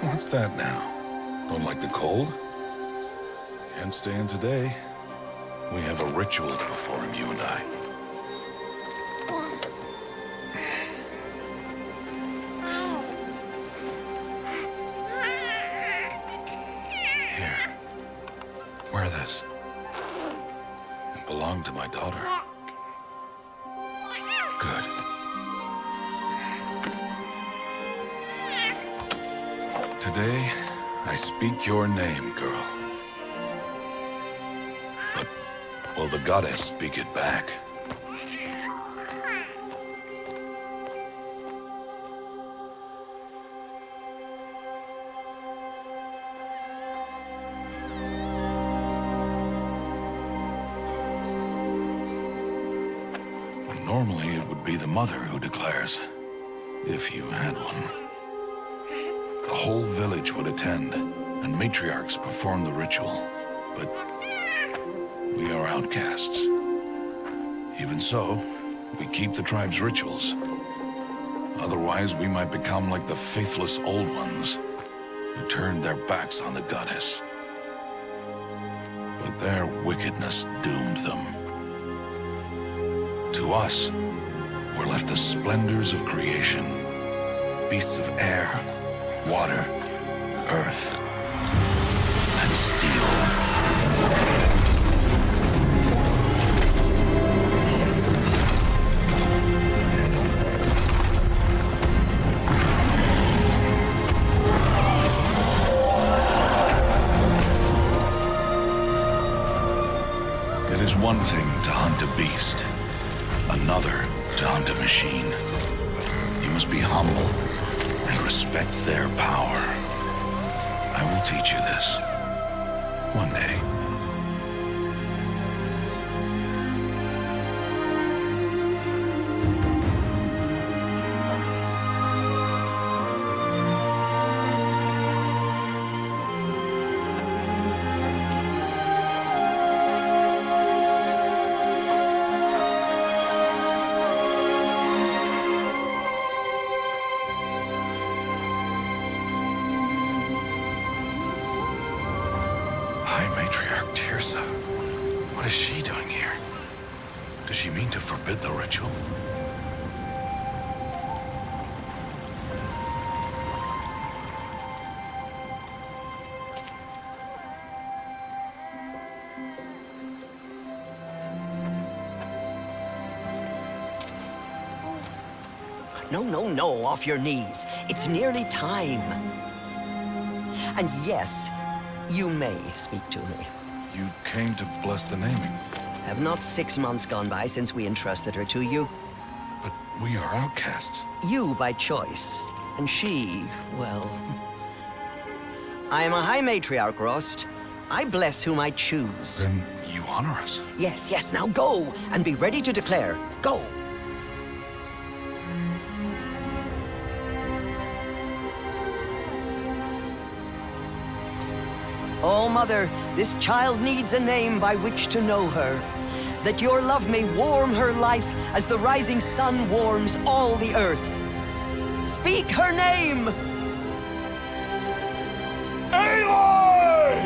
What's that now? Don't like the cold? Can't stay in today. We have a ritual to perform, you and I. Here. Wear this. It belonged to my daughter. Good. Today, I speak your name, girl. But will the goddess speak it back? Normally, it would be the mother who declares, if you had one. The whole village would attend, and matriarchs perform the ritual. But we are outcasts. Even so, we keep the tribe's rituals. Otherwise, we might become like the faithless old ones, who turned their backs on the goddess. But their wickedness doomed them. To us, were left the splendors of creation, beasts of air, water, earth, and steel. It is one thing to hunt a beast, another to hunt a machine. You must be humble and respect their power. I will teach you this one day. What is she doing here? Does she mean to forbid the ritual? No, off your knees. It's nearly time. And yes, you may speak to me. You came to bless the naming. Have not 6 months gone by since we entrusted her to you? But we are outcasts. You by choice, and she, well... I am a High Matriarch, Rost. I bless whom I choose. Then you honor us. Yes, now go, and be ready to declare. Go! Oh, Mother, this child needs a name by which to know her, that your love may warm her life as the rising sun warms all the earth. Speak her name! Aloy!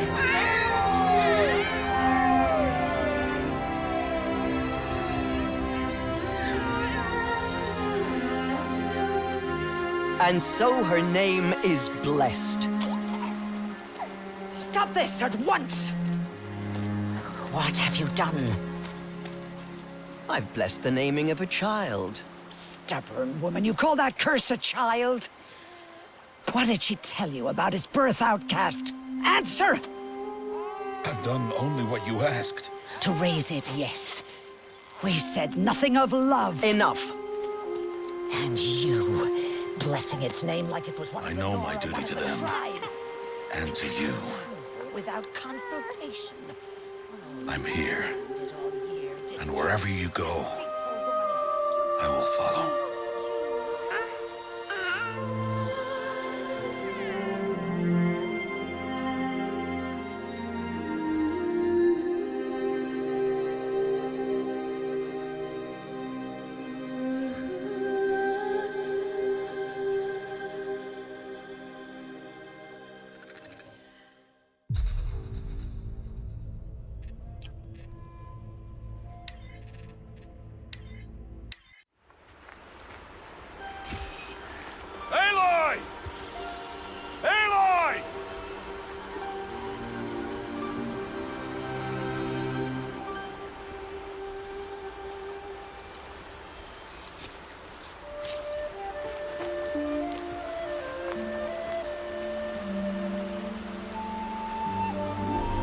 And so her name is blessed. Stop this at once! What have you done? I've blessed the naming of a child. Stubborn woman, you call that curse a child? What did she tell you about his birth, outcast? Answer! I've done only what you asked. To raise it, yes. We said nothing of love. Enough. And you, blessing its name like it was one of I the know Nora, my duty one of to the them. tribe. And to you. Without consultation. I'm here. And wherever you go, I will follow.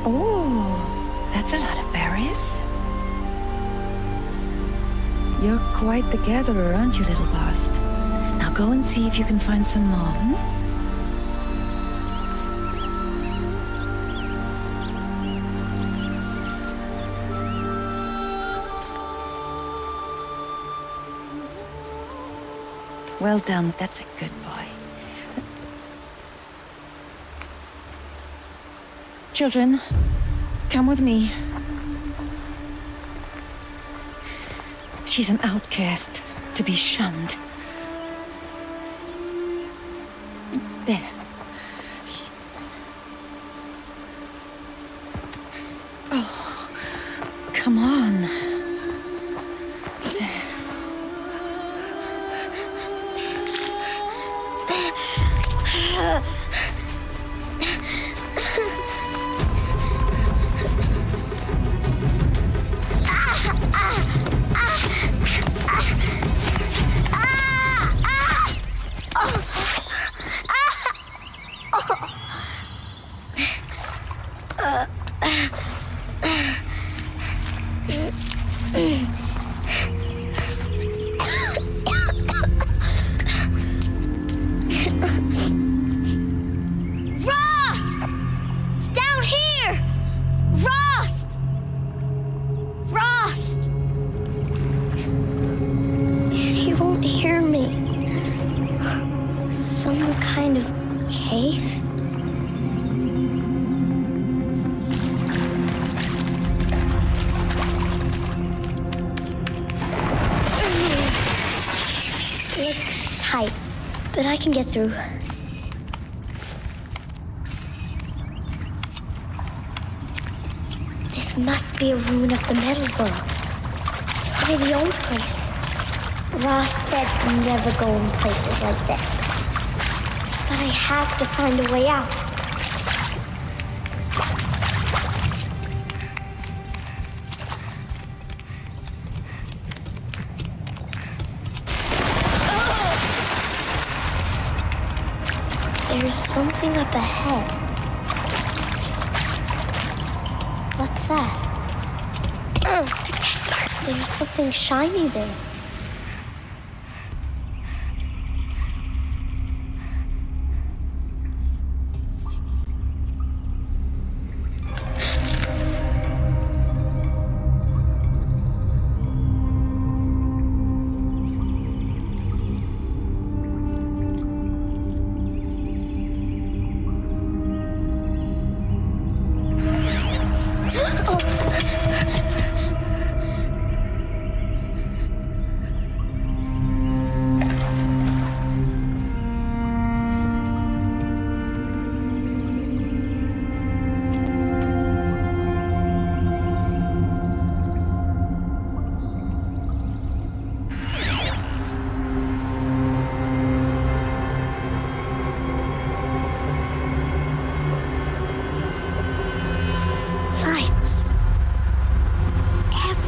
Oh, that's a lot of berries. You're quite the gatherer, aren't you, little Bast? Now go and see if you can find some more, hmm? Well done. That's a good boy. Children, come with me. She's an outcast, to be shunned. There. Oh, come on. There. But I can get through. This must be a ruin of the metal world. What are the old places? Ross said never go in places like this. But I have to find a way out. There's something up ahead. What's that? A dead bird. There's something shiny there.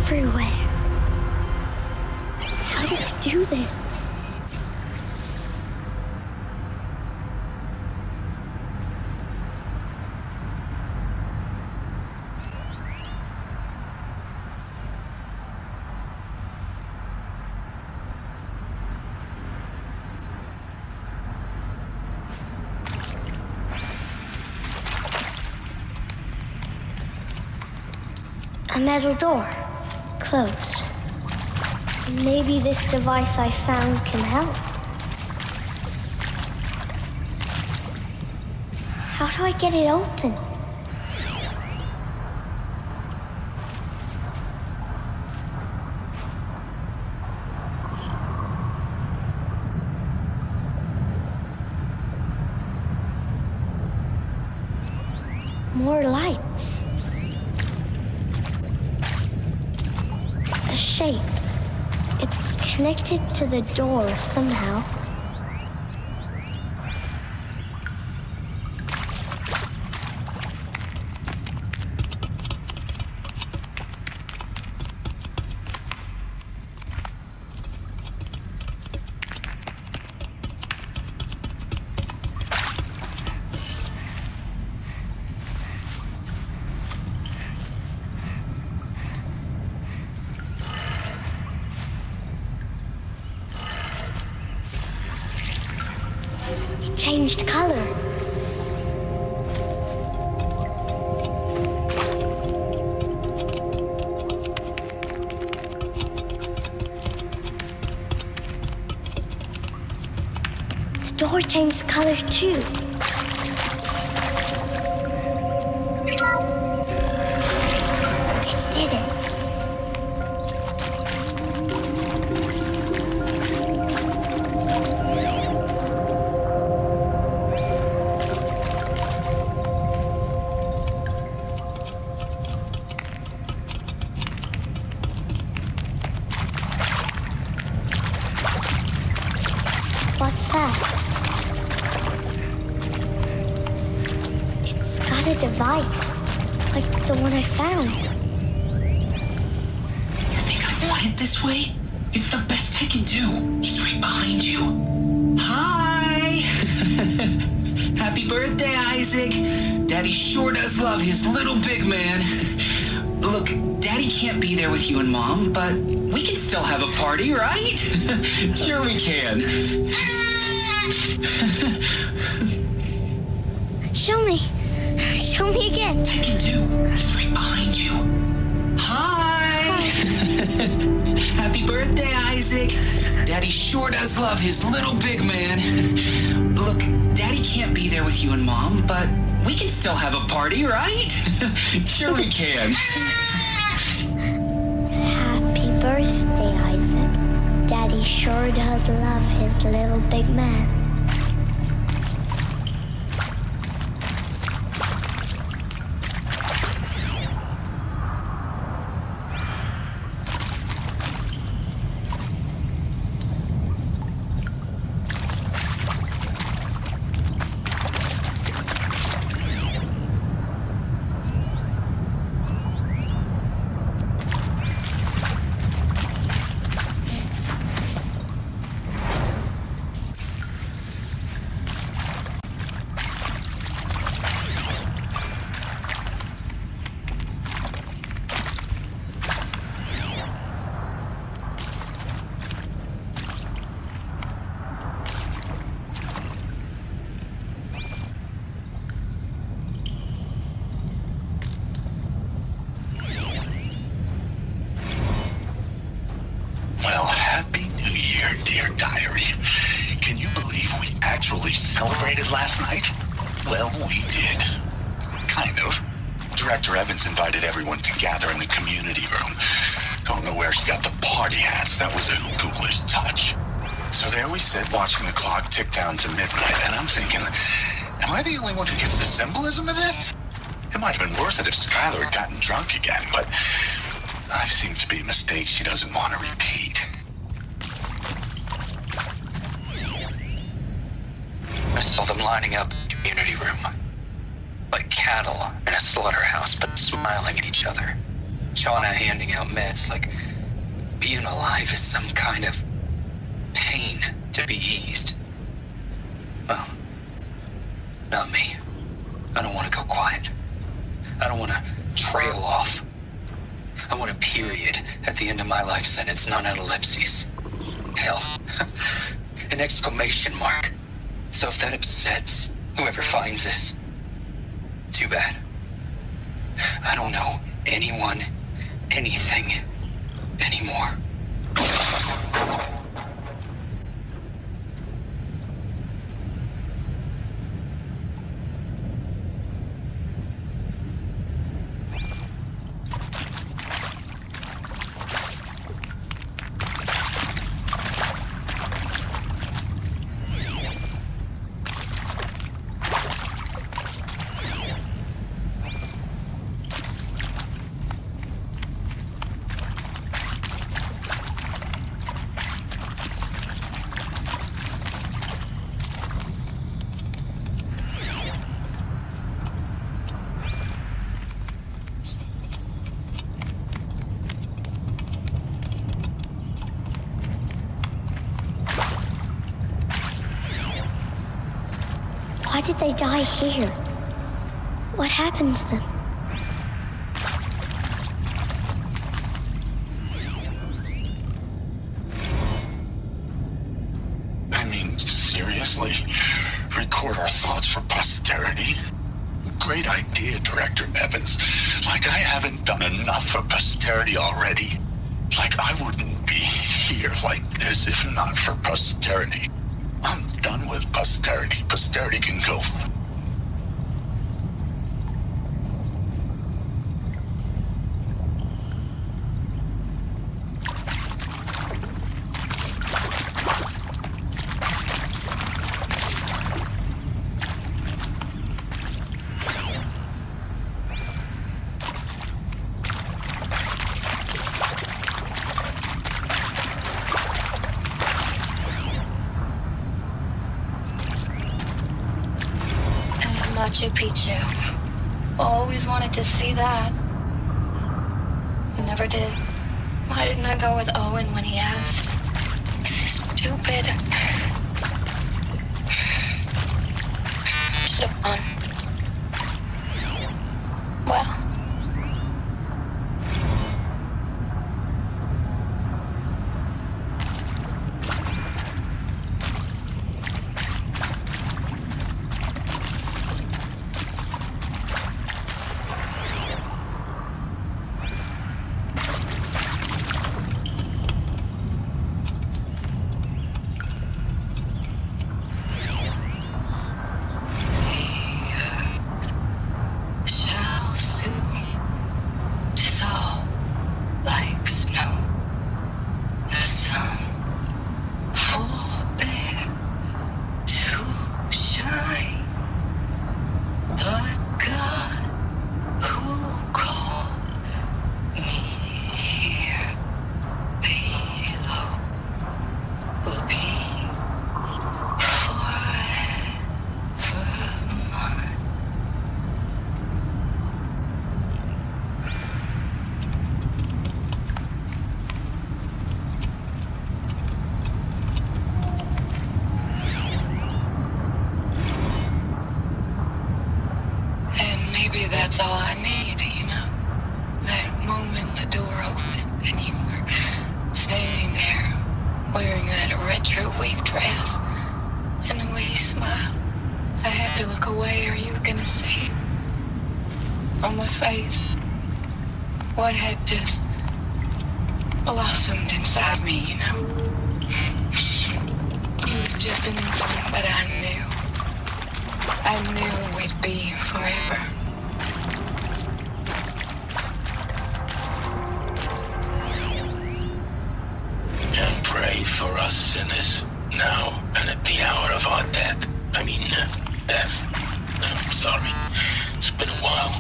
Everywhere. How does he do this? A metal door. Closed. Maybe this device I found can help. How do I get it open? More lights. A shape. It's connected to the door somehow. changed color. The door changed color too. It didn't. What's that? It's got a device, like the one I found. You think I want it this way? It's the best I can do. He's right behind you. Hi! Happy birthday, Isaac. Daddy sure does love his little big man. Look, Daddy can't be there with you and Mom, but we can still have a party, right? Sure we can. Show me. Show me again. I can do. He's right behind you. Hi! Happy birthday, Isaac. Daddy sure does love his little big man. Look, Daddy can't be there with you and Mom, but we can still have a party, right? Sure we can. Happy birthday, Isaac. Daddy sure does love his little big man. Well, Happy New Year, dear diary. Can you believe we actually celebrated last night? Well, we did. Kind of. Director Evans invited everyone to gather in the community room. Don't know where he got the party hats. That was a ghoulish touch. So there we sit, watching the clock tick down to midnight, and I'm thinking, am I the only one who gets the symbolism of this? It might have been worth it if Skylar had gotten drunk again, but I seem to be a mistake she doesn't want to repeat. I saw them lining up in the community room. Like cattle in a slaughterhouse, but smiling at each other. Shauna handing out meds like being alive is some kind of pain to be eased. Well, not me. I don't want to go quiet. I don't want to trail off. I want a period at the end of my life sentence, not an ellipses. Hell, an exclamation mark. So if that upsets whoever finds this, too bad. I don't know anyone, anything, anymore. Why did they die here? What happened to them? I mean, seriously? record our thoughts for posterity? Great idea, Director Evans. Like I haven't done enough for posterity already. Like I wouldn't be here like this if not for posterity. I'm done with posterity. Posterity can go. Machu Picchu. Always wanted to see that. Never did. Why didn't I go with Owen when he asked? Stupid. Should have gone. Well. That's all I need, you know? That moment the door opened and you were standing there wearing that retro weave dress and the way you smiled. I had to look away or you were gonna see it on my face. What had just blossomed inside me, you know? It was just an instant, but I knew we'd be forever. And pray for us sinners, now and at the hour of our death. Death. I'm sorry. It's been a while.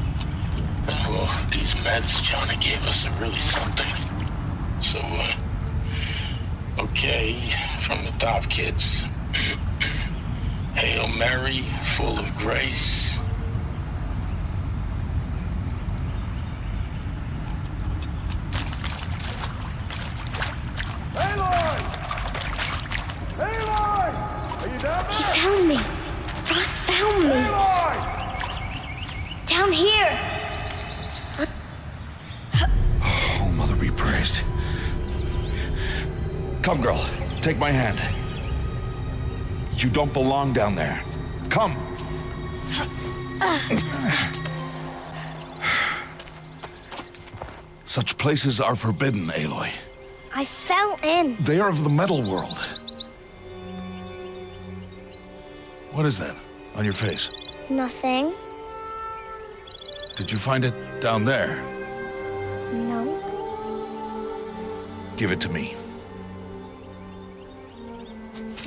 And well, these meds Johnny gave us are really something. So, okay, from the top, kids. Hail Mary, full of grace. He found me. Ross found me. Down here. Oh, Mother be praised. Come, girl. Take my hand. You don't belong down there. Come. Such places are forbidden, Aloy. I fell in. They are of the metal world. What is that on your face? Nothing. Did you find it down there? No. Give it to me.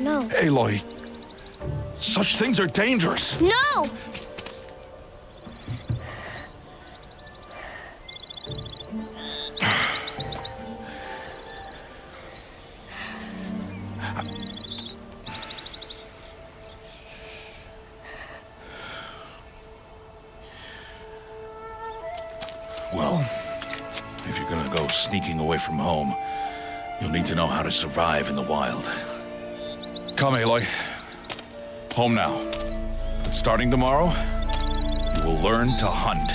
No. Aloy, such things are dangerous. No! Well, if you're gonna go sneaking away from home, you'll need to know how to survive in the wild. Come, Aloy. Home now. But starting tomorrow, you will learn to hunt.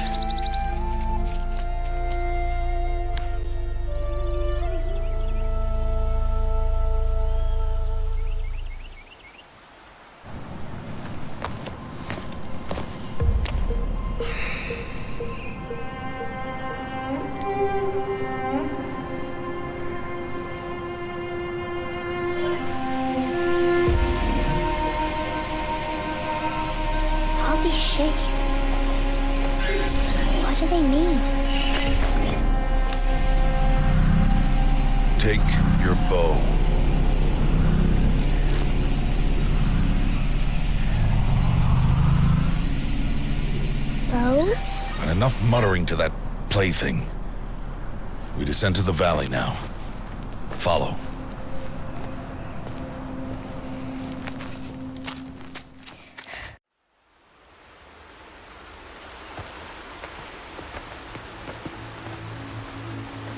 do they mean? Take your bow. Bow? And enough muttering to that plaything. We descend to the valley now. Follow.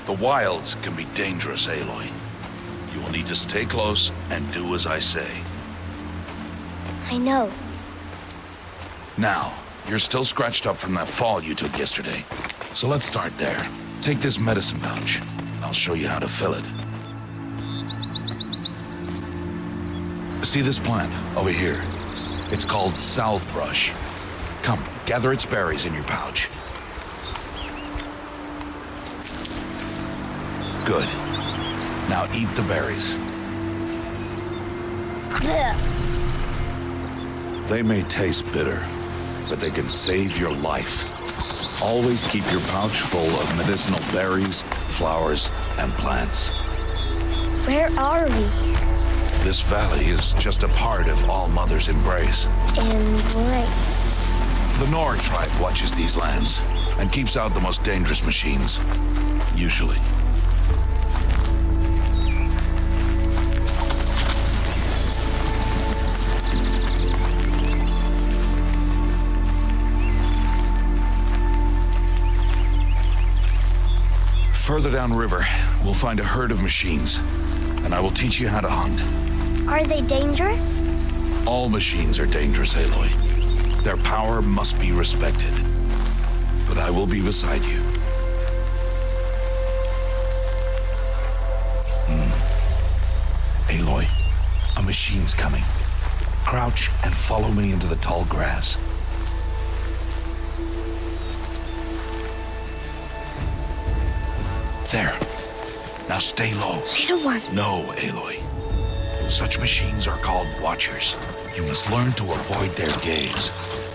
The wilds can be dangerous, Aloy. You will need to stay close and do as I say. I know. Now, you're still scratched up from that fall you took yesterday. So let's start there. Take this medicine pouch. I'll show you how to fill it. See this plant over here? It's called salvebrush. Come, gather its berries in your pouch. Good. Now eat the berries. They may taste bitter, but they can save your life. Always keep your pouch full of medicinal berries, flowers, and plants. Where are we? This valley is just a part of All Mother's embrace. Embrace. The Nor tribe watches these lands and keeps out the most dangerous machines. Usually. Further downriver, we'll find a herd of machines, and I will teach you how to hunt. Are they dangerous? All machines are dangerous, Aloy. Their power must be respected. But I will be beside you. Aloy, a machine's coming. Crouch and follow me into the tall grass. There. Now stay low. Little one. No, Aloy. Such machines are called Watchers. You must learn to avoid their gaze.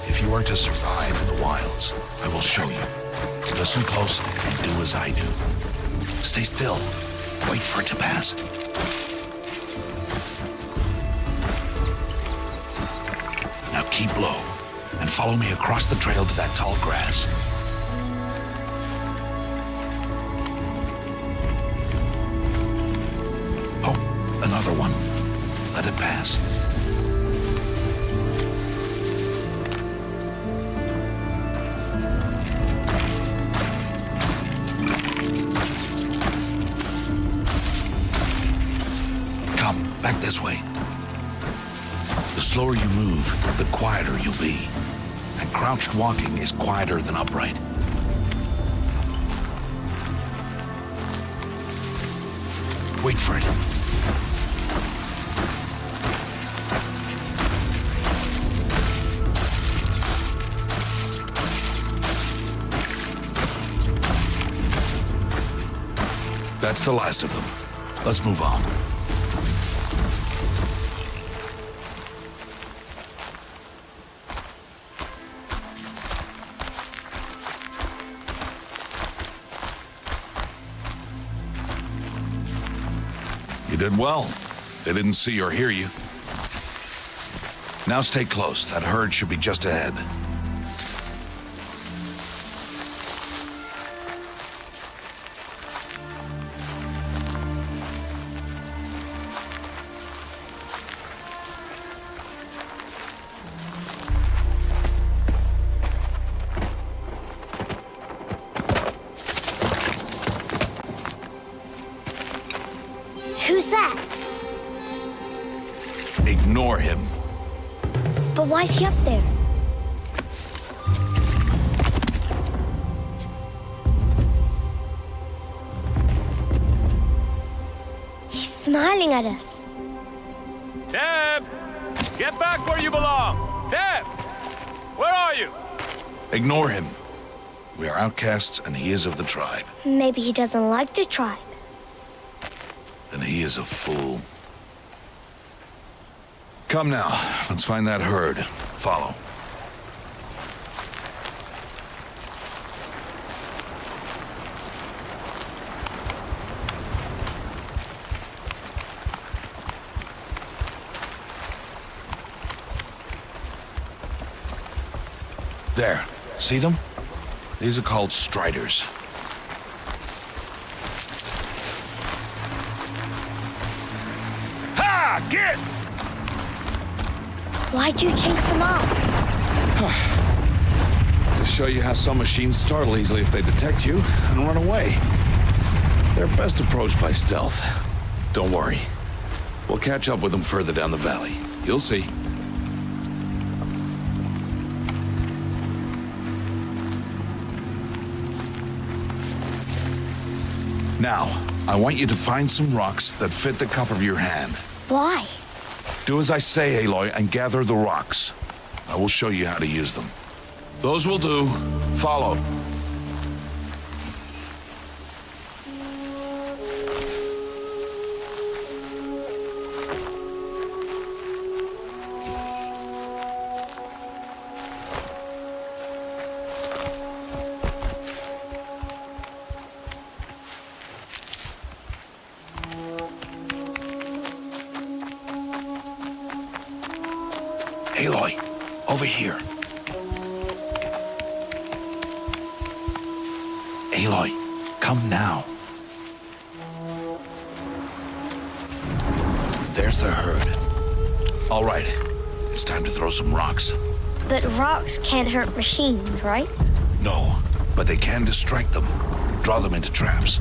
If you are to survive in the wilds, I will show you. Listen close and do as I do. Stay still. Wait for it to pass. Now keep low and follow me across the trail to that tall grass. Another one. Let it pass. Come, back this way. The slower you move, the quieter you'll be. And crouched walking is quieter than upright. Wait for it. That's the last of them. Let's move on. You did well. They didn't see or hear you. Now stay close. That herd should be just ahead. Who's that? Ignore him. But why is he up there? He's smiling at us. Teb! Get back where you belong! Teb! Where are you? Ignore him. We are outcasts and he is of the tribe. Maybe he doesn't like the tribe. And he is a fool. Come now, let's find that herd. Follow. There. See them? These are called striders. Ha! Get! Why'd you chase them off? To show you how some machines startle easily if they detect you and run away. They're best approached by stealth. Don't worry. We'll catch up with them further down the valley. You'll see. Now, I want you to find some rocks that fit the cup of your hand. Why? Do as I say, Aloy, and gather the rocks. I will show you how to use them. Those will do. Follow. Aloy, over here. Aloy, come now. There's the herd. All right, it's time to throw some rocks. But rocks can't hurt machines, right? No, but they can distract them, draw them into traps.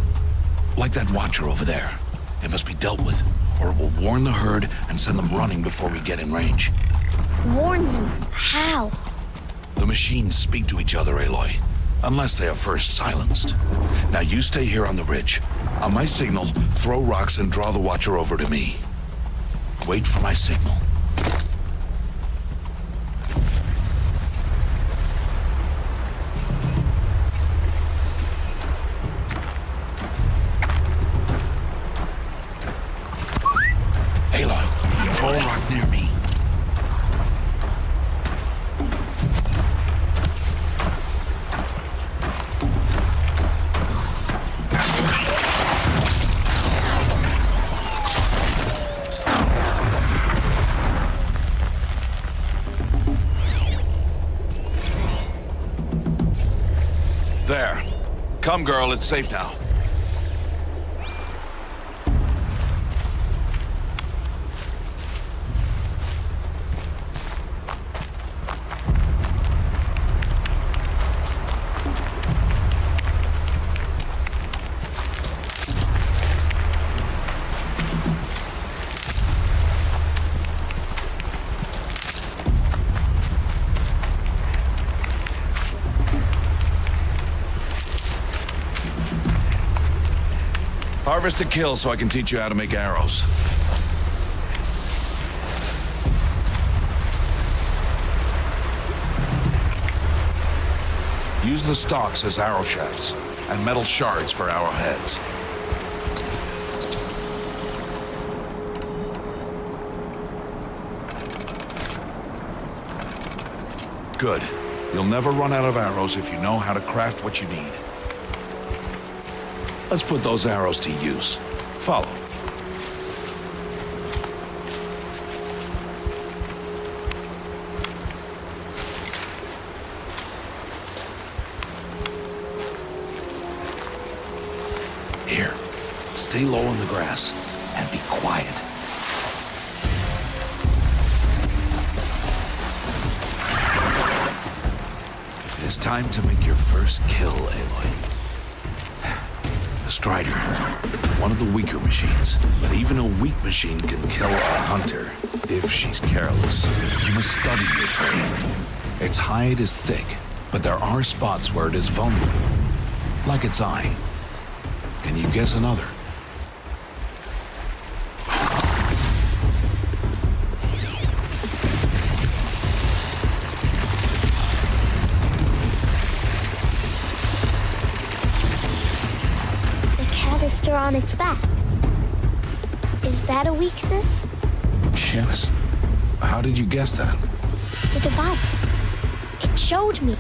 Like that watcher over there. It must be dealt with, or it will warn the herd and send them running before we get in range. Warn them? How? The machines speak to each other, Aloy, unless they are first silenced. Now you stay here on the ridge. On my signal, throw rocks and draw the watcher over to me. Wait for my signal. Aloy, throw a rock near me. There. Come, girl, it's safe now. Harvest a kill so I can teach you how to make arrows. Use the stalks as arrow shafts and metal shards for arrowheads. Good. You'll never run out of arrows if you know how to craft what you need. Let's put those arrows to use. Follow. Here, stay low in the grass and be quiet. It's time to make your first kill, Aloy. The Strider, one of the weaker machines, but even a weak machine can kill a hunter if she's careless. You must study your prey. Its hide is thick, but there are spots where it is vulnerable, like its eye. Can you guess another? On its back. Is that a weakness? Yes. How did you guess that? The device. It showed me.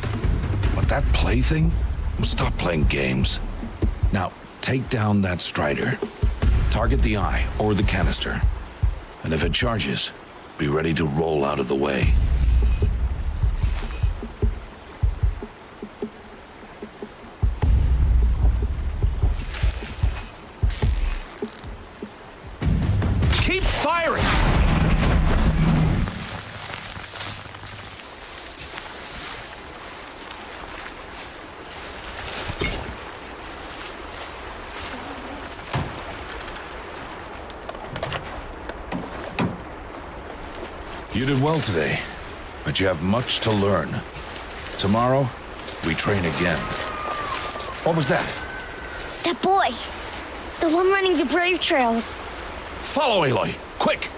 What, that plaything? Stop playing games. Now, take down that Strider. Target the eye or the canister. And if it charges, be ready to roll out of the way. You did well today, but you have much to learn. Tomorrow, we train again. What was that? That boy. The one running the brave trails. Follow Aloy, quick!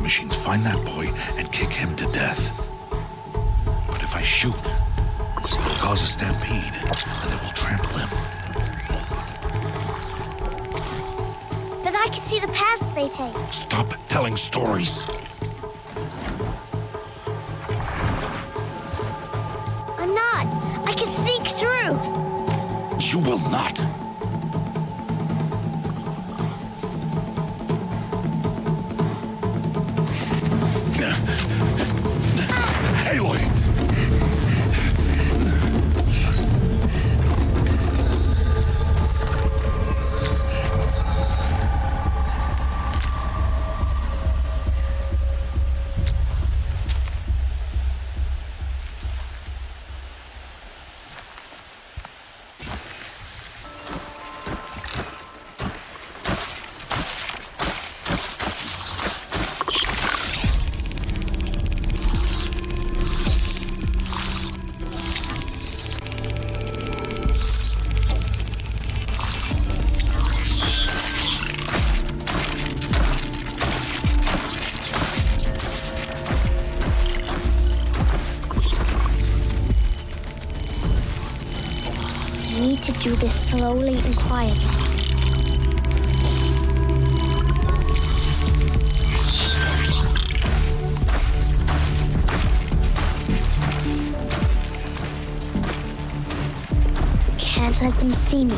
Machines find that boy and kick him to death. But if I shoot, it'll cause a stampede, and they will trample him. But I can see the paths they take. Stop telling stories. I'm not. I can sneak through. You will not. Aloy! To do this slowly and quietly. Can't let them see me.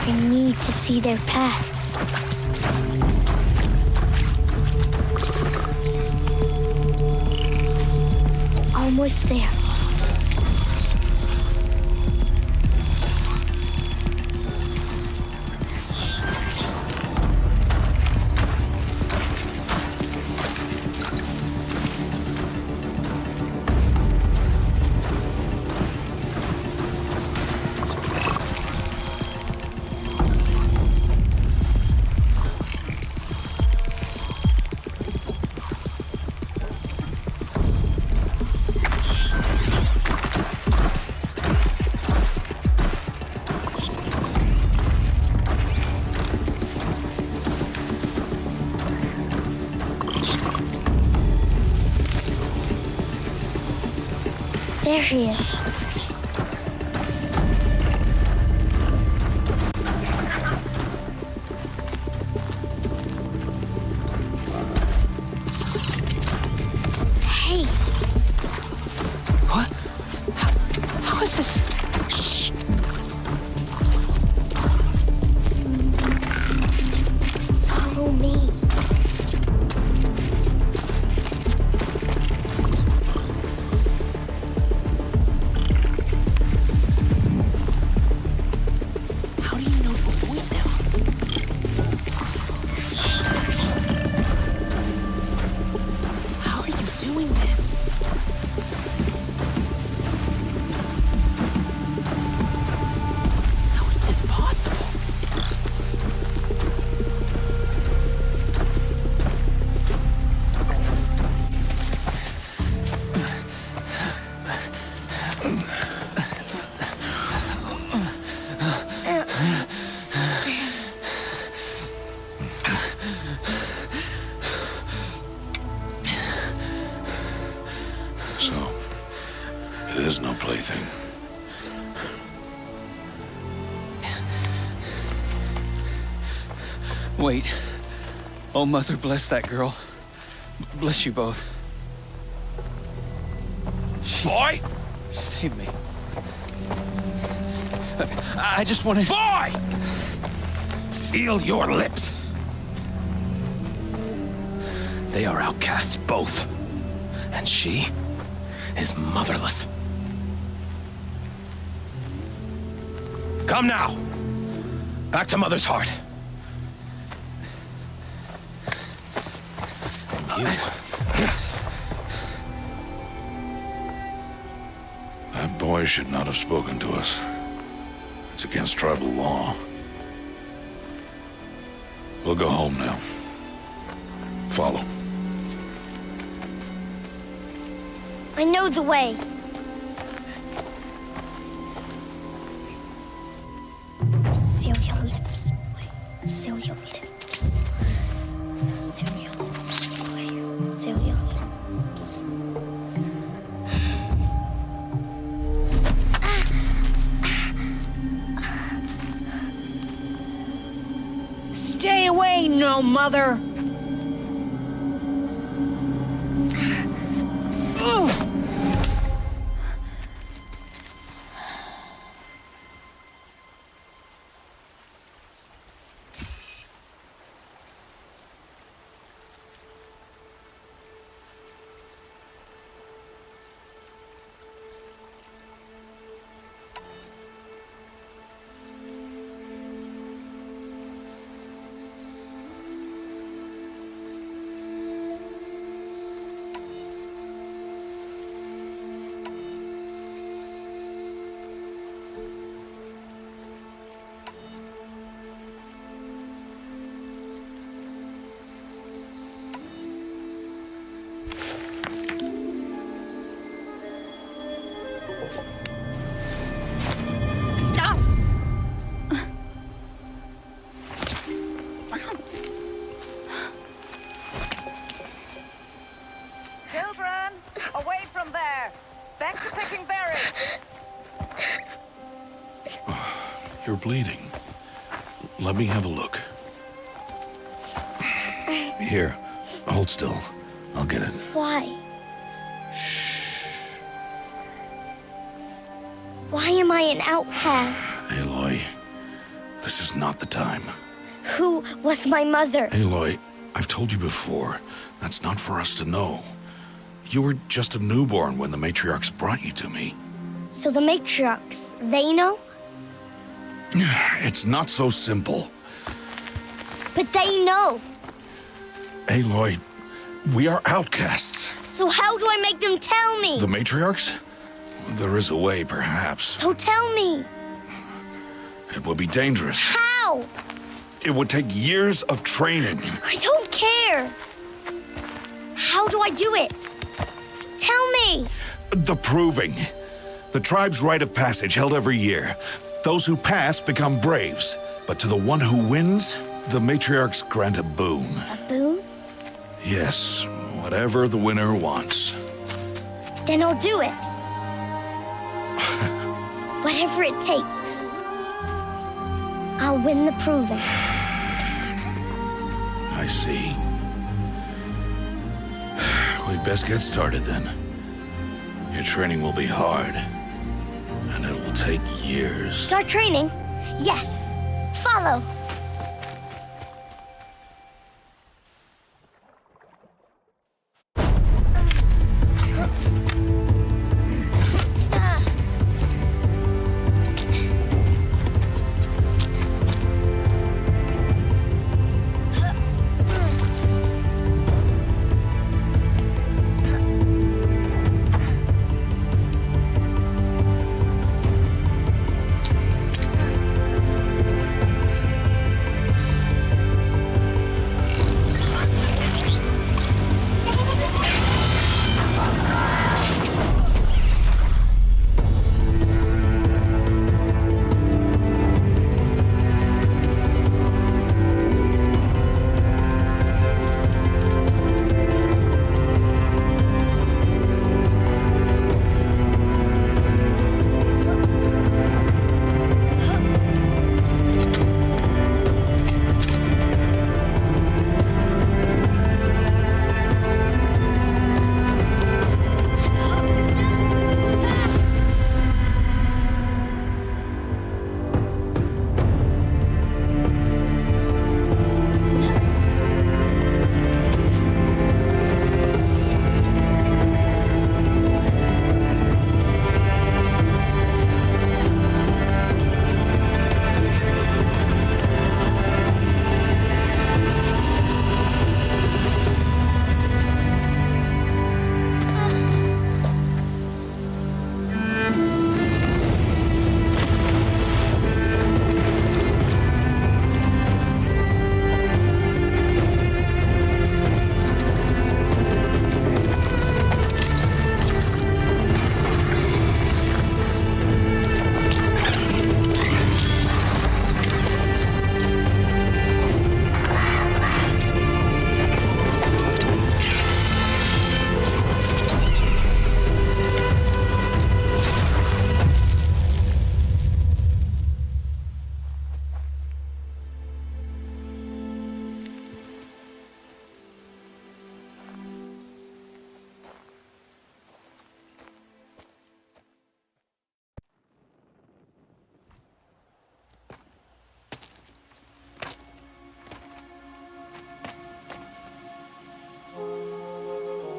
I need to see their paths. Almost there. There he is. Hey. What? How is this? Shh. Follow me. How do you know to avoid them? How are you doing this? How is this possible? So, it is no plaything. Wait. Oh, Mother, bless that girl. Bless you both. Boy! She saved me. I just wanted... Boy! Seal your lips. They are outcasts, both. And she is motherless. Come now. Back to Mother's heart. And you. That boy should not have spoken to us. It's against tribal law. We'll go home now. Follow. I know the way. Seal your lips, boy. Seal your lips. Seal your lips, boy. Seal your lips. Stay away, no mother! Stop! Children, away from there! Back to picking berries! You're bleeding. Let me have a look. Here, hold still. I'll get it. Why? Why am I an outcast? Aloy, this is not the time. Who was my mother? Aloy, I've told you before, that's not for us to know. You were just a newborn when the matriarchs brought you to me. So the matriarchs, they know? It's not so simple. But they know. Aloy, we are outcasts. So how do I make them tell me? The matriarchs? There is a way, perhaps. So tell me. It would be dangerous. How? It would take years of training. I don't care. How do I do it? Tell me. The proving. The tribe's rite of passage held every year. Those who pass become braves. But to the one who wins, the matriarchs grant a boon. A boon? Yes, whatever the winner wants. Then I'll do it. Whatever it takes. I'll win the proving. I see. We'd best get started then. Your training will be hard, and it will take years. Start training? Yes. Follow.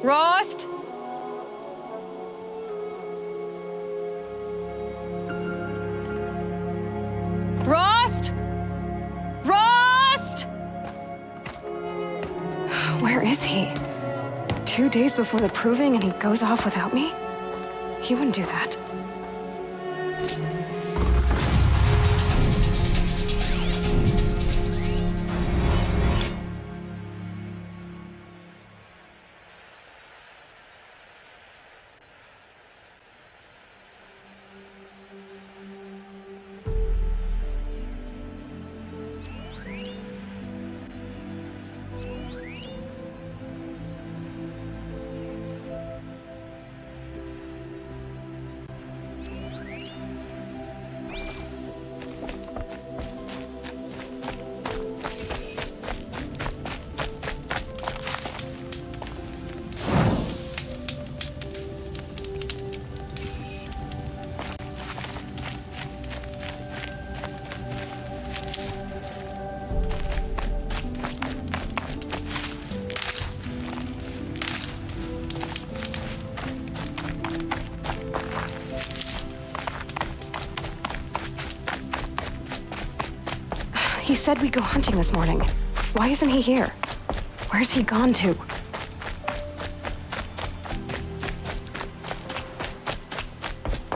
Rost? Rost? Rost? Where is he? 2 days before the proving and he goes off without me? He wouldn't do that. He said we'd go hunting this morning. Why isn't he here? Where's he gone to?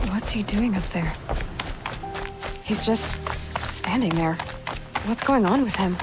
What's he doing up there? He's just standing there. What's going on with him?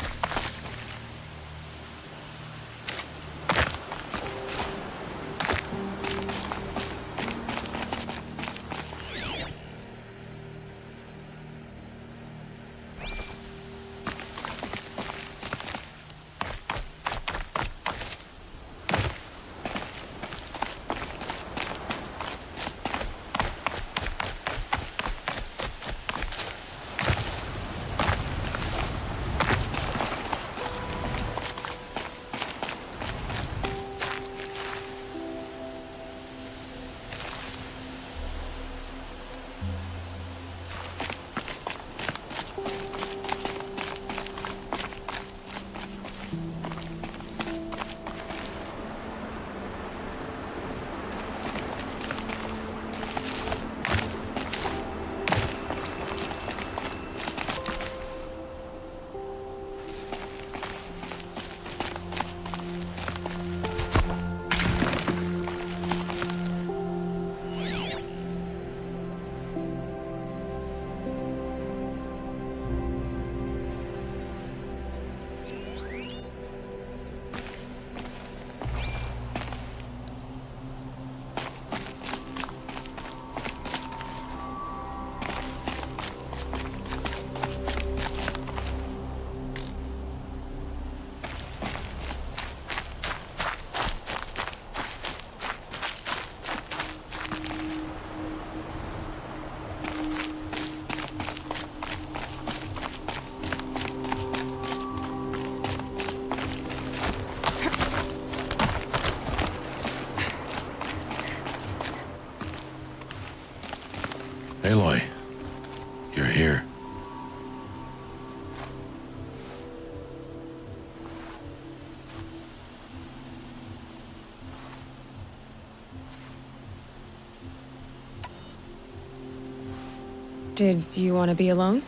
Aloy, you're here. Did you want to be alone?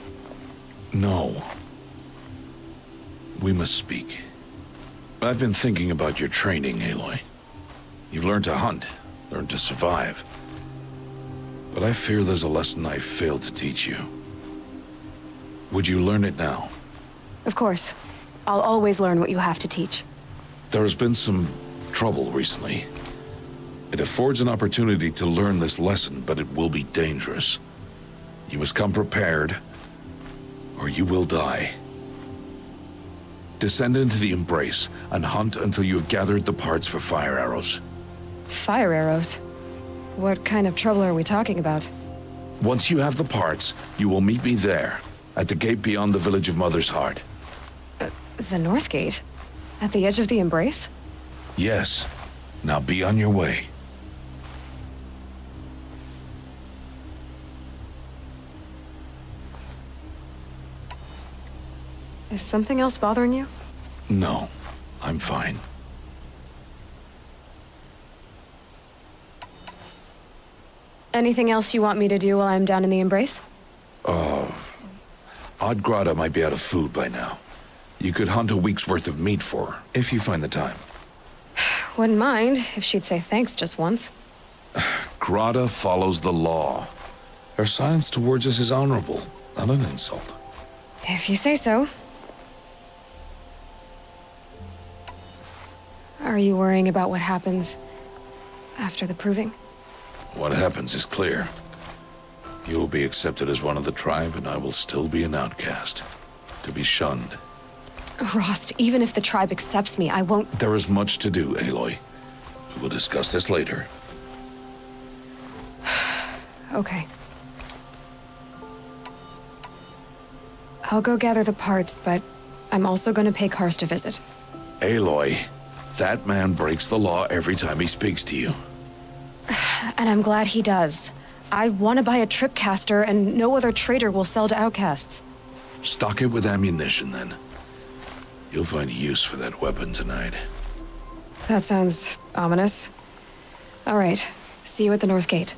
No. We must speak. I've been thinking about your training, Aloy. You've learned to hunt, learned to survive. But I fear there's a lesson I failed to teach you. Would you learn it now? Of course. I'll always learn what you have to teach. There has been some trouble recently. It affords an opportunity to learn this lesson, but it will be dangerous. You must come prepared, or you will die. Descend into the Embrace and hunt until you have gathered the parts for fire arrows. Fire arrows? What kind of trouble are we talking about? Once you have the parts, you will meet me there, at the gate beyond the village of Mother's Heart. The North Gate? At the edge of the Embrace? Yes. Now be on your way. Is something else bothering you? No, I'm fine. Anything else you want me to do while I'm down in the Embrace? Odd Grata might be out of food by now. You could hunt a week's worth of meat for her, if you find the time. Wouldn't mind if she'd say thanks just once. Grata follows the law. Her silence towards us is honorable, not an insult. If you say so. Are you worrying about what happens after the proving? What happens is clear. You will be accepted as one of the tribe, and I will still be an outcast. To be shunned. Rost, even if the tribe accepts me, I won't... There is much to do, Aloy. We will discuss this later. Okay. I'll go gather the parts, but I'm also going to pay Karst a visit. Aloy, that man breaks the law every time he speaks to you. And I'm glad he does. I want to buy a tripcaster, and no other trader will sell to outcasts. Stock it with ammunition, then. You'll find use for that weapon tonight. That sounds ominous. All right. See you at the North Gate.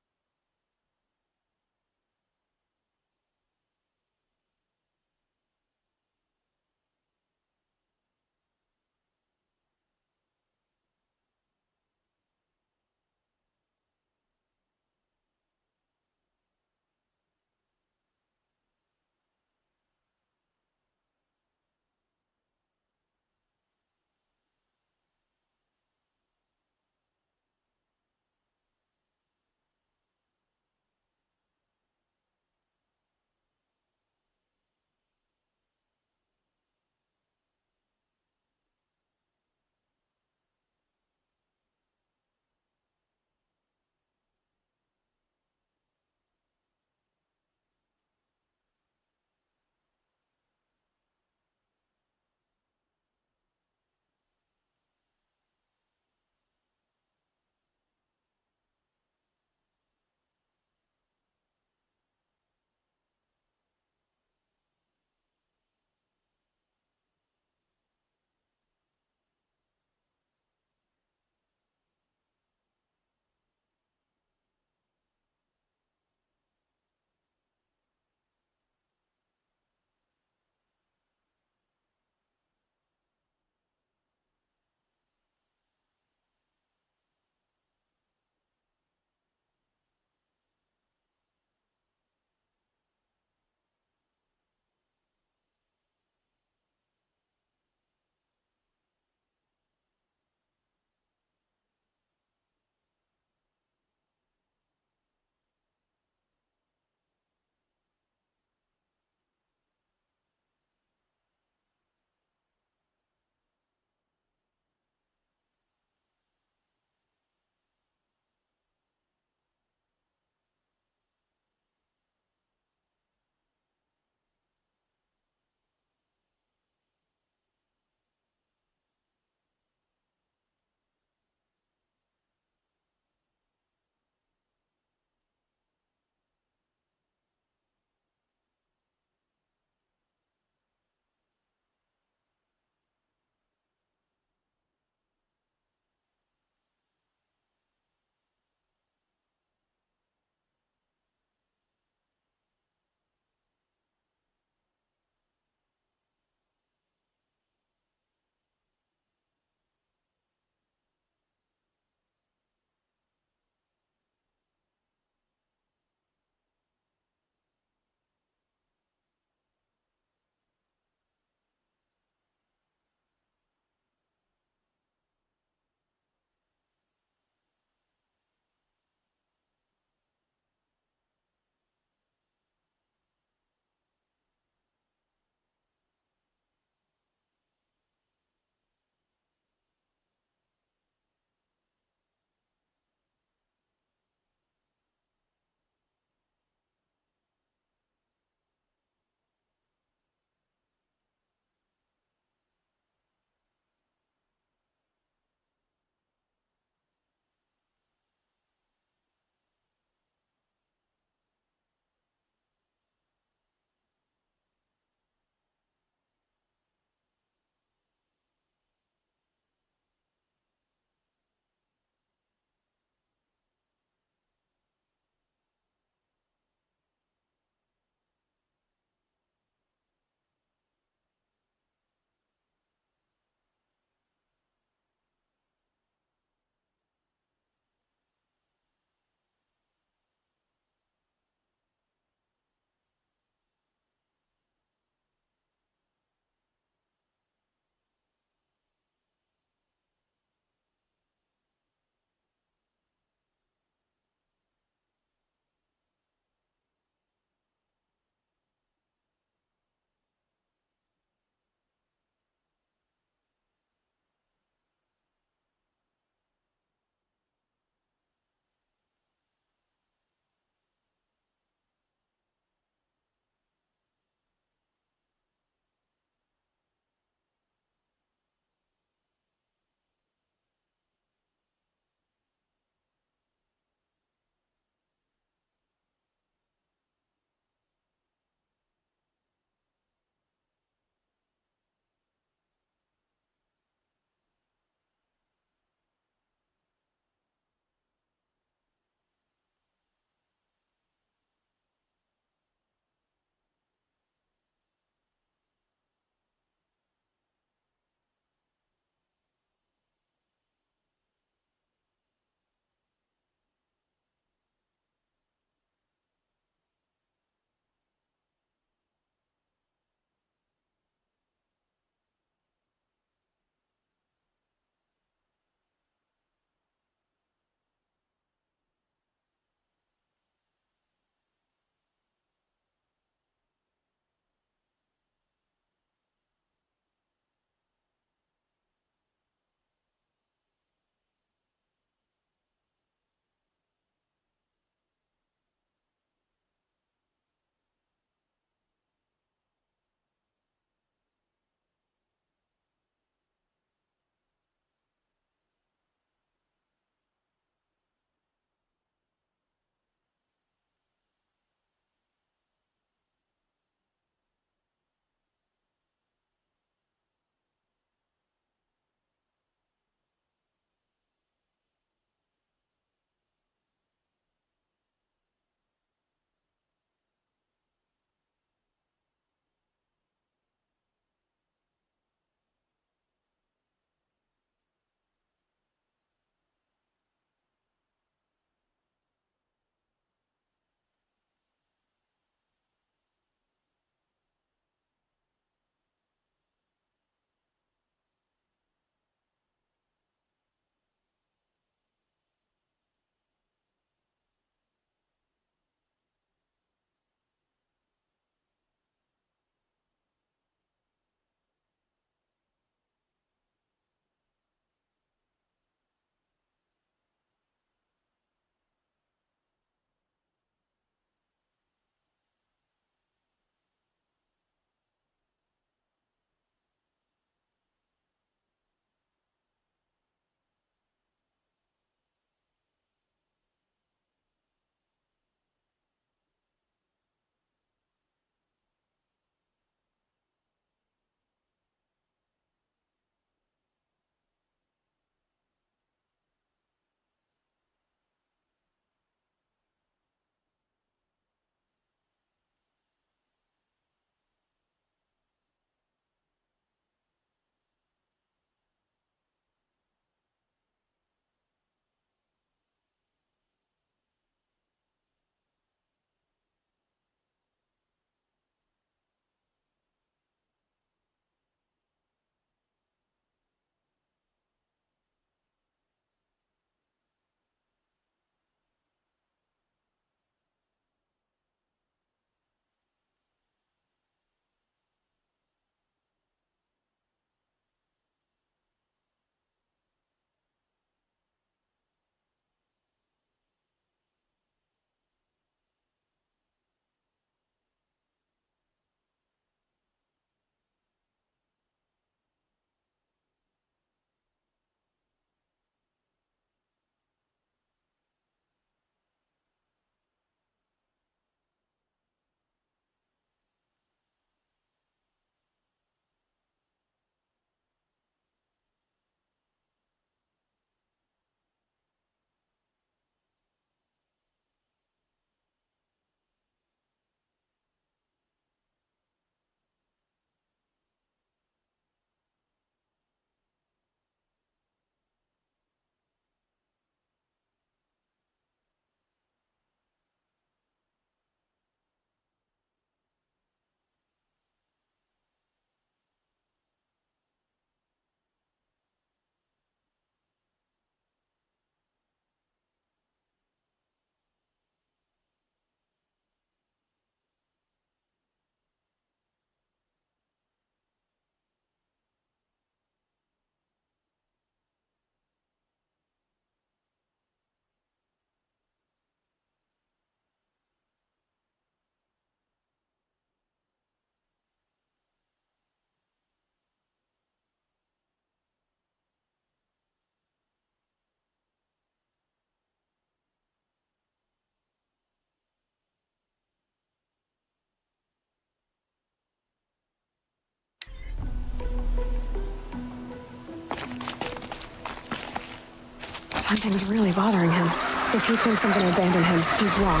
Something's really bothering him. If he thinks I'm gonna abandon him, he's wrong.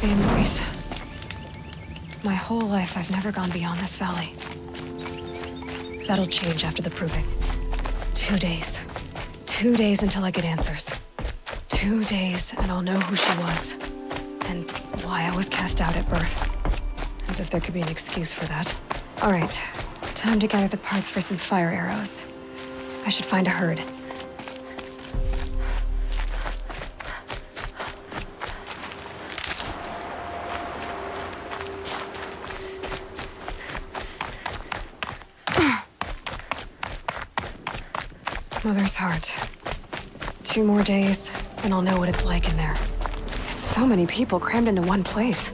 Memories. My whole life, I've never gone beyond this valley. That'll change after the proving. 2 days. 2 days until I get answers. 2 days, and I'll know who she was. And why I was cast out at birth. As if there could be an excuse for that. All right, time to gather the parts for some fire arrows. I should find a herd. Mother's heart. 2 more days, and I'll know what it's like in there. It's so many people crammed into one place.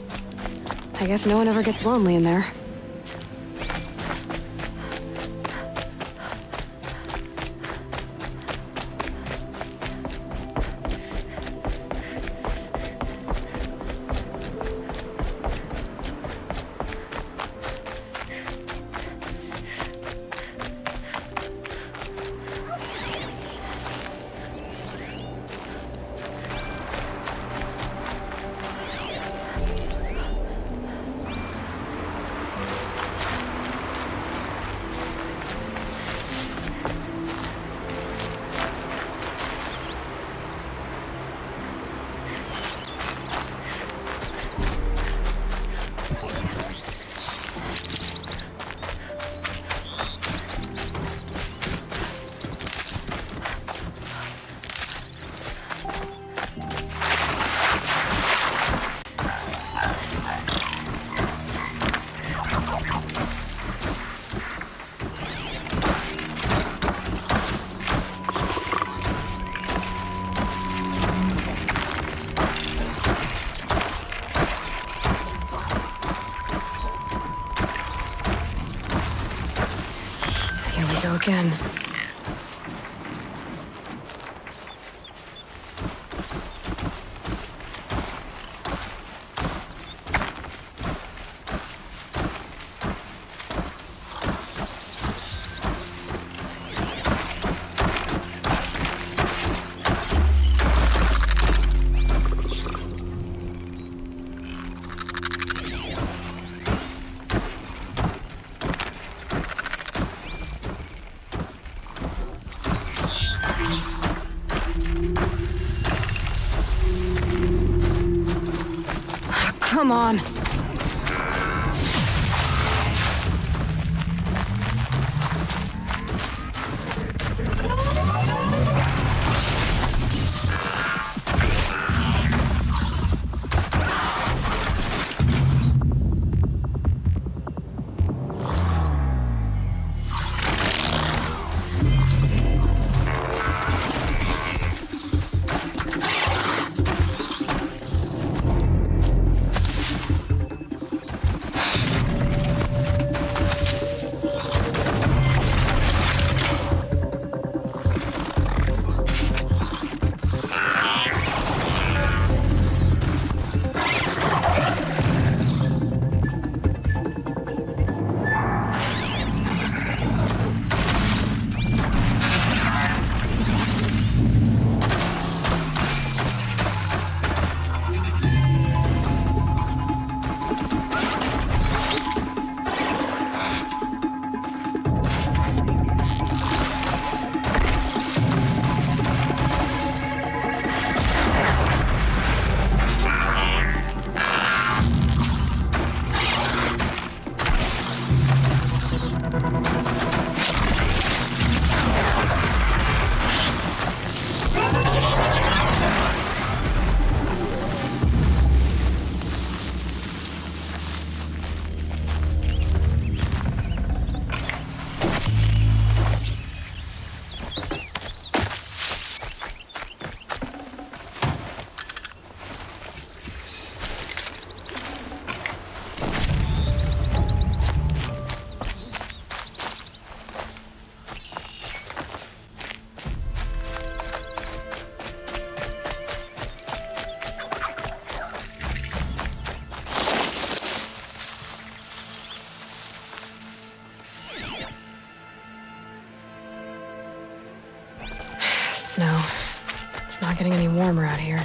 I guess no one ever gets lonely in there. Again. Come on. getting any warmer out here.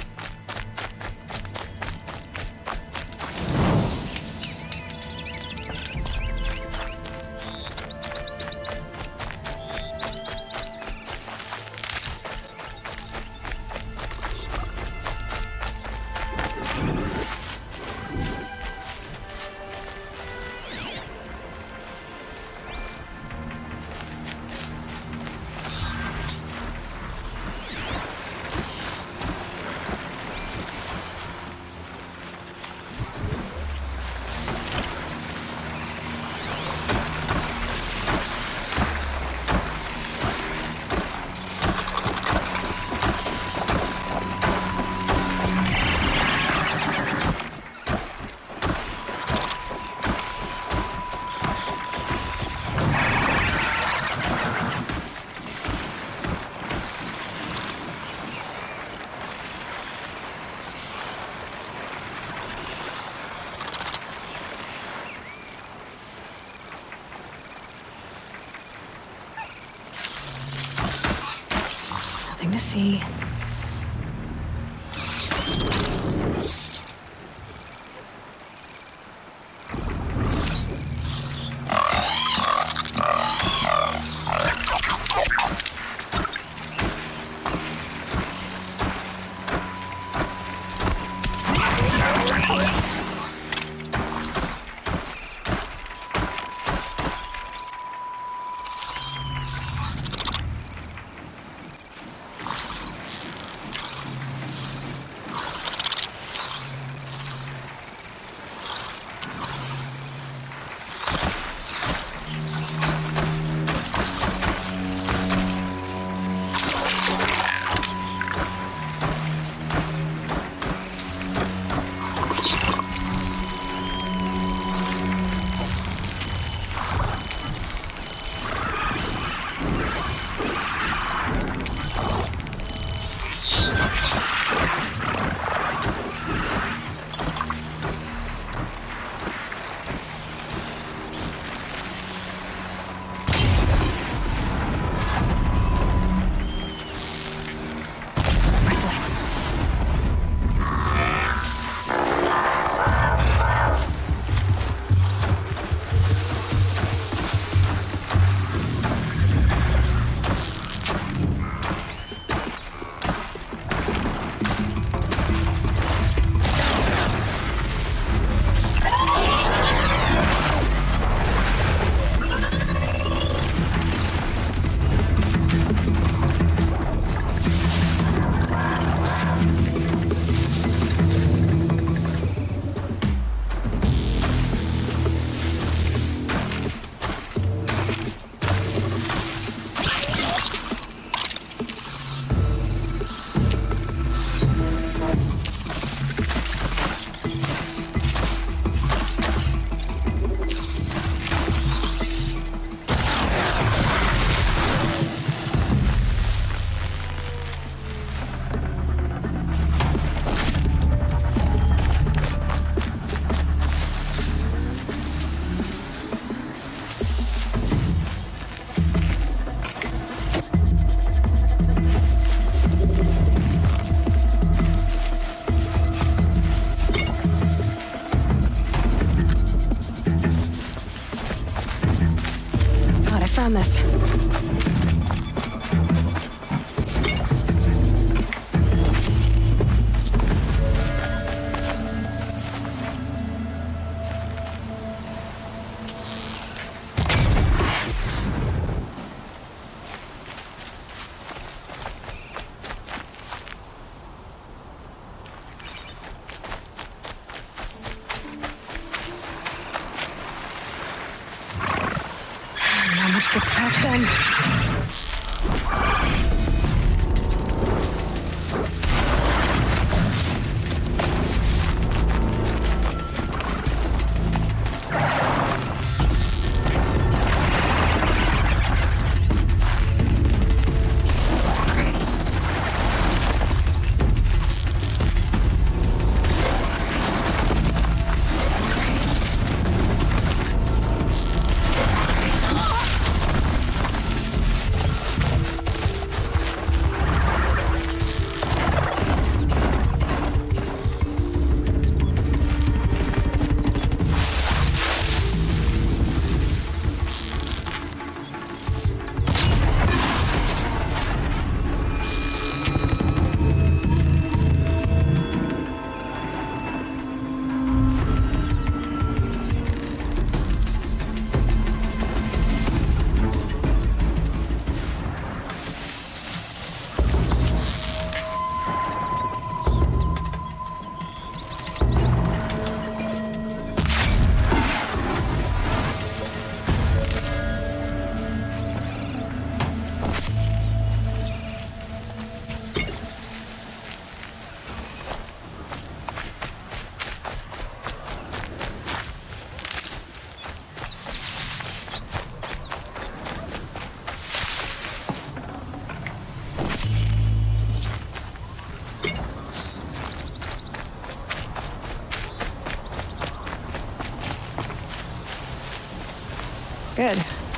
Nothing to see.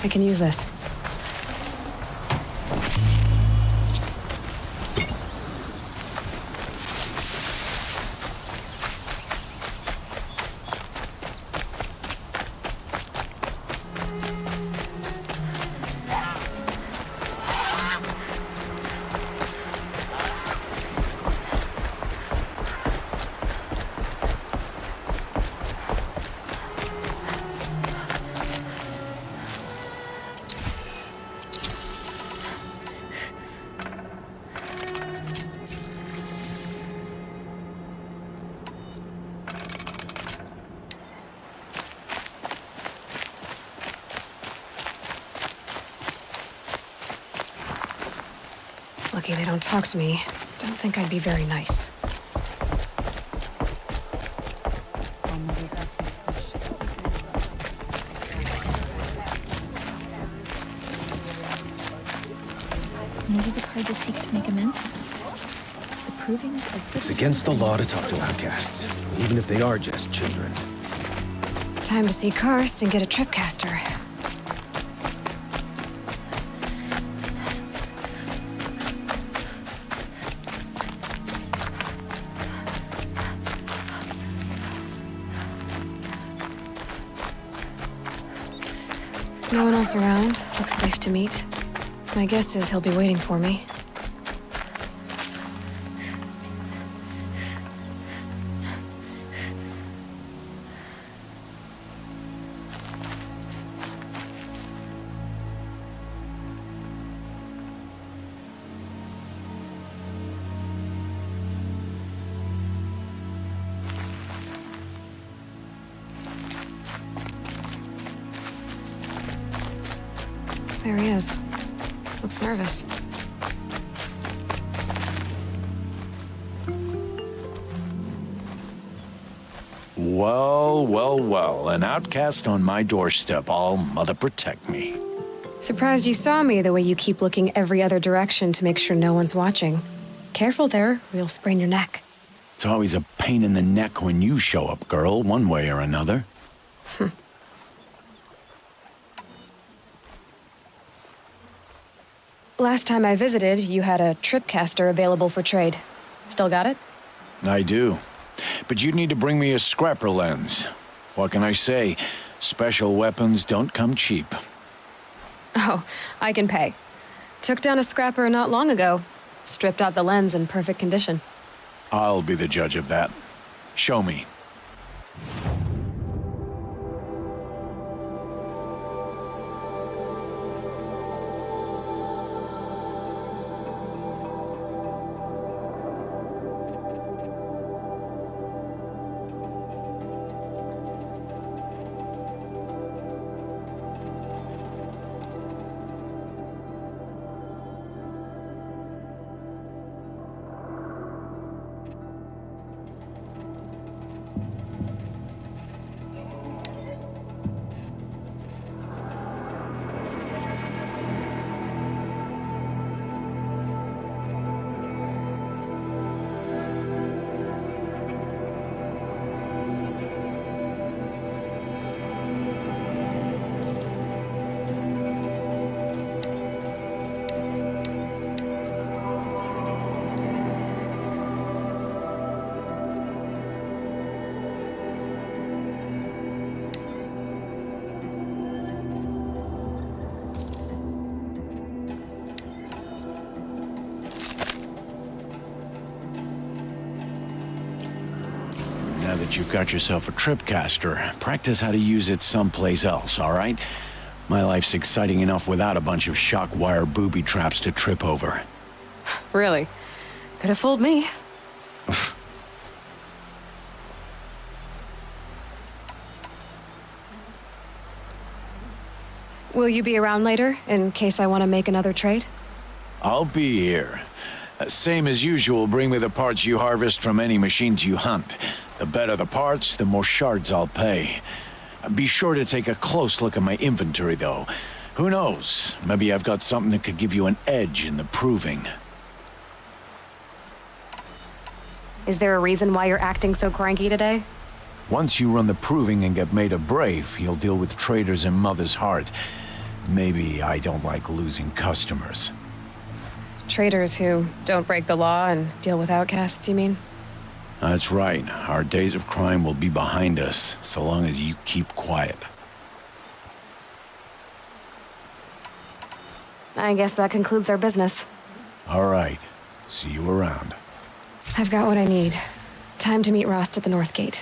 I can use this. Lucky they don't talk to me. Don't think I'd be very nice. Maybe the cards seek to make amends with us. The proving's as good. It's against the law to talk to outcasts, even if they are just children. Time to see Karst and get a tripcaster. No one else around. Looks safe to meet. My guess is he'll be waiting for me. There he is. Looks nervous. Well, well, well. An outcast on my doorstep. All mother protect me. Surprised you saw me the way you keep looking every other direction to make sure no one's watching. Careful there, or you'll sprain your neck. It's always a pain in the neck when you show up, girl, one way or another. Last time I visited, you had a tripcaster available for trade. Still got it? I do. But you'd need to bring me a scrapper lens. What can I say? Special weapons don't come cheap. Oh, I can pay. Took down a scrapper not long ago. Stripped out the lens in perfect condition. I'll be the judge of that. Show me. Now that you've got yourself a tripcaster, practice how to use it someplace else, all right? My life's exciting enough without a bunch of shock wire booby traps to trip over. Really? Could have fooled me. Will you be around later, in case I want to make another trade? I'll be here. Same as usual, bring me the parts you harvest from any machines you hunt. The better the parts, the more shards I'll pay. Be sure to take a close look at my inventory, though. Who knows? Maybe I've got something that could give you an edge in the proving. Is there a reason why you're acting so cranky today? Once you run the proving and get made a brave, you'll deal with traitors in Mother's Heart. Maybe I don't like losing customers. Traders who don't break the law and deal with outcasts, you mean? That's right. Our days of crime will be behind us, so long as you keep quiet. I guess that concludes our business. All right. See you around. I've got what I need. Time to meet Rost at the North Gate.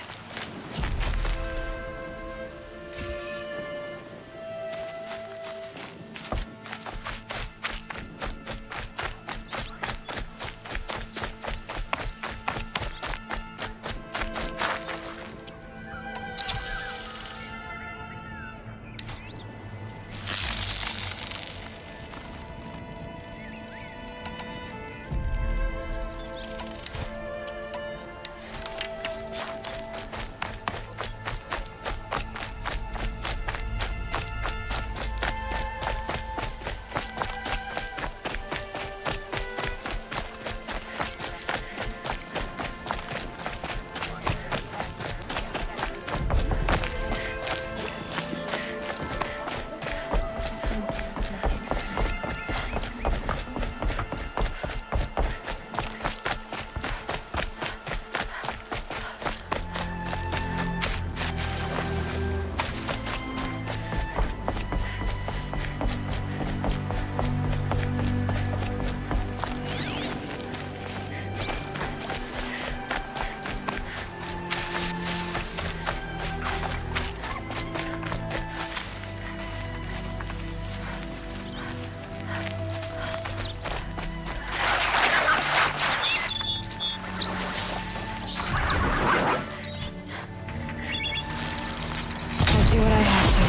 Do what I have to.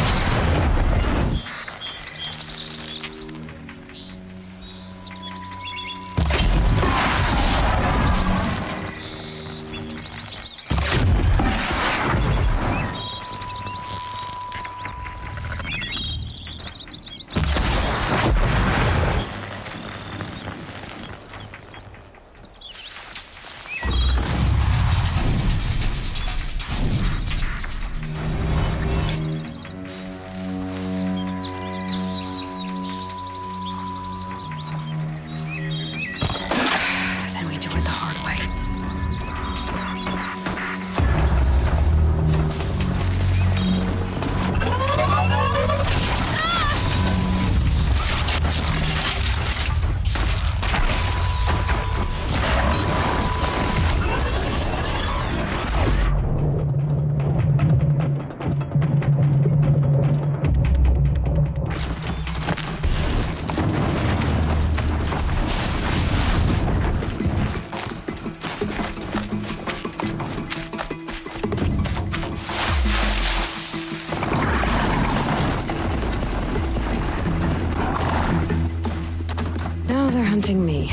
Now they're hunting me.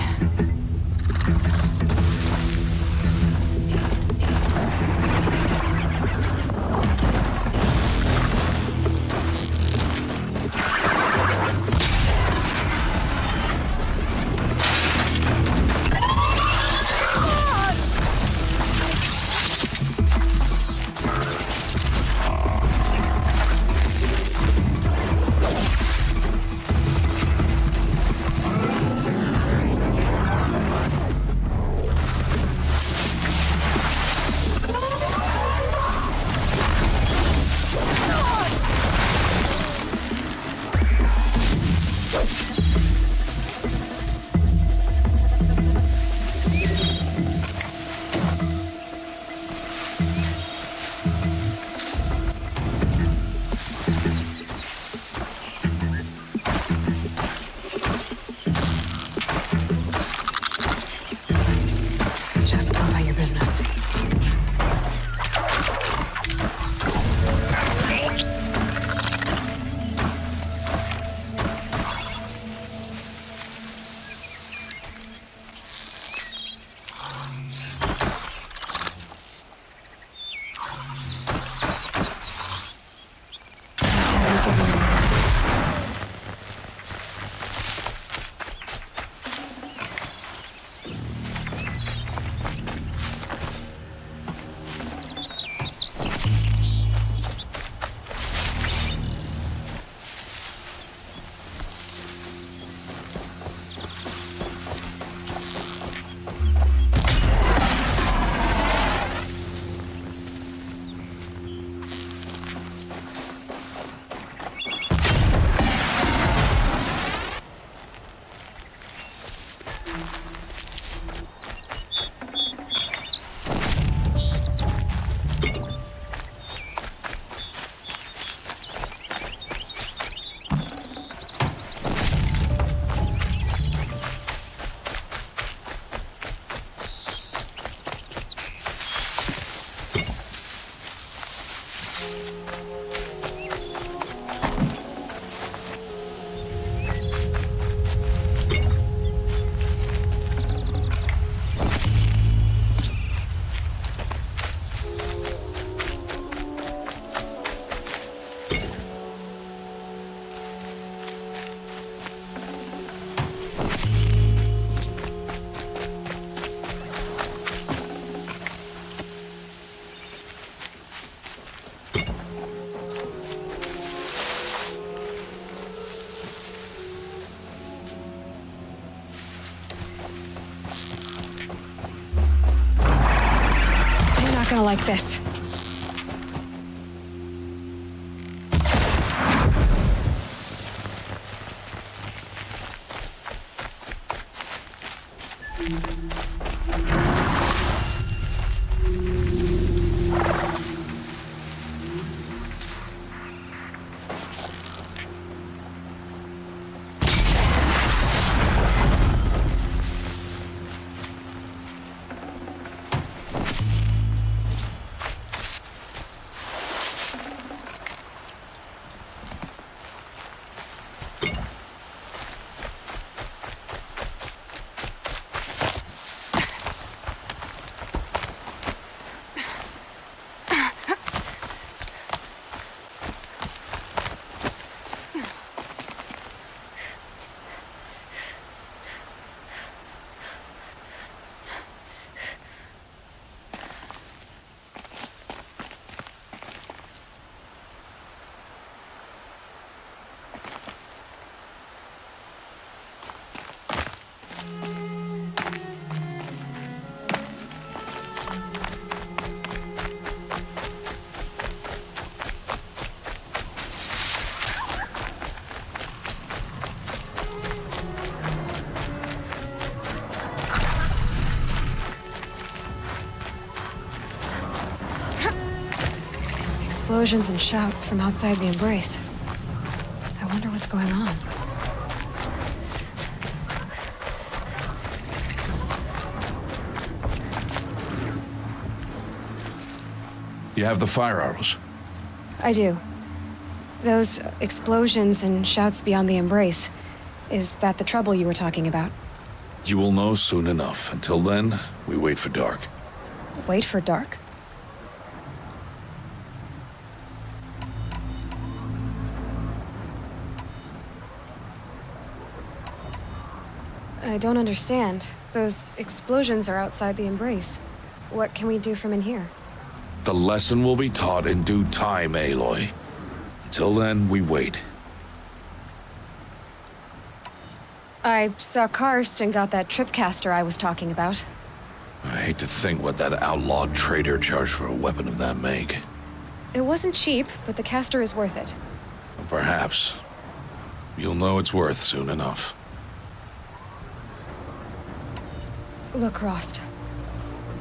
Not gonna like this. Explosions and shouts from outside the embrace. I wonder what's going on. You have the fire arrows? I do. Those explosions and shouts beyond the embrace. Is that the trouble you were talking about? You will know soon enough. Until then, we wait for dark. Wait for dark? I don't understand. Those explosions are outside the embrace. What can we do from in here? The lesson will be taught in due time, Aloy. Until then, we wait. I saw Karst and got that tripcaster I was talking about. I hate to think what that outlawed trader charged for a weapon of that make. It wasn't cheap, but the caster is worth it. Perhaps. You'll know it's worth soon enough. Look, Rost.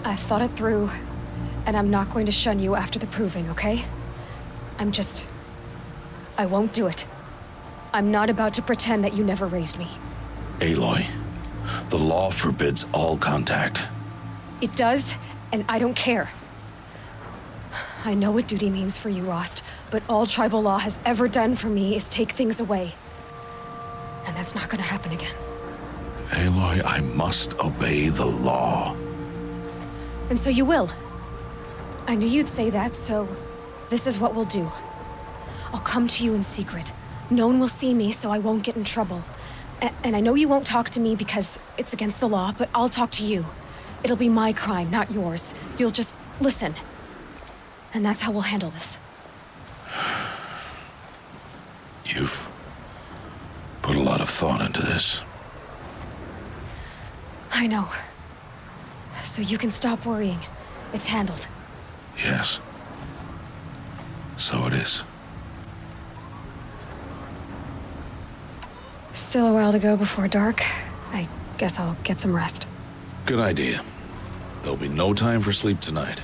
I've thought it through, and I'm not going to shun you after the proving, okay? I won't do it. I'm not about to pretend that you never raised me. Aloy, the law forbids all contact. It does, and I don't care. I know what duty means for you, Rost, but all tribal law has ever done for me is take things away. And that's not gonna happen again. Aloy, I must obey the law. And so you will. I knew you'd say that, so this is what we'll do. I'll come to you in secret. No one will see me, so I won't get in trouble. And I know you won't talk to me because it's against the law, but I'll talk to you. It'll be my crime, not yours. You'll just listen. And that's how we'll handle this. You've put a lot of thought into this. I know. So you can stop worrying. It's handled. Yes. So it is. Still a while to go before dark, I guess I'll get some rest. Good idea. There'll be no time for sleep tonight.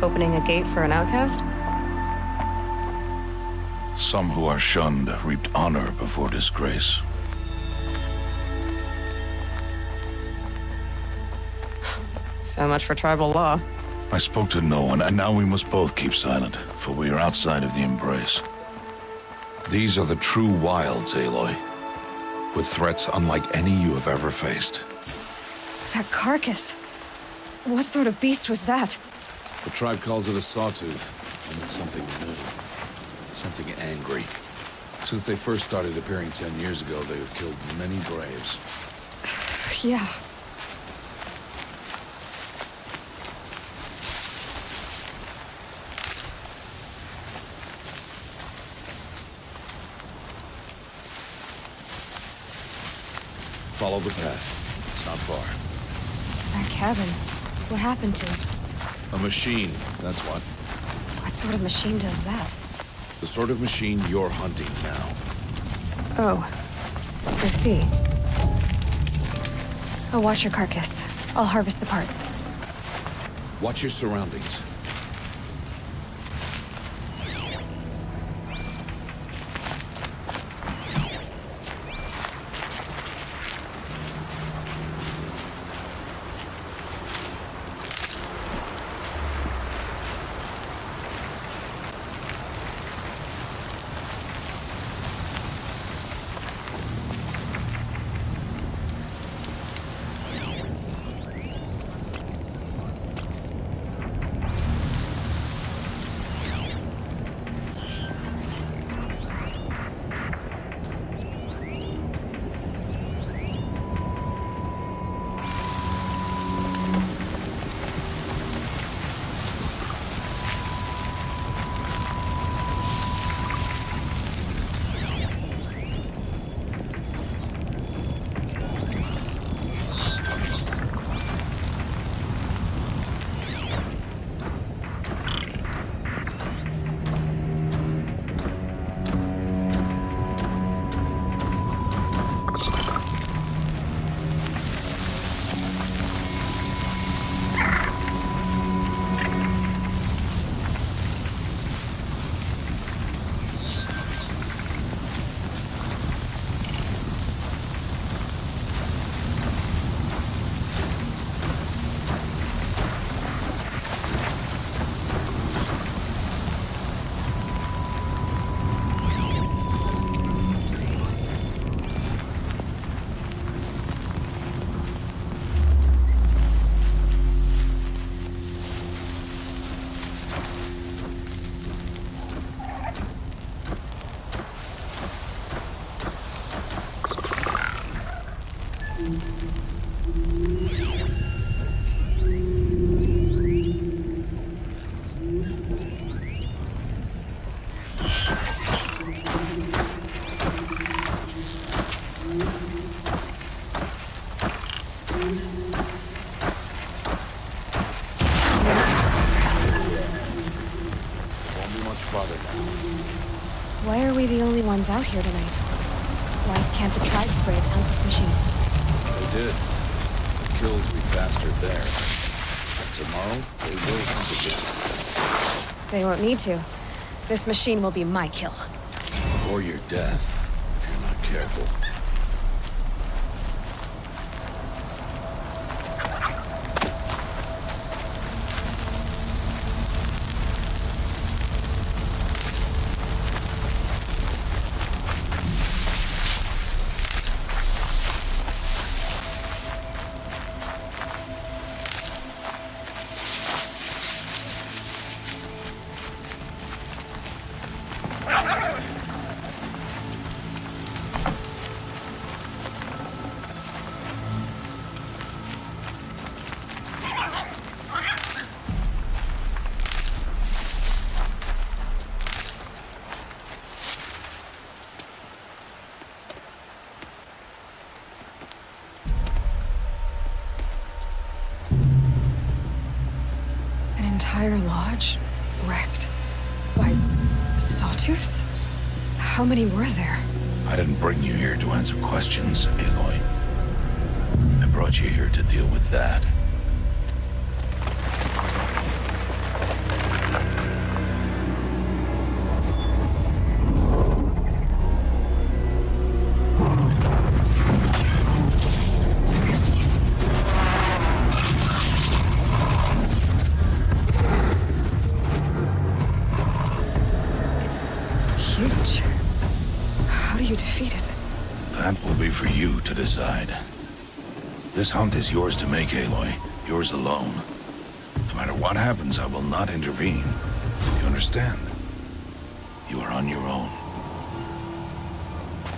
Opening a gate for an outcast? Some who are shunned reaped honor before disgrace. So much for tribal law. I spoke to no one, and now we must both keep silent, for we are outside of the embrace. These are the true wilds, Aloy, with threats unlike any you have ever faced. That carcass. What sort of beast was that? The tribe calls it a sawtooth, and it's something new. Something angry. Since they first started appearing 10 years ago, they have killed many braves. Yeah. Follow the path. It's not far. That cabin. What happened to it? A machine, that's what. What sort of machine does that? The sort of machine you're hunting now. Oh. I see. I'll watch your carcass. I'll harvest the parts. Watch your surroundings. one's out here tonight. Why can't the tribe's braves hunt this machine? They did. The kills will be faster there. Tomorrow, they will hunt again. They won't need to. This machine will be my kill. Or your death, if you're not careful. Entire lodge wrecked by sawtooths? How many were there? I didn't bring you here to answer questions, Aloy. I brought you here to deal with that. That will be for you to decide. This hunt is yours to make, Aloy. Yours alone. No matter what happens, I will not intervene. You understand? You are on your own.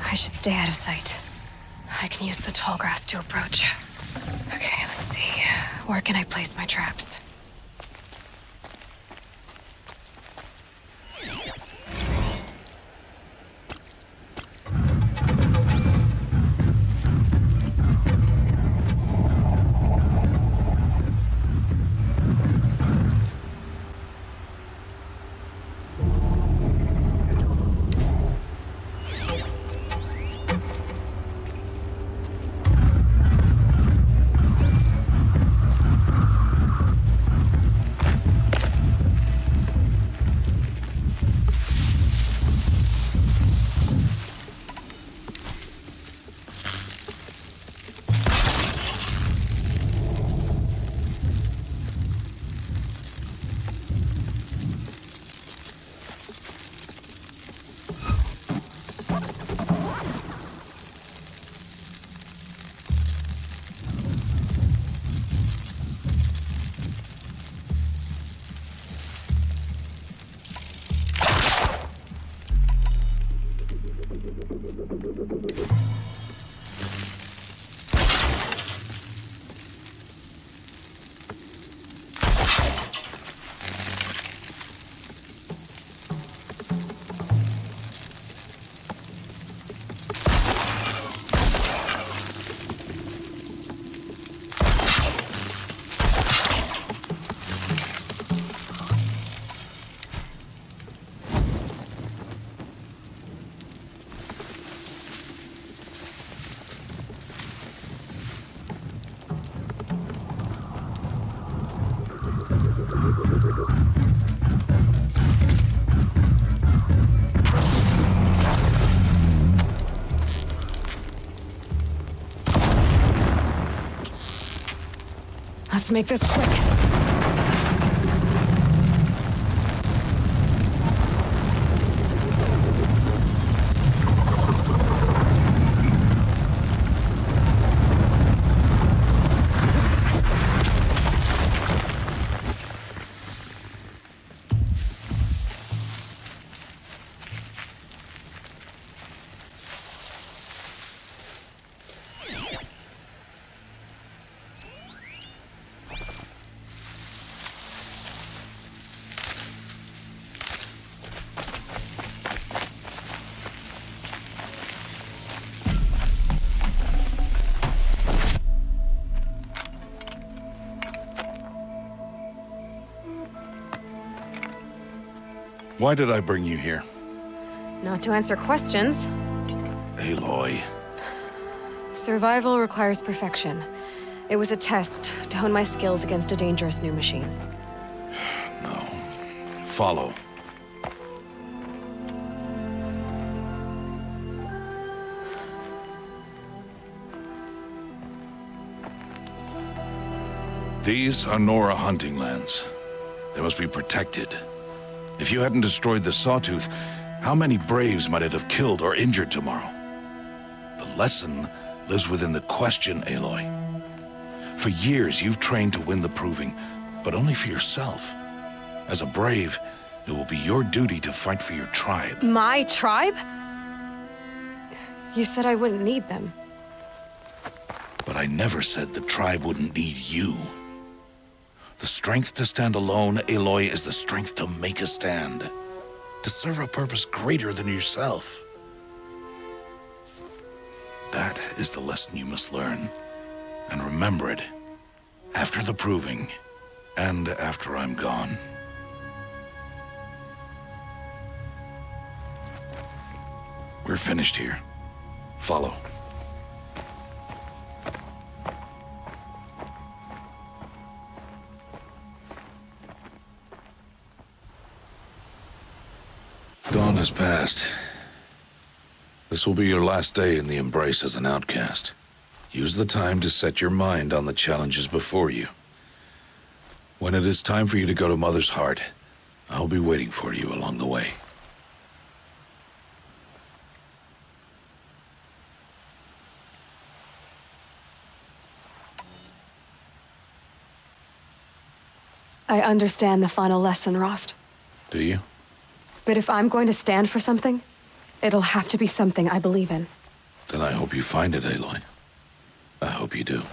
I should stay out of sight. I can use the tall grass to approach. Okay, let's see. Where can I place my traps? Let's make this quick. Why did I bring you here? Not to answer questions. Aloy. Survival requires perfection. It was a test to hone my skills against a dangerous new machine. No. Follow. These are Nora hunting lands. They must be protected. If you hadn't destroyed the Sawtooth, how many Braves might it have killed or injured tomorrow? The lesson lives within the question, Aloy. For years, you've trained to win the Proving, but only for yourself. As a Brave, it will be your duty to fight for your tribe. My tribe? You said I wouldn't need them. But I never said the tribe wouldn't need you. The strength to stand alone, Aloy, is the strength to make a stand. To serve a purpose greater than yourself. That is the lesson you must learn. And remember it. After the Proving, and after I'm gone. We're finished here. Follow. Dawn has passed. This will be your last day in the Embrace as an outcast. Use the time to set your mind on the challenges before you. When it is time for you to go to Mother's Heart, I'll be waiting for you along the way. I understand the final lesson, Rost. Do you? But if I'm going to stand for something, it'll have to be something I believe in. Then I hope you find it, Aloy. I hope you do.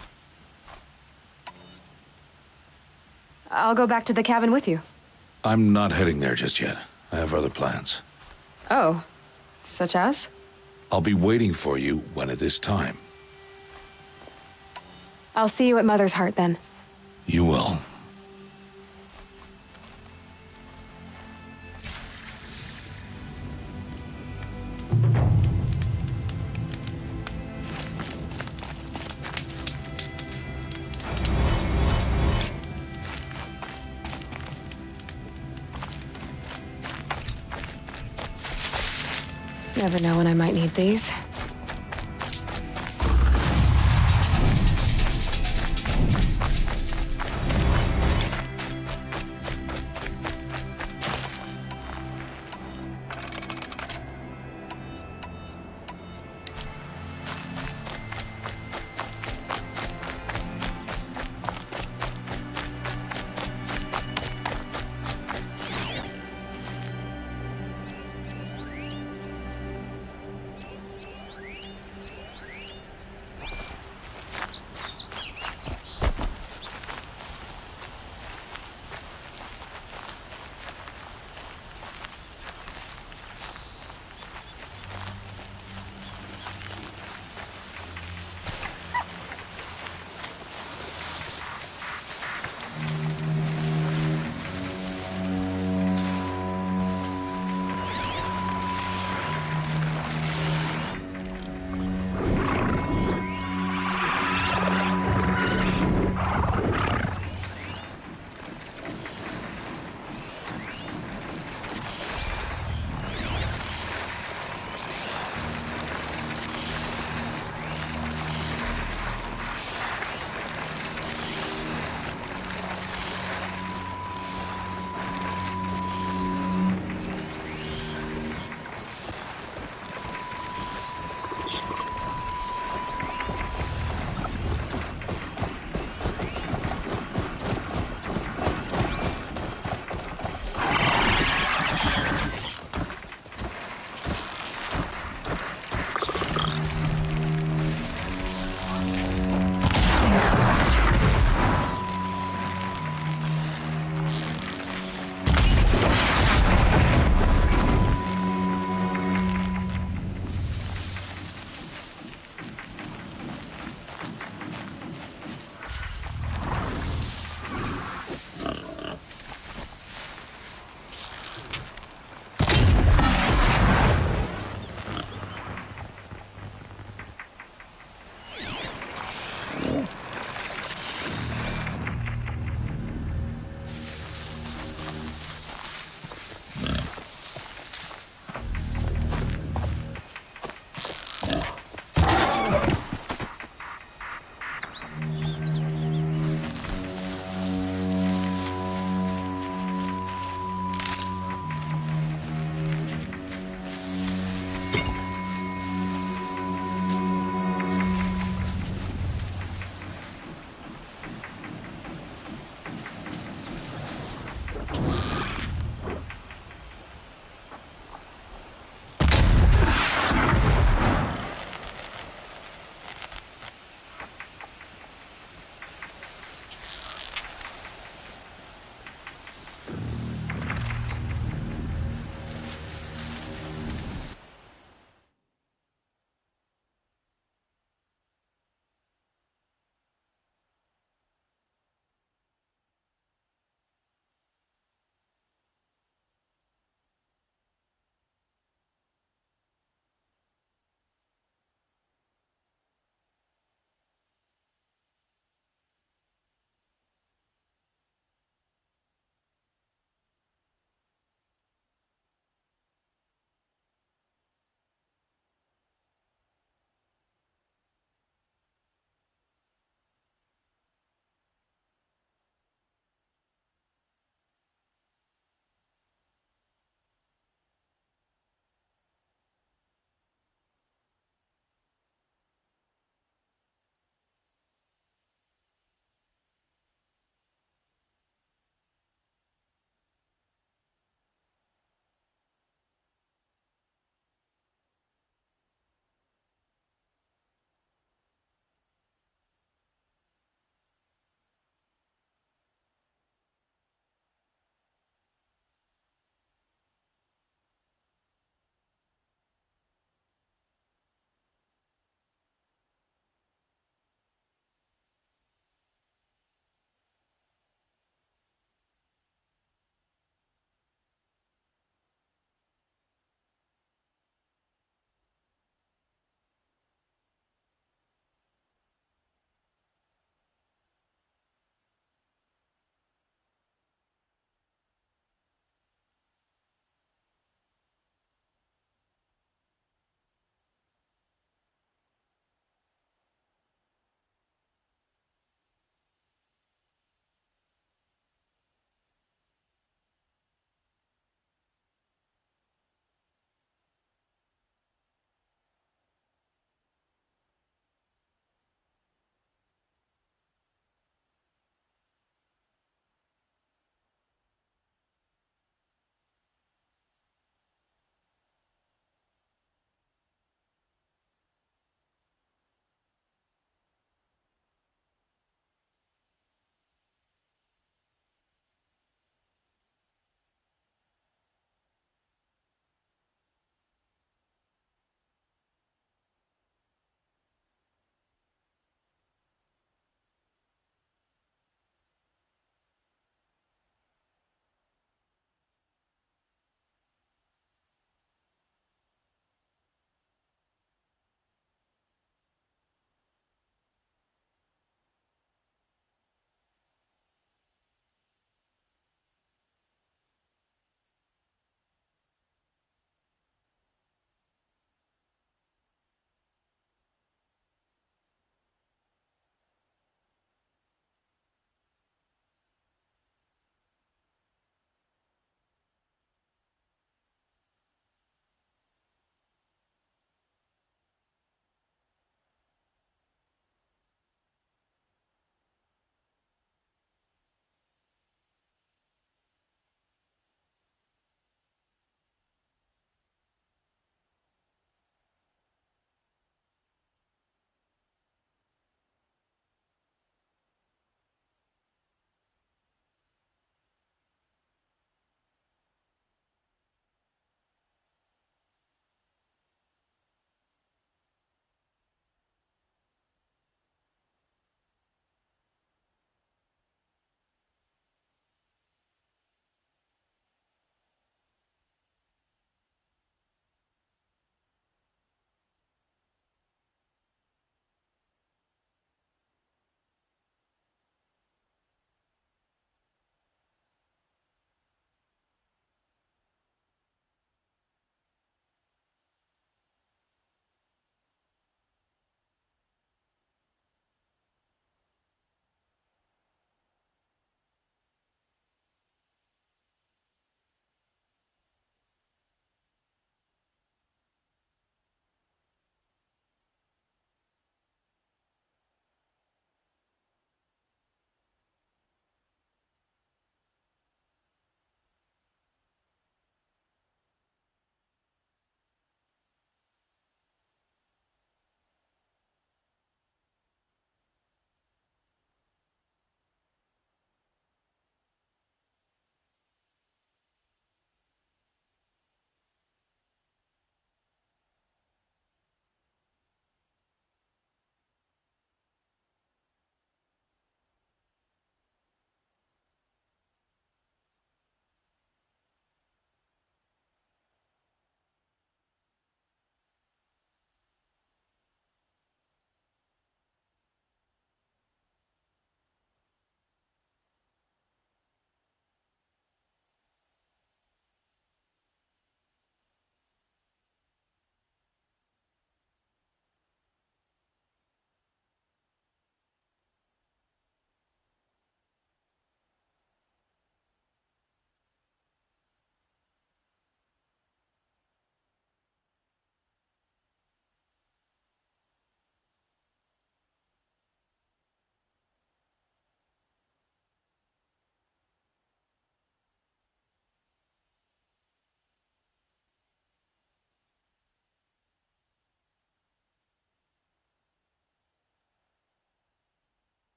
I'll go back to the cabin with you. I'm not heading there just yet. I have other plans. Oh, such as? I'll be waiting for you when it is time. I'll see you at Mother's Heart then. You will. Never know when I might need these.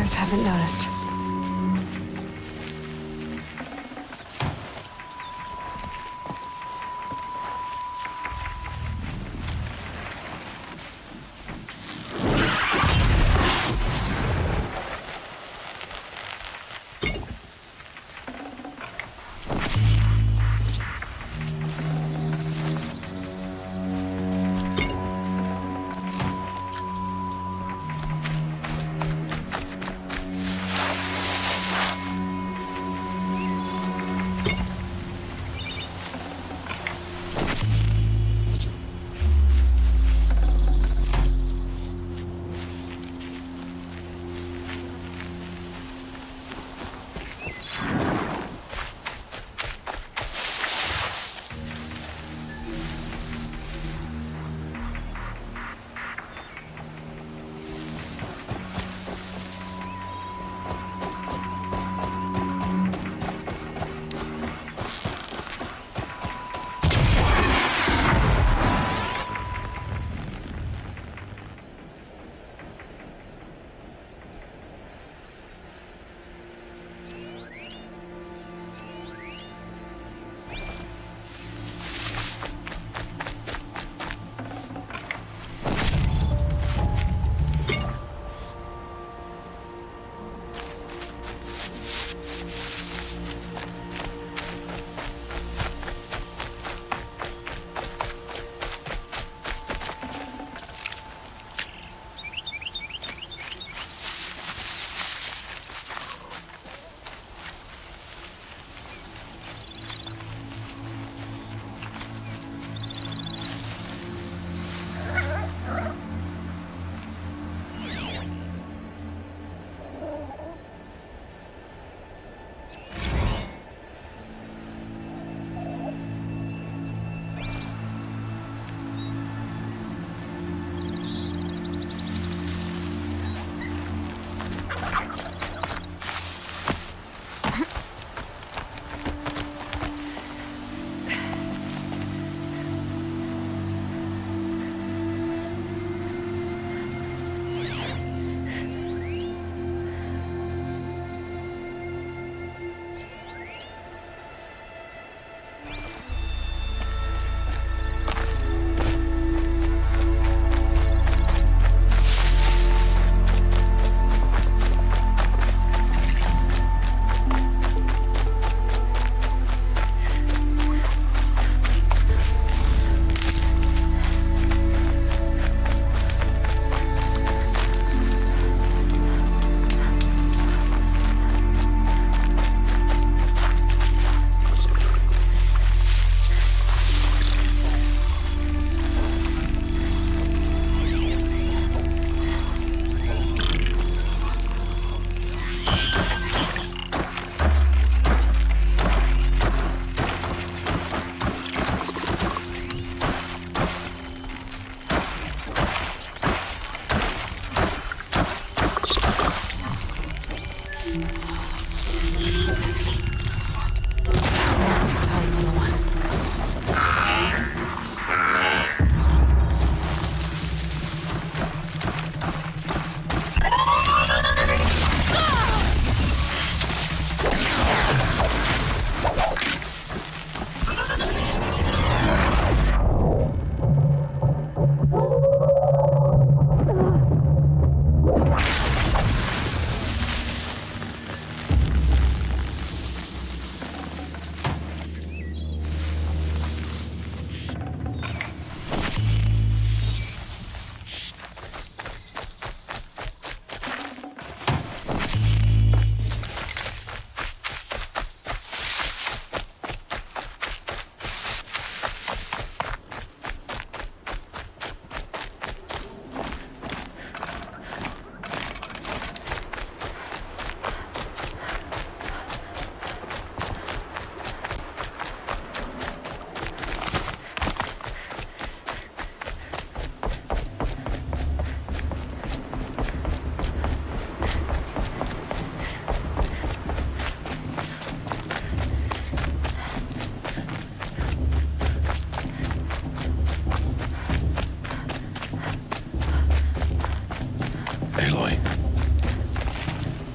others haven't noticed.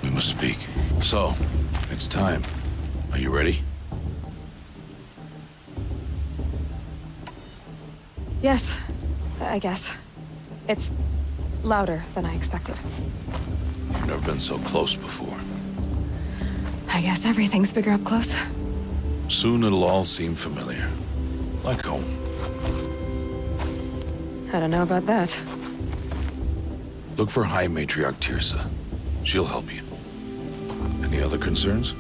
We must speak. So, it's time. Are you ready? Yes, I guess. It's louder than I expected. You've never been so close before. I guess everything's bigger up close. Soon it'll all seem familiar. Like home. I don't know about that. Look for High Matriarch Tirsa. She'll help you. Any other concerns?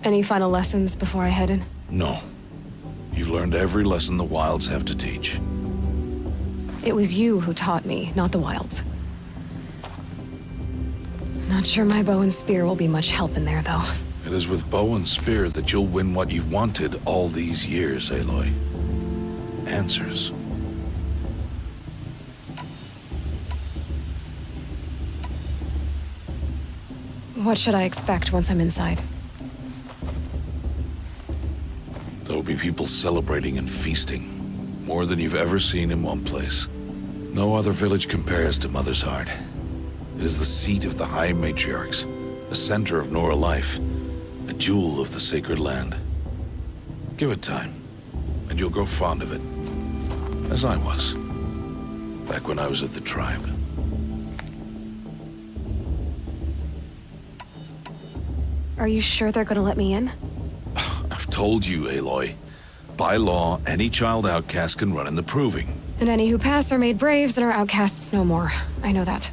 Any final lessons before I head in? No. You've learned every lesson the Wilds have to teach. It was you who taught me, not the Wilds. Not sure my bow and spear will be much help in there, though. It is with bow and spear that you'll win what you've wanted all these years, Aloy. Answers. What should I expect once I'm inside? There will be people celebrating and feasting. More than you've ever seen in one place. No other village compares to Mother's Heart. It is the seat of the High Matriarchs, the center of Nora life, a jewel of the sacred land. Give it time, and you'll grow fond of it. As I was, back when I was of the tribe. Are you sure they're gonna let me in? I've told you, Aloy. By law, any child outcast can run in the proving. And any who pass are made braves and are outcasts no more. I know that.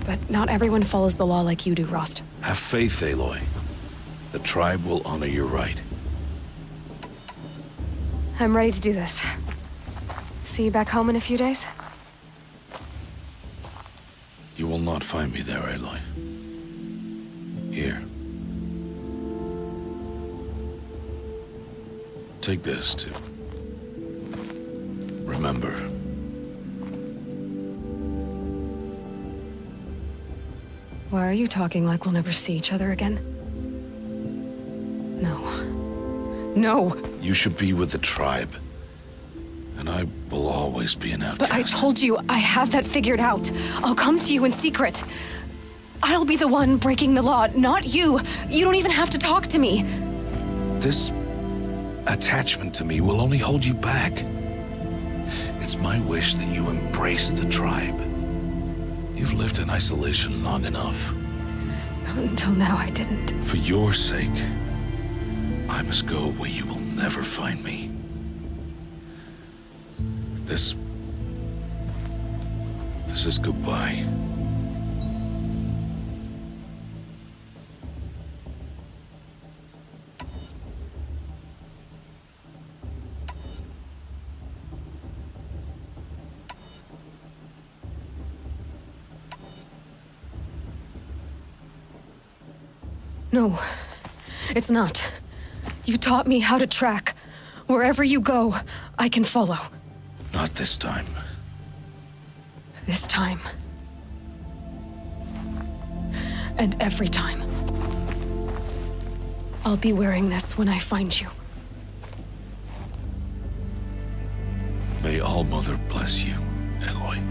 But not everyone follows the law like you do, Rost. Have faith, Aloy. The tribe will honor your right. I'm ready to do this. See you back home in a few days? You will not find me there, Aloy. Here. Take this, too. Remember. Why are you talking like we'll never see each other again? No. No! You should be with the tribe. And I will always be an outcast. But I told you, I have that figured out. I'll come to you in secret. I'll be the one breaking the law, not you. You don't even have to talk to me. This attachment to me will only hold you back. It's my wish that you embrace the tribe. You've lived in isolation long enough. Until now, I didn't. For your sake, I must go where you will never find me. This is goodbye. No, it's not. You taught me how to track. Wherever you go, I can follow. Not this time. This time. And every time. I'll be wearing this when I find you. May All Mother bless you, Aloy.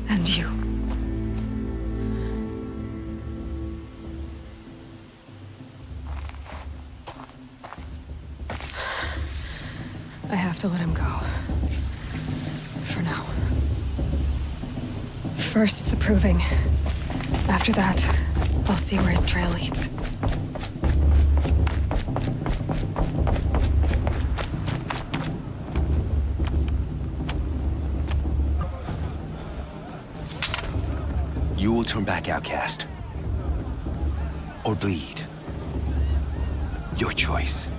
And you. I have to let him go. For now. First, the proving. After that, I'll see where his trail leads. You will turn back, outcast. Or bleed. Your choice.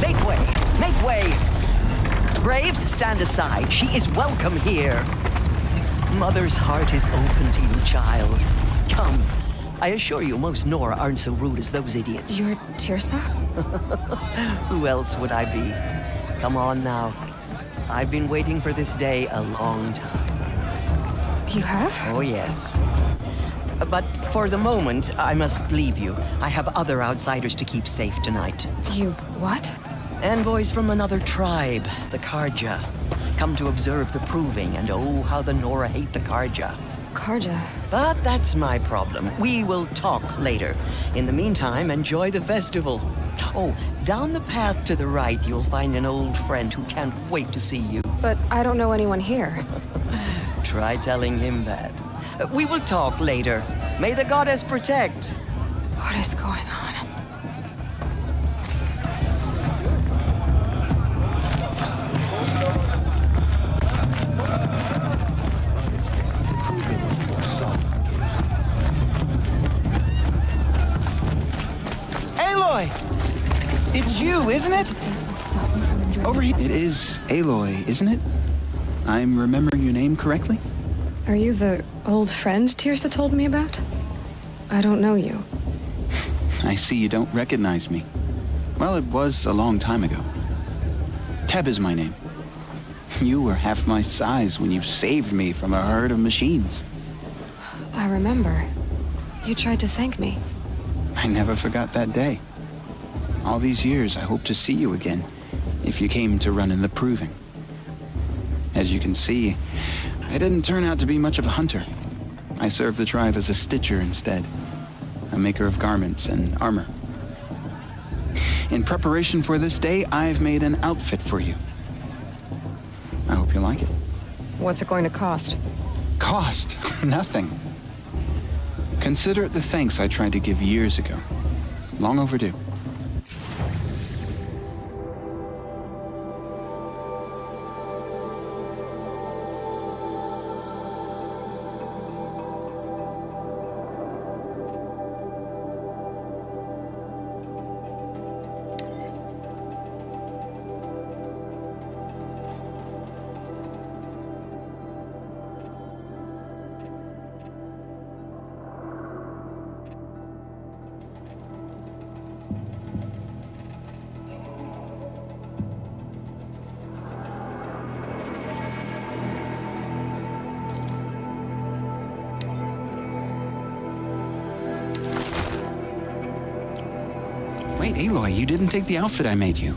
Make way! Make way! Braves, stand aside. She is welcome here. Mother's heart is open to you, child. Come. I assure you, most Nora aren't so rude as those idiots. You're Tirsa? Who else would I be? Come on now. I've been waiting for this day a long time. You have? Oh, yes. But for the moment, I must leave you. I have other outsiders to keep safe tonight. You what? Envoys from another tribe, the Karja. Come to observe the proving, and oh, how the Nora hate the Karja. Karja? But that's my problem. We will talk later. In the meantime, enjoy the festival. Oh, down the path to the right, you'll find an old friend who can't wait to see you. But I don't know anyone here. Try telling him that. We will talk later. May the goddess protect. What is going on? Aloy! It's you, isn't it? Over here. It is Aloy, isn't it? I'm remembering your name correctly? Are you the old friend Tirsa told me about? I don't know you. I see you don't recognize me. Well, it was a long time ago. Teb is my name. You were half my size when you saved me from a herd of machines. I remember. You tried to thank me. I never forgot that day. All these years, I hope to see you again, if you came to run in the proving. As you can see, I didn't turn out to be much of a hunter. I served the tribe as a stitcher instead, a maker of garments and armor. In preparation for this day, I've made an outfit for you. I hope you like it. What's it going to cost? Cost? Nothing. Consider it the thanks I tried to give years ago. Long overdue. Wait, Aloy, you didn't take the outfit I made you.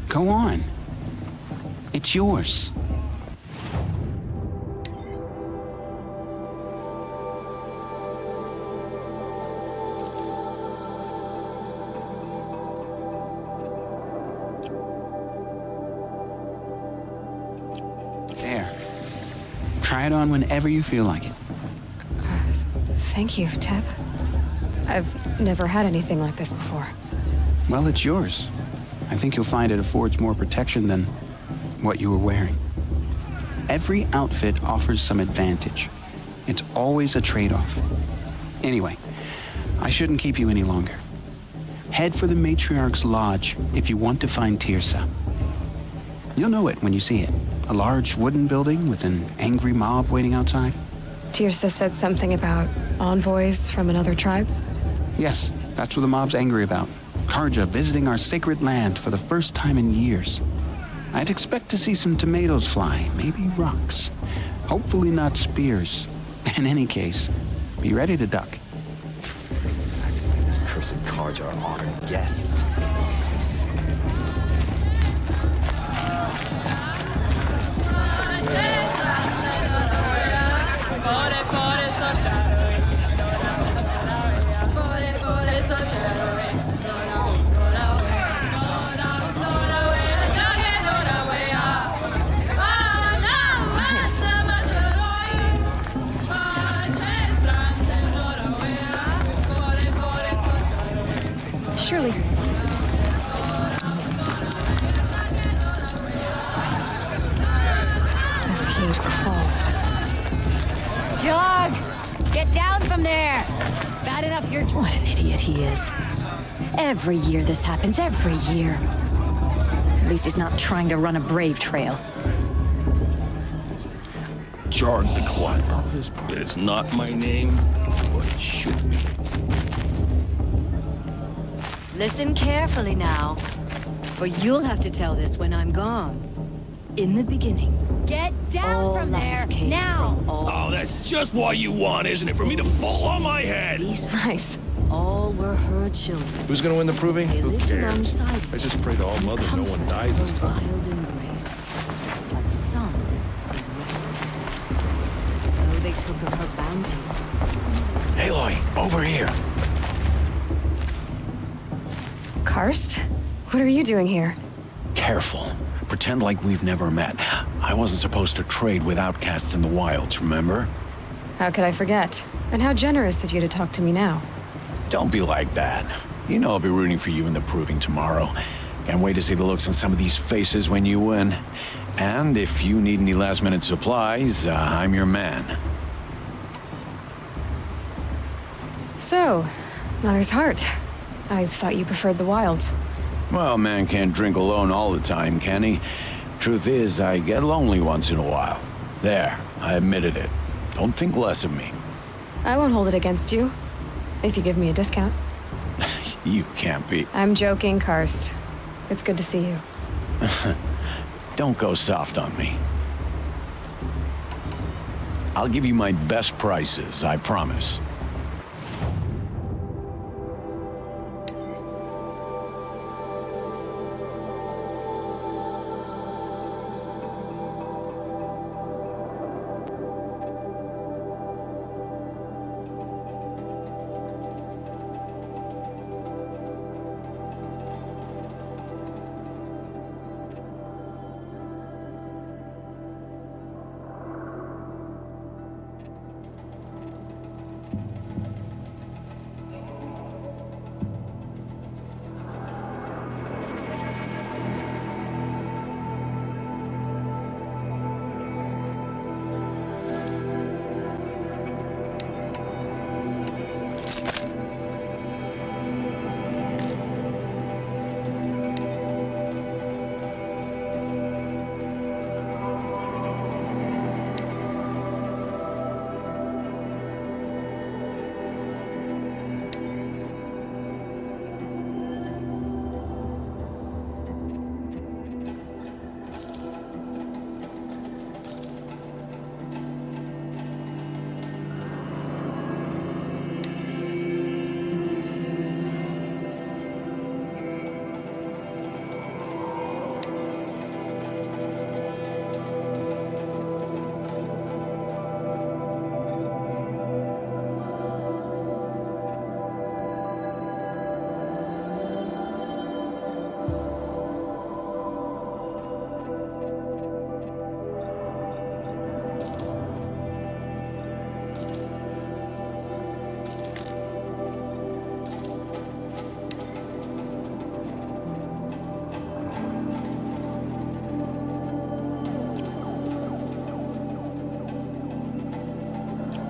Go on. It's yours. There. Try it on whenever you feel like it. Thank you, Teb. I've never had anything like this before. Well, it's yours. I think you'll find it affords more protection than what you were wearing. Every outfit offers some advantage. It's always a trade-off. Anyway, I shouldn't keep you any longer. Head for the Matriarch's Lodge if you want to find Tirsa. You'll know it when you see it. A large wooden building with an angry mob waiting outside. Tirsa said something about envoys from another tribe? Yes, that's what the mob's angry about. Karja visiting our sacred land for the first time in years. I'd expect to see some tomatoes fly, maybe rocks. Hopefully not spears. In any case, be ready to duck. This cursed Karja are honored guests. Makes me sick. Surely. This heat calls. Jog! Get down from there! Bad enough you're... What an idiot he is. Every year this happens, every year. At least he's not trying to run a brave trail. Jard the Climber. It's not my name, but it should be. Listen carefully now, for you'll have to tell this when I'm gone. In the beginning. Get down from there, now! Oh, that's just what you want, isn't it? For me to fall on my head. Nice. All were her children. Who's gonna win the proving? They Who lived cares? alongside I just pray to All Mother no one dies this time. wild embrace. But some were restless. Though they took of her bounty. Aloy, over here. Karst? What are you doing here? Careful. Pretend like we've never met. I wasn't supposed to trade with outcasts in the wilds, remember? How could I forget? And how generous of you to talk to me now. Don't be like that. You know I'll be rooting for you in the proving tomorrow. Can't wait to see the looks on some of these faces when you win. And if you need any last-minute supplies, I'm your man. So, Mother's Heart. I thought you preferred the wilds. Well, man can't drink alone all the time, can he? Truth is, I get lonely once in a while. There, I admitted it. Don't think less of me. I won't hold it against you. If you give me a discount. You can't be. I'm joking, Karst. It's good to see you. Don't go soft on me. I'll give you my best prices, I promise.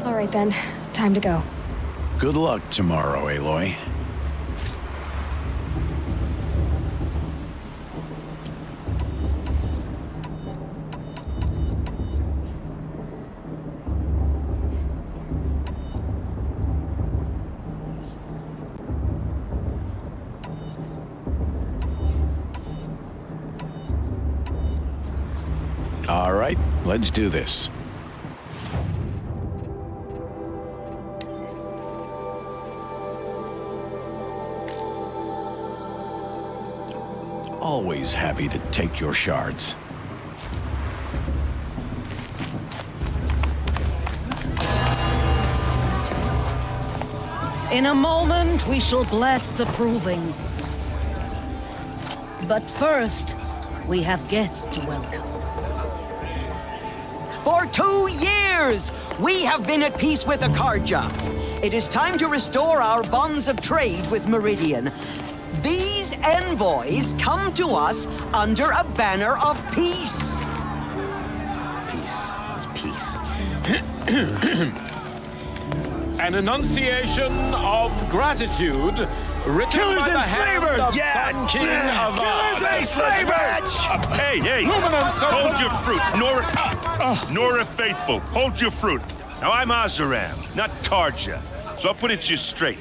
All right then, time to go. Good luck tomorrow, Aloy. All right, let's do this. Always happy to take your shards. In a moment, we shall bless the proving. But first, we have guests to welcome. For 2 years, we have been at peace with Akarja. It is time to restore our bonds of trade with Meridian. These envoys come to us under a banner of peace. Peace. It's peace. An enunciation of gratitude written by the hand of Sun King of Hey, hold your fruit. Nora Faithful, hold your fruit. Now, I'm Azaram, not Karja, so I'll put it to you straight.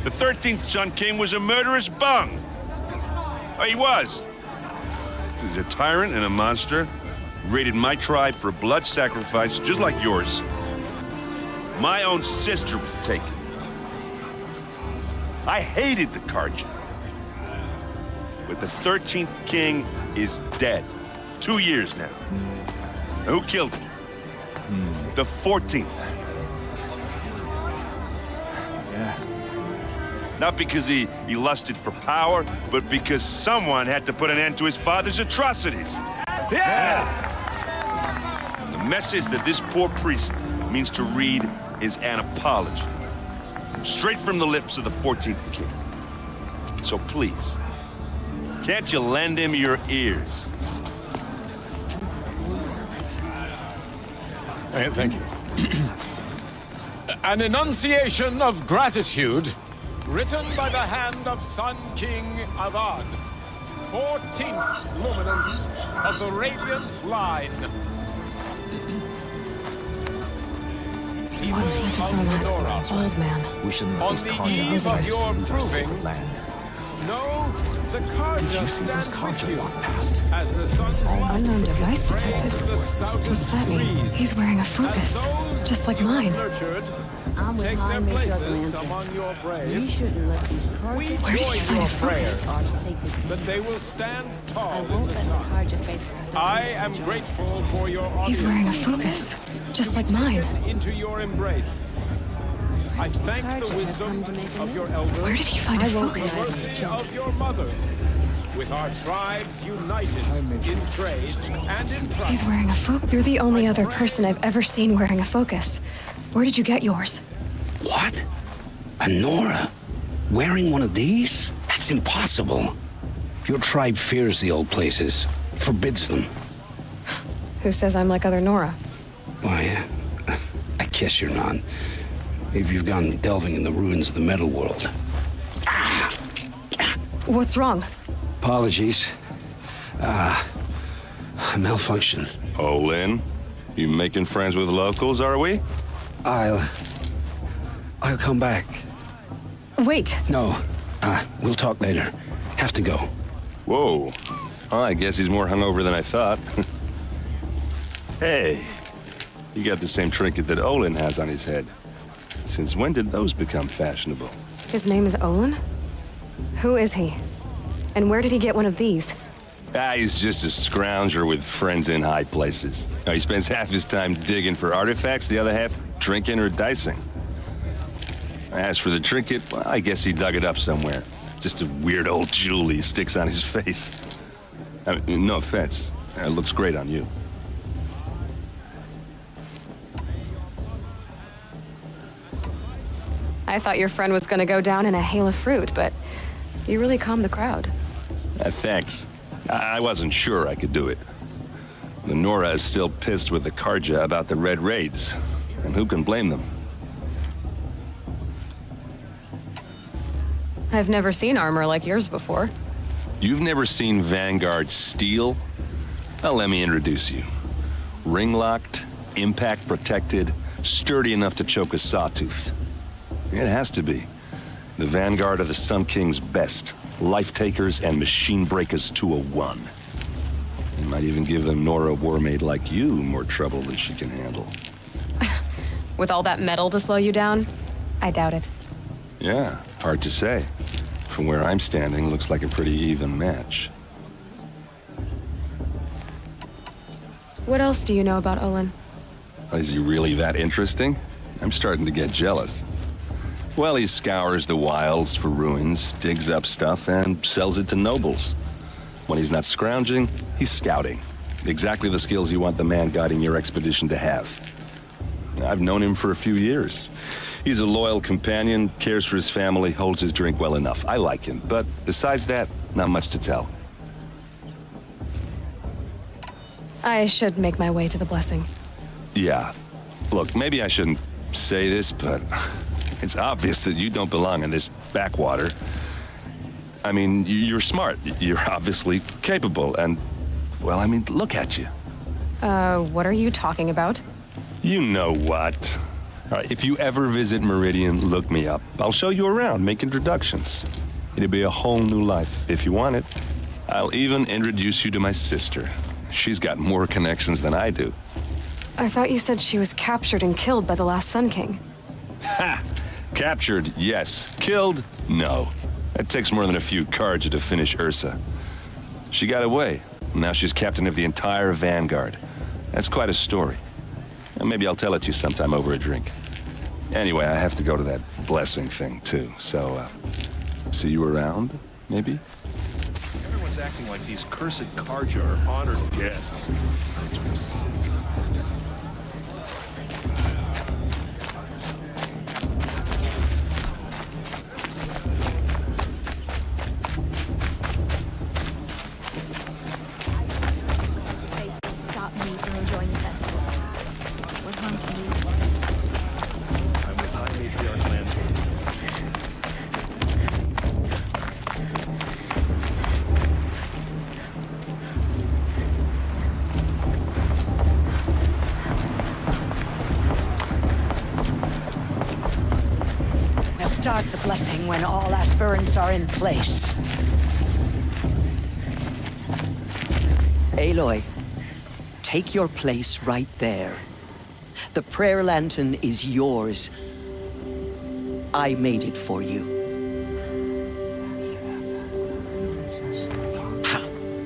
The 13th Sun King was a murderous bung. Oh, he was. He's a tyrant and a monster. raided my tribe for a blood sacrifice, just like yours. My own sister was taken. I hated the Karja. But the 13th king is dead. 2 years now. Who killed him? The 14th. Yeah. Not because he lusted for power, but because someone had to put an end to his father's atrocities. Yeah! And the message that this poor priest means to read is an apology. Straight from the lips of the 14th king. So please, can't you lend him your ears? Thank you. An enunciation of gratitude written by the hand of Sun King Avad, 14th luminance of the Radiant Line. Looks like it's on that old man. We shouldn't On let the these Karja eve of outsiders your pollute our proving, sacred land. no, the Karja Did you see those stands Karja with you walk past? as the sun Unknown device detected. the stoutest What's that mean? trees. He's wearing a focus, just like mine. Nurtured, I'm with take my their matriarch places Lantern. among your We braves. shouldn't let these We Karja Where did he join find your a focus? prayers our sacred that they will stand I tall in won't the let the sun. Karja faithful stop I me. am grateful for your He's audience wearing a focus, just like mine. into your embrace. I thank the Karja have wisdom come to make of your amends. elders, Where did he find a I won't focus? let the mercy of your mothers, with our tribes united in trade and in trust. He's wearing a focus. You're the only other person I've ever seen wearing a focus. Where did you get yours? What? A Nora? Wearing one of these? That's impossible. Your tribe fears the old places, forbids them. Who says I'm like other Nora? Why, I guess you're not. If you've gone delving in the ruins of the metal world. What's wrong? Apologies. Malfunction. Oh, Lynn, you making friends with locals, are we? I'll come back. Wait. No, we'll talk later. Have to go. Whoa. Oh, I guess he's more hungover than I thought. Hey, you got the same trinket that Olin has on his head. Since when did those become fashionable? His name is Olin? Who is he? And where did he get one of these? He's just a scrounger with friends in high places. He spends half his time digging for artifacts, the other half drinking or dicing. As for the trinket, well, I guess he dug it up somewhere. Just a weird old jewel he sticks on his face. I mean, no offense. It looks great on you. I thought your friend was gonna go down in a hail of fruit, but you really calmed the crowd. Thanks. I wasn't sure I could do it. The Nora is still pissed with the Karja about the Red Raids. And who can blame them? I've never seen armor like yours before. You've never seen Vanguard steel? Well, let me introduce you. Ring-locked, impact-protected, sturdy enough to choke a sawtooth. It has to be. The Vanguard of the Sun King's best. Life-takers and machine breakers to a one. It might even give a Nora warmaid like you more trouble than she can handle. With all that metal to slow you down? I doubt it. Yeah, hard to say. From where I'm standing, looks like a pretty even match. What else do you know about Olin? Is he really that interesting? I'm starting to get jealous. Well, he scours the wilds for ruins, digs up stuff, and sells it to nobles. When he's not scrounging, he's scouting. Exactly the skills you want the man guiding your expedition to have. I've known him for a few years. He's a loyal companion, cares for his family, holds his drink well enough. I like him, but besides that, not much to tell. I should make my way to the blessing. Yeah. Look, maybe I shouldn't say this, but it's obvious that you don't belong in this backwater. I mean, you're smart. You're obviously capable, and, well, I mean, look at you. What are you talking about? You know what. All right, if you ever visit Meridian, look me up. I'll show you around, make introductions. It'll be a whole new life, if you want it. I'll even introduce you to my sister. She's got more connections than I do. I thought you said she was captured and killed by the last Sun King. Ha! Captured, yes. Killed, no. That takes more than a few Carja to finish Ursa. She got away. Now she's captain of the entire Vanguard. That's quite a story. And maybe I'll tell it to you sometime over a drink. Anyway, I have to go to that blessing thing, too. So, see you around, maybe? Everyone's acting like these cursed Carja are honored guests. Makes me sick. Stop me from enjoying the festival. What harms you? I'm with High Matriarch Landfill. Now start the blessing when all aspirants are in place. Aloy, take your place right there. The prayer lantern is yours. I made it for you.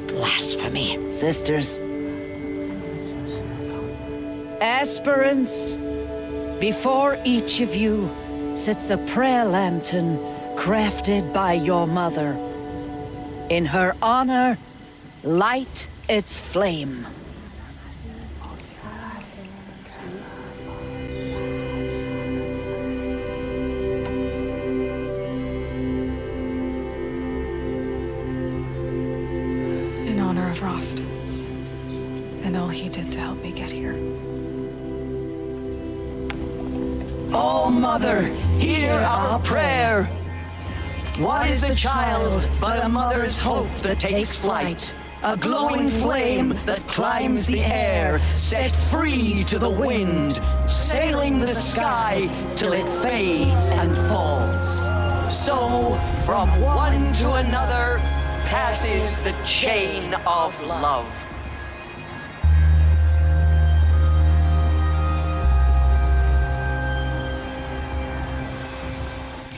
Blasphemy. Sisters. Aspirants, before each of you sits a prayer lantern crafted by your mother. In her honor, light its flame. In honor of Rost. And all he did to help me get here. Oh, Mother, hear our prayer. What is the child but a mother's hope that takes flight? A glowing flame that climbs the air, set free to the wind, sailing the sky till it fades and falls. So, from one to another, passes the chain of love.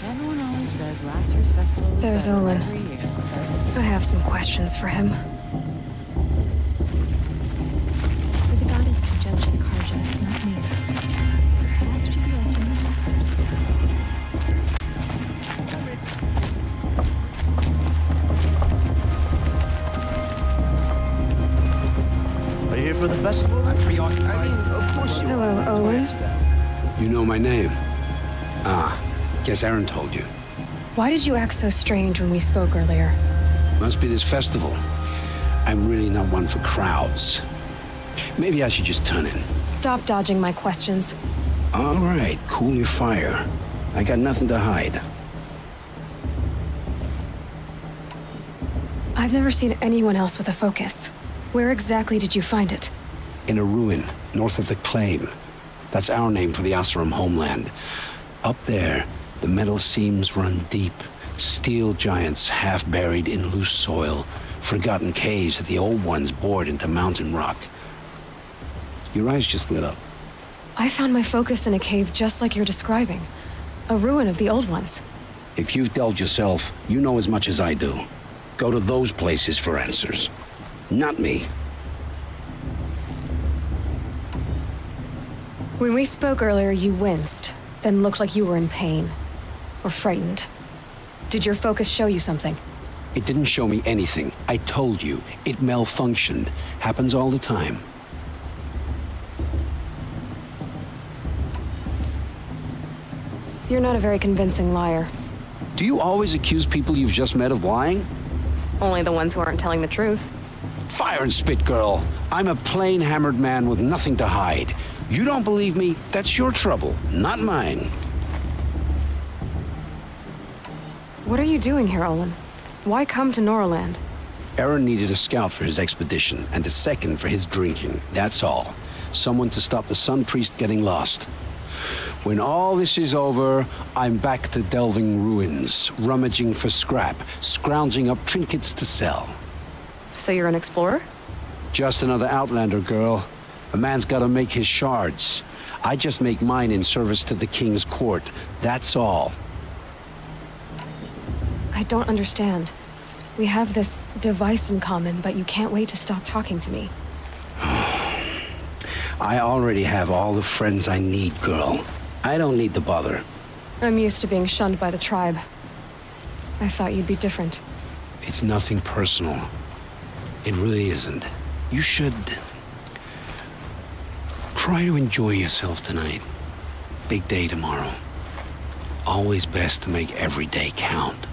Everyone always says last year's festival was There's better Olin. every year. I have some questions for him. For the goddess to judge the Carja, not me. What should be left in the past? Are you here for the festival? I'm preoccupied. I mean, of course you Hello, Owen. You know my name? Ah, guess Aaron told you. Why did you act so strange when we spoke earlier? Must be this festival. I'm really not one for crowds. Maybe I should just turn in. Stop dodging my questions. All right, cool your fire. I got nothing to hide. I've never seen anyone else with a focus. Where exactly did you find it? In a ruin, north of the Claim. That's our name for the Oseram homeland. Up there, the metal seams run deep. Steel giants half buried in loose soil. Forgotten caves that the old ones bored into mountain rock. Your eyes just lit up. I found my focus in a cave just like you're describing. A ruin of the old ones. If you've delved yourself, you know as much as I do. Go to those places for answers. Not me. When we spoke earlier, you winced, then looked like you were in pain. Or frightened. Did your focus show you something? It didn't show me anything. I told you. It malfunctioned. Happens all the time. You're not a very convincing liar. Do you always accuse people you've just met of lying? Only the ones who aren't telling the truth. Fire and spit, girl. I'm a plain hammered man with nothing to hide. You don't believe me? That's your trouble, not mine. What are you doing here, Olin? Why come to Norland? Aaron needed a scout for his expedition, and a second for his drinking. That's all. Someone to stop the Sun Priest getting lost. When all this is over, I'm back to delving ruins, rummaging for scrap, scrounging up trinkets to sell. So you're an explorer? Just another Outlander, girl. A man's gotta make his shards. I just make mine in service to the King's court. That's all. I don't understand. We have this device in common, but you can't wait to stop talking to me. I already have all the friends I need, girl. I don't need the bother. I'm used to being shunned by the tribe. I thought you'd be different. It's nothing personal. It really isn't. You should... try to enjoy yourself tonight. Big day tomorrow. Always best to make every day count.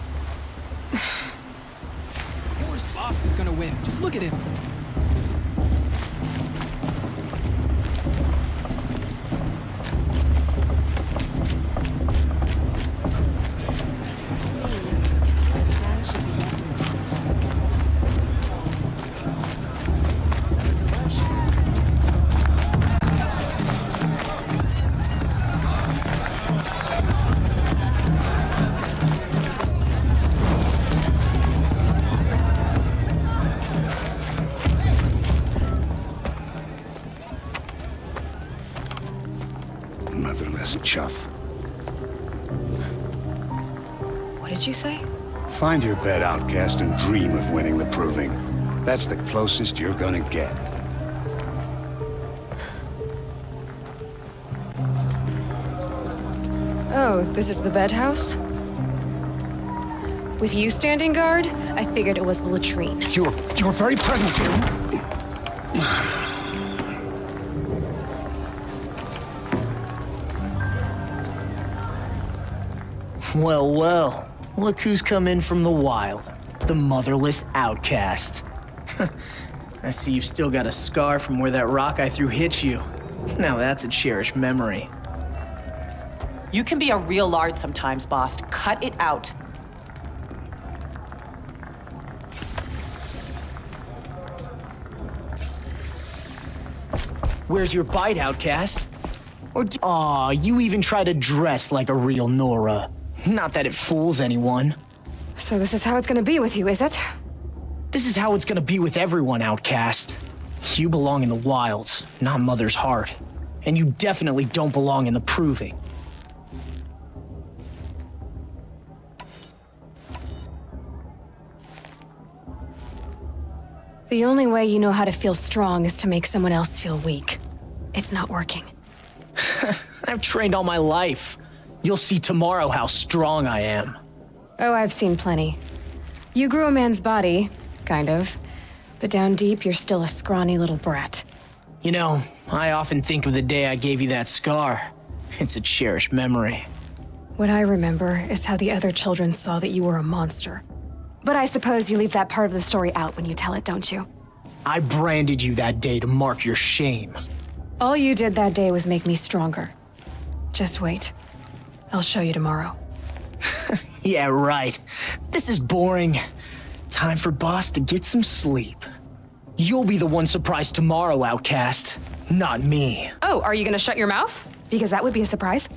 Of course, Boss is gonna win. Just look at him. Motherless chuff. What did you say? Find your bed, outcast, and dream of winning the proving. That's the closest you're gonna get. Oh, this is the bedhouse? With you standing guard, I figured it was the latrine. Your very presence here. Well, well. Look who's come in from the wild. The motherless outcast. I see you've still got a scar from where that rock I threw hit you. Now that's a cherished memory. You can be a real lard sometimes, boss. Cut it out. Where's your bite, outcast? Or aw, you even try to dress like a real Nora. Not that it fools anyone. So this is how it's gonna be with you, is it? This is how it's gonna be with everyone, outcast. You belong in the wilds, not Mother's heart. And you definitely don't belong in the proving. The only way you know how to feel strong is to make someone else feel weak. It's not working. I've trained all my life. You'll see tomorrow how strong I am. Oh, I've seen plenty. You grew a man's body, kind of. But down deep, you're still a scrawny little brat. You know, I often think of the day I gave you that scar. It's a cherished memory. What I remember is how the other children saw that you were a monster. But I suppose you leave that part of the story out when you tell it, don't you? I branded you that day to mark your shame. All you did that day was make me stronger. Just wait. I'll show you tomorrow. Yeah, right. This is boring. Time for Boss to get some sleep. You'll be the one surprised tomorrow, outcast. Not me. Oh, are you gonna shut your mouth? Because that would be a surprise.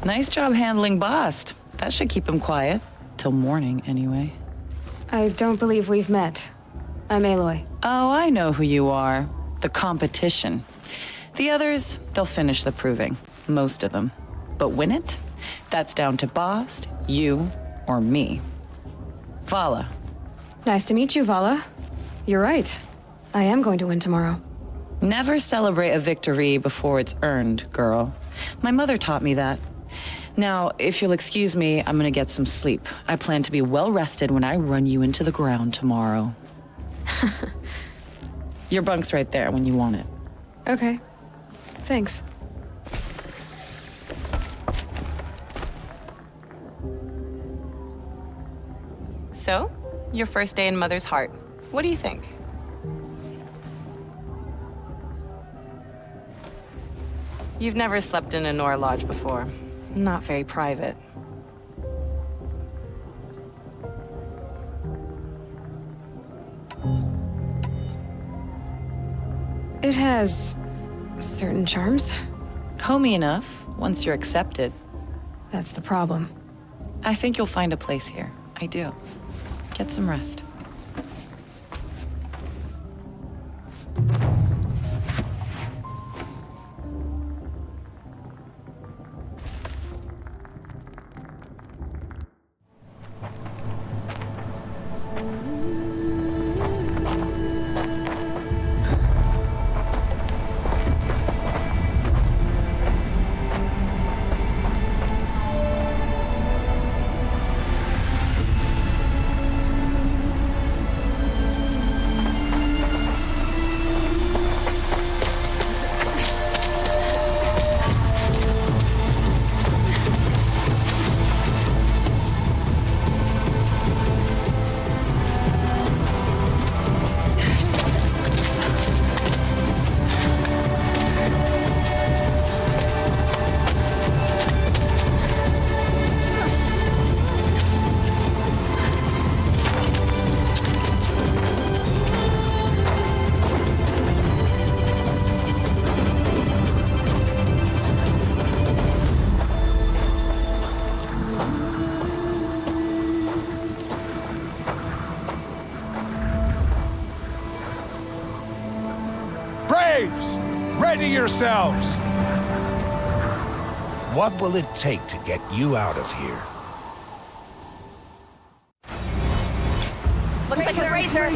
Nice job handling Bast. That should keep him quiet. Till morning, anyway. I don't believe we've met. I'm Aloy. Oh, I know who you are. The competition. The others, they'll finish the proving. Most of them. But win it? That's down to Bast, you, or me. Vala. Nice to meet you, Vala. You're right. I am going to win tomorrow. Never celebrate a victory before it's earned, girl. My mother taught me that. Now, if you'll excuse me, I'm gonna get some sleep. I plan to be well rested when I run you into the ground tomorrow. Your bunk's right there when you want it. Okay. Thanks. So, your first day in Mother's heart. What do you think? You've never slept in a Nora lodge before. Not very private. It has certain charms. Homey enough, once you're accepted. That's the problem. I think you'll find a place here. I do. Get some rest. Ready yourselves! What will it take to get you out of here? Looks like a razor.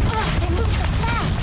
Oh, they move so fast.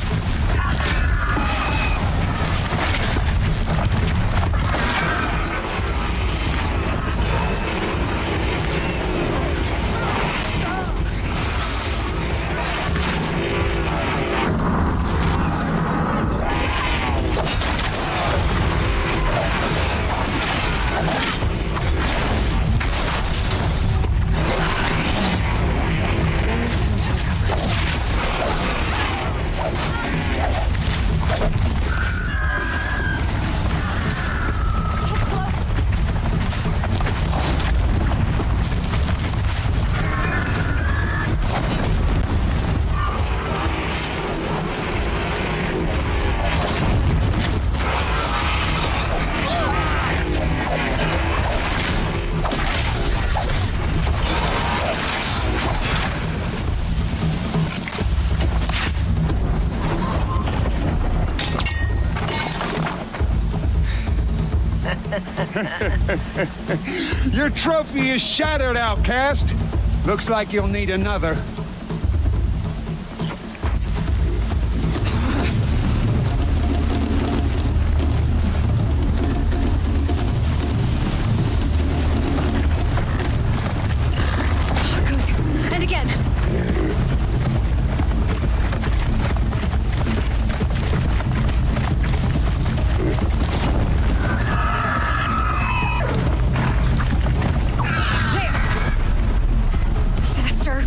Your trophy is shattered, outcast. Looks like you'll need another. Good. And again.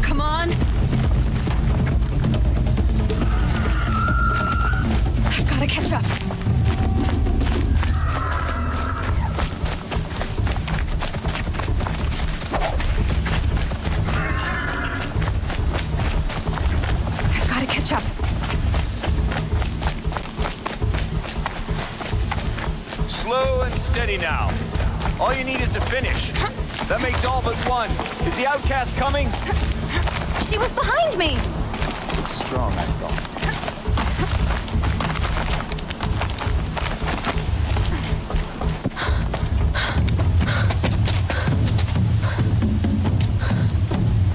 Come on! I've got to catch up. I've got to catch up. Slow and steady now. All you need is to finish. That makes all but one. Is the outcast coming? She was behind me. Strong, I thought.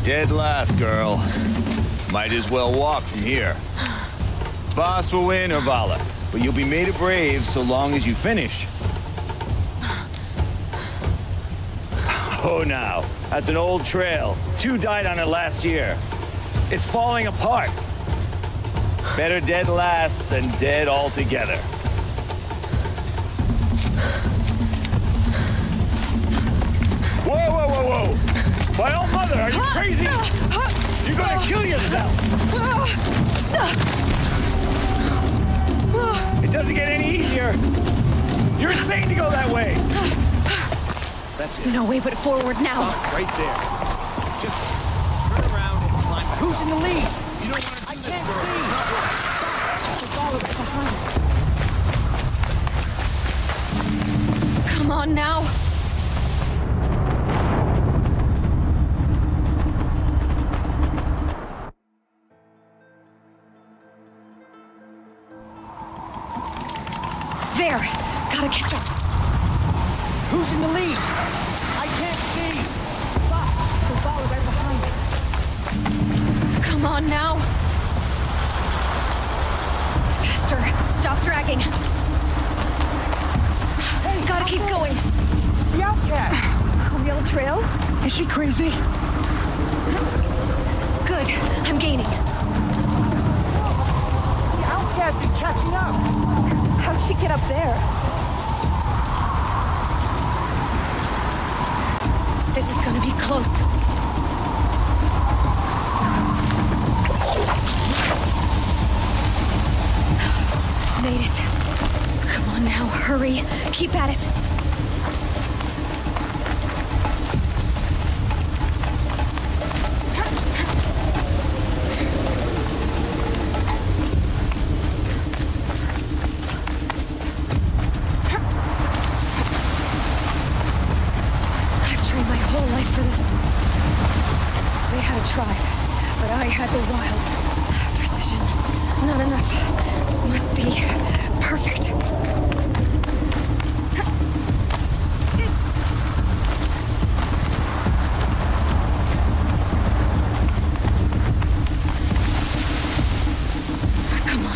Dead last, girl. Might as well walk from here. Boss will win or Vala, but you'll be made a brave so long as you finish. Oh, now. That's an old trail. 2 died on it last year. It's falling apart. Better dead last than dead altogether. Whoa, whoa, whoa, whoa! My old mother, are you crazy? You're gonna kill yourself! It doesn't get any easier. You're insane to go that way. That's it. No way but forward now. Stop right there. Just turn around and climb back. Who's in the lead? You don't want to do this, girl. Follow it behind. There! Gotta catch up. Who's in the lead? I can't see. Stop. We'll follow right behind. Come on now. Faster. Stop dragging. Hey, gotta keep going. The outcast. On the old trail? Is she crazy? Good. I'm gaining. The outcast is catching up. How'd she get up there? This is gonna be close. Made it. Come on now, hurry. Keep at it. I've trained my whole life for this. They had a tribe, but I had the wilds. Precision. Not enough. Must be perfect.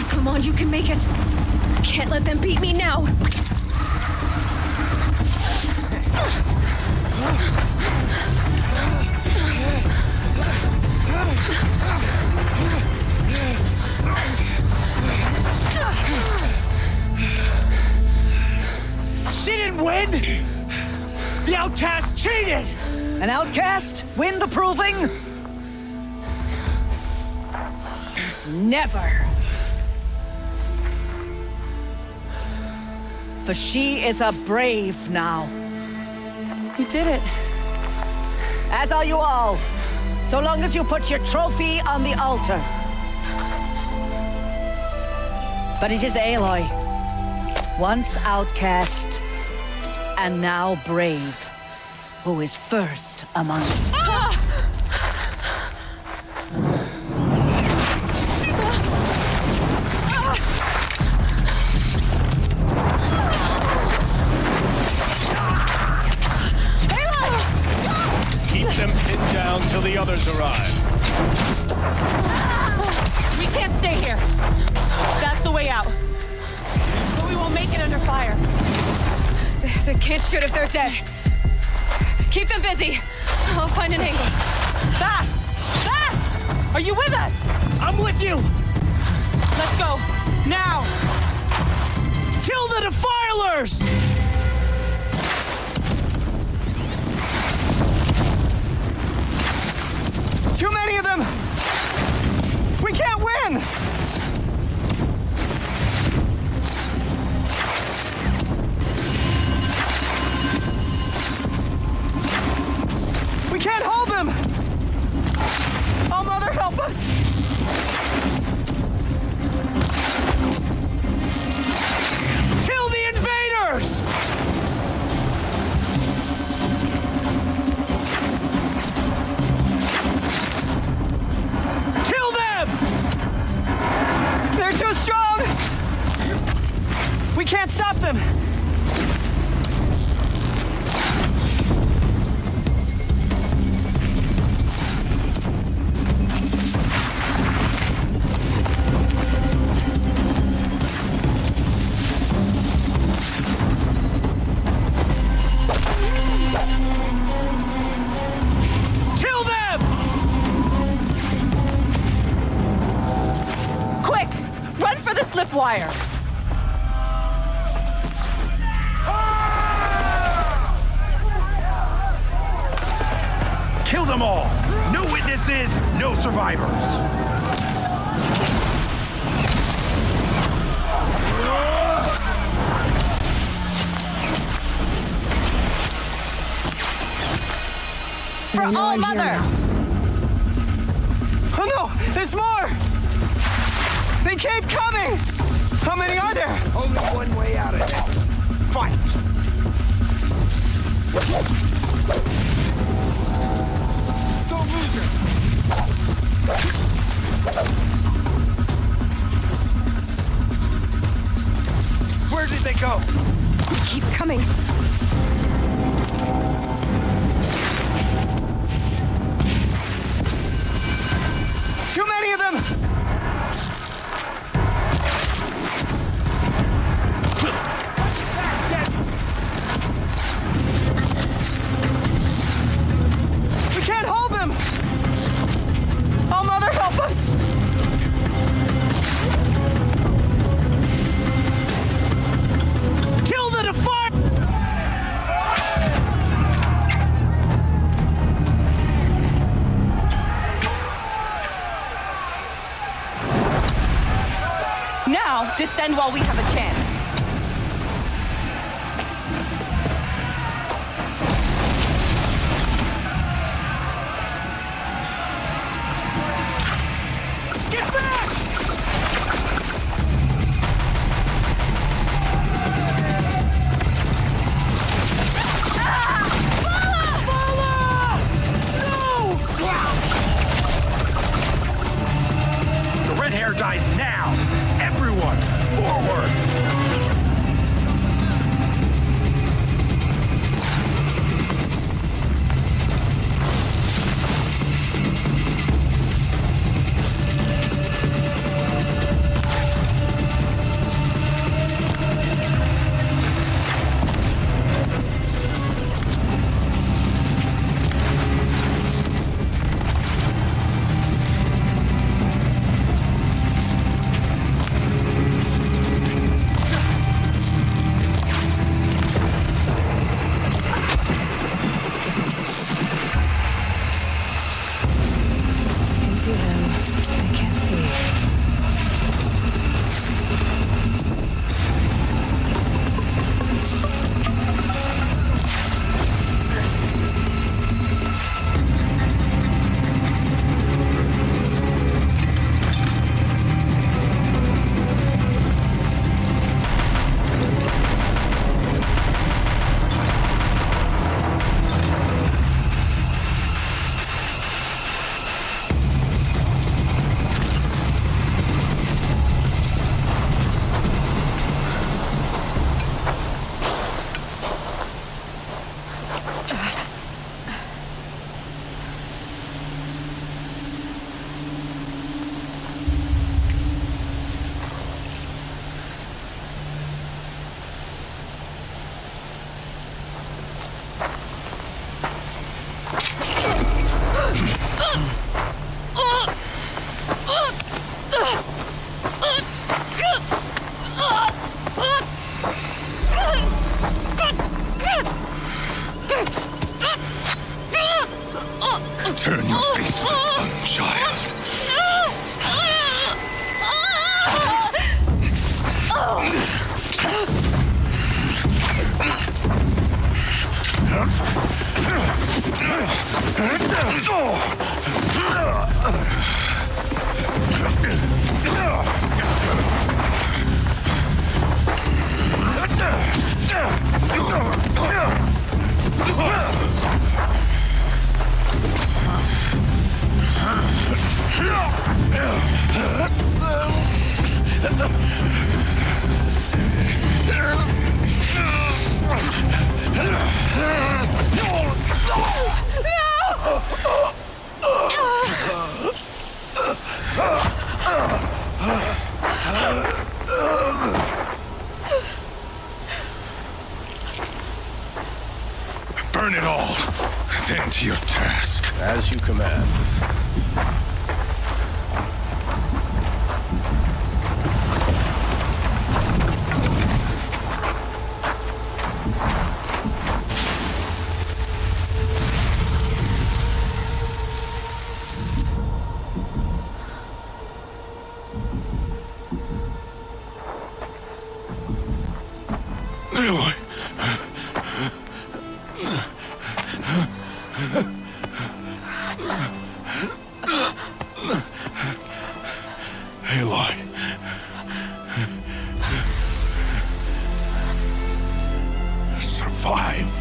Come on, you can make it. Can't let them beat me now. She didn't win! The outcast cheated! An outcast win the proving? Never. For she is a brave now. You did it. As are you all. So long as you put your trophy on the altar. But it is Aloy, once outcast, and now brave, who is first among us. Keep them pinned down till the others arrive. We can't stay here. That's the way out. But we won't make it under fire. They can't shoot if they're dead. Keep them busy. I'll find an angle. Fast! Fast! Are you with us? I'm with you! Let's go. Now! Kill the defilers! Too many of them! We can't win! We can't hold them! Oh, Mother, help us! Kill the invaders! Kill them! They're too strong! We can't stop them! Kill them! Quick! Run for the slip wire! Kill them all! No witnesses, no survivors! For all Mother! Oh no! There's more! They keep coming! How many are there? Only one way out of this. Fight! Don't lose her! Where did they can't go. Keep coming. Too many of them! We can't hold them! Oh, Mother, help us! Kill the Defiant! Now, descend while we have a chance. Get back! The red hair dies now! Everyone, forward! See them. I can't see. Turn your face to the sun, child. Burn it all, then to your task. As you command. Aloy. Aloy. Survive.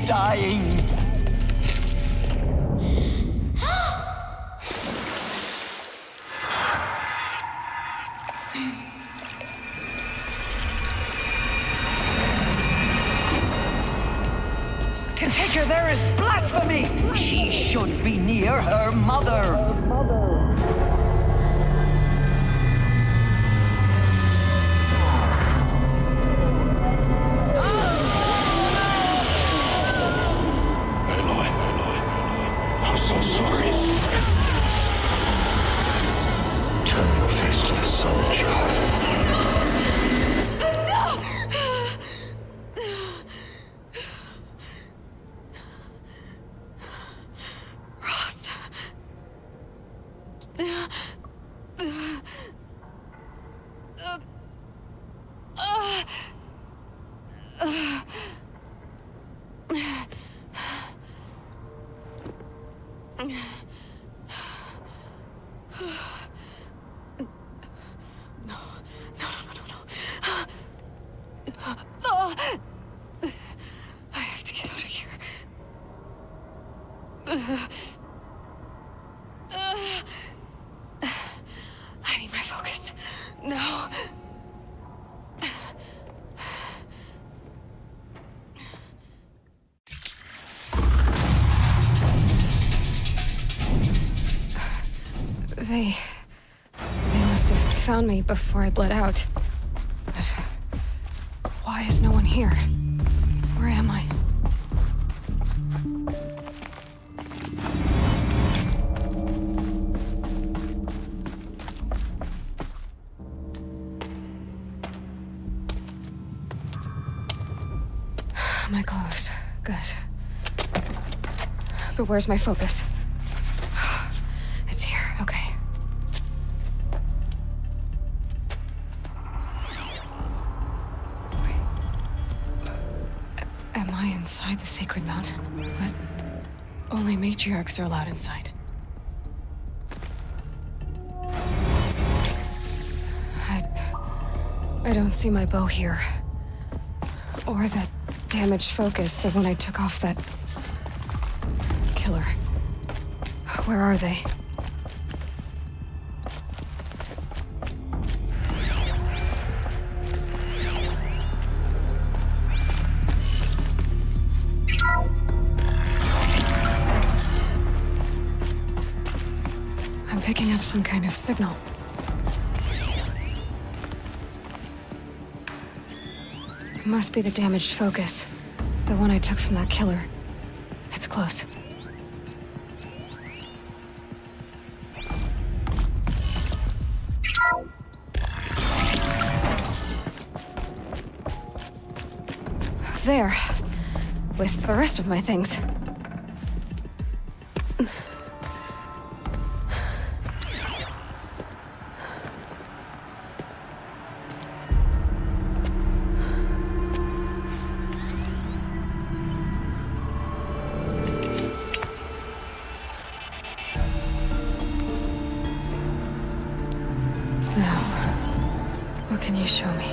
dying. To take her there is blasphemy! She should be near her mother. I'm so sorry. Turn your face to the sun, child. Rost. I have to get out of here. I need my focus. No. They must have found me before I bled out. But why is no one here? Where am I? My clothes. Good. But where's my focus? It's here. Okay. Am I inside the sacred mountain? But only matriarchs are allowed inside. I don't see my bow here. Or that damaged focus, the one I took off that killer. Where are they? I'm picking up some kind of signal. It must be the damaged focus. The one I took from that killer. It's close. There. With the rest of my things. What can you show me?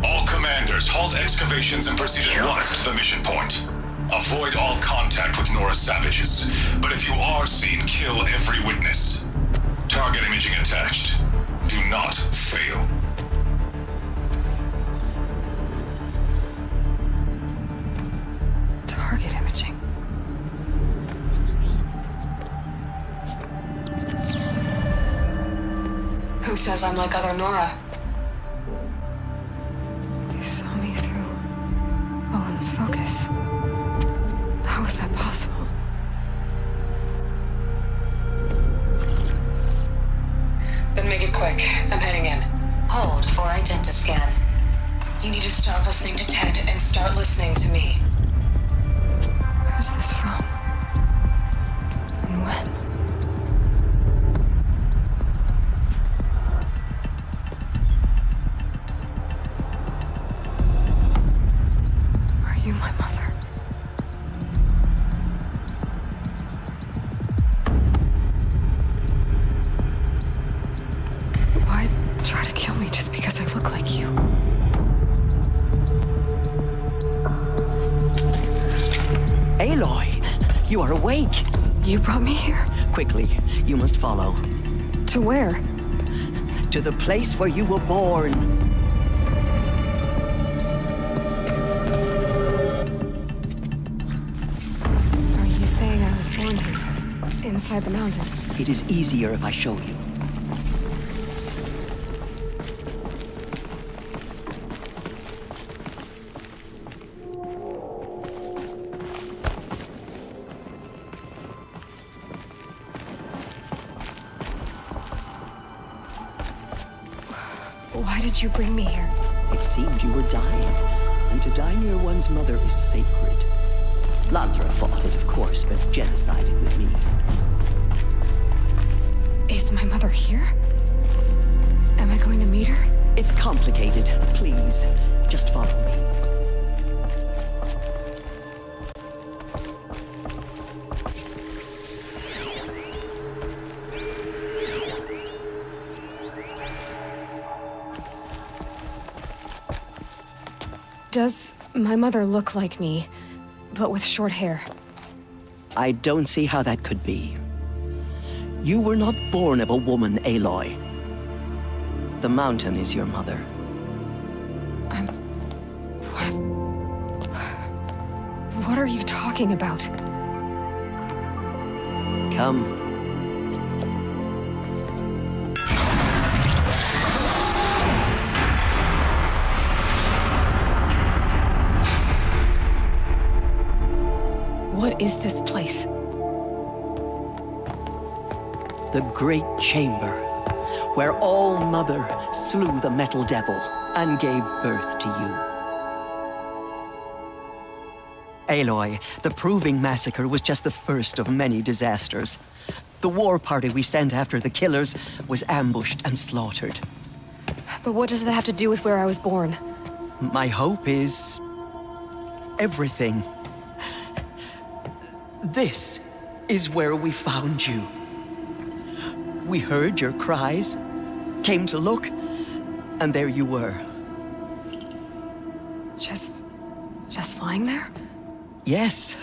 All commanders, halt excavations and proceed at once to the mission point. Avoid all contact with Nora savages, but if you are seen, kill every witness. Target imaging attached. Do not fail. Target imaging. Who says I'm like other Nora? They saw me through Owen's focus. How is that possible? Then make it quick. I'm heading in. Hold for identiscan. You need to stop listening to Ted and start listening to me. Where's this from? And when? Are you my mother? try to kill me just because I look like you. Aloy, you are awake. You brought me here? Quickly, you must follow. To where? To the place where you were born. Are you saying I was born here? Inside the mountain? It is easier if I show you. Why did you bring me here? It seemed you were dying, and to die near one's mother is sacred. Landra fought it, of course, but Jezza sided with me. Is my mother here? Am I going to meet her? It's complicated. Please, just follow me. Does my mother look like me, but with short hair? I don't see how that could be. You were not born of a woman, Aloy. The mountain is your mother. What are you talking about? Come. What is this place? The Great Chamber, where All-Mother slew the Metal Devil and gave birth to you. Aloy, the Proving Massacre was just the first of many disasters. The war party we sent after the killers was ambushed and slaughtered. But what does that have to do with where I was born? My hope is everything. This is where we found you. We heard your cries, came to look, and there you were. Just lying there? Yes.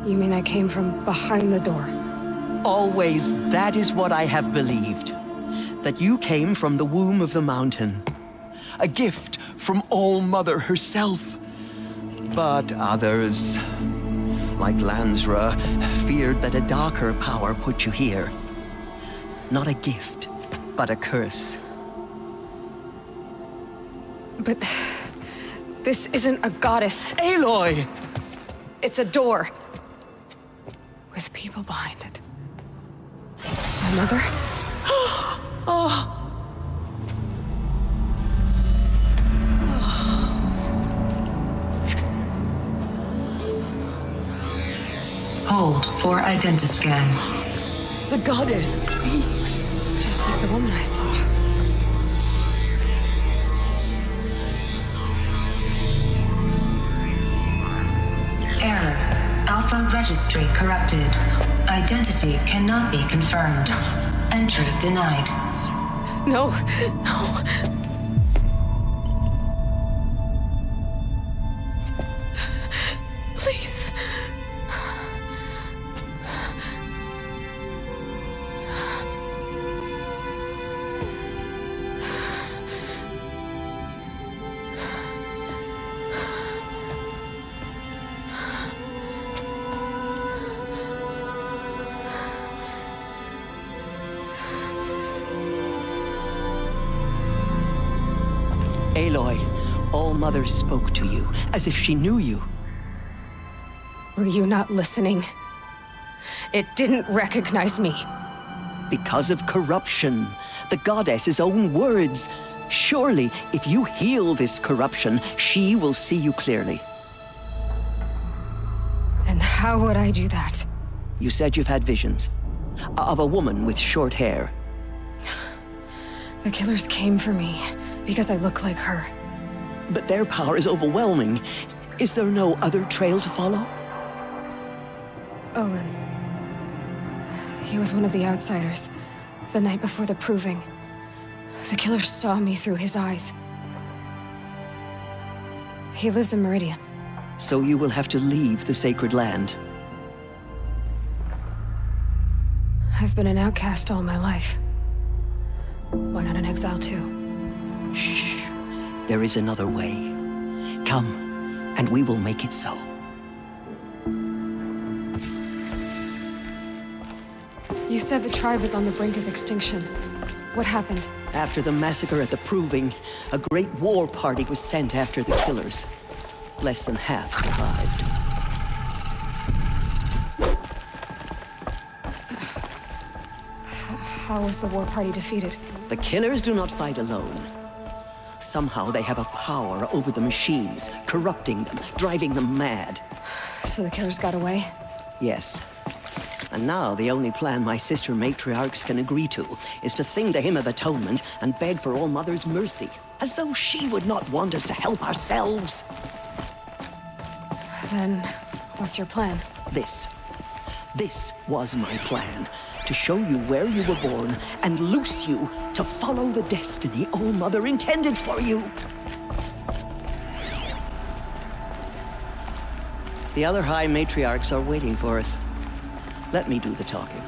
You mean I came from behind the door? Always, that is what I have believed. That you came from the womb of the mountain. A gift from All-Mother herself. But others, like Lansra, feared that a darker power put you here. Not a gift, but a curse. But this isn't a goddess. Aloy! It's a door. With people behind it. My mother? Oh. Hold for identiscan. The goddess speaks. Just like the woman I saw. Error. Alpha registry corrupted. Identity cannot be confirmed. Entry denied. No, no. Please. Aloy, All-Mother spoke to you, as if she knew you. Were you not listening? It didn't recognize me. Because of corruption. The goddess's own words. Surely, if you heal this corruption, she will see you clearly. And how would I do that? You said you've had visions. Of a woman with short hair. The killers came for me because I look like her. But their power is overwhelming. Is there no other trail to follow? Owen. He was one of the outsiders. The night before the proving, the killer saw me through his eyes. He lives in Meridian. So you will have to leave the sacred land. I've been an outcast all my life. Why not an exile too? Shh. There is another way. Come, and we will make it so. You said the tribe was on the brink of extinction. What happened? After the massacre at the Proving, a great war party was sent after the killers. Less than half survived. How was the war party defeated? The killers do not fight alone. Somehow they have a power over the machines, corrupting them, driving them mad. So the killers got away? Yes. And now the only plan my sister matriarchs can agree to is to sing the Hymn of Atonement and beg for All Mother's mercy, as though she would not want us to help ourselves. Then, what's your plan? This was my plan. To show you where you were born and loose you to follow the destiny All Mother intended for you. The other High Matriarchs are waiting for us. Let me do the talking.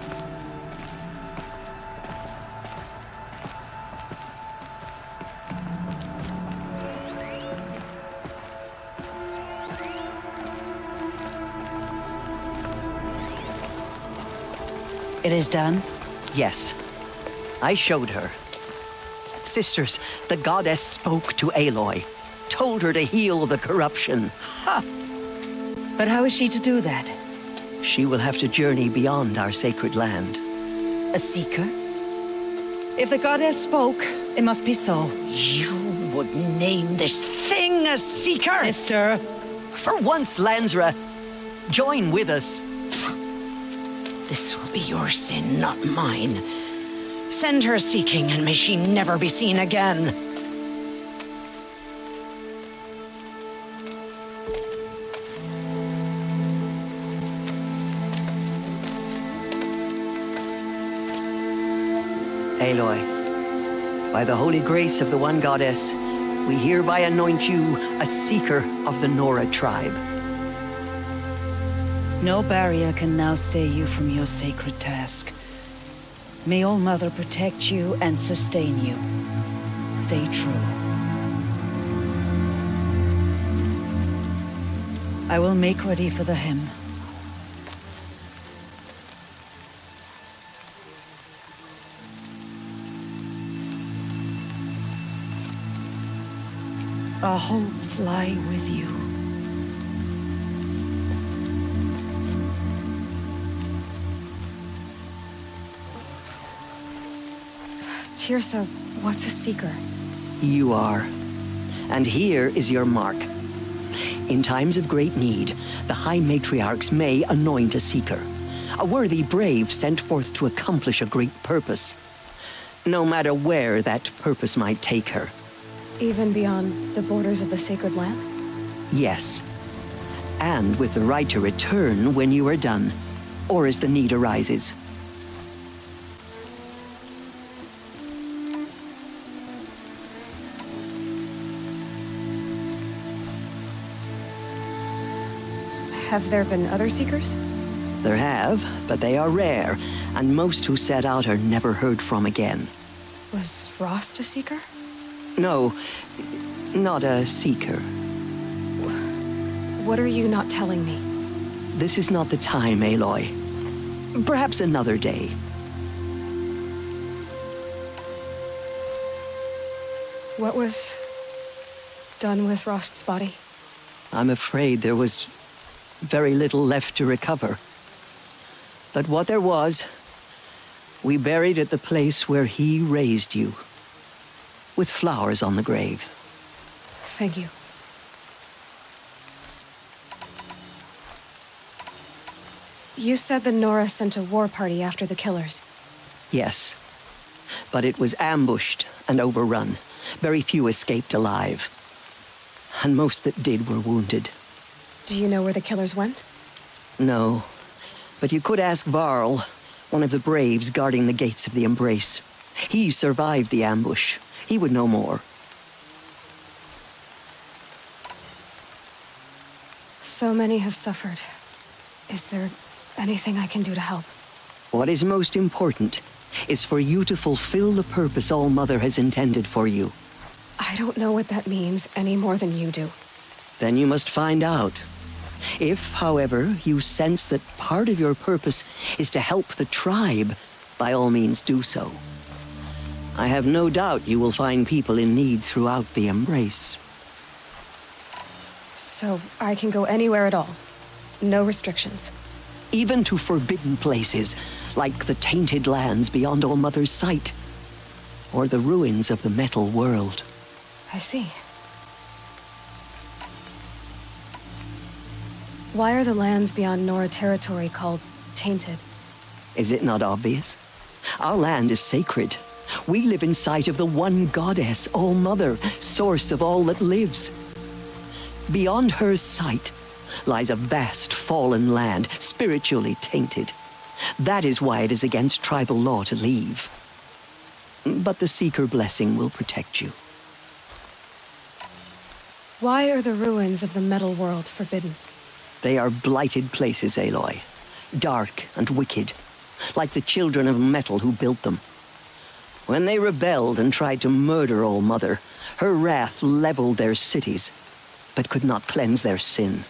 It is done? Yes. I showed her. Sisters, the goddess spoke to Aloy, told her to heal the corruption. Ha! But how is she to do that? She will have to journey beyond our sacred land. A seeker? If the goddess spoke, it must be so. You would name this thing a seeker? Sister! For once, Lansra, join with us. This will be your sin, not mine. Send her seeking, and may she never be seen again. Aloy, by the holy grace of the One Goddess, we hereby anoint you a seeker of the Nora tribe. No barrier can now stay you from your sacred task. May All Mother protect you and sustain you. Stay true. I will make ready for the hymn. Our hopes lie with you. Tirsa, what's a seeker? You are. And here is your mark. In times of great need, the High Matriarchs may anoint a seeker. A worthy brave sent forth to accomplish a great purpose. No matter where that purpose might take her. Even beyond the borders of the sacred land? Yes. And with the right to return when you are done, or as the need arises. Have there been other seekers? There have, but they are rare, and most who set out are never heard from again. Was Rost a seeker? No, not a seeker. What are you not telling me? This is not the time, Aloy. Perhaps another day. What was done with Rost's body? I'm afraid there was very little left to recover. But what there was, we buried at the place where he raised you, with flowers on the grave. Thank you. You said the Nora sent a war party after the killers. Yes, but it was ambushed and overrun. Very few escaped alive. And most that did were wounded. Do you know where the killers went? No, but you could ask Varl, one of the braves guarding the gates of the Embrace. He survived the ambush. He would know more. So many have suffered. Is there anything I can do to help? What is most important is for you to fulfill the purpose All-Mother has intended for you. I don't know what that means any more than you do. Then you must find out. If, however, you sense that part of your purpose is to help the tribe, by all means do so. I have no doubt you will find people in need throughout the Embrace. So I can go anywhere at all? No restrictions? Even to forbidden places, like the tainted lands beyond All-Mother's sight, or the ruins of the metal world. I see. Why are the lands beyond Nora territory called tainted? Is it not obvious? Our land is sacred. We live in sight of the one goddess, All-Mother, source of all that lives. Beyond her sight lies a vast fallen land, spiritually tainted. That is why it is against tribal law to leave. But the Seeker blessing will protect you. Why are the ruins of the metal world forbidden? They are blighted places, Aloy. Dark and wicked, like the children of metal who built them. When they rebelled and tried to murder All-Mother, her wrath leveled their cities, but could not cleanse their sin.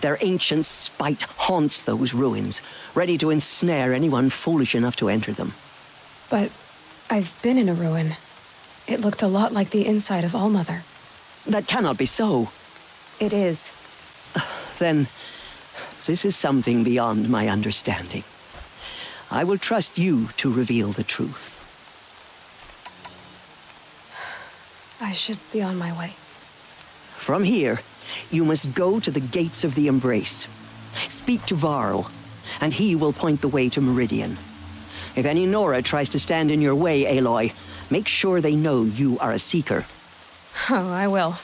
Their ancient spite haunts those ruins, ready to ensnare anyone foolish enough to enter them. But I've been in a ruin. It looked a lot like the inside of All-Mother. That cannot be so. It is. Then, this is something beyond my understanding. I will trust you to reveal the truth. I should be on my way. From here, you must go to the gates of the Embrace. Speak to Varl, and he will point the way to Meridian. If any Nora tries to stand in your way, Aloy, make sure they know you are a Seeker. Oh, I will.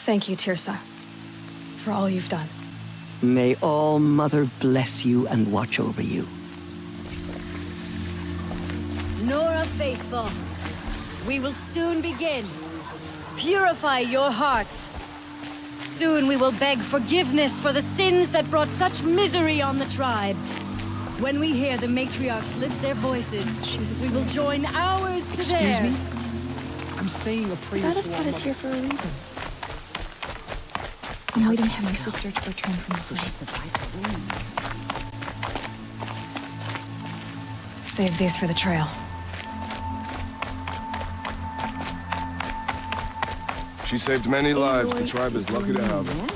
Thank you, Tirsa, for all you've done. May All-Mother bless you and watch over you. Nora Faithful, we will soon begin. Purify your hearts. Soon we will beg forgiveness for the sins that brought such misery on the tribe. When we hear the matriarchs lift their voices, we will join ours to theirs. Excuse me? I'm saying a prayer. God has put us here for a reason. I'm waiting for my sister to return from the fight. Save these for the trail. She saved many lives. The tribe is lucky to have her.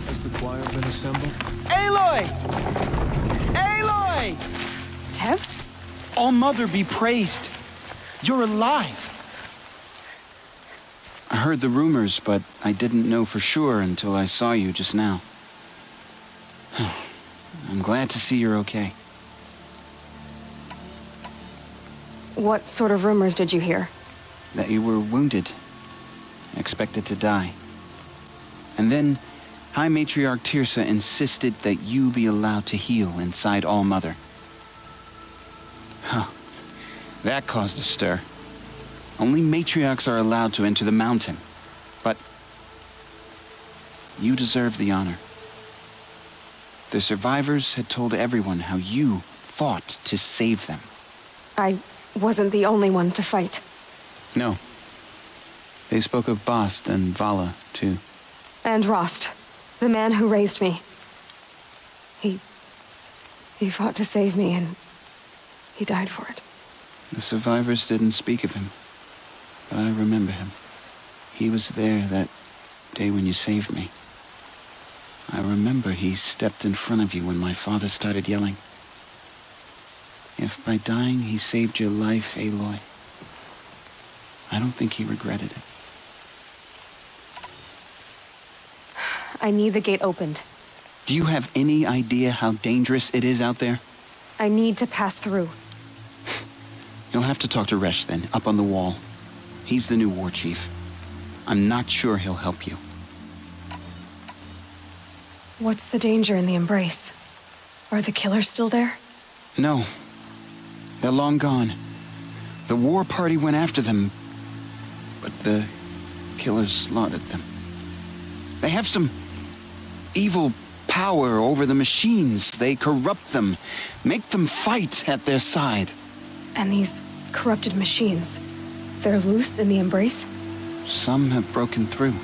Has the choir been assembled? Aloy! Aloy! Tev? All-Mother be praised. You're alive. I heard the rumors, but I didn't know for sure until I saw you just now. I'm glad to see you're okay. What sort of rumors did you hear? That you were wounded, expected to die. And then High Matriarch Tirsa insisted that you be allowed to heal inside All-Mother. Huh. That caused a stir. Only matriarchs are allowed to enter the mountain. But you deserve the honor. The survivors had told everyone how you fought to save them. I wasn't the only one to fight. No. They spoke of Bast and Vala, too. And Rost, the man who raised me. He fought to save me, and he died for it. The survivors didn't speak of him, but I remember him. He was there that day when you saved me. I remember he stepped in front of you when my father started yelling. If by dying he saved your life, Aloy, I don't think he regretted it. I need the gate opened. Do you have any idea how dangerous it is out there? I need to pass through. You'll have to talk to Resh then, up on the wall. He's the new war chief. I'm not sure he'll help you. What's the danger in the embrace? Are the killers still there? No. They're long gone. The war party went after them, but the killers slaughtered them. They have some evil power over the machines. They corrupt them, make them fight at their side. And these corrupted machines, they're loose in the embrace? Some have broken through.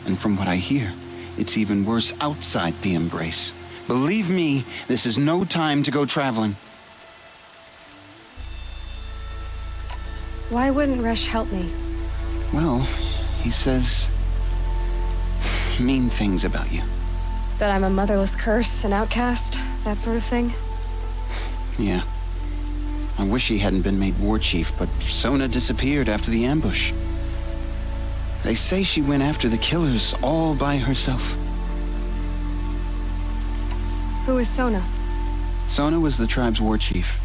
And from what I hear, it's even worse outside the embrace. Believe me, this is no time to go traveling. Why wouldn't Resh help me? Well, he says mean things about you. That I'm a motherless curse, an outcast, that sort of thing? Yeah. I wish he hadn't been made war chief, but Sona disappeared after the ambush. They say she went after the killers all by herself. Who is Sona? Sona was the tribe's war chief,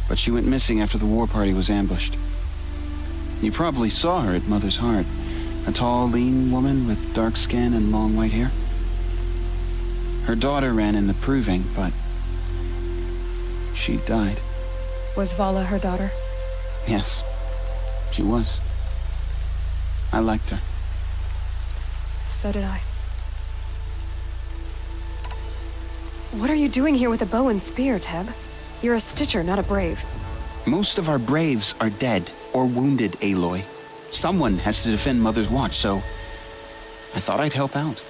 but she went missing after the war party was ambushed. You probably saw her at Mother's Heart. A tall, lean woman with dark skin and long white hair. Her daughter ran in the proving, but she died. Was Vala her daughter? Yes, she was. I liked her. So did I. What are you doing here with a bow and spear, Teb? You're a Stitcher, not a Brave. Most of our Braves are dead or wounded, Aloy. Someone has to defend Mother's Watch, so I thought I'd help out.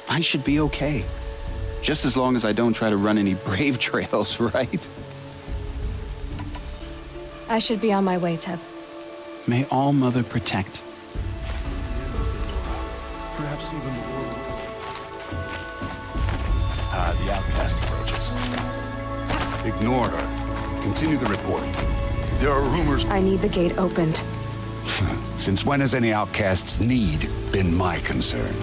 I should be okay. Just as long as I don't try to run any Brave trails, right? I should be on my way, Teb. May All Mother protect. Perhaps even the world. The outcast approaches. Ignore her. Continue the report. There are rumors... I need the gate opened. Since when has any outcast's need been my concern?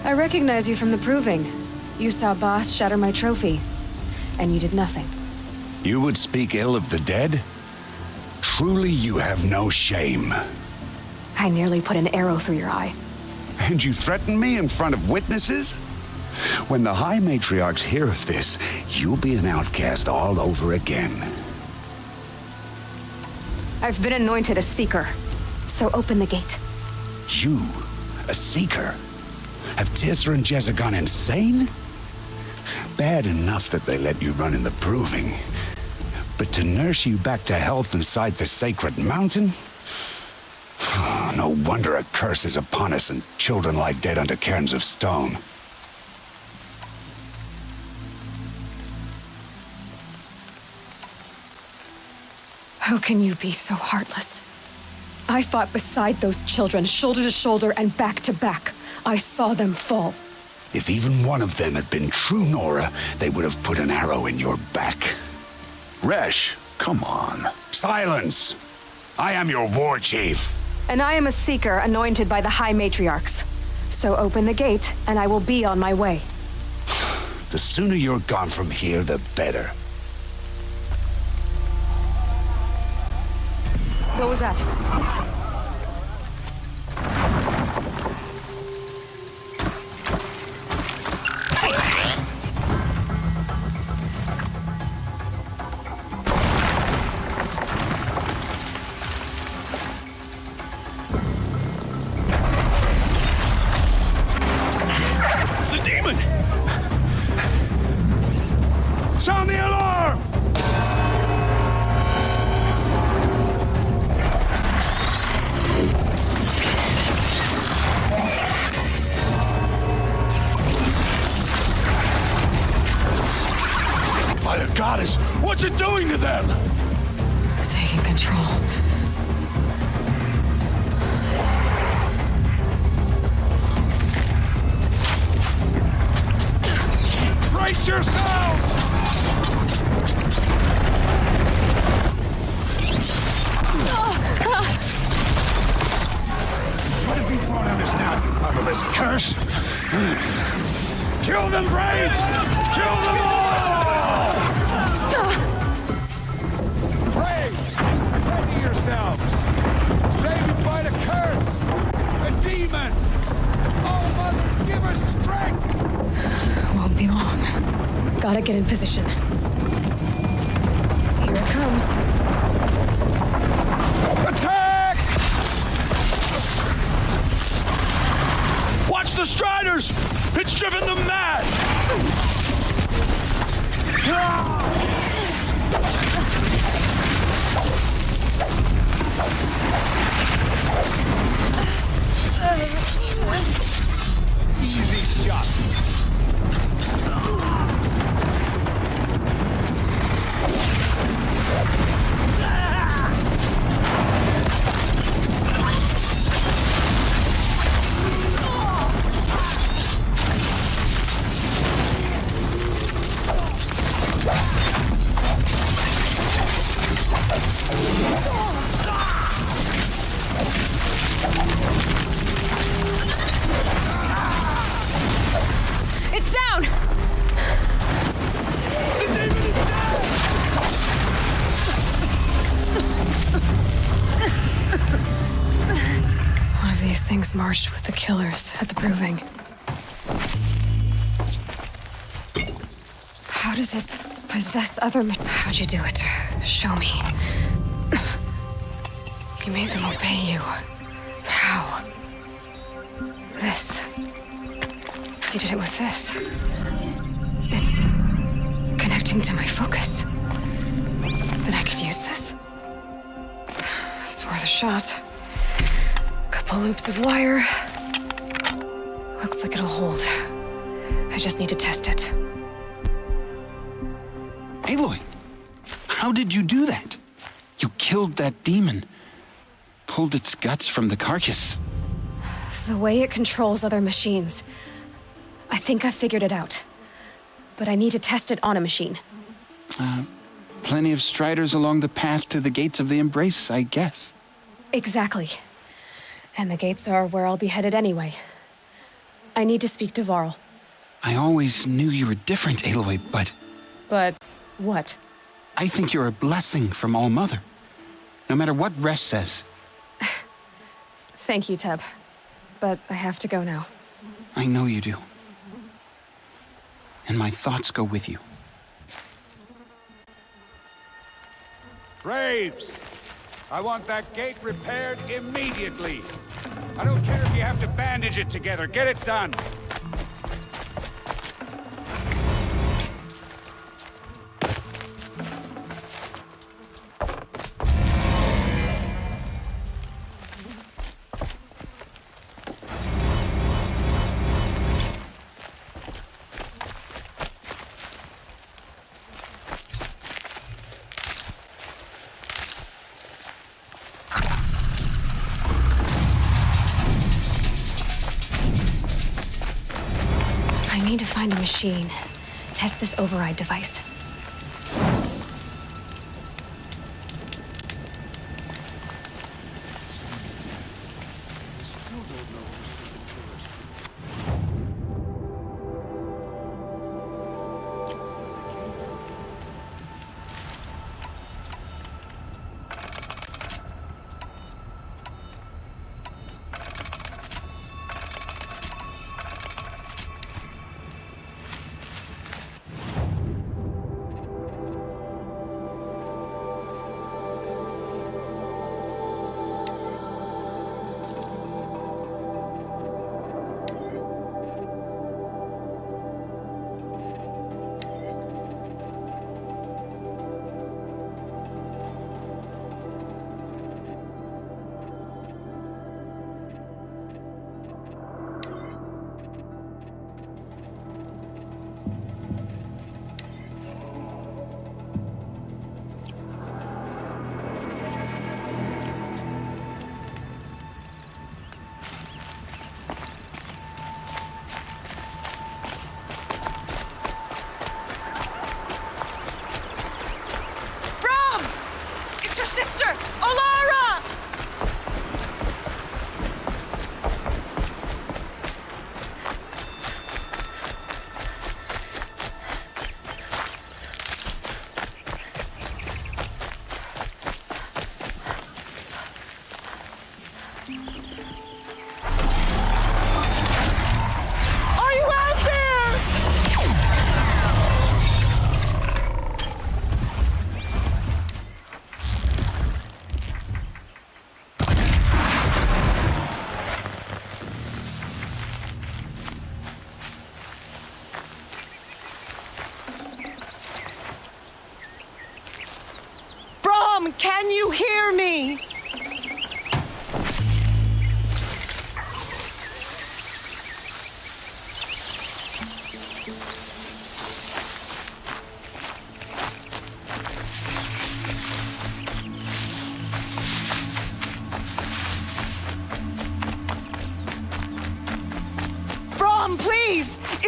I recognize you from the proving. You saw Boss shatter my trophy, and you did nothing. You would speak ill of the dead? Truly you have no shame. I nearly put an arrow through your eye. And you threaten me in front of witnesses? When the High Matriarchs hear of this, you'll be an outcast all over again. I've been anointed a Seeker, so open the gate. You, a Seeker? Have Tisra and Jezza gone insane? Bad enough that they let you run in the proving. But to nurse you back to health inside the sacred mountain? No wonder a curse is upon us and children lie dead under cairns of stone. How can you be so heartless? I fought beside those children, shoulder to shoulder and back to back. I saw them fall. If even one of them had been true Nora, they would have put an arrow in your back. Resh, come on. Silence! I am your war chief. And I am a Seeker anointed by the High Matriarchs. So open the gate, and I will be on my way. The sooner you're gone from here, the better. What was that? The demon! Sound the alarm! curse! Kill them, Braves! Kill them all! Braves, ready yourselves! Today we fight a curse! A demon! Oh, Mother, give us strength! Won't be long. Gotta get in position. Here it comes. Attack! Watch the Striders! It's driven them mad! Easy shot. It's down! The demon is dead! One of these things marched with the killers at the proving. How does it possess other How'd you do it? Show me. You made them obey you. But how? This. You did it with this. It's connecting to my focus. Then I could use this. It's worth a shot. Couple loops of wire. Looks like it'll hold. I just need to test it. Aloy, how did you do that? You killed that demon. Pulled its guts from the carcass. The way it controls other machines. I think I figured it out. But I need to test it on a machine. Plenty of striders along the path to the gates of the Embrace, I guess. Exactly. And the gates are where I'll be headed anyway. I need to speak to Varl. I always knew you were different, Aloy, but... But what? I think you're a blessing from All Mother. No matter what Resh says. Thank you, Teb. But I have to go now. I know you do. And my thoughts go with you. Braves! I want that gate repaired immediately. I don't care if you have to bandage it together. Get it done. I need to find a machine. Test this override device.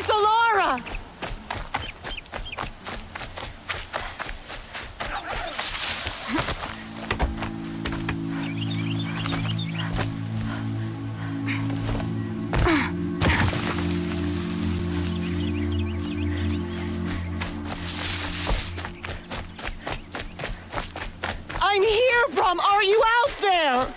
Solara! I'm here, Brom! Are you out there?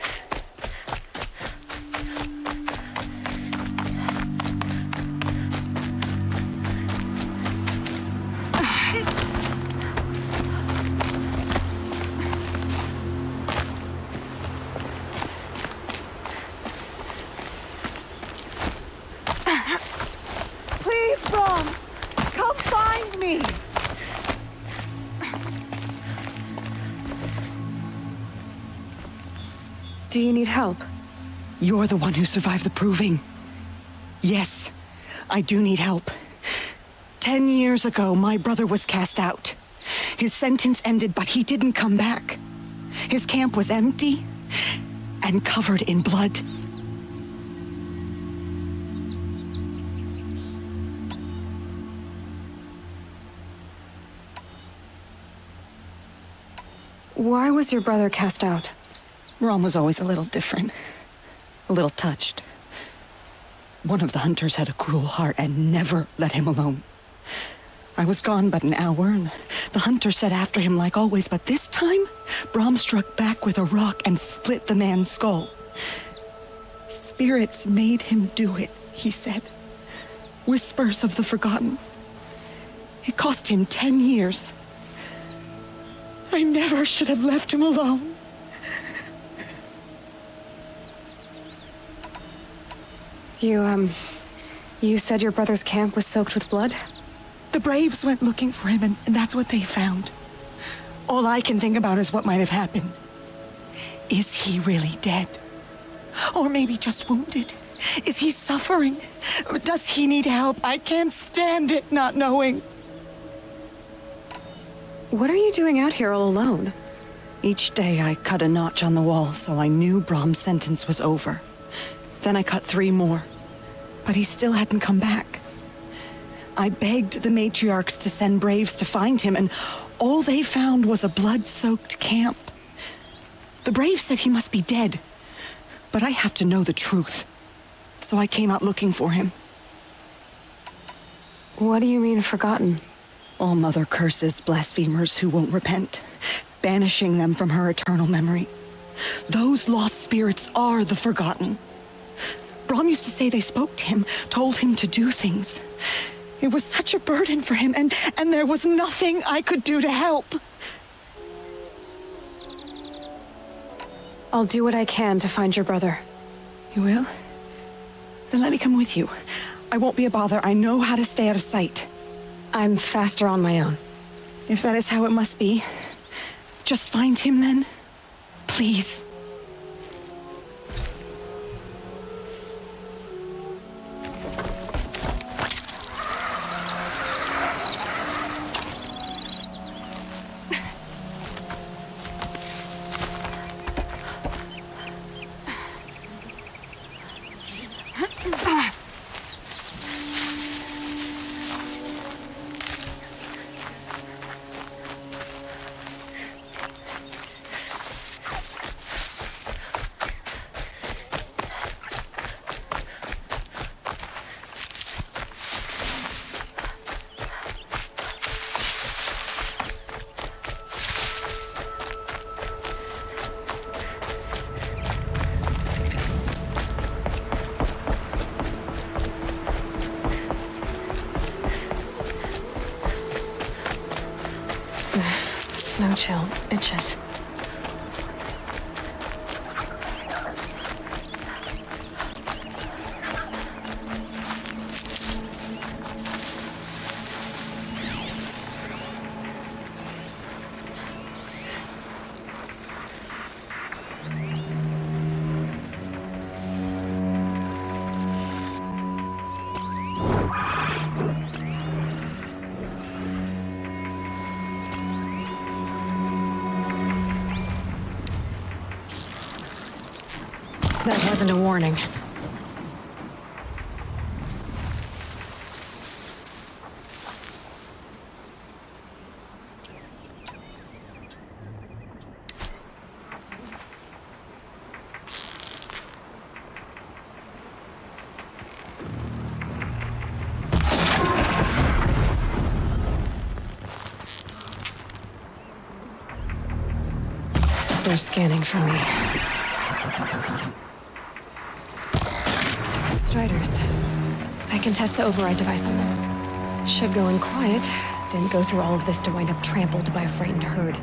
Please, Brom! Come find me! Do you need help? You're the one who survived the proving. Yes, I do need help. 10 years ago, my brother was cast out. His sentence ended, but he didn't come back. His camp was empty and covered in blood. Why was your brother cast out? Rom was always a little different. A little touched. One of the hunters had a cruel heart and never let him alone. I was gone but an hour, and the hunter set after him like always, but this time, Brom struck back with a rock and split the man's skull. Spirits made him do it, he said. Whispers of the forgotten. It cost him 10 years. I never should have left him alone. You said your brother's camp was soaked with blood? The Braves went looking for him, and that's what they found. All I can think about is what might have happened. Is he really dead? Or maybe just wounded? Is he suffering? Does he need help? I can't stand it not knowing. What are you doing out here all alone? Each day I cut a notch on the wall so I knew Brom's sentence was over. Then I cut 3 more. But he still hadn't come back. I begged the matriarchs to send Braves to find him, and all they found was a blood-soaked camp. The Braves said he must be dead, but I have to know the truth. So I came out looking for him. What do you mean, forgotten? All Mother curses blasphemers who won't repent, banishing them from her eternal memory. Those lost spirits are the forgotten. Brom used to say they spoke to him, told him to do things. It was such a burden for him, and there was nothing I could do to help. I'll do what I can to find your brother. You will? Then let me come with you. I won't be a bother. I know how to stay out of sight. I'm faster on my own. If that is how it must be, just find him then. Please. Snow chill itches. That wasn't a warning. They're scanning for me. Striders. I can test the override device on them. Should go in quiet. Didn't go through all of this to wind up trampled by a frightened herd.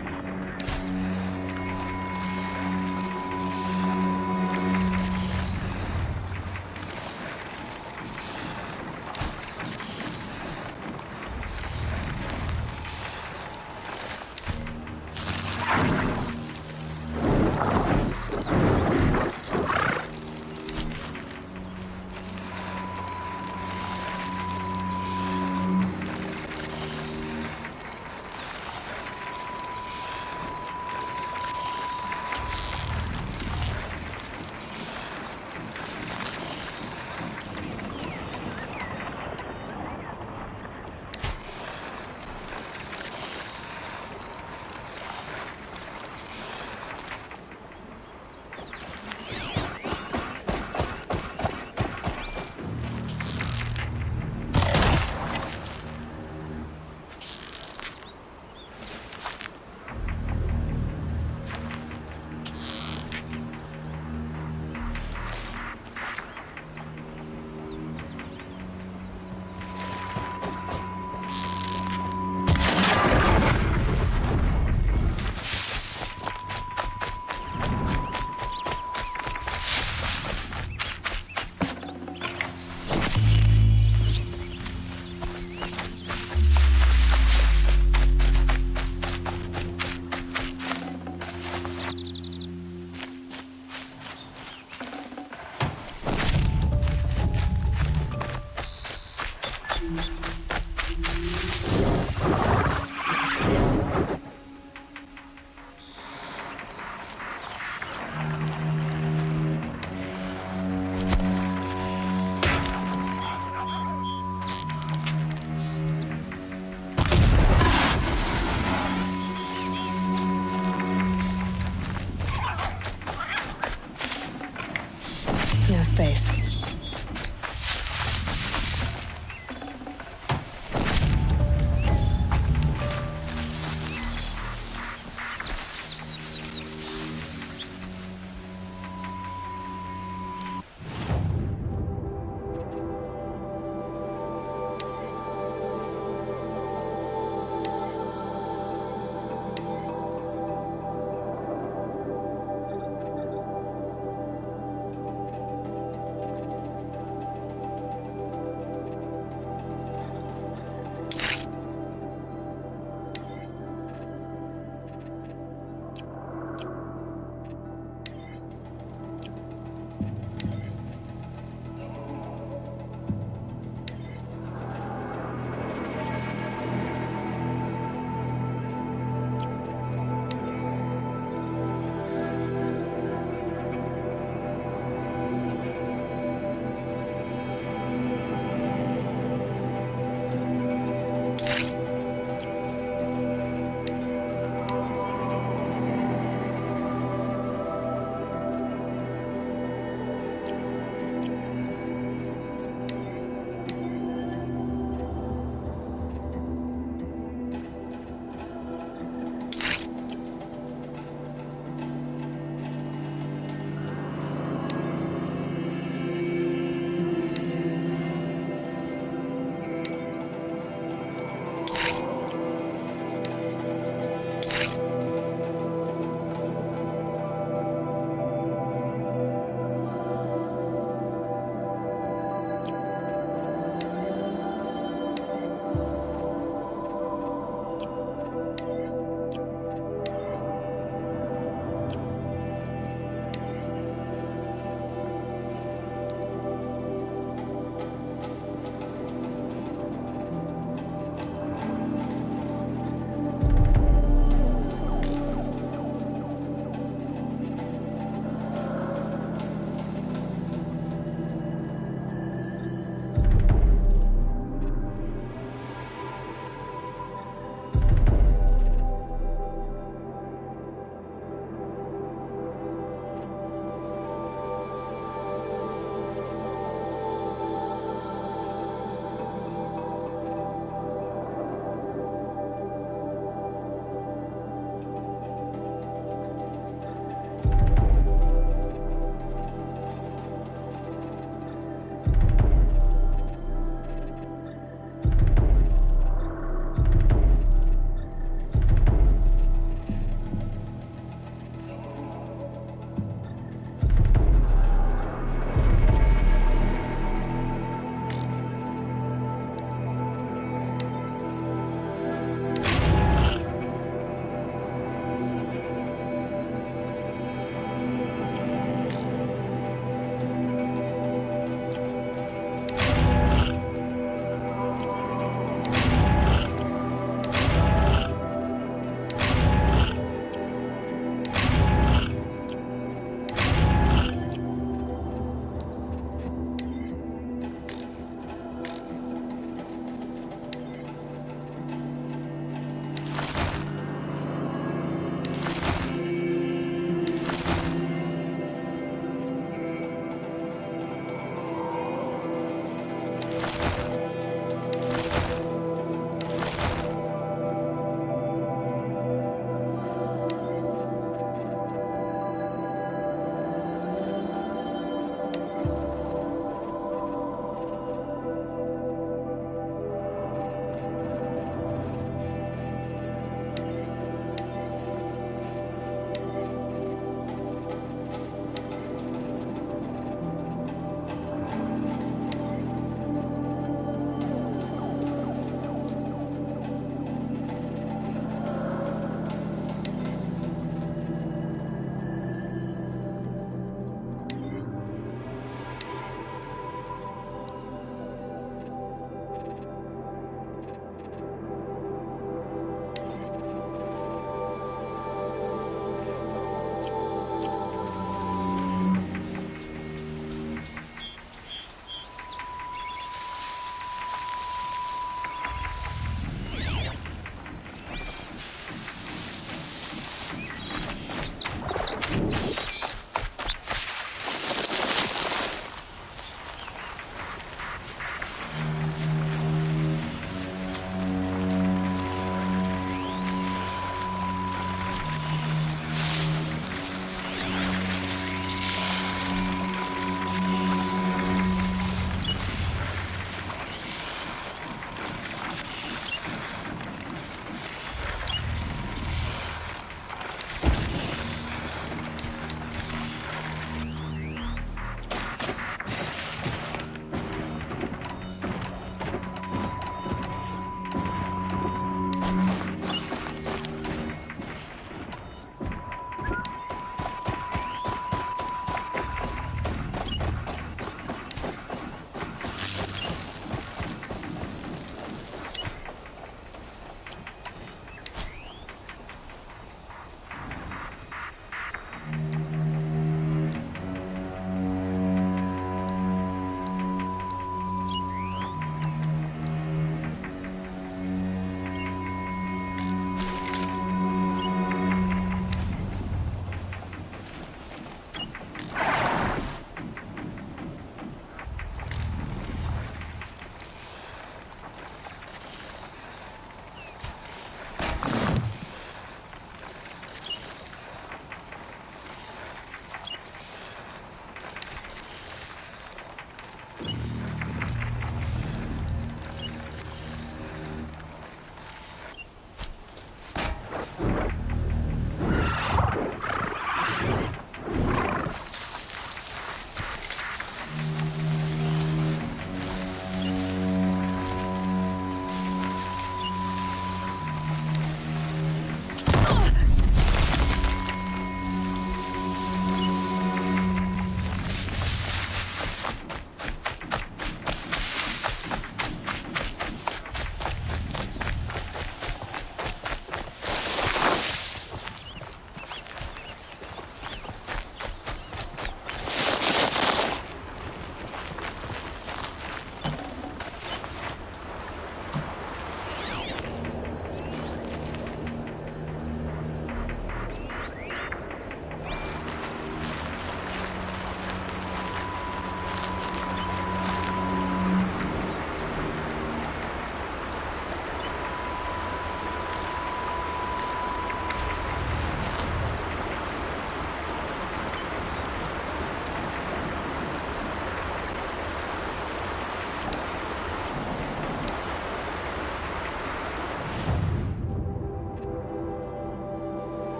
No space.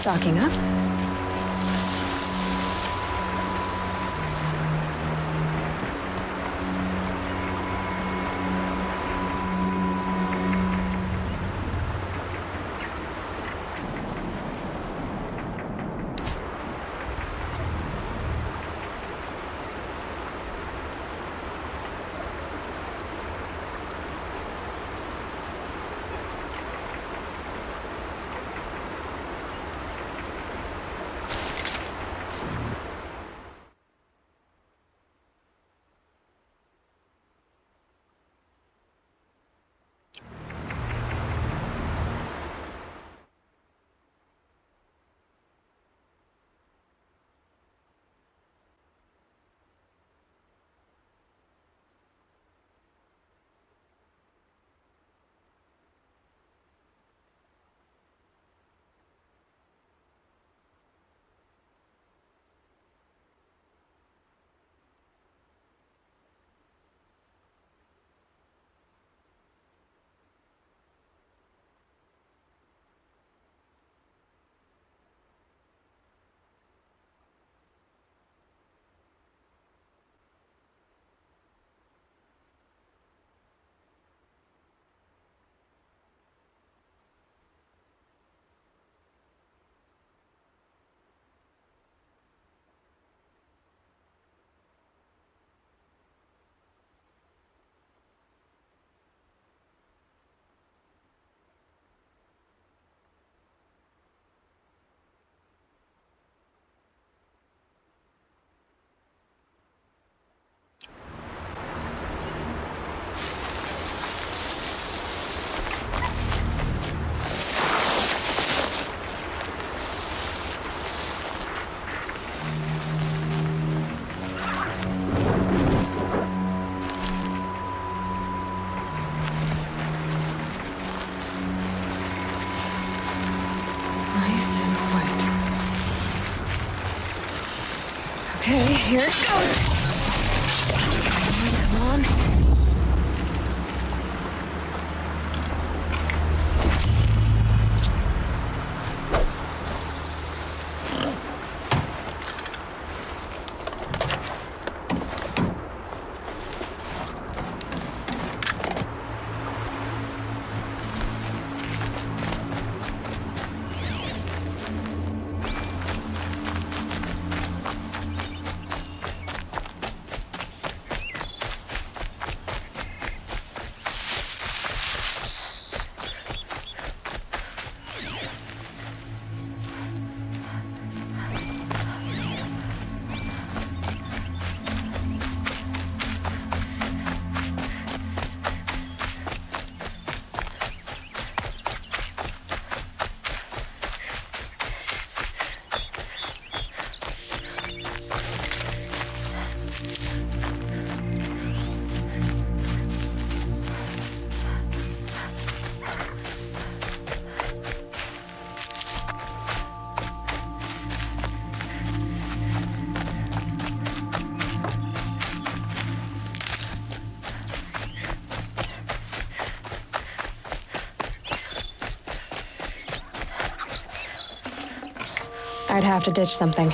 Stocking up. Nice and quiet. Okay, here it goes. Come on. I'd have to ditch something.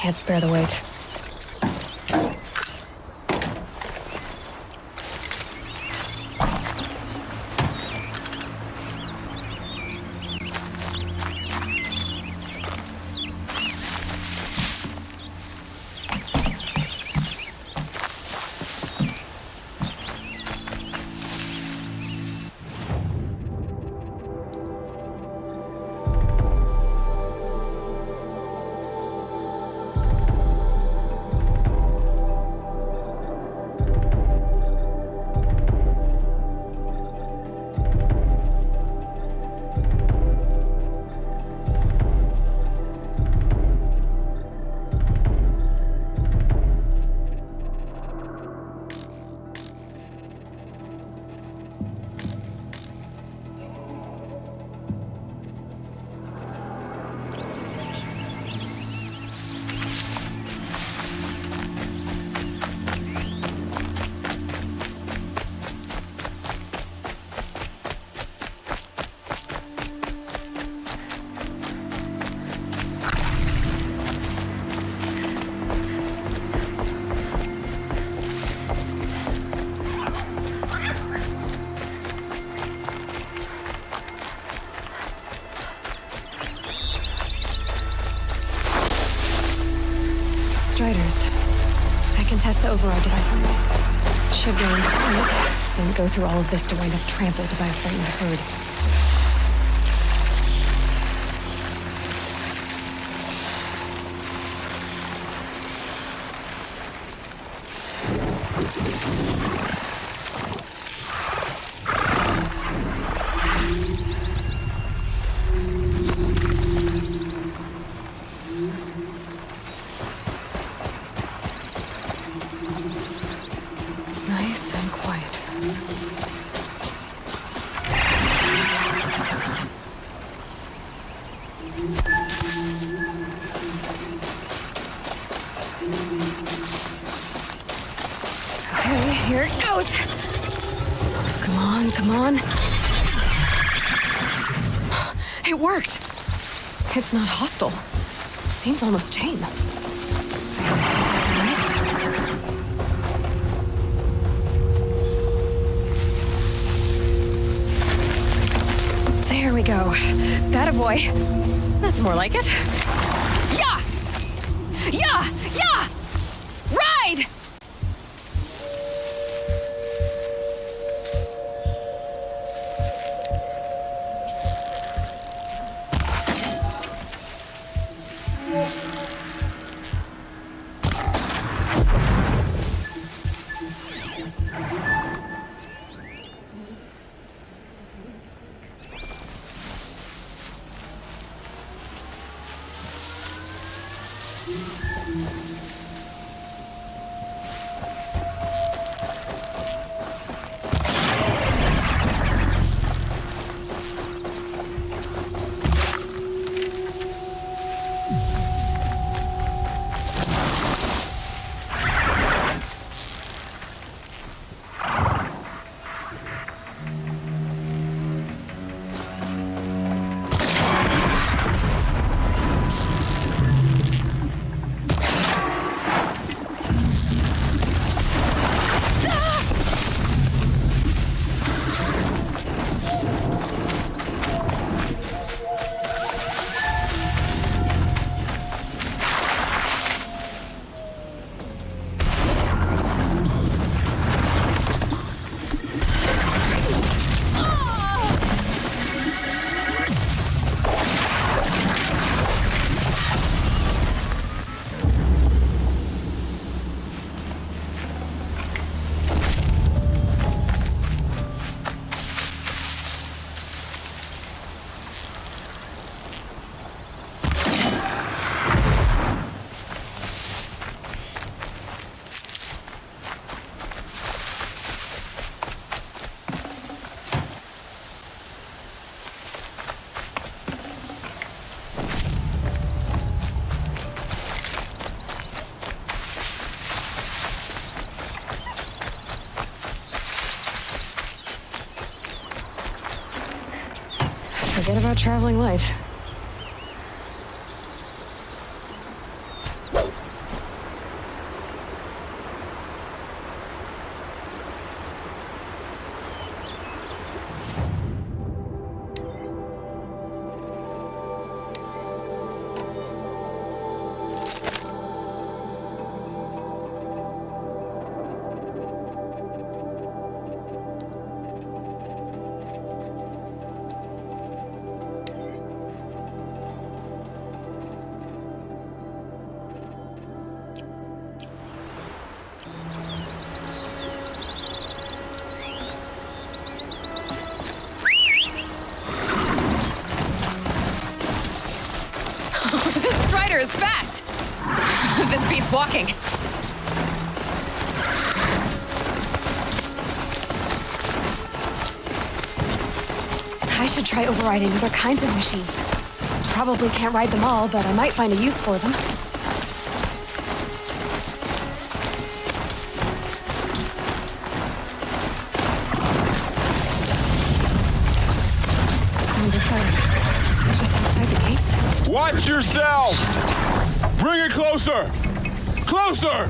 can't spare the weight. Striders. I can test the override device on them. Should go in quiet. Didn't go through all of this to wind up trampled by a frightened herd. Nice and quiet. Okay, here it goes. Come on, come on. It worked. It's not hostile. Seems almost tame. I think I can run it. There we go. That a boy. That's more like it. Yeah! Yeah! Yeah! Ride! Forget about traveling light. talking. I should try overriding other kinds of machines. Probably can't ride them all, but I might find a use for them. Sounds of fighting. Just outside the gates. Watch yourselves! Bring it closer! Closer!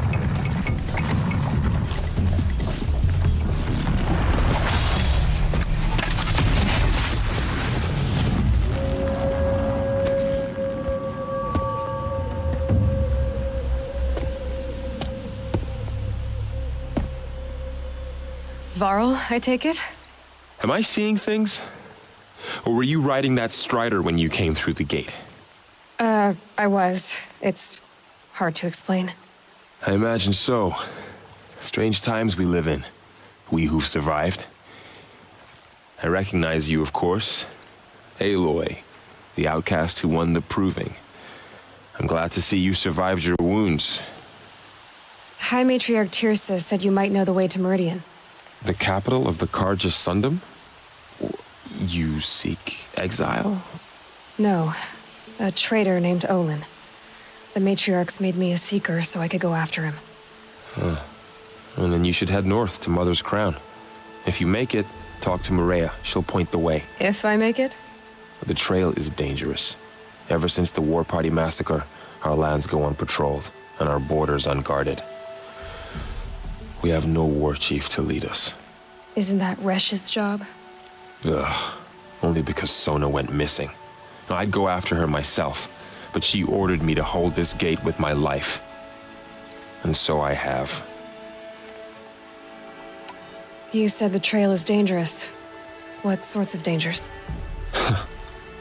Varl, I take it? Am I seeing things? Or were you riding that strider when you came through the gate? I was. It's hard to explain. I imagine so. Strange times we live in. We who've survived. I recognize you, of course. Aloy, the outcast who won the proving. I'm glad to see you survived your wounds. High Matriarch Tirsa said you might know the way to Meridian. The capital of the Carja Sundom? You seek exile? No. A traitor named Olin. The Matriarchs made me a seeker so I could go after him. Huh. And then you should head north to Mother's Crown. If you make it, talk to Maria. She'll point the way. If I make it? The trail is dangerous. Ever since the War Party massacre, our lands go unpatrolled, and our borders unguarded. We have no war chief to lead us. Isn't that Resh's job? Ugh. Only because Sona went missing. I'd go after her myself, but she ordered me to hold this gate with my life. And so I have. You said the trail is dangerous. What sorts of dangers?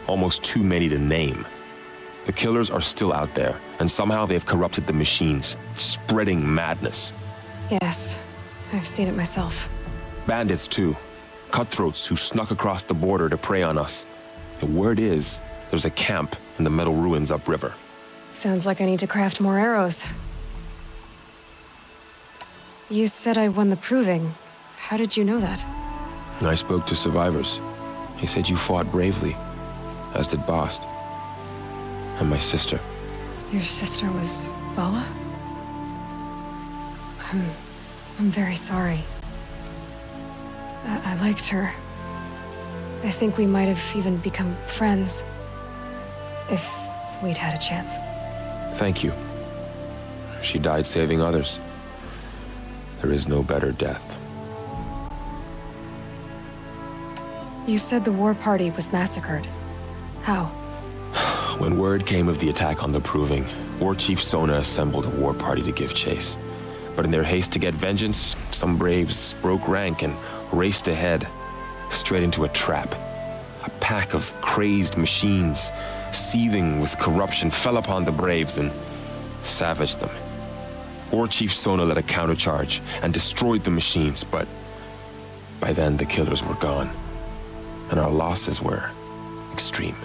Almost too many to name. The killers are still out there, and somehow they've corrupted the machines, spreading madness. Yes, I've seen it myself. Bandits, too. Cutthroats who snuck across the border to prey on us. The word is, there's a camp in the metal ruins upriver. Sounds like I need to craft more arrows. You said I won the proving. How did you know that? I spoke to survivors. They said you fought bravely, as did Bast. And my sister. Your sister was Vala? I'm very sorry. I liked her. I think we might have even become friends. If we'd had a chance. Thank you. She died saving others. There is no better death. You said the war party was massacred. How? When word came of the attack on the Proving, War Chief Sona assembled a war party to give chase. But in their haste to get vengeance, some braves broke rank and raced ahead, straight into a trap. A pack of crazed machines, seething with corruption, fell upon the braves and savaged them. War Chief Sona led a countercharge and destroyed the machines, but by then the killers were gone, and our losses were extreme.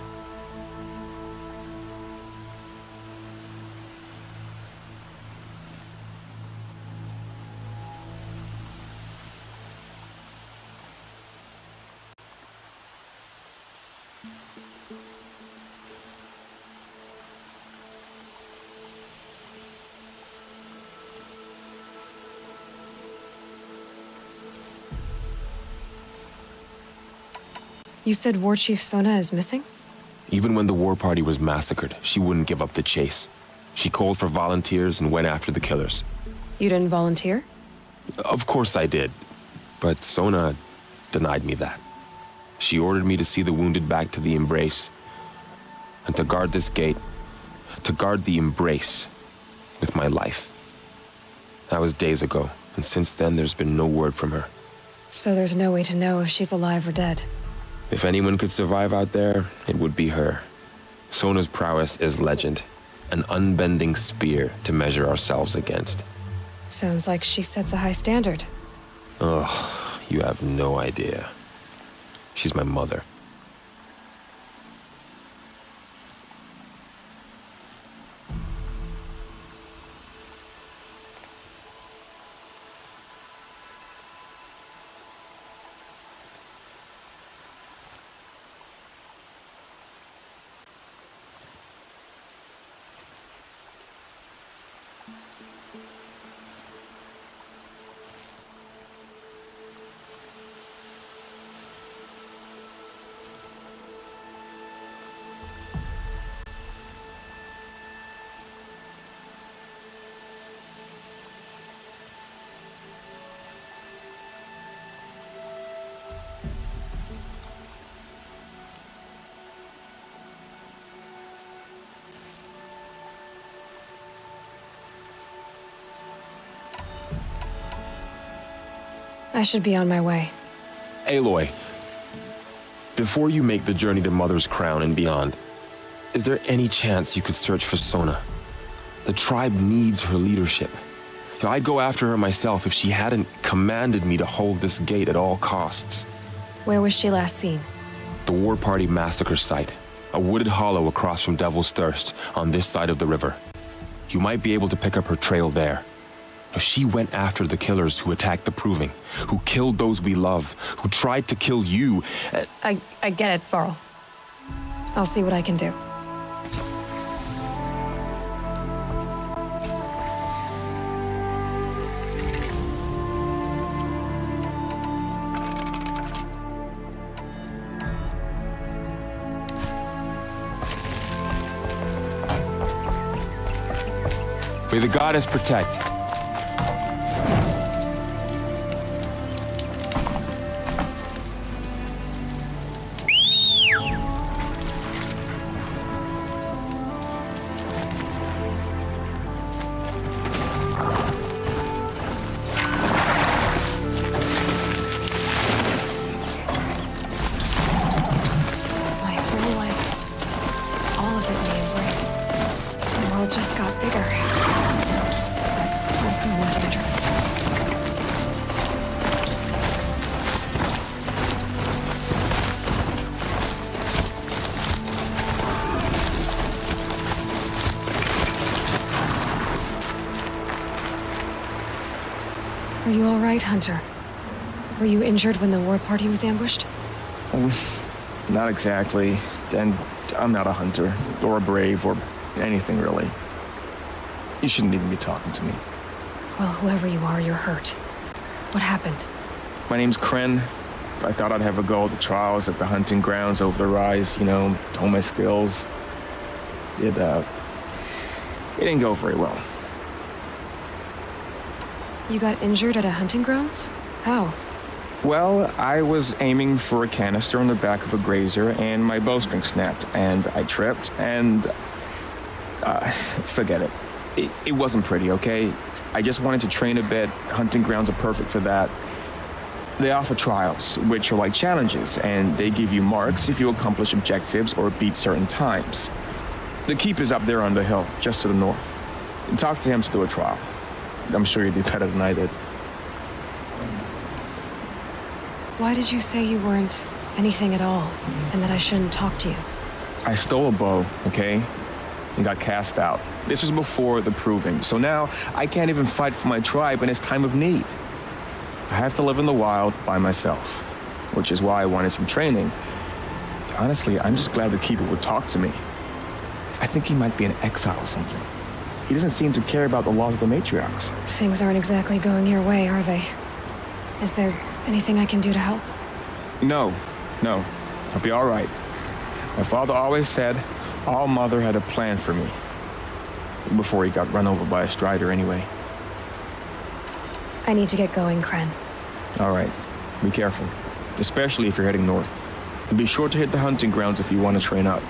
You said War Chief Sona is missing? Even when the war party was massacred, she wouldn't give up the chase. She called for volunteers and went after the killers. You didn't volunteer? Of course I did, but Sona denied me that. She ordered me to see the wounded back to the Embrace, and to guard this gate, to guard the Embrace with my life. That was days ago, and since then there's been no word from her. So there's no way to know if she's alive or dead. If anyone could survive out there, it would be her. Sona's prowess is legend, an unbending spear to measure ourselves against. Sounds like she sets a high standard. Oh, you have no idea. She's my mother. I should be on my way. Aloy, before you make the journey to Mother's Crown and beyond, is there any chance you could search for Sona? The tribe needs her leadership. I'd go after her myself if she hadn't commanded me to hold this gate at all costs. Where was she last seen? The War Party massacre site. A wooded hollow across from Devil's Thirst on this side of the river. You might be able to pick up her trail there. She went after the killers who attacked the Proving, who killed those we love, who tried to kill you. I get it, Varl. I'll see what I can do. May the goddess protect. My whole life, all of it may embrace. The world just got bigger. Also more dangerous. Are you all right, Hunter? Were you injured when the war party was ambushed? Not exactly. And I'm not a hunter, or a brave, or anything really. You shouldn't even be talking to me. Well, whoever you are, you're hurt. What happened? My name's Kren. I thought I'd have a go at the trials at the hunting grounds over the rise, you know, hone my skills. It didn't go very well. You got injured at a hunting grounds? How? Well, I was aiming for a canister on the back of a grazer, and my bowstring snapped, and I tripped, and... forget it. It wasn't pretty, okay? I just wanted to train a bit. Hunting grounds are perfect for that. They offer trials, which are like challenges, and they give you marks if you accomplish objectives or beat certain times. The keep is up there on the hill, just to the north. Talk to him to do a trial. I'm sure you'd do better than I did. Why did you say you weren't anything at all, and that I shouldn't talk to you? I stole a bow, okay? And got cast out. This was before the Proving, so now I can't even fight for my tribe in its time of need. I have to live in the wild by myself, which is why I wanted some training. Honestly, I'm just glad the Keeper would talk to me. I think he might be in exile or something. He doesn't seem to care about the laws of the matriarchs. Things aren't exactly going your way, are they? Is there anything I can do to help? No. I'll be all right. My father always said All Mother had a plan for me. Before he got run over by a strider anyway. I need to get going, Kren. All right. Be careful. Especially if you're heading north. And be sure to hit the hunting grounds if you want to train up.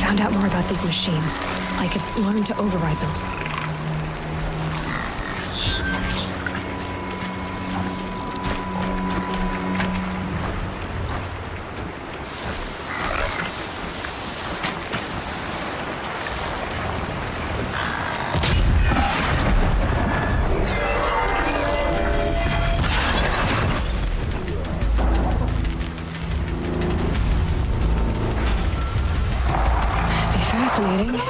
Found out more about these machines. I could learn to override them. Fascinating.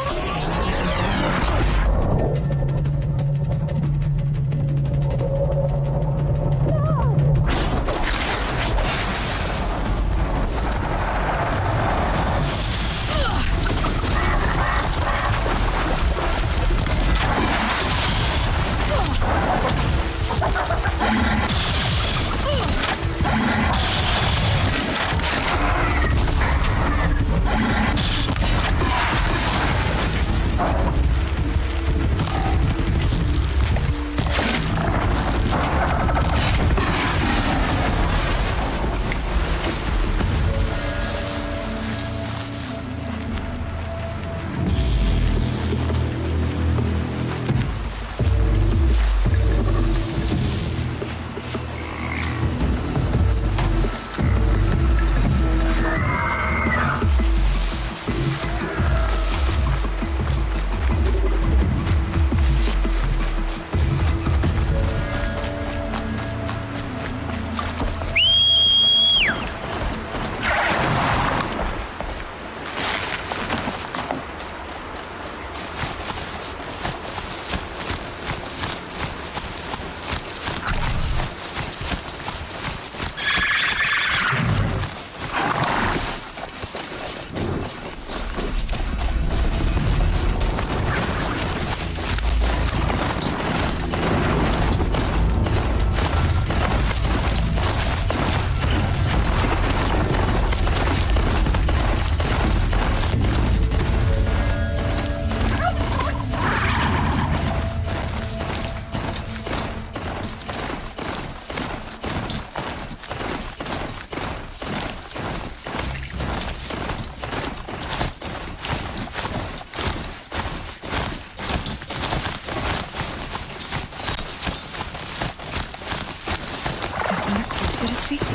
that a corpse at his feet?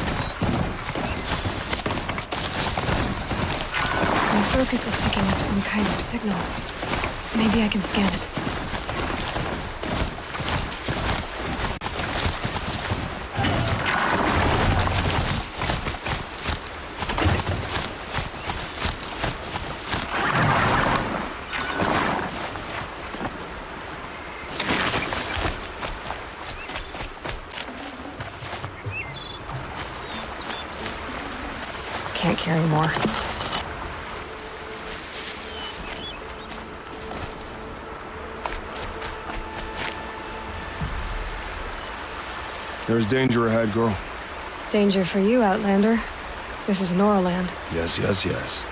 My focus is picking up some kind of signal. Maybe I can scan it. Can't carry more. There's danger ahead, girl. Danger for you, Outlander. This is Noraland. Yes.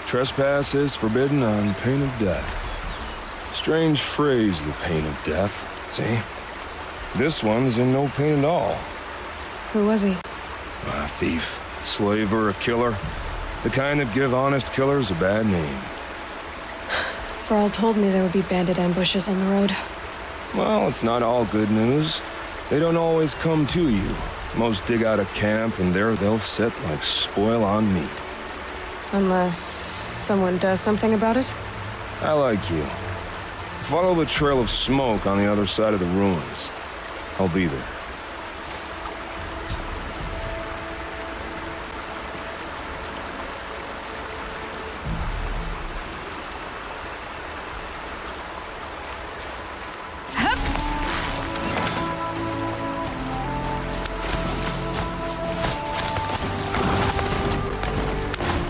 Trespass is forbidden on pain of death. Strange phrase, the pain of death. See? This one's in no pain at all. Who was he? A thief, slaver, a killer. The kind that give honest killers a bad name. Varl told me there would be bandit ambushes on the road. Well, it's not all good news. They don't always come to you. Most dig out a camp, and there they'll sit like spoil on meat. Unless someone does something about it? I like you. Follow the trail of smoke on the other side of the ruins. I'll be there.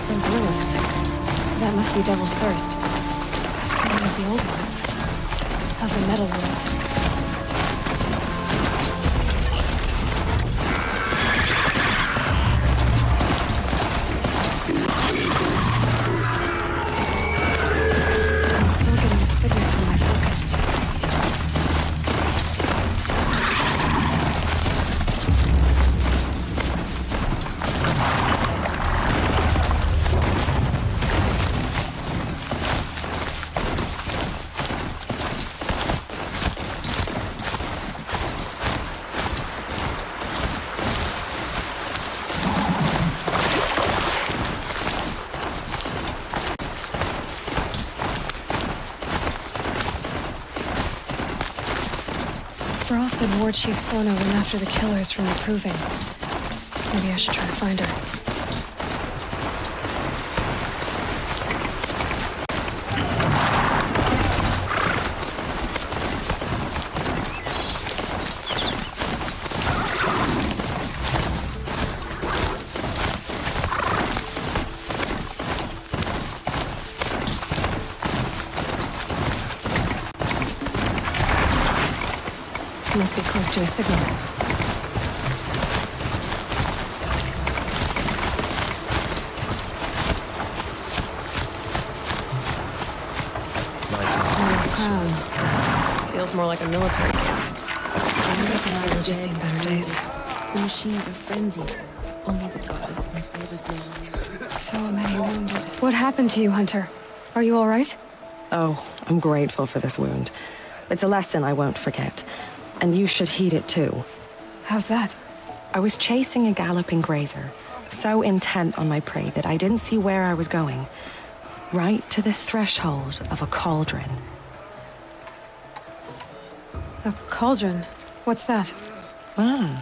Those ruins. That must be Devil's Thirst. A sign of the old ones. Of the metal world. I'm still getting a signal from my focus. Varl said War Chief Sona went after the killers from the Proving. Maybe I should try to find her. Must be close to a signal. Nice crown. Feels more like a military camp. I've just seen better days. The machines are frenzied. Only the goddess can save us now. So many wounded. What happened to you, Hunter? Are you all right? Oh, I'm grateful for this wound. It's a lesson I won't forget. And you should heed it too. How's that? I was chasing a galloping grazer, so intent on my prey that I didn't see where I was going. Right to the threshold of a cauldron. A cauldron? What's that? Ah,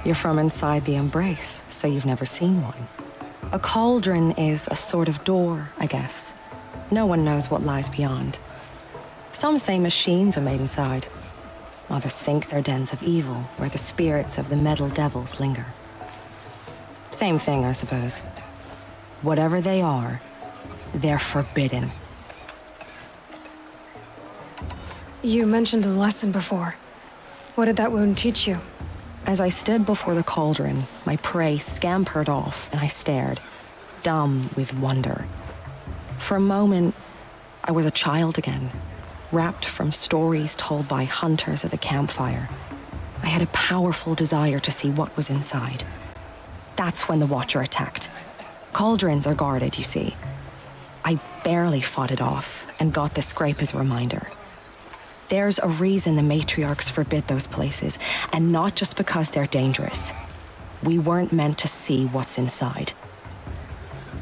you're from inside the Embrace, so you've never seen one. A cauldron is a sort of door, I guess. No one knows what lies beyond. Some say machines are made inside. Others think they're dens of evil, where the spirits of the metal devils linger. Same thing, I suppose. Whatever they are, they're forbidden. You mentioned a lesson before. What did that wound teach you? As I stood before the cauldron, my prey scampered off, and I stared, dumb with wonder. For a moment, I was a child again. Wrapped from stories told by hunters at the campfire. I had a powerful desire to see what was inside. That's when the Watcher attacked. Cauldrons are guarded, you see. I barely fought it off and got the scrape as a reminder. There's a reason the matriarchs forbid those places, and not just because they're dangerous. We weren't meant to see what's inside.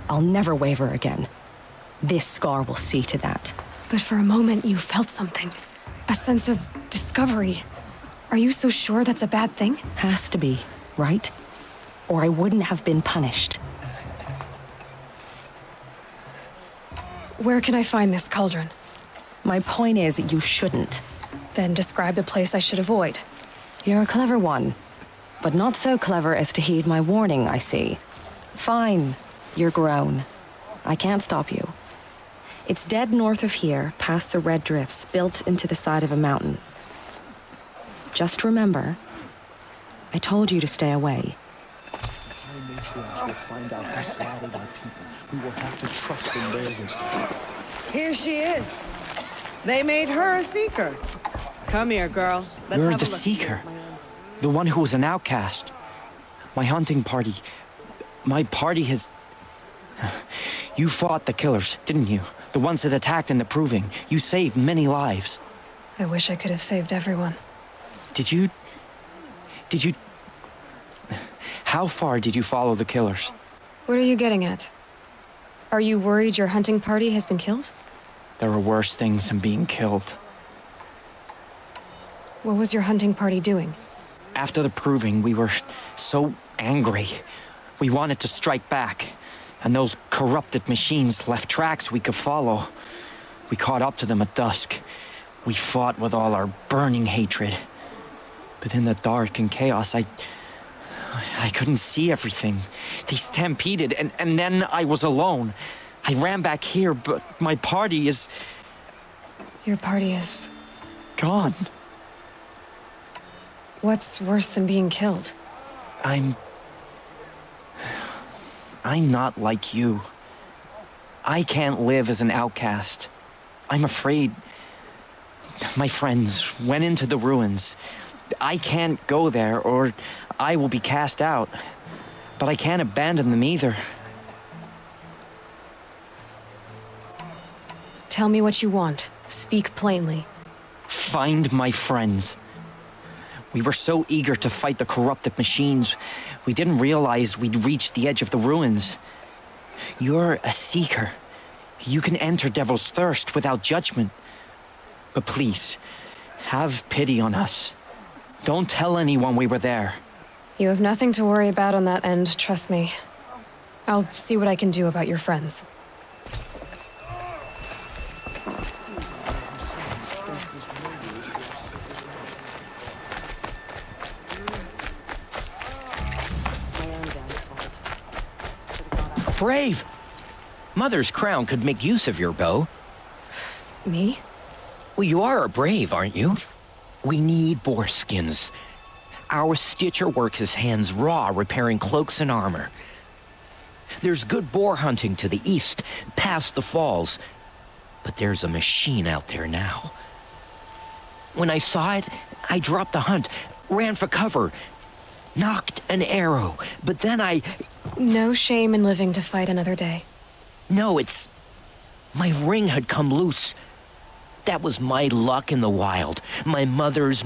I'll never waver again. This scar will see to that. But for a moment, you felt something. A sense of discovery. Are you so sure that's a bad thing? Has to be, right? Or I wouldn't have been punished. Where can I find this cauldron? My point is, you shouldn't. Then describe the place I should avoid. You're a clever one. But not so clever as to heed my warning, I see. Fine. You're grown. I can't stop you. It's dead north of here, past the red drifts, built into the side of a mountain. Just remember, I told you to stay away. Our matriarchs will find out who slaughtered our people. We will have to trust in their wisdom. Here she is. They made her a seeker. Come here, girl. Let's You're have the a look. seeker. The one who was an outcast. My hunting party. My party has... You fought the killers, didn't you? The ones that attacked in the Proving. You saved many lives. I wish I could have saved everyone. Did you... How far did you follow the killers? What are you getting at? Are you worried your hunting party has been killed? There are worse things than being killed. What was your hunting party doing? After the Proving, we were so angry. We wanted to strike back. And those corrupted machines left tracks we could follow. We caught up to them at dusk. We fought with all our burning hatred. But in the dark and chaos, I couldn't see everything. They stampeded, and then I was alone. I ran back here, but my party is... Your party is... gone. What's worse than being killed? I'm not like you. I can't live as an outcast. I'm afraid... My friends went into the ruins. I can't go there, or I will be cast out. But I can't abandon them either. Tell me what you want. Speak plainly. Find my friends. We were so eager to fight the corrupted machines, we didn't realize we'd reached the edge of the ruins. You're a seeker. You can enter Devil's Thirst without judgment. But please, have pity on us. Don't tell anyone we were there. You have nothing to worry about on that end, trust me. I'll see what I can do about your friends. Brave! Mother's crown could make use of your bow. Me? Well, you are a brave, aren't you? We need boar skins. Our stitcher works his hands raw, repairing cloaks and armor. There's good boar hunting to the east, past the falls. But there's a machine out there now. When I saw it, I dropped the hunt, ran for cover, knocked an arrow, but then I... No shame in living to fight another day. No, it's... My ring had come loose. That was my luck in the wild. My mother's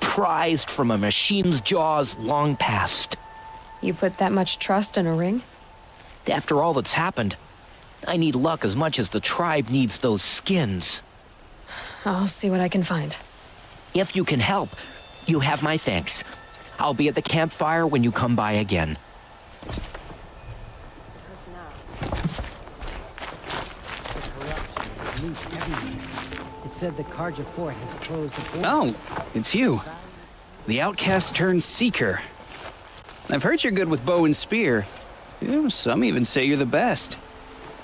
prized from a machine's jaws long past. You put that much trust in a ring? After all that's happened, I need luck as much as the tribe needs those skins. I'll see what I can find. If you can help, you have my thanks. I'll be at the campfire when you come by again. It said the Karja fort has closed the border. Oh, it's you. The outcast turned seeker. I've heard you're good with bow and spear. Some even say you're the best.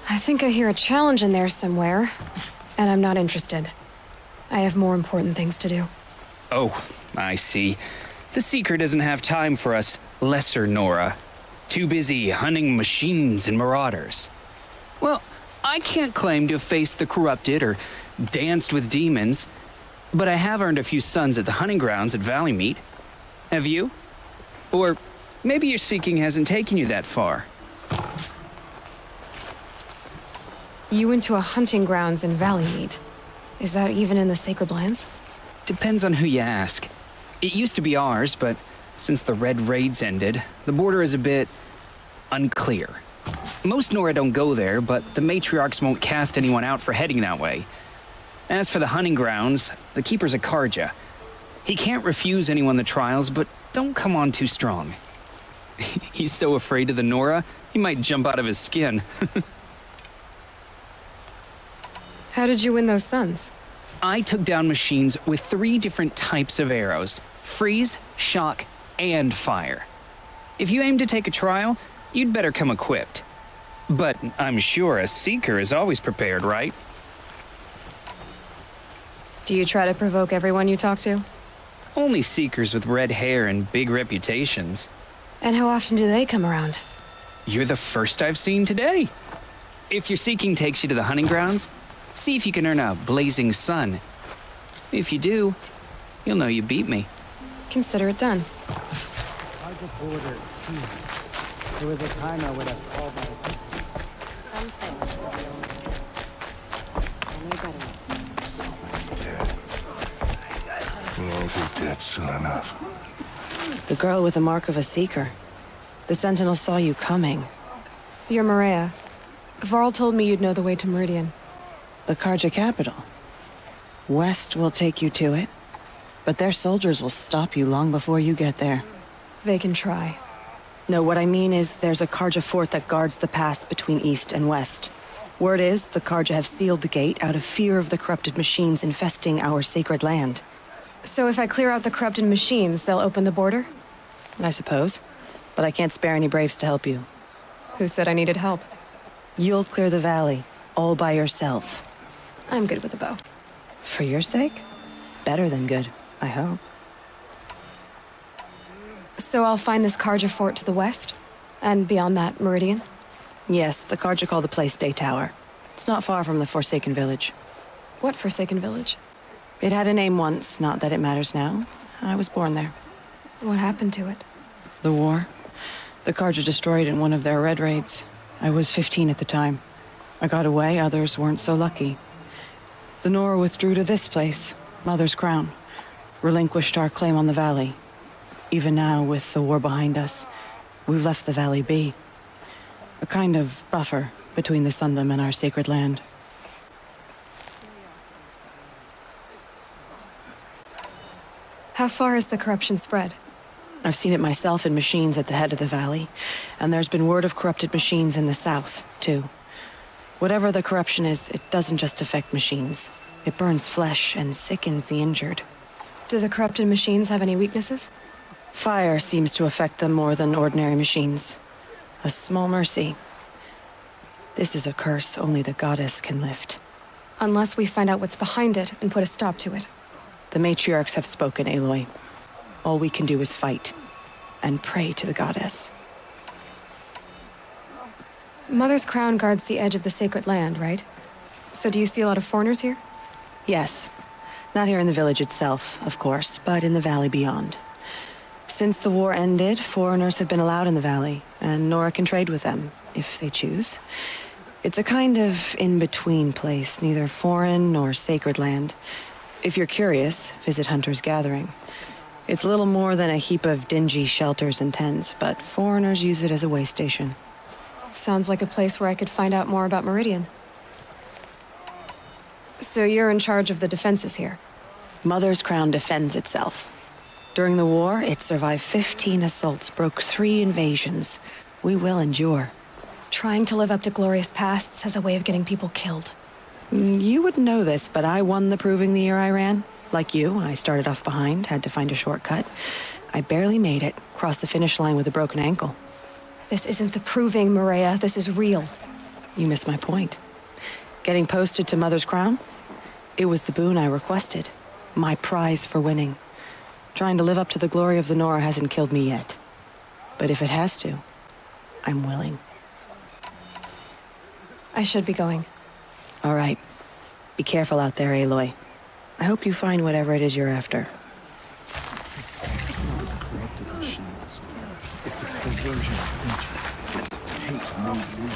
I think I hear a challenge in there somewhere, and I'm not interested. I have more important things to do. Oh, I see. The seeker doesn't have time for us lesser Nora. Too busy hunting machines and marauders. Well, I can't claim to have faced the corrupted or danced with demons, but I have earned a few sons at the hunting grounds at Valleymeet. Have you? Or maybe your seeking hasn't taken you that far. You went to a hunting grounds in Valleymeet. Is that even in the Sacred Lands? Depends on who you ask. It used to be ours, but Since the Red Raids ended, the border is a bit unclear. Most Nora don't go there, but the matriarchs won't cast anyone out for heading that way. As for the hunting grounds, the keeper's a Karja. He can't refuse anyone the trials, but don't come on too strong. He's so afraid of the Nora, he might jump out of his skin. How did you win those suns? I took down machines with 3 different types of arrows: freeze, shock, and fire. If you aim to take a trial, you'd better come equipped. But I'm sure a seeker is always prepared, right? Do you try to provoke everyone you talk to? Only seekers with red hair and big reputations. And how often do they come around? You're the first I've seen today. If your seeking takes you to the hunting grounds, see if you can earn a blazing sun. If you do, you'll know you beat me. Consider it done. There was a time I would have called my attention. Some things will be only better. We'll all be dead soon enough. The girl with the mark of a seeker. The Sentinel saw you coming. You're Maria. Varl told me you'd know the way to Meridian. The Karja capital. West will take you to it, but their soldiers will stop you long before you get there. They can try. No, what I mean is there's a Karja fort that guards the pass between east and west. Word is the Karja have sealed the gate out of fear of the corrupted machines infesting our sacred land. So if I clear out the corrupted machines, they'll open the border? I suppose. But I can't spare any braves to help you. Who said I needed help? You'll clear the valley, all by yourself. I'm good with a bow. For your sake? Better than good, I hope. So I'll find this Karja fort to the west? And beyond that, Meridian? Yes, the Karja call the place Day Tower. It's not far from the Forsaken Village. What Forsaken Village? It had a name once, not that it matters now. I was born there. What happened to it? The war. The Karja destroyed in one of their Red Raids. I was 15 at the time. I got away, others weren't so lucky. The Nora withdrew to this place, Mother's Crown. Relinquished our claim on the valley. Even now, with the war behind us, we've left the valley be. A kind of buffer between the Sundom and our sacred land. How far has the corruption spread? I've seen it myself in machines at the head of the valley, and there's been word of corrupted machines in the south, too. Whatever the corruption is, it doesn't just affect machines. It burns flesh and sickens the injured. Do the corrupted machines have any weaknesses? Fire seems to affect them more than ordinary machines. A small mercy. This is a curse only the goddess can lift. Unless we find out what's behind it and put a stop to it. The matriarchs have spoken, Aloy. All we can do is fight, and pray to the goddess. Mother's Crown guards the edge of the sacred land, right? So do you see a lot of foreigners here? Yes. Not here in the village itself, of course, but in the valley beyond. Since the war ended, foreigners have been allowed in the valley, and Nora can trade with them, if they choose. It's a kind of in-between place, neither foreign nor sacred land. If you're curious, visit Hunter's Gathering. It's little more than a heap of dingy shelters and tents, but foreigners use it as a way station. Sounds like a place where I could find out more about Meridian. So you're in charge of the defenses here? Mother's Crown defends itself. During the war, it survived 15 assaults, broke 3 invasions. We will endure. Trying to live up to glorious pasts has a way of getting people killed. You wouldn't know this, but I won the proving the year I ran. Like you, I started off behind, had to find a shortcut. I barely made it, crossed the finish line with a broken ankle. This isn't the proving, Maria. This is real. You missed my point. Getting posted to Mother's Crown? It was the boon I requested. My prize for winning. Trying to live up to the glory of the Nora hasn't killed me yet. But if it has to, I'm willing. I should be going. All right. Be careful out there, Aloy. I hope you find whatever it is you're after. Corrupted machines. It's a perversion of nature. Hate no rule.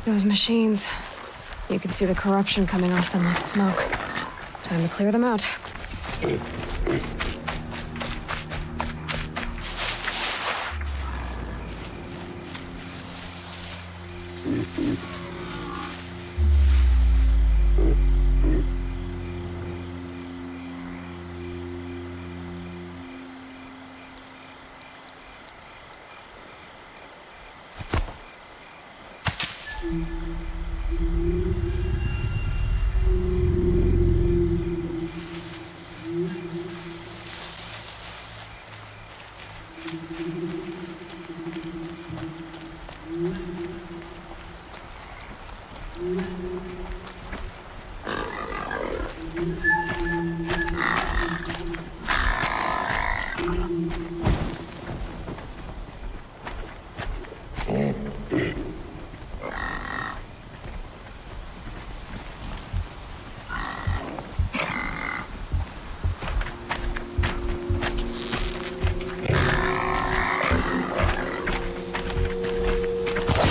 Those machines. You can see the corruption coming off them like smoke. Time to clear them out.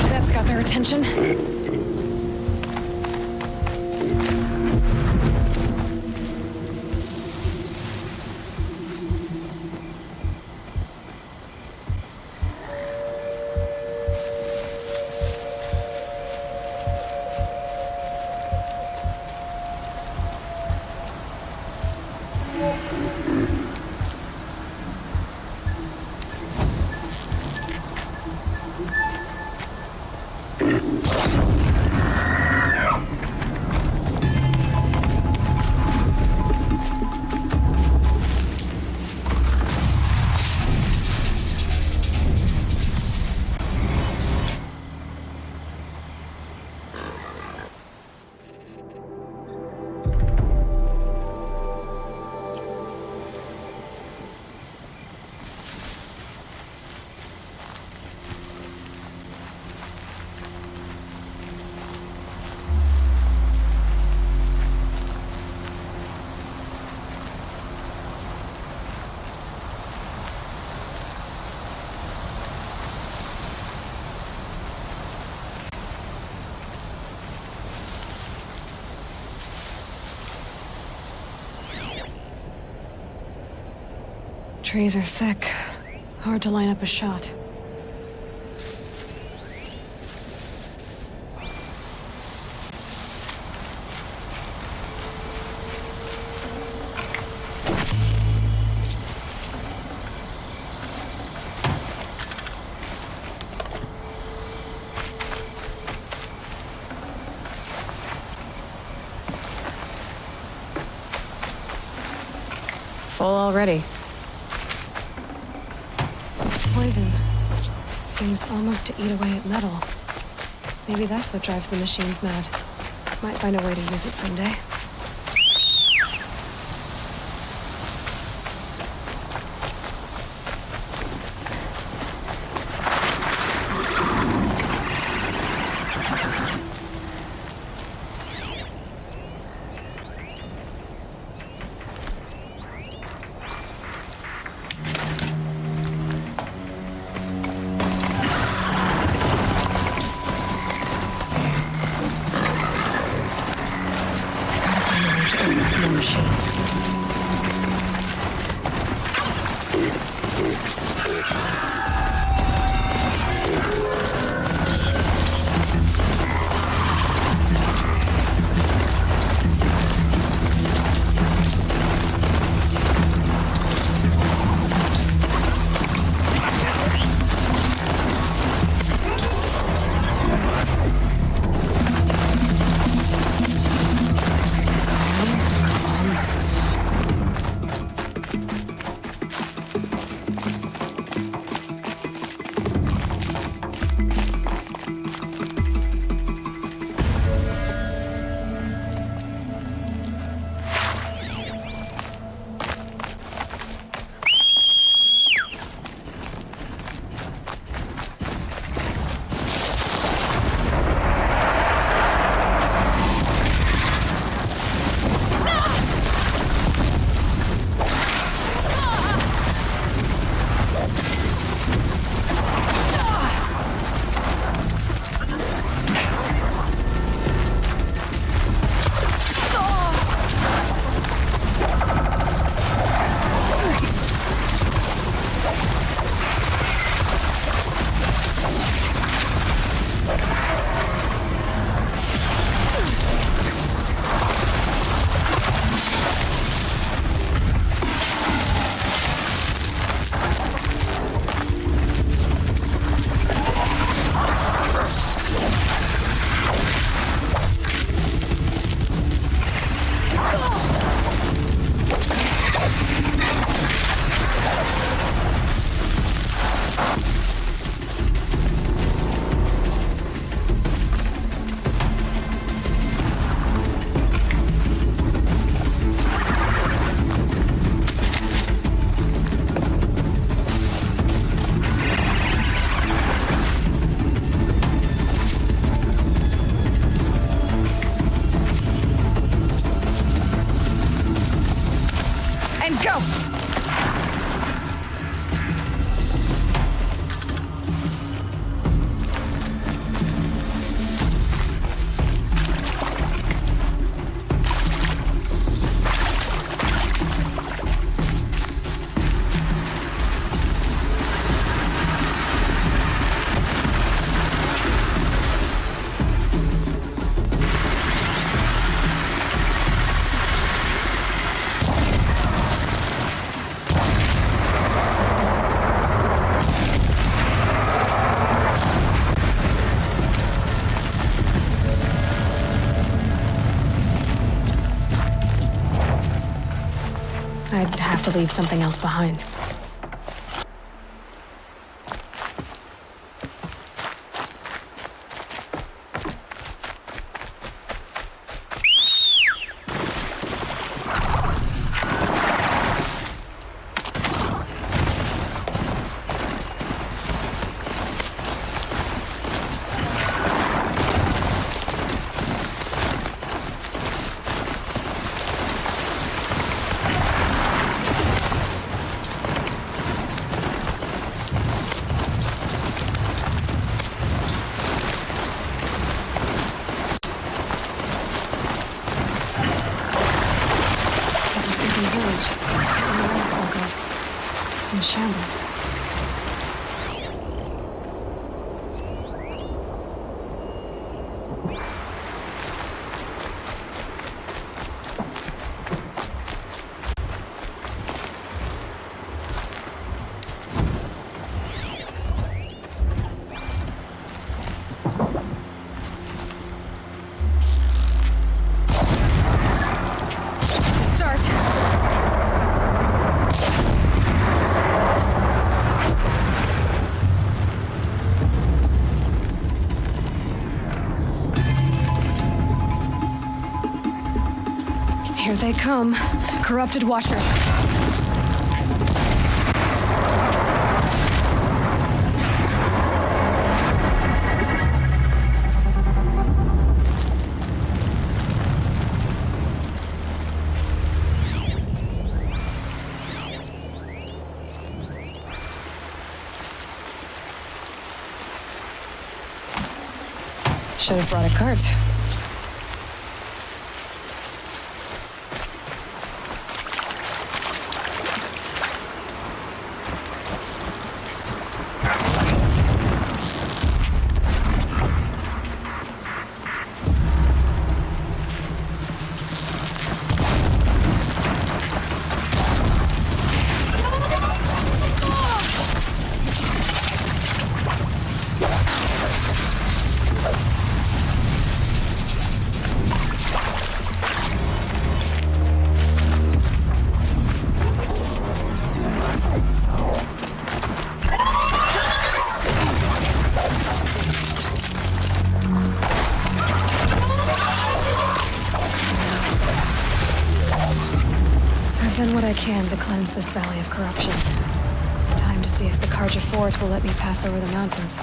That's got their attention. Trees are thick. Hard to line up a shot. Full already. Poison seems almost to eat away at metal. Maybe that's what drives the machines mad. Might find a way to use it someday. have to leave something else behind. It's in shambles. Here they come. Corrupted Watchers. Should have brought a cart. I've done what I can to cleanse this valley of corruption. Time to see if the Karja Forest will let me pass over the mountains.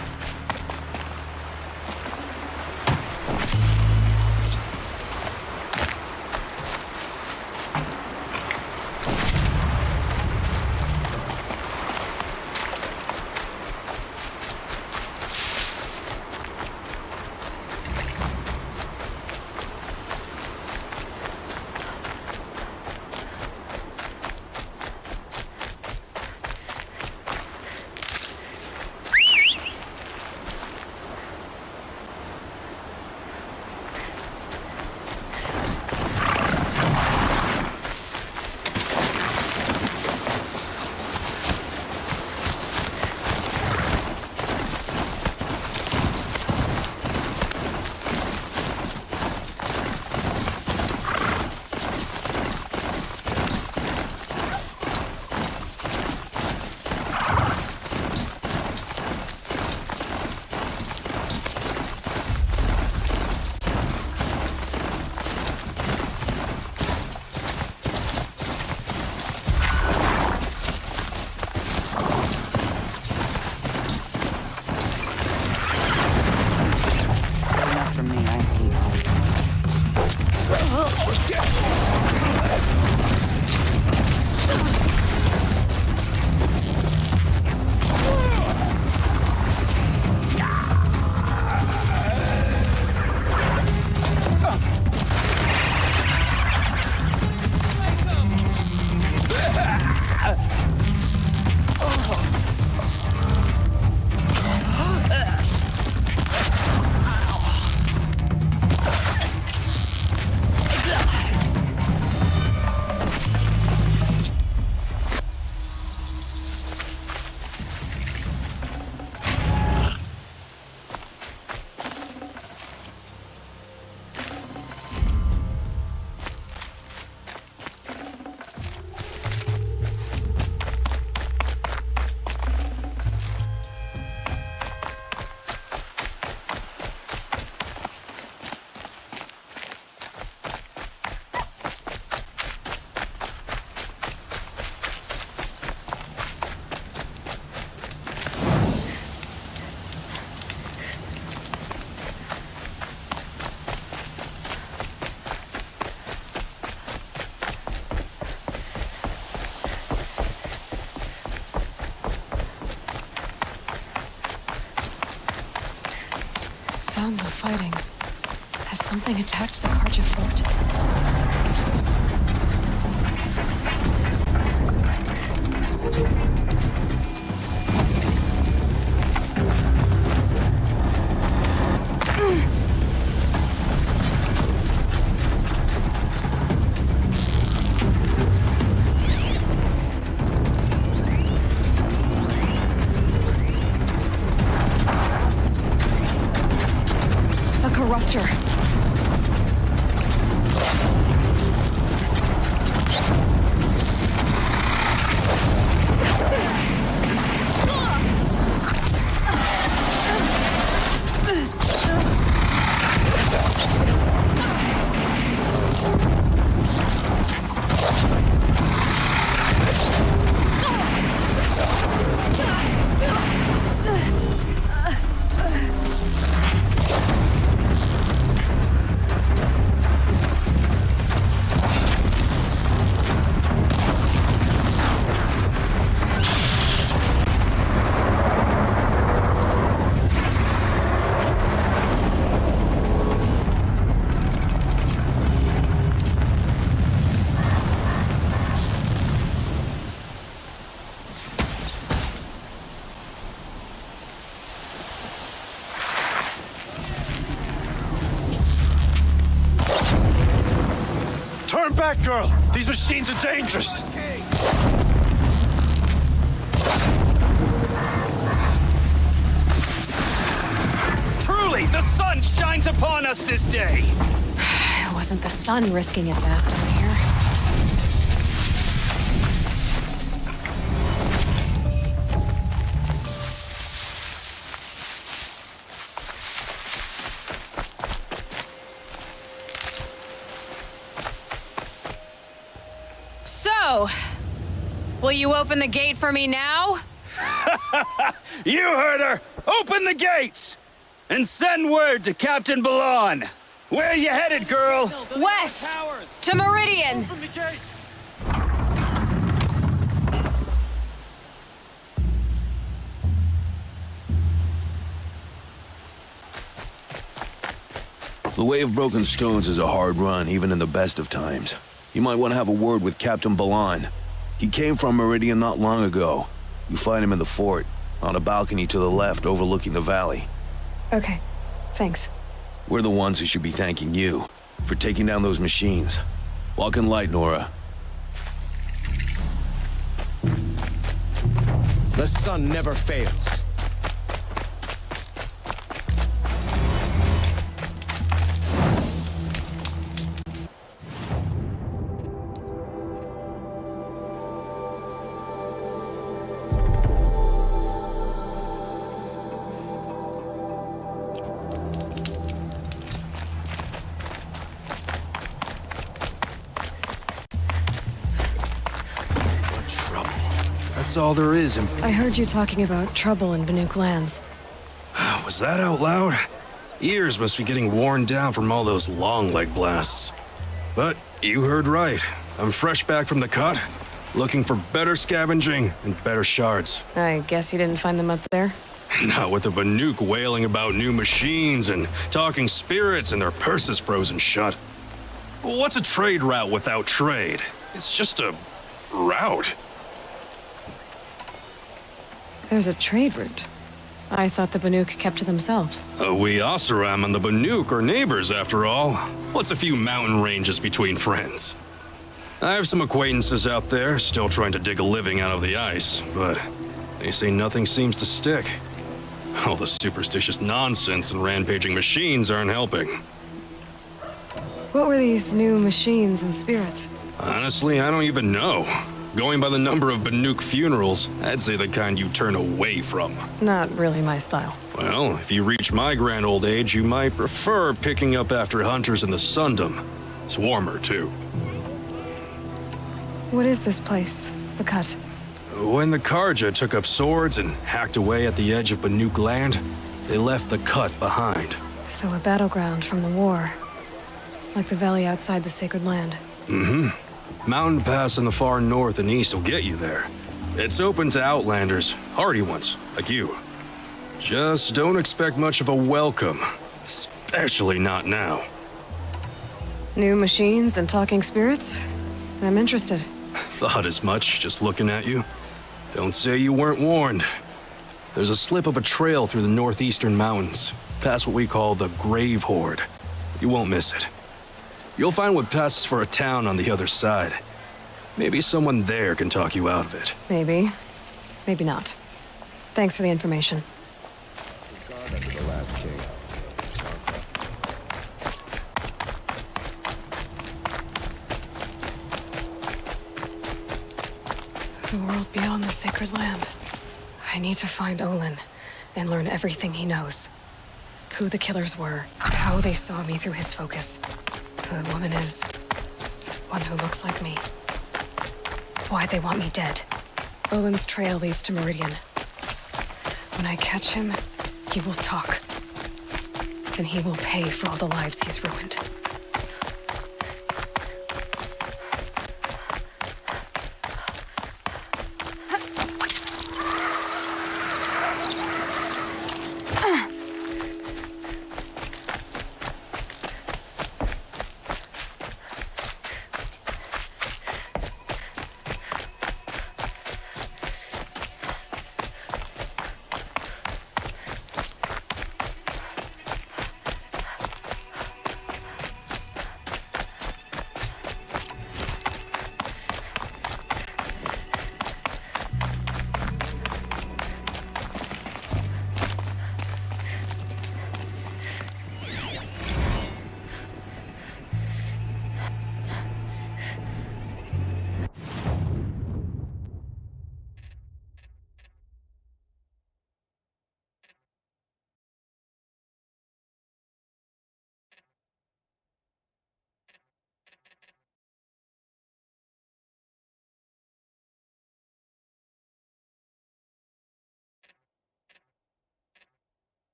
Sounds of fighting. Has something attacked the Karja fort? A corruptor. Turn back, girl! These machines are dangerous! Truly, the sun shines upon us this day! It wasn't the sun risking its ass down here. So, will you open the gate for me now? You heard her! Open the gates! And send word to Captain Balan! Where you headed, girl? West! To Meridian! The Way of Broken Stones is a hard run, even in the best of times. You might want to have a word with Captain Balan. He came from Meridian not long ago. You find him in the fort, on a balcony to the left overlooking the valley. Okay, thanks. We're the ones who should be thanking you for taking down those machines. Walk in light, Nora. The sun never fails. That's all there is. I heard you talking about trouble in Banuk lands. Was that out loud? Ears must be getting worn down from all those long leg blasts. But you heard right. I'm fresh back from the cut, looking for better scavenging and better shards. I guess you didn't find them up there? Not with the Banuk wailing about new machines and talking spirits and their purses frozen shut. What's a trade route without trade? It's just a route. There's a trade route. I thought the Banuk kept to themselves. We Oseram and the Banuk are neighbors, after all. What's a few mountain ranges between friends? I have some acquaintances out there, still trying to dig a living out of the ice, but they say nothing seems to stick. All the superstitious nonsense and rampaging machines aren't helping. What were these new machines and spirits? Honestly, I don't even know. Going by the number of Banuk funerals, I'd say the kind you turn away from. Not really my style. Well, if you reach my grand old age, you might prefer picking up after hunters in the Sundom. It's warmer, too. What is this place? The Cut? When the Karja took up swords and hacked away at the edge of Banuk land, they left the Cut behind. So a battleground from the war. Like the valley outside the Sacred Land. Mm-hmm. Mountain Pass in the far north and east will get you there. It's open to outlanders, hardy ones, like you. Just don't expect much of a welcome. Especially not now. New machines and talking spirits? I'm interested. Thought as much, just looking at you. Don't say you weren't warned. There's a slip of a trail through the northeastern mountains, past what we call the Grave Horde. You won't miss it. You'll find what passes for a town on the other side. Maybe someone there can talk you out of it. Maybe. Maybe not. Thanks for the information. The last king. The world beyond the sacred land. I need to find Olin and learn everything he knows. Who the killers were, how they saw me through his focus, who the woman is, one who looks like me. Why they want me dead. Olin's trail leads to Meridian. When I catch him, he will talk. And he will pay for all the lives he's ruined.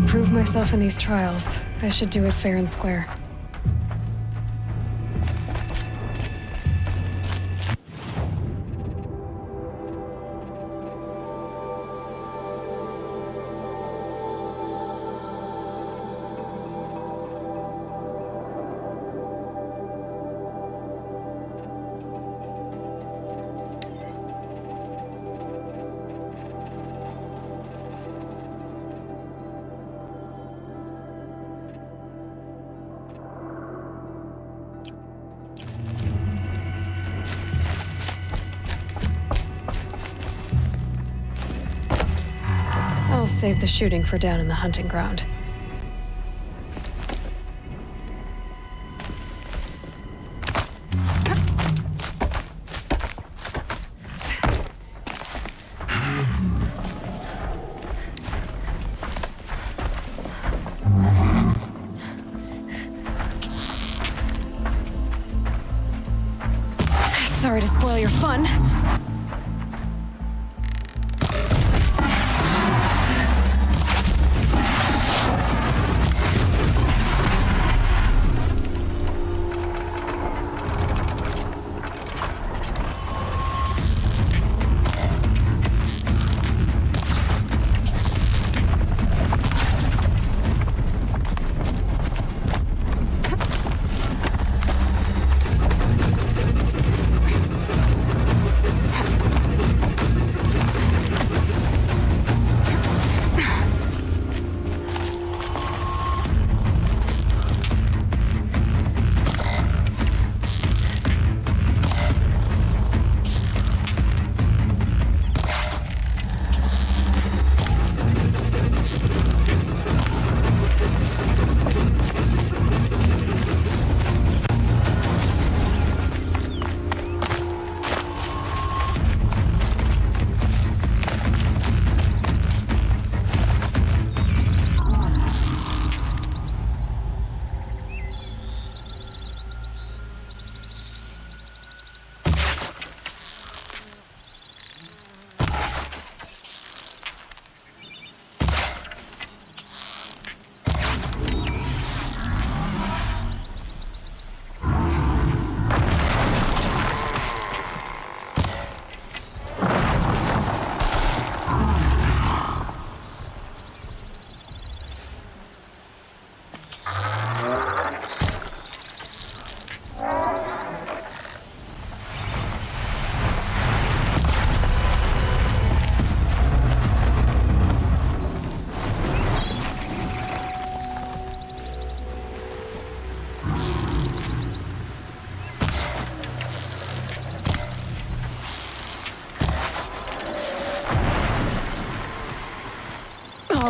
Prove myself in these trials. I should do it fair and square. I'll save the shooting for down in the hunting ground. Sorry to spoil your fun.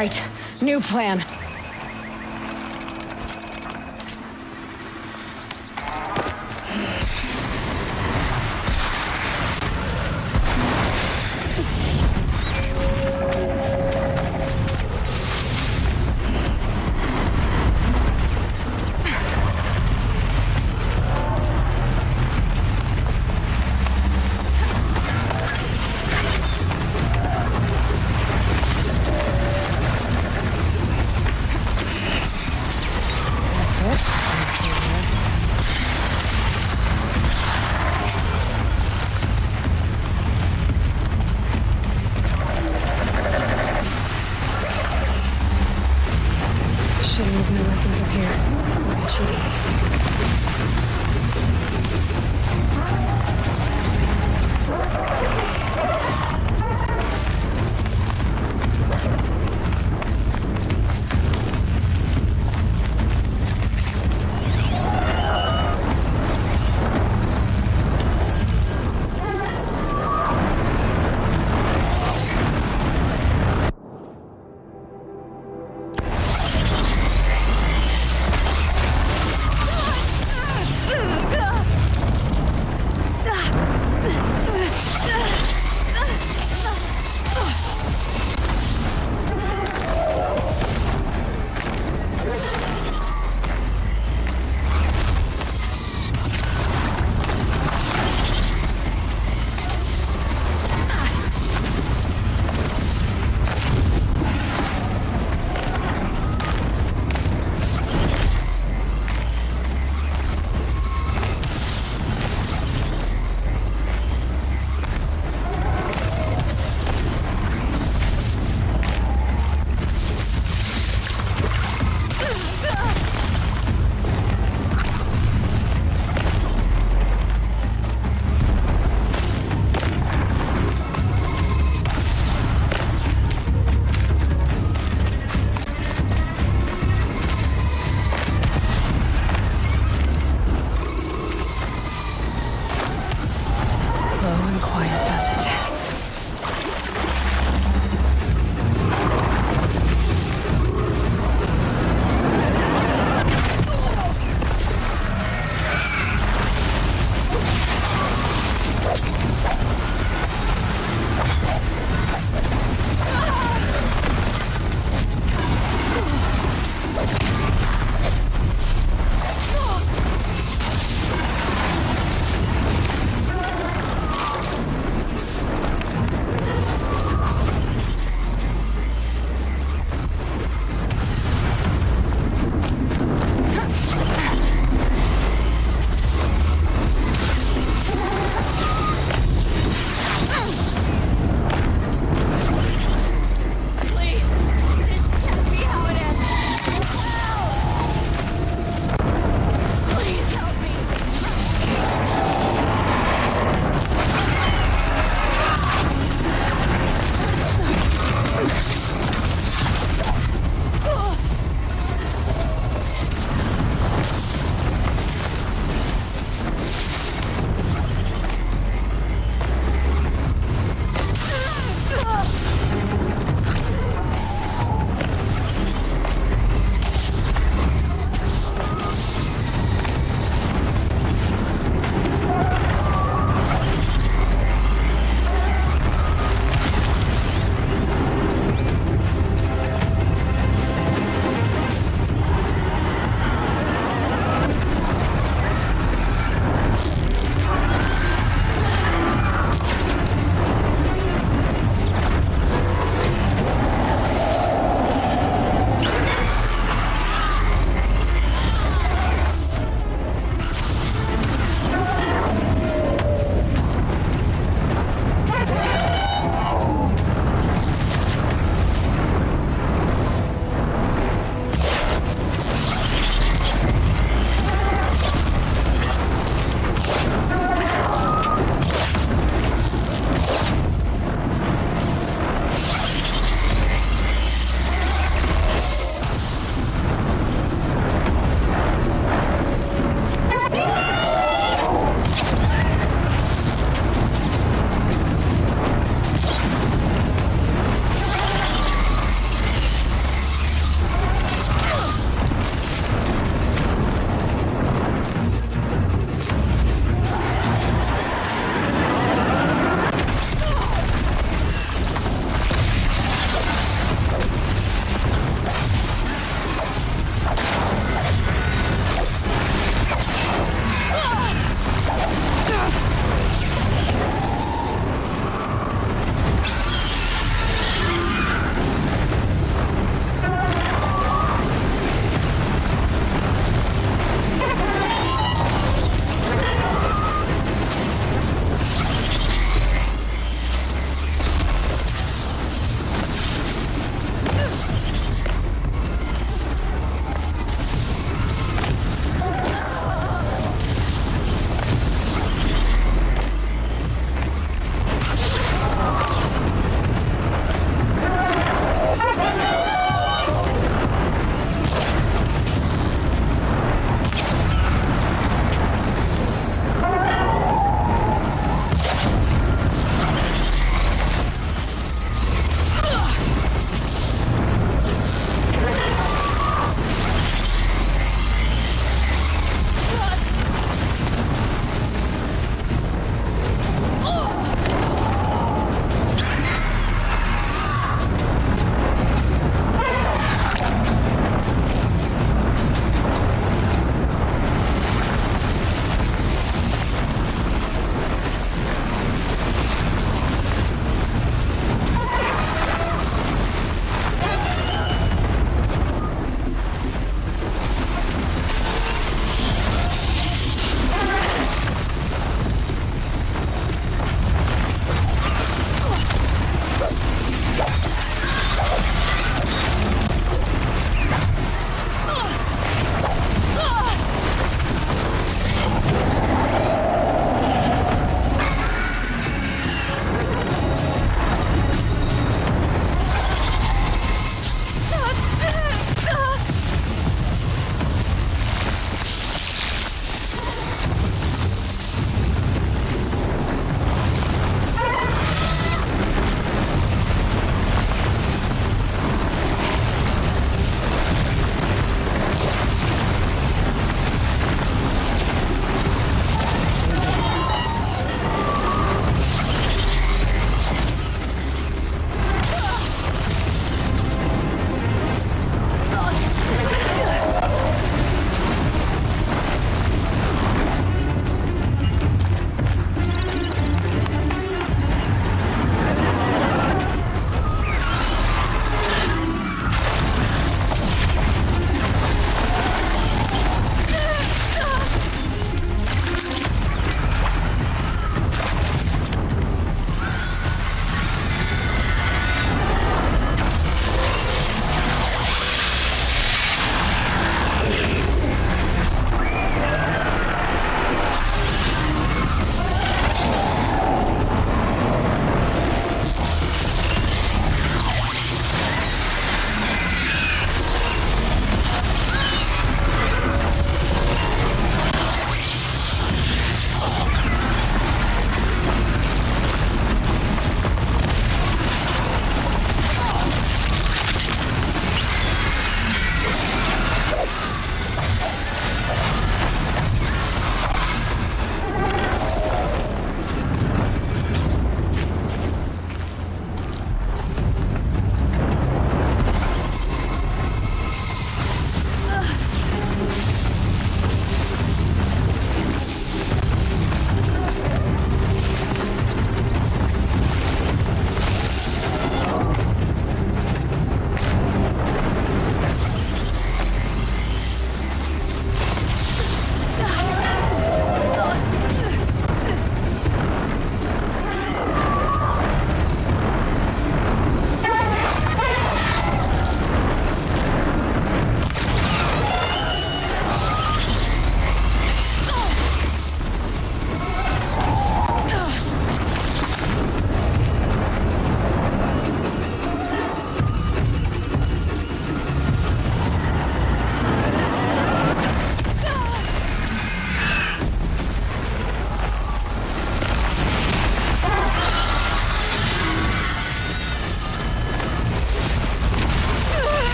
right. New plan. Shouldn't use my weapons up here. Where it should be.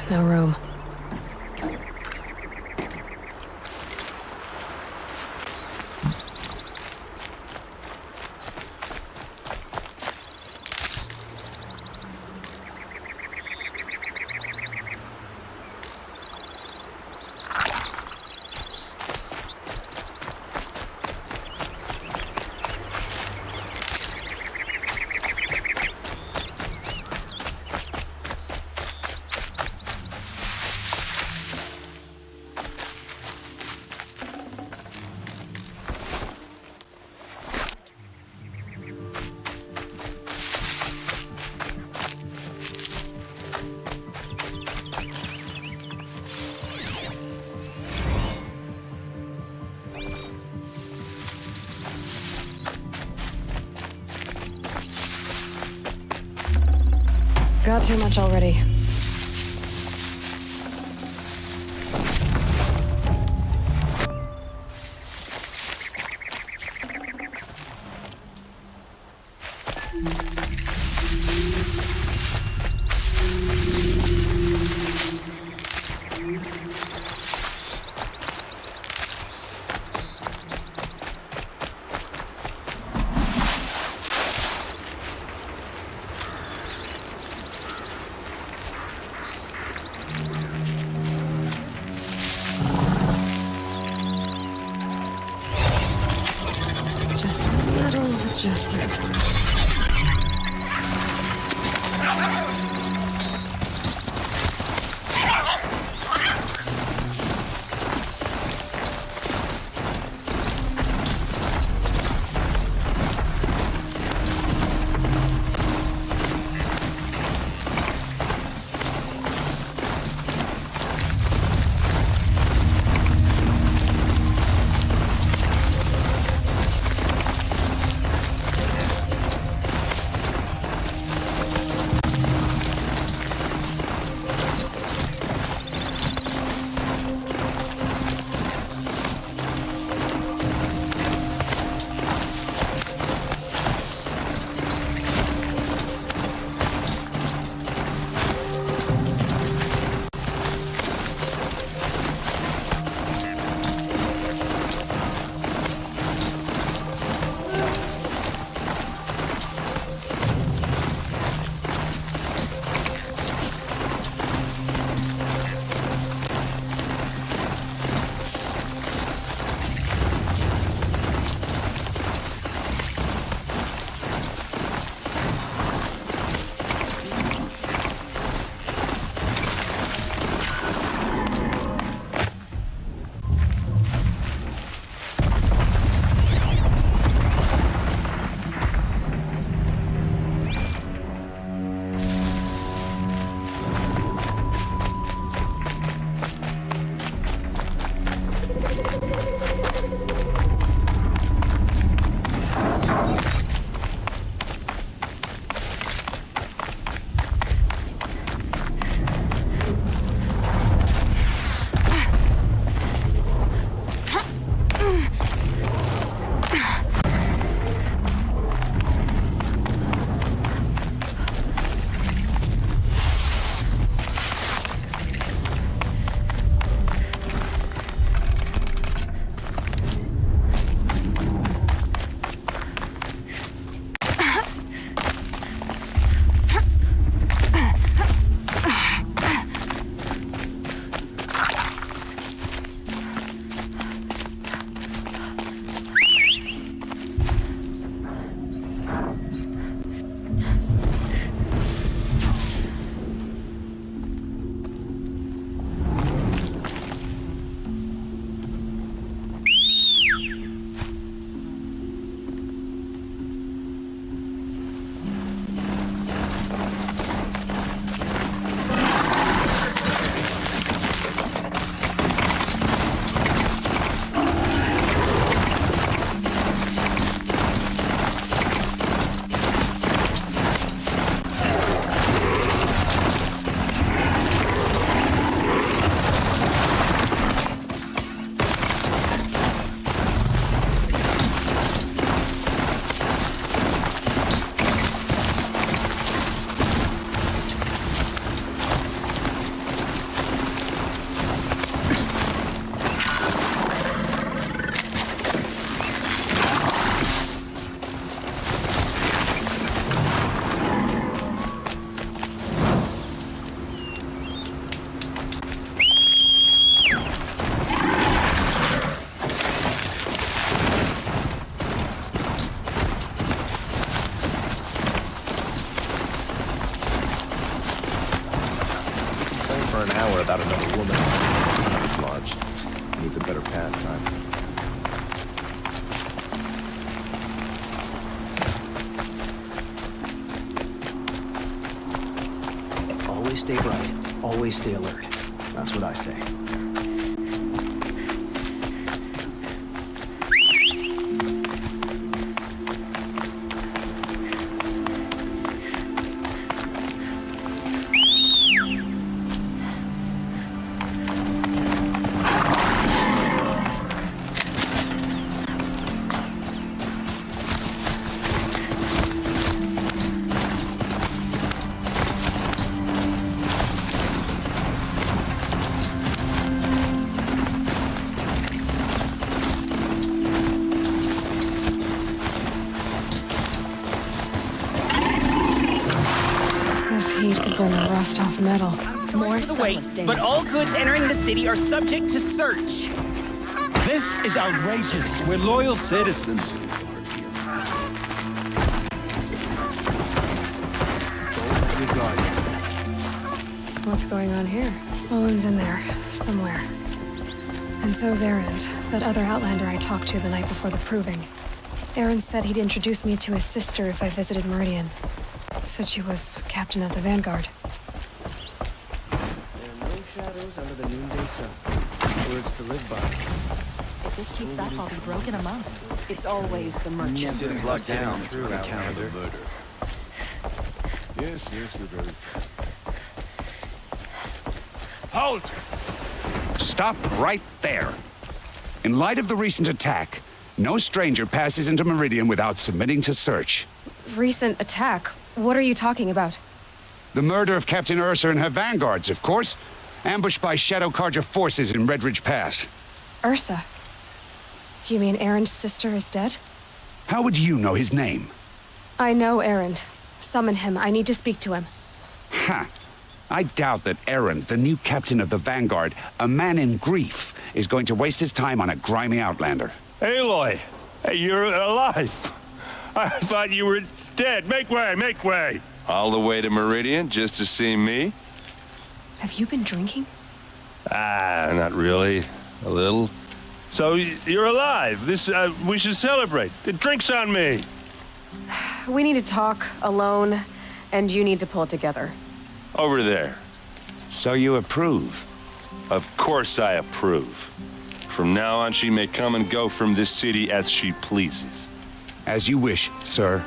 No room. Got too much already. for an hour about another woman. It's large. Needs a better pastime. Always stay bright. Always stay alert. That's what I say. Rust off metal. More for the wait, but all goods entering the city are subject to search. This is outrageous. We're loyal citizens. What's going on here? Owen's in there, somewhere. And so's Erend, that other Outlander I talked to the night before the proving. Erend said he'd introduce me to his sister if I visited Meridian. Said she was captain of the Vanguard. Shadows under the noonday sun. Words to live by. If this keeps up, I'll be broke in a month. It's always the merchant. City's locked down through an account of murder. Yes, we're very. Halt! Stop right there. In light of the recent attack, no stranger passes into Meridian without submitting to search. Recent attack? What are you talking about? The murder of Captain Ursa and her vanguards, of course. Ambushed by Shadow Carja forces in Red Ridge Pass. Ursa? You mean Erend's sister is dead? How would you know his name? I know Erend. Summon him. I need to speak to him. Ha! I doubt that Erend, the new captain of the Vanguard, a man in grief, is going to waste his time on a grimy outlander. Aloy! Hey, you're alive! I thought you were dead. Make way, make way! All the way to Meridian just to see me? Have you been drinking? Ah, not really. A little. So, you're alive. We should celebrate. The drink's on me. We need to talk, alone, and you need to pull it together. Over there. So you approve? Of course I approve. From now on, she may come and go from this city as she pleases. As you wish, sir.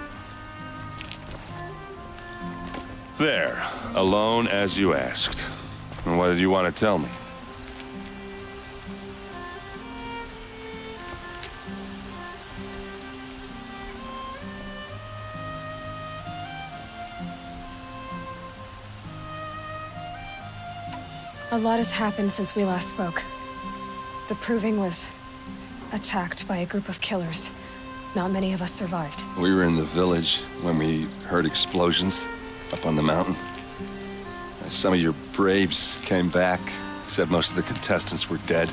There. Alone as you asked. And what did you want to tell me? A lot has happened since we last spoke. The Proving was attacked by a group of killers. Not many of us survived. We were in the village when we heard explosions up on the mountain. Some of your braves came back, said most of the contestants were dead.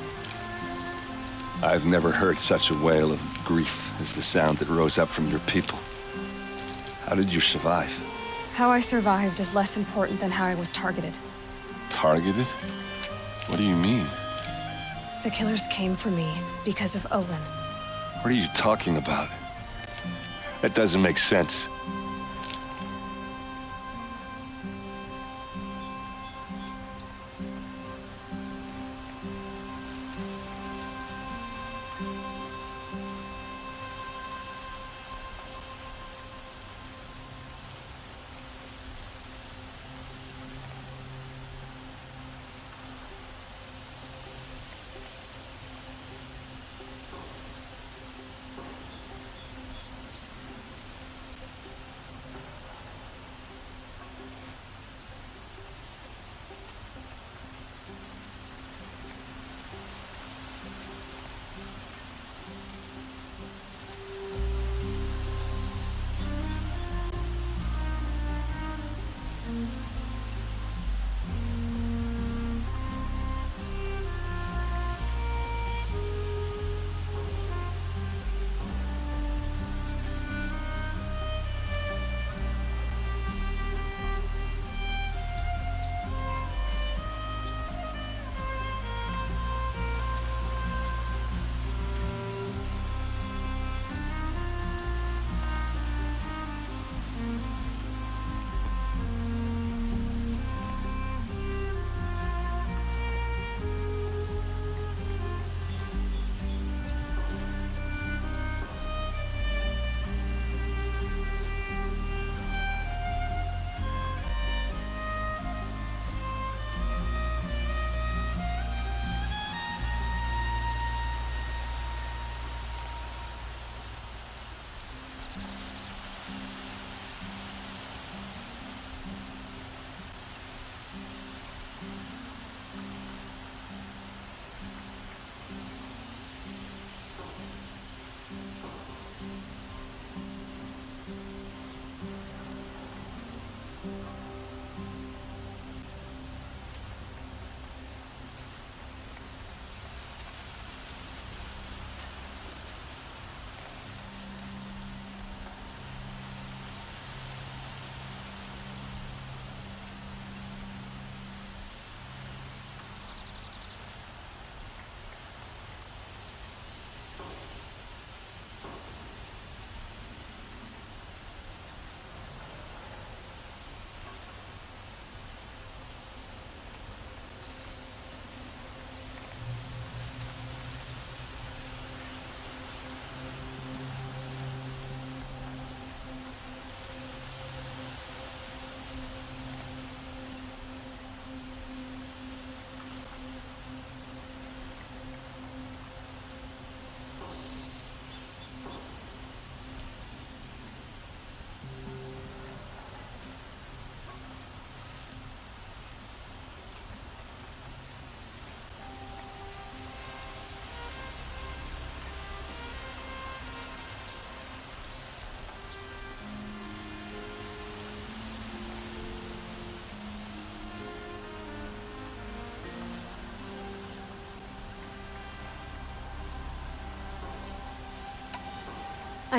I've never heard such a wail of grief as the sound that rose up from your people. How did you survive? How I survived is less important than how I was targeted. Targeted? What do you mean? The killers came for me because of Olin. What are you talking about? That doesn't make sense.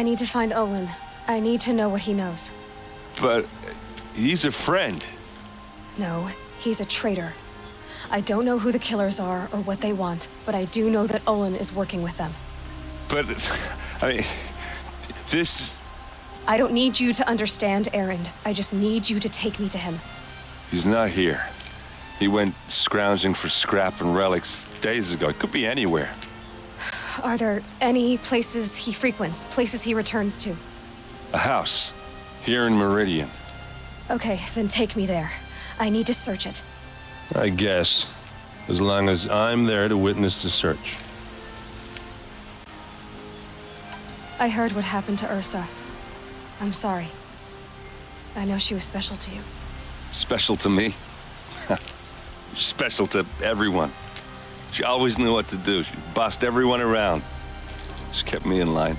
I need to find Olin. I need to know what he knows. But he's a friend. No, he's a traitor. I don't know who the killers are or what they want, but I do know that Olin is working with them. But, I mean, this... I don't need you to understand, Erend. I just need you to take me to him. He's not here. He went scrounging for scrap and relics days ago. It could be anywhere. Are there any places he frequents, places he returns to? A house. Here in Meridian. Okay, then take me there. I need to search it. I guess. As long as I'm there to witness the search. I heard what happened to Ursa. I'm sorry. I know she was special to you. Special to me? Special to everyone. She always knew what to do. She bossed everyone around. She kept me in line.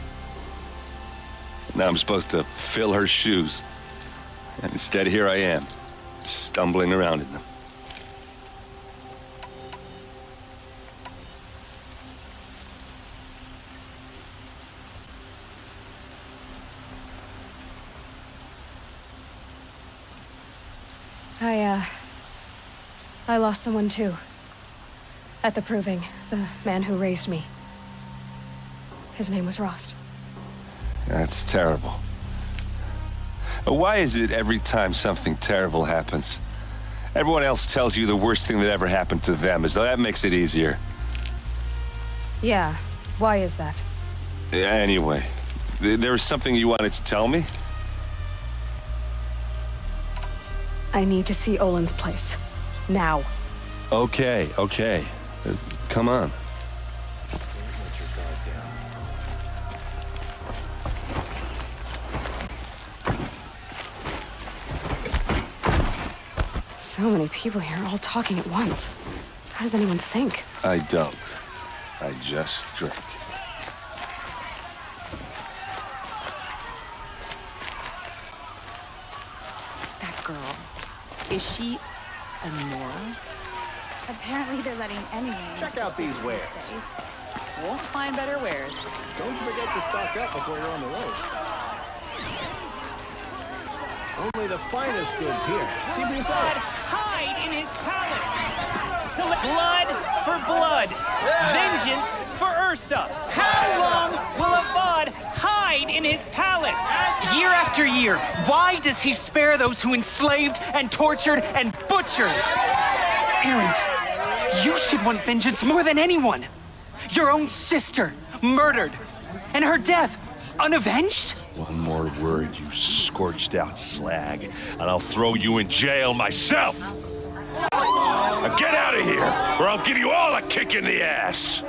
Now I'm supposed to fill her shoes. And instead, here I am, stumbling around in them. I lost someone too. At the Proving, the man who raised me. His name was Rost. That's terrible. Why is it every time something terrible happens, everyone else tells you the worst thing that ever happened to them, as though that makes it easier? Yeah, why is that? Anyway, there was something you wanted to tell me? I need to see Olin's place. Now. Okay. Come on. So many people here, all talking at once. How does anyone think? I don't. I just drink. That girl. Is she a Nora? Apparently they're letting anyone check out these wares. Won't find better wares. Don't forget to stock up before you're on the road. Only the finest goods here. See for yourself. Hide in his palace. Blood for blood. Vengeance for Ursa. How long will Avad hide in his palace? Year after year, why does he spare those who enslaved and tortured and butchered? Erend, you should want vengeance more than anyone. Your own sister, murdered, and her death, unavenged? One more word, you scorched out slag, and I'll throw you in jail myself! Now get out of here, or I'll give you all a kick in the ass!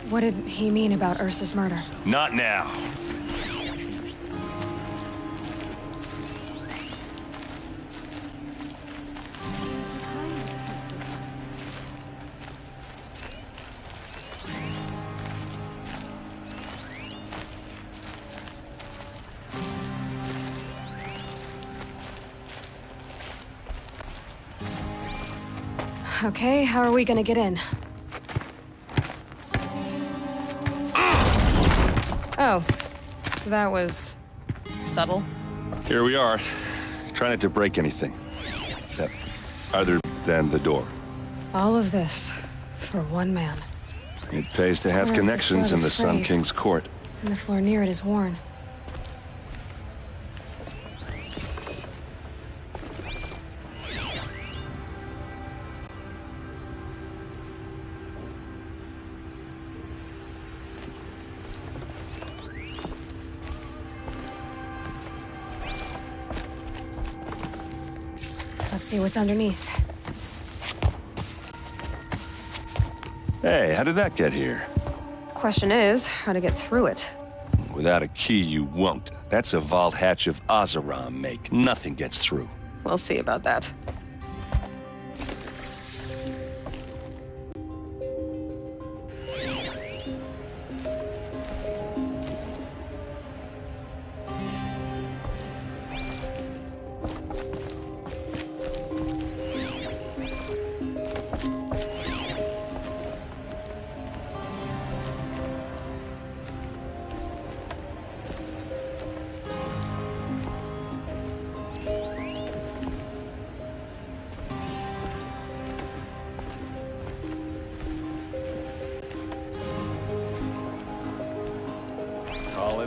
What did he mean about Ursa's murder? Not now. Okay, how are we gonna get in? Oh, that was subtle. Here we are. Try not to break anything. Other than the door. All of this for one man. It pays to have connections in the Sun King's court. And the floor near it is worn. Let's see what's underneath. Hey, how did that get here? Question is, how to get through it. Without a key, you won't. That's a vault hatch of Oseram make. Nothing gets through. We'll see about that.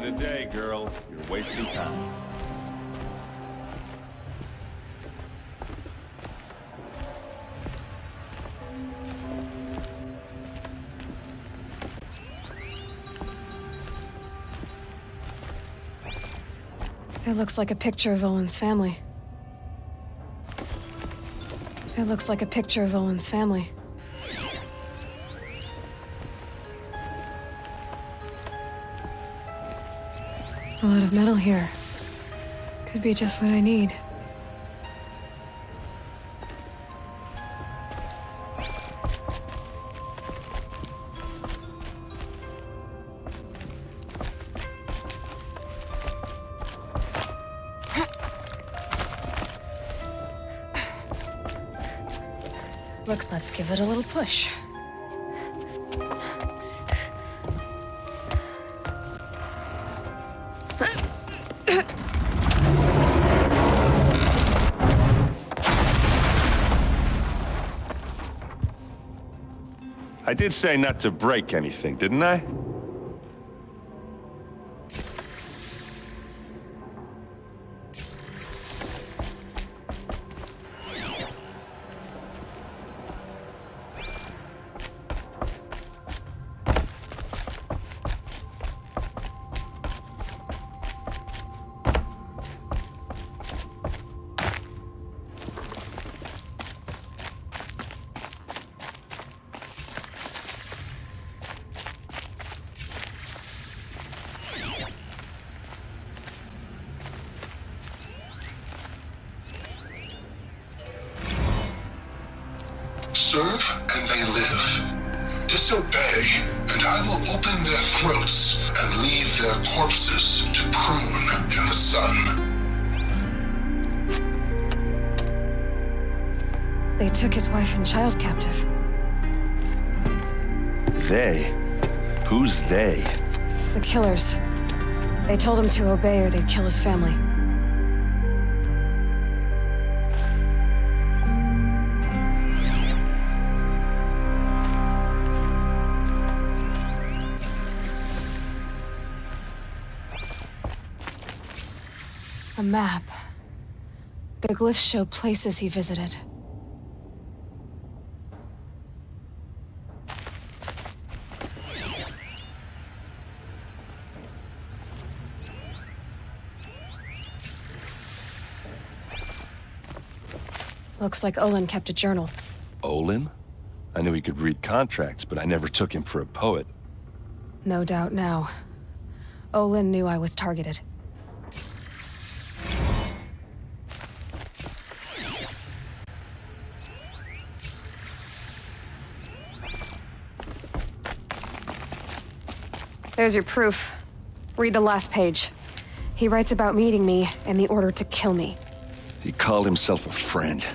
it a day, girl. You're wasting time. It looks like a picture of Olin's family. It looks like a picture of Olin's family. A lot of metal here. Could be just what I need. Look, let's give it a little push. I did say not to break anything, didn't I? Serve and they live. Disobey, and I will open their throats and leave their corpses to prune in the sun. They took his wife and child captive. They? Who's they? The killers. They told him to obey or they'd kill his family. A map. The glyphs show places he visited. Looks like Olin kept a journal. Olin? I knew he could read contracts, but I never took him for a poet. No doubt now. Olin knew I was targeted. There's your proof. Read the last page. He writes about meeting me and the order to kill me. He called himself a friend.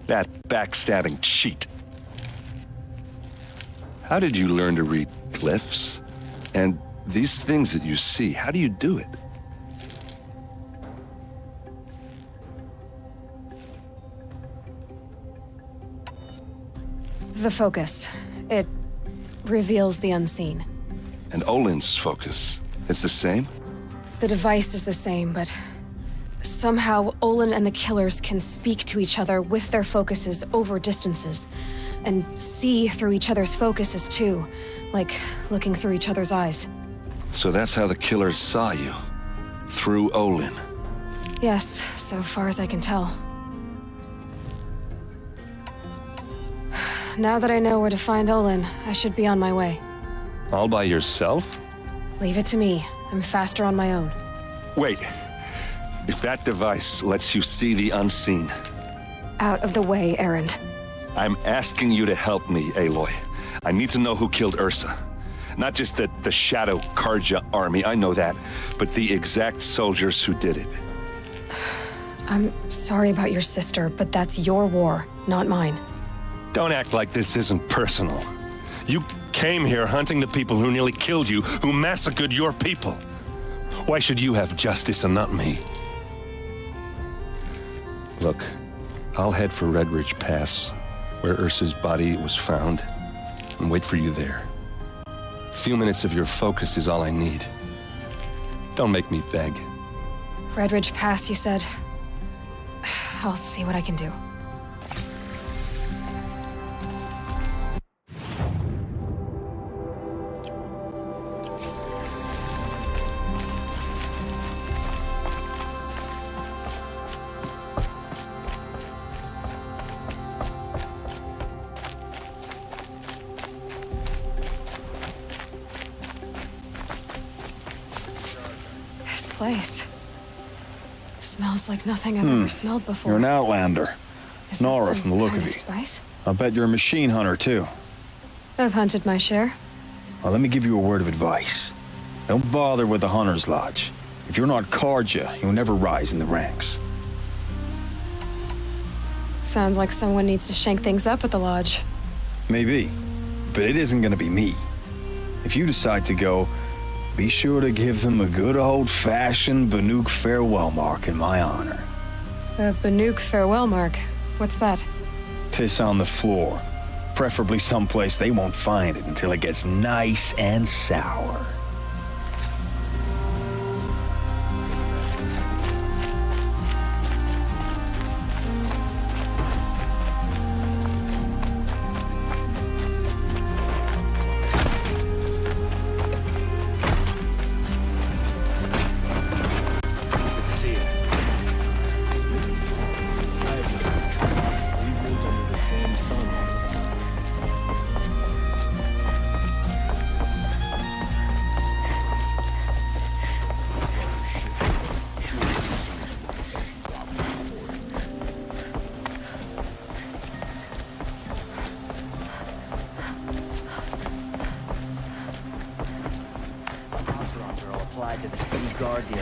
That backstabbing cheat. How did you learn to read glyphs? And these things that you see, how do you do it? The focus. It reveals the unseen. And Olin's focus is the same? The device is the same, but somehow Olin and the killers can speak to each other with their focuses over distances, and see through each other's focuses too, like looking through each other's eyes. So that's how the killers saw you? Through Olin? Yes, so far as I can tell. Now that I know where to find Olin, I should be on my way. All by yourself? Leave it to me. I'm faster on my own. Wait. If that device lets you see the unseen... Out of the way, Erend. I'm asking you to help me, Aloy. I need to know who killed Ursa. Not just the Shadow Karja army, I know that, but the exact soldiers who did it. I'm sorry about your sister, but that's your war, not mine. Don't act like this isn't personal. You came here hunting the people who nearly killed you, who massacred your people. Why should you have justice and not me? Look, I'll head for Red Ridge Pass, where Ursa's body was found, and wait for you there. A few minutes of your focus is all I need. Don't make me beg. Red Ridge Pass, you said. I'll see what I can do. This place smells like nothing I've ever smelled before. You're an outlander. Is that Nora some from the look kind of you. Spice? I'll bet you're a machine hunter, too. I've hunted my share. Well, let me give you a word of advice. Don't bother with the Hunter's Lodge. If you're not Karja, you'll never rise in the ranks. Sounds like someone needs to shank things up at the lodge. Maybe, but it isn't gonna be me. If you decide to go, be sure to give them a good old-fashioned Banuk farewell mark in my honor. A Banuk farewell mark. What's that? Piss on the floor. Preferably someplace they won't find it until it gets nice and sour. To the city guard the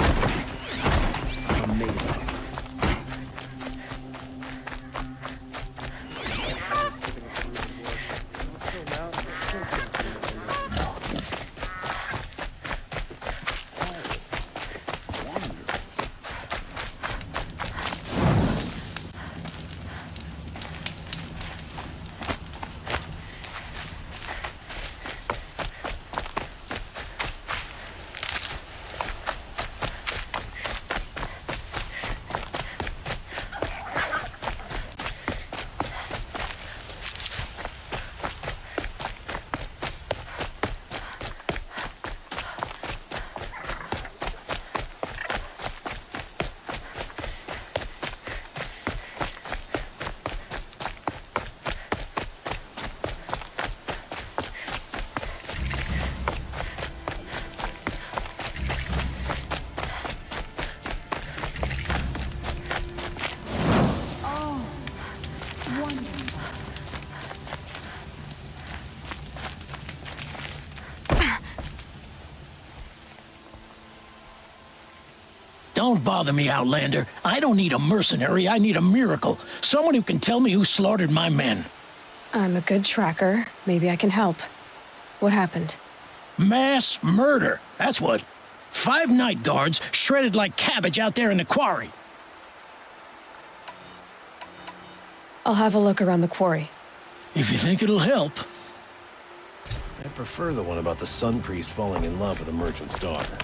amazing. Don't bother me, Outlander. I don't need a mercenary, I need a miracle. Someone who can tell me who slaughtered my men. I'm a good tracker. Maybe I can help. What happened? Mass murder, that's what. 5 night guards shredded like cabbage out there in the quarry. I'll have a look around the quarry. If you think it'll help. I prefer the one about the Sun Priest falling in love with a merchant's daughter.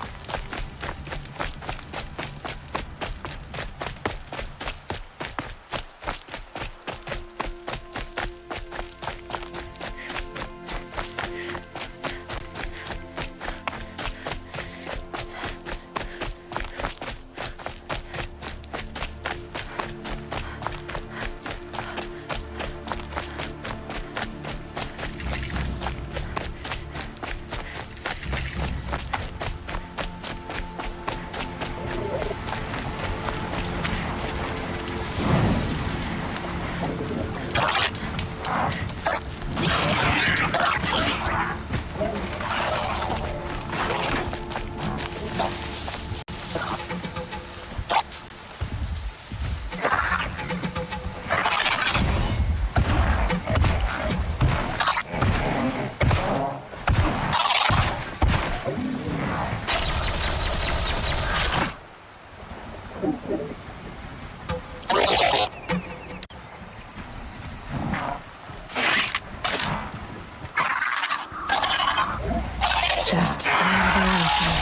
Just stay away from me.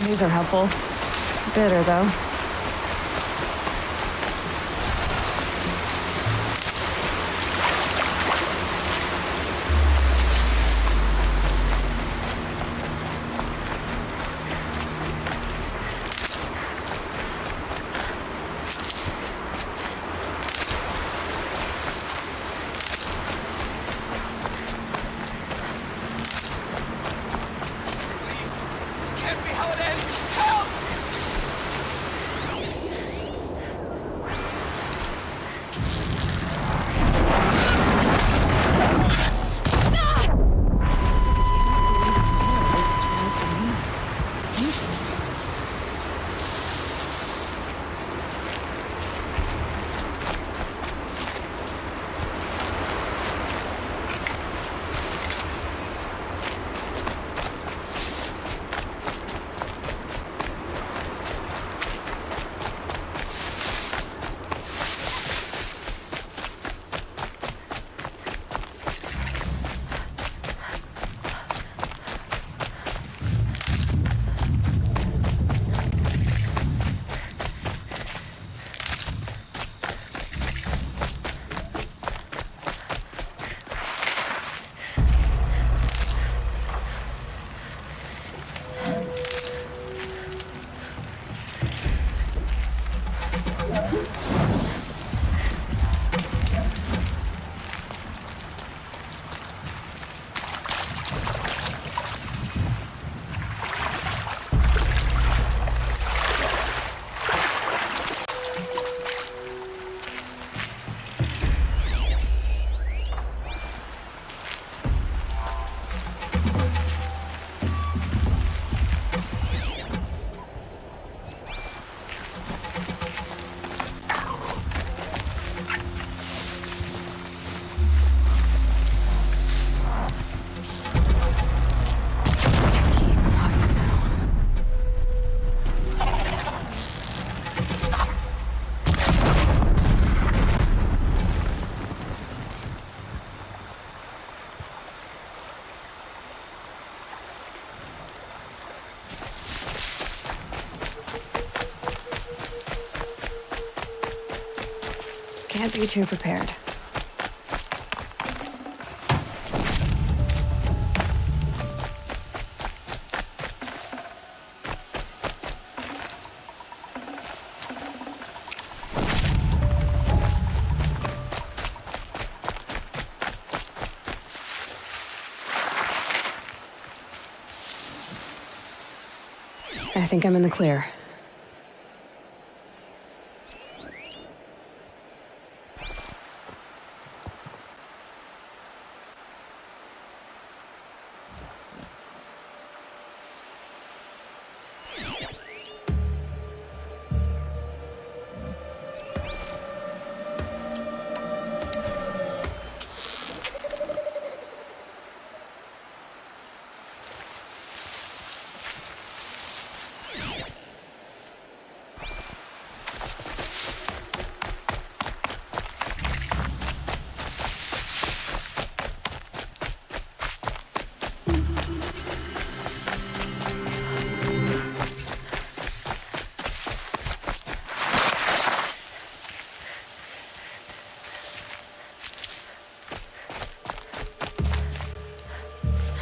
These are helpful. Bitter, though. Can't be too prepared. I think I'm in the clear.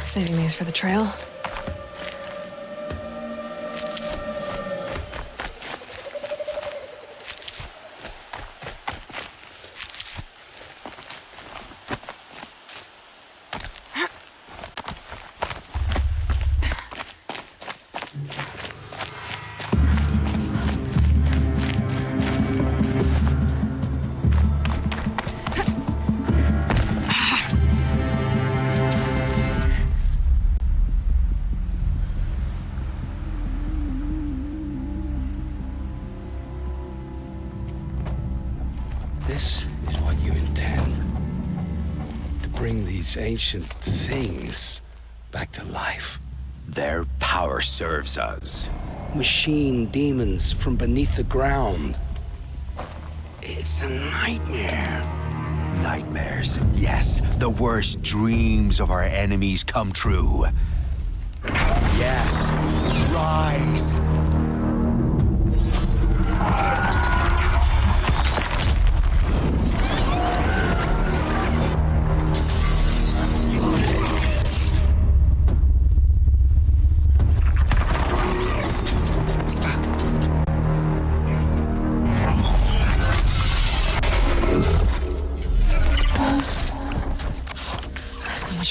Saving these for the trail. bring these ancient things back to life? Their power serves us. Machine demons from beneath the ground. It's a nightmare. Nightmares. Yes, the worst dreams of our enemies come true. Yes, rise.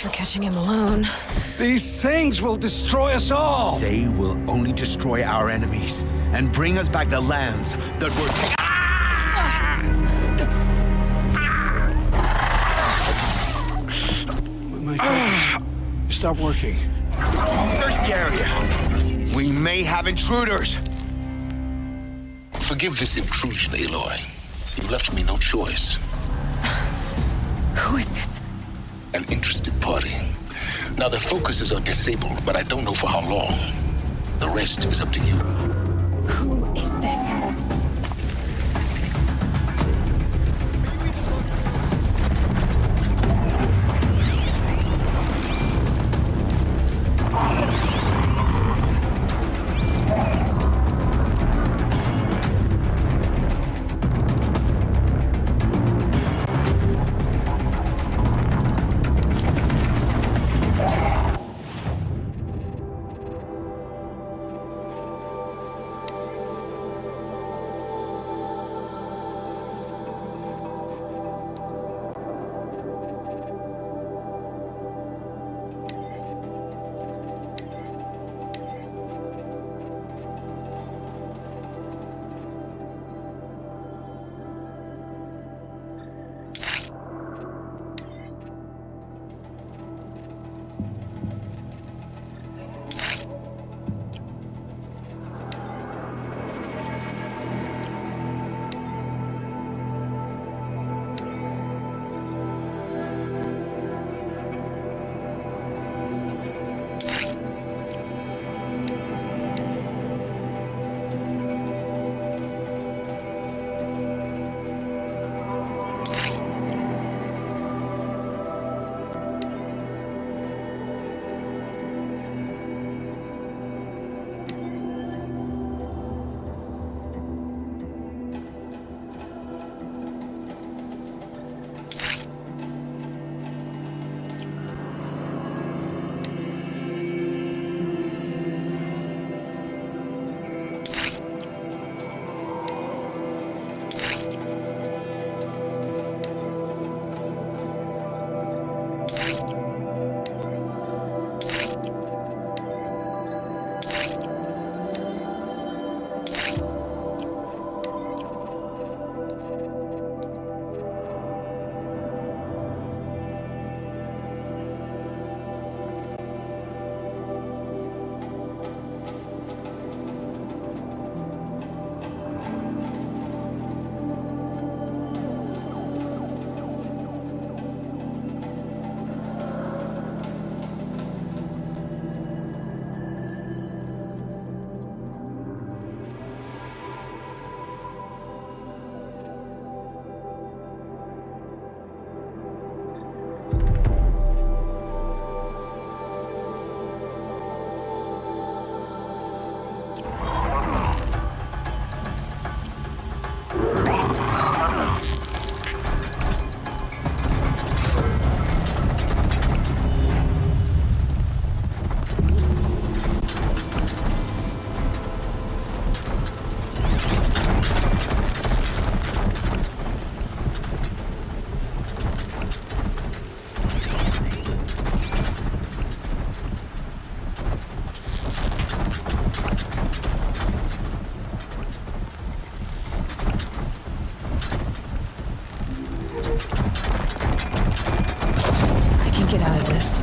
For catching him alone. These things will destroy us all! They will only destroy our enemies and bring us back the lands that were My fingers stop working. Search the area. We may have intruders. Forgive this intrusion, Aloy. You left me no choice. Who is this? An interested party. Now their focuses are disabled, but I don't know for how long. The rest is up to you. Who is this? Get out of this.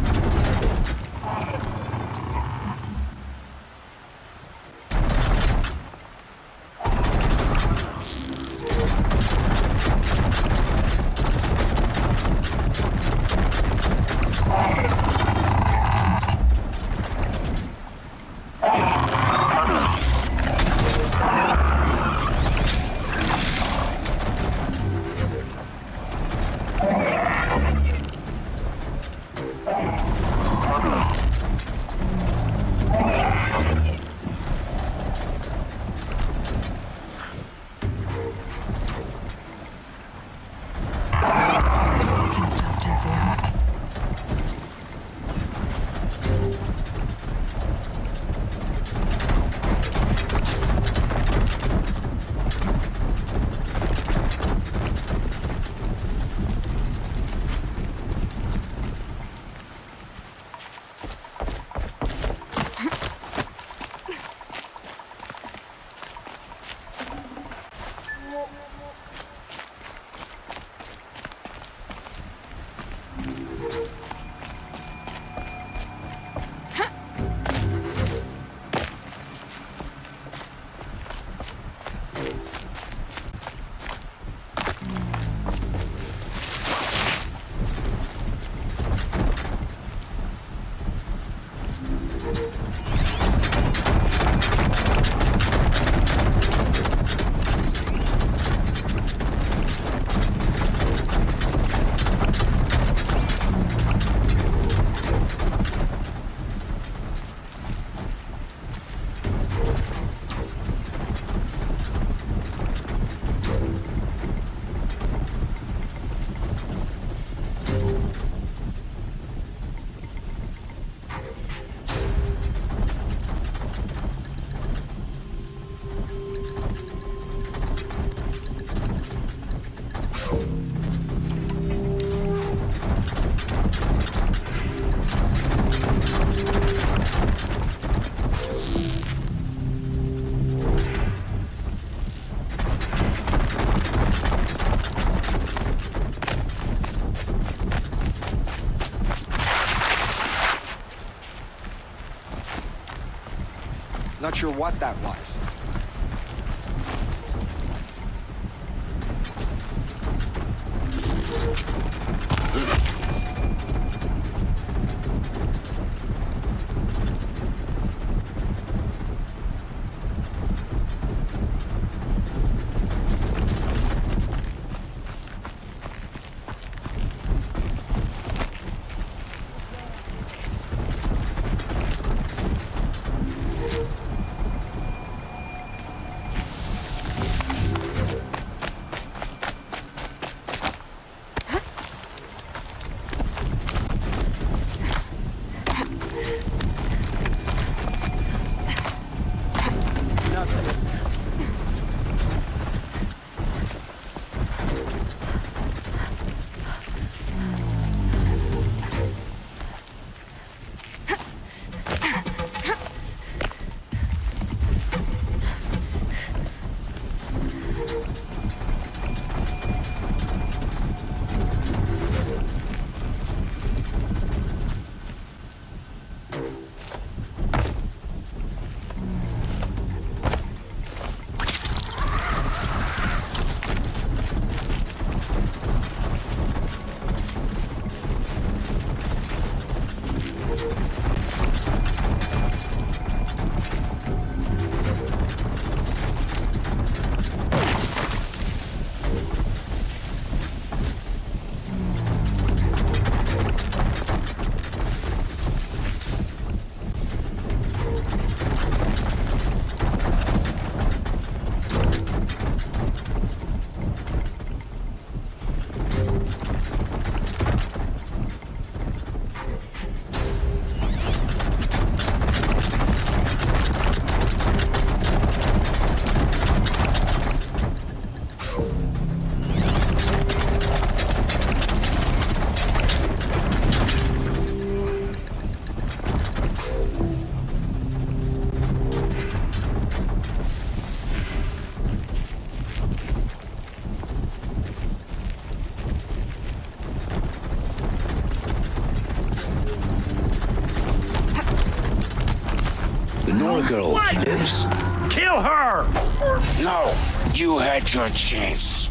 Not sure what that was. Girl lives. Kill her! No, you had your chance.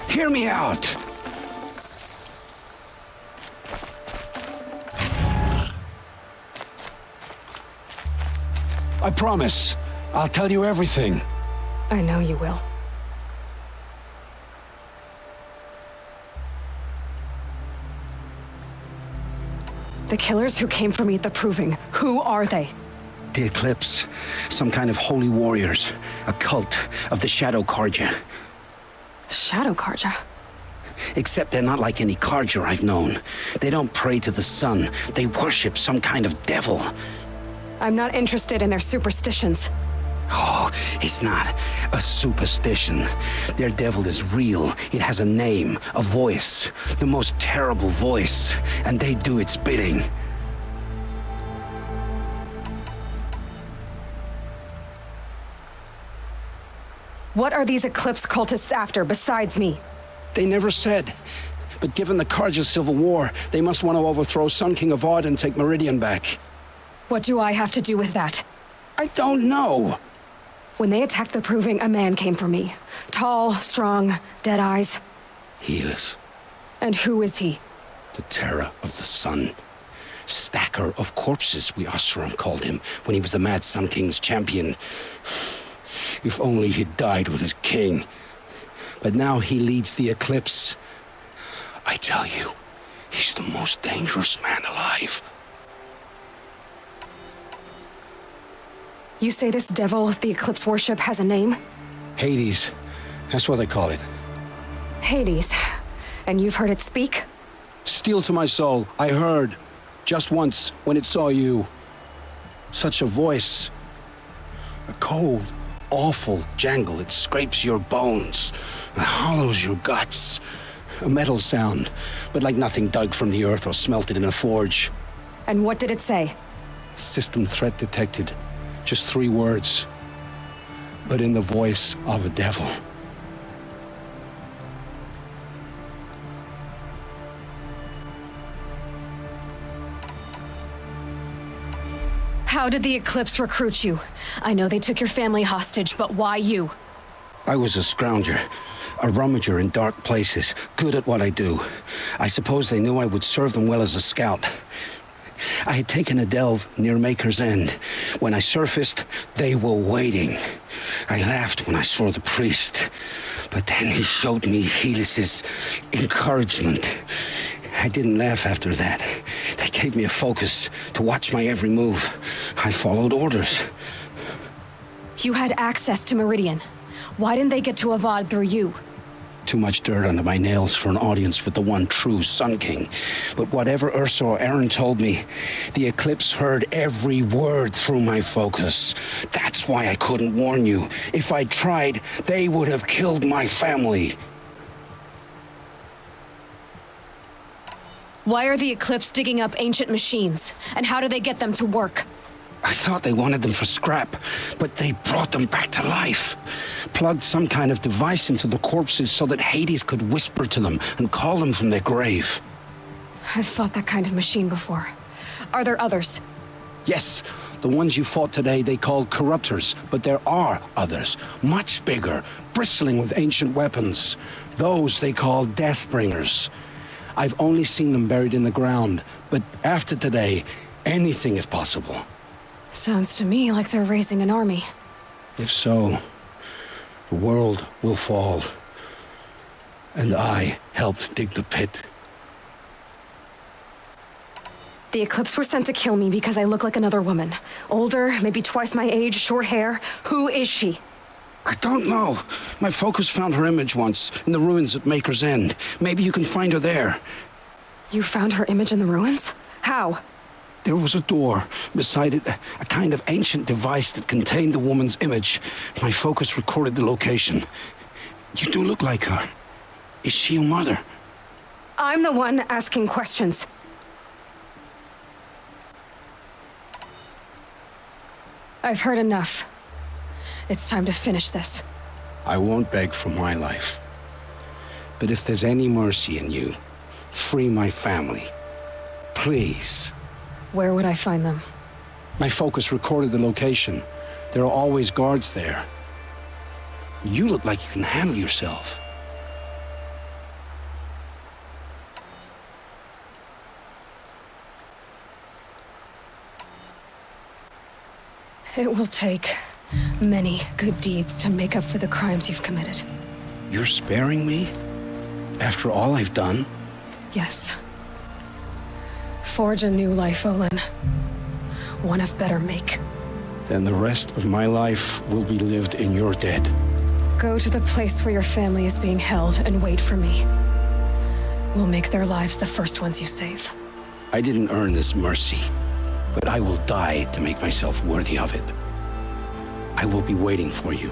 Hear me out. I promise. I'll tell you everything. I know you will. The killers who came for me at the Proving, who are they? The Eclipse. Some kind of holy warriors. A cult of the Shadow Karja. Shadow Karja? Except they're not like any Karja I've known. They don't pray to the sun. They worship some kind of devil. I'm not interested in their superstitions. Oh, it's not a superstition. Their devil is real. It has a name, a voice, the most terrible voice, and they do its bidding. What are these Eclipse cultists after besides me? They never said. But given the Karja civil war, they must want to overthrow Sun King Avad and take Meridian back. What do I have to do with that? I don't know. When they attacked the Proving, a man came for me. Tall, strong, dead eyes. Helis. And who is he? The terror of the sun. Stacker of corpses, we Oseram called him, when he was the Mad Sun King's champion. If only he'd died with his king. But now he leads the Eclipse. I tell you, he's the most dangerous man alive. You say this devil the Eclipse worship has a name? Hades. That's what they call it. Hades. And you've heard it speak? Steel to my soul, I heard. Just once, when it saw you. Such a voice. A cold, awful jangle. It scrapes your bones. It hollows your guts. A metal sound, but like nothing dug from the earth or smelted in a forge. And what did it say? System threat detected. Just 3 words. But in the voice of a devil. How did the Eclipse recruit you? I know they took your family hostage, but why you? I was a scrounger. A rummager in dark places. Good at what I do. I suppose they knew I would serve them well as a scout. I had taken a delve near Maker's End. When I surfaced, they were waiting. I laughed when I saw the priest. But then he showed me Helis's encouragement. I didn't laugh after that. They gave me a focus to watch my every move. I followed orders. You had access to Meridian. Why didn't they get to Avad through you? Too much dirt under my nails for an audience with the one true Sun King. But whatever Ursa or Aaron told me, the Eclipse heard every word through my focus. That's why I couldn't warn you. If I'd tried, they would have killed my family. Why are the Eclipse digging up ancient machines? And how do they get them to work? I thought they wanted them for scrap, but they brought them back to life. Plugged some kind of device into the corpses so that Hades could whisper to them and call them from their grave. I've fought that kind of machine before. Are there others? Yes, the ones you fought today they called corruptors, but there are others, much bigger, bristling with ancient weapons. Those they call Deathbringers. I've only seen them buried in the ground, but after today, anything is possible. Sounds to me like they're raising an army. If so, the world will fall. And I helped dig the pit. The Eclipse were sent to kill me because I look like another woman. Older, maybe twice my age, short hair. Who is she? I don't know. My focus found her image once, in the ruins at Maker's End. Maybe you can find her there. You found her image in the ruins? How? There was a door. Beside it, a kind of ancient device that contained the woman's image. My focus recorded the location. You do look like her. Is she your mother? I'm the one asking questions. I've heard enough. It's time to finish this. I won't beg for my life. But if there's any mercy in you, free my family. Please. Where would I find them? My focus recorded the location. There are always guards there. You look like you can handle yourself. It will take many good deeds to make up for the crimes you've committed. You're sparing me? After all I've done? Yes. Forge a new life, Olin. One of better make. Then the rest of my life will be lived in your debt. Go to the place where your family is being held and wait for me. We'll make their lives the first ones you save. I didn't earn this mercy, but I will die to make myself worthy of it. I will be waiting for you.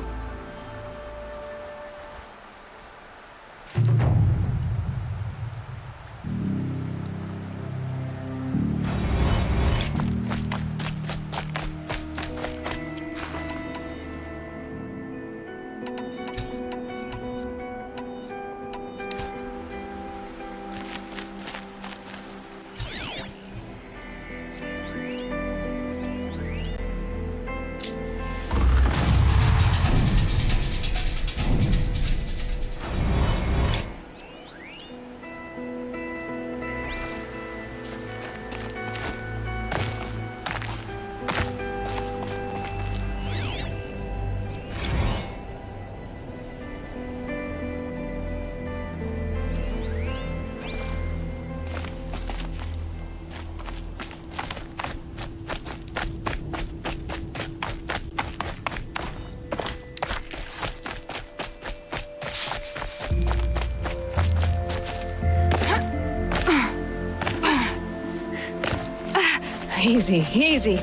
Easy, easy.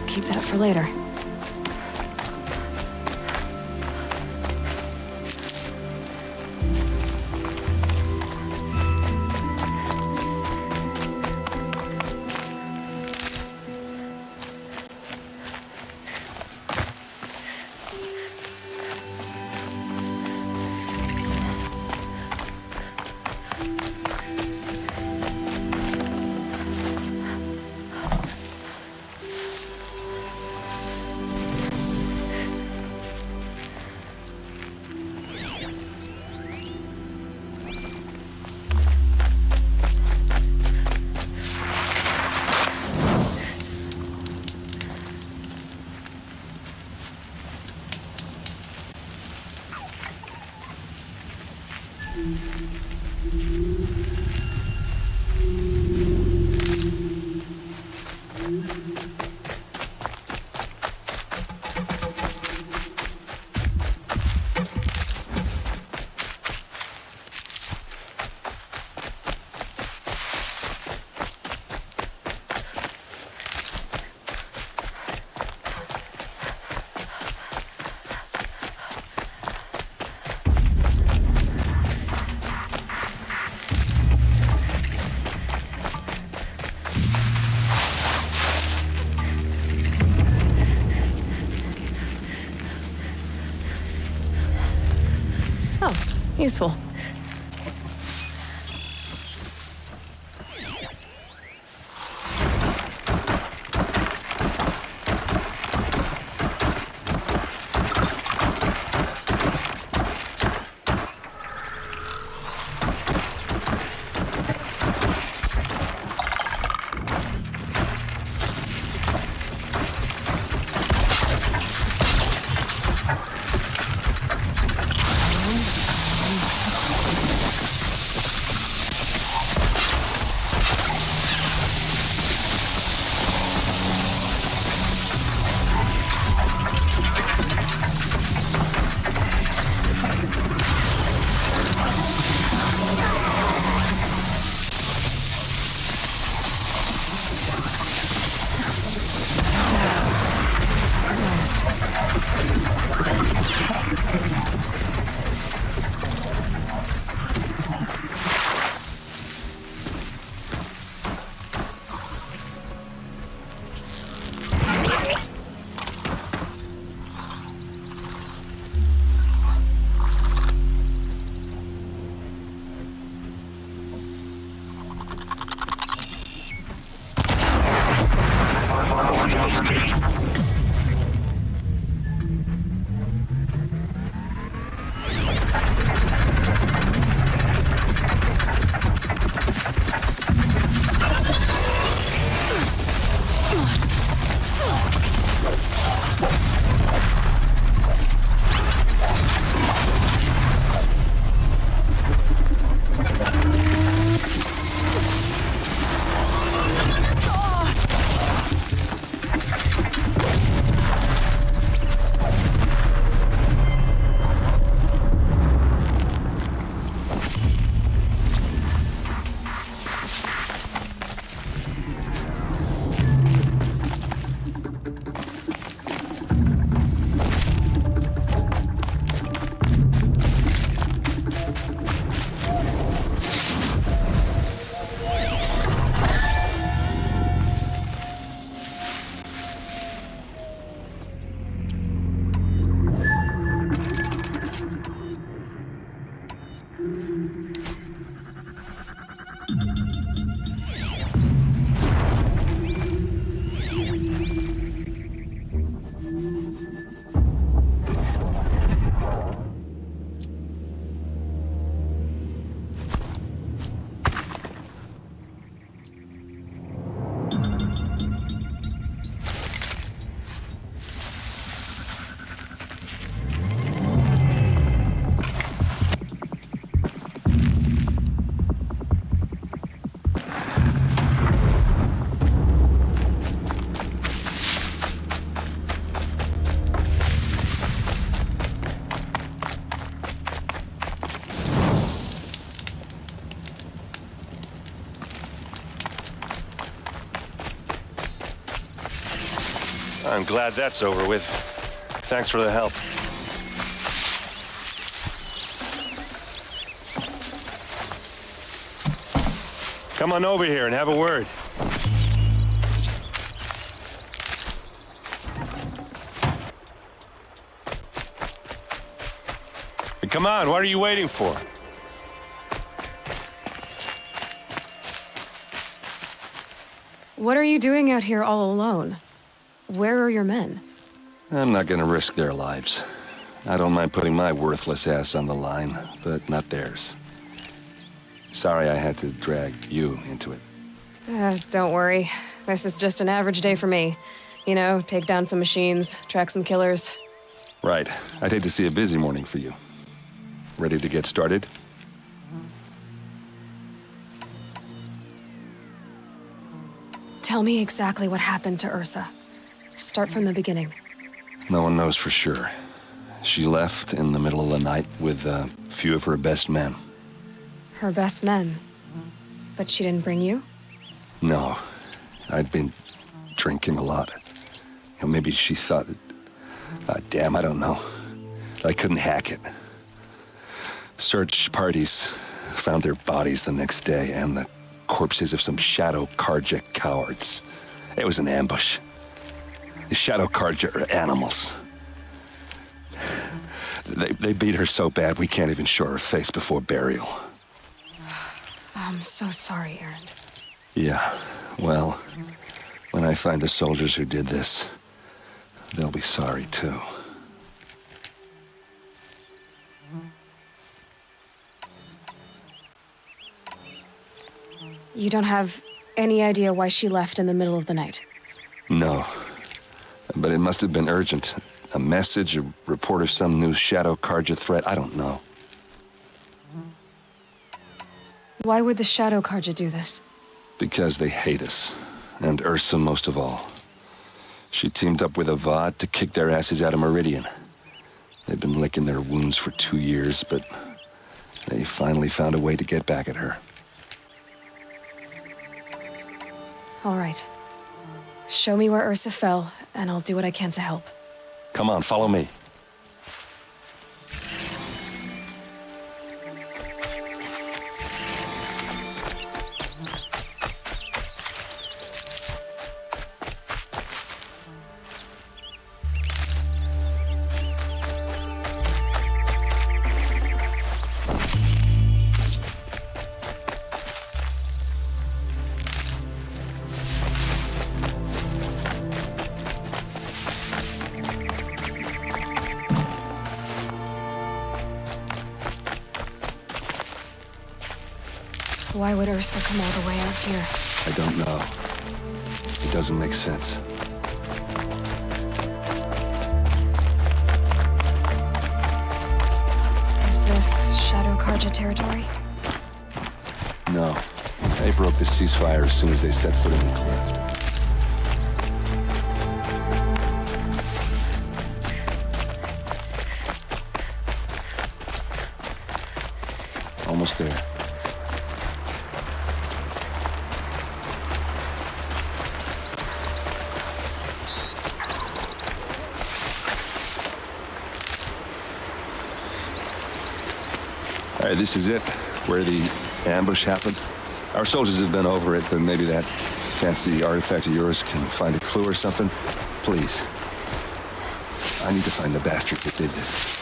Keep that for later. Useful. I'm glad that's over with. Thanks for the help. Come on over here and have a word. Hey, come on, what are you waiting for? What are you doing out here all alone? Where are your men? I'm not gonna risk their lives. I don't mind putting my worthless ass on the line, but not theirs. Sorry I had to drag you into it. Don't worry. This is just an average day for me. You know, take down some machines, track some killers. Right. I'd hate to see a busy morning for you. Ready to get started? Tell me exactly what happened to Ursa. Start from the beginning. No one knows for sure. She left in the middle of the night with a few of her best men. Her best men. But she didn't bring you? No. I'd been drinking a lot. You know, maybe she thought that... damn, I don't know. I couldn't hack it. Search parties found their bodies the next day and the corpses of some Shadow Karja cowards. It was an ambush. The Shadow Karja are animals. They beat her so bad we can't even show her face before burial. I'm so sorry, Aaron. Yeah, well, when I find the soldiers who did this, they'll be sorry too. You don't have any idea why she left in the middle of the night? No, but it must have been urgent. A message, a report of some new Shadow Karja threat, I don't know. Why would the Shadow Karja do this? Because they hate us, and Ursa most of all. She teamed up with Avad to kick their asses out of Meridian. They've been licking their wounds for 2 years, but they finally found a way to get back at her. All right. Show me where Ursa fell, and I'll do what I can to help. Come on, follow me. Why would Ursa come all the way out here? I don't know. It doesn't make sense. Is this Shadow Karja territory? No. They broke the ceasefire as soon as they set foot in the cleft. Almost there. All right, this is it, where the ambush happened. Our soldiers have been over it, but maybe that fancy artifact of yours can find a clue or something. Please. I need to find the bastards that did this.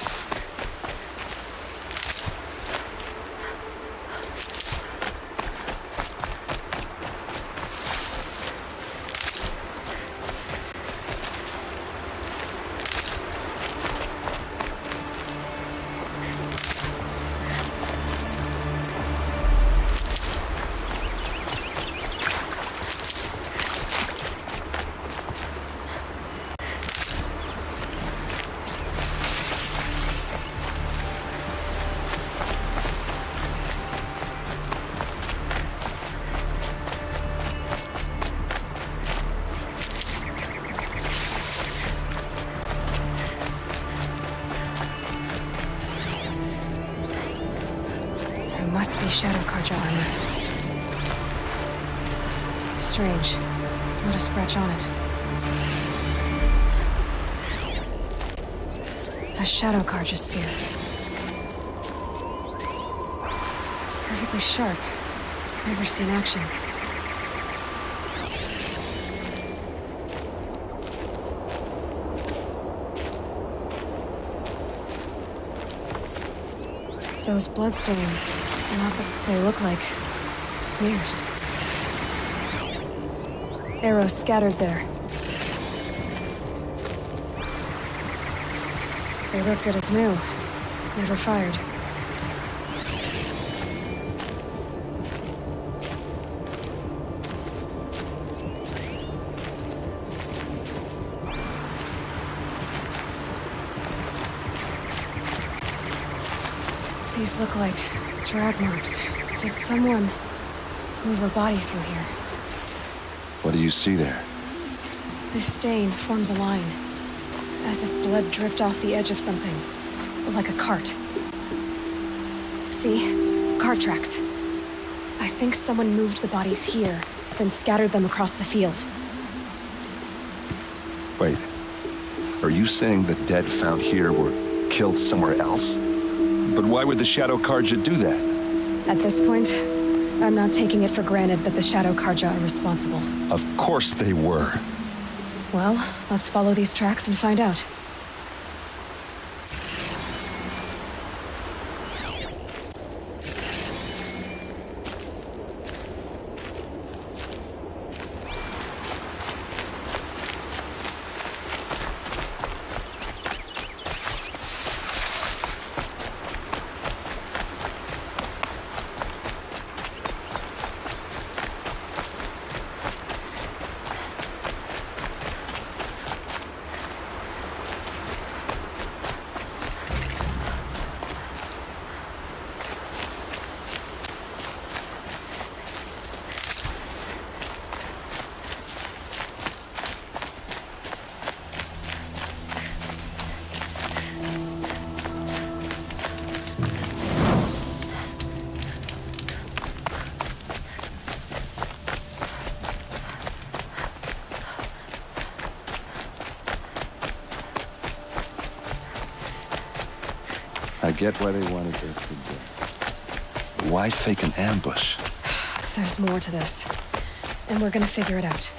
Must be Shadow Karja armor. Strange. Not a scratch on it. A shadow Karja spear. It's perfectly sharp. Never seen action. Those bloodstains, not what they look like. Smears. Arrows scattered there. They look good as new. Never fired. These look like drag marks. Did someone move a body through here? What do you see there? This stain forms a line, as if blood dripped off the edge of something, like a cart. See? Cart tracks. I think someone moved the bodies here, then scattered them across the field. Wait. Are you saying the dead found here were killed somewhere else? But why would the Shadow Karja do that? At this point, I'm not taking it for granted that the Shadow Karja are responsible. Of course they were. Well, let's follow these tracks and find out. I get why they wanted her to die. Why fake an ambush? There's more to this, and we're gonna figure it out.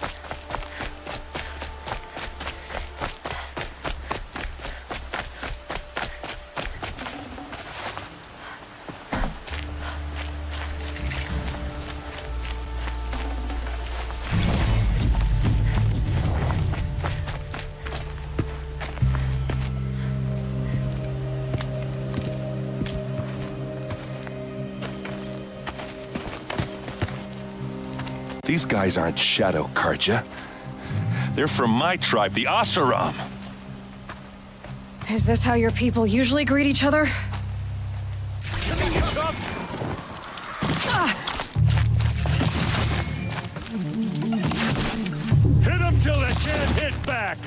These guys aren't Shadow Karja. They're from my tribe, the Asaram. Is this how your people usually greet each other? Hit them till they can't hit back!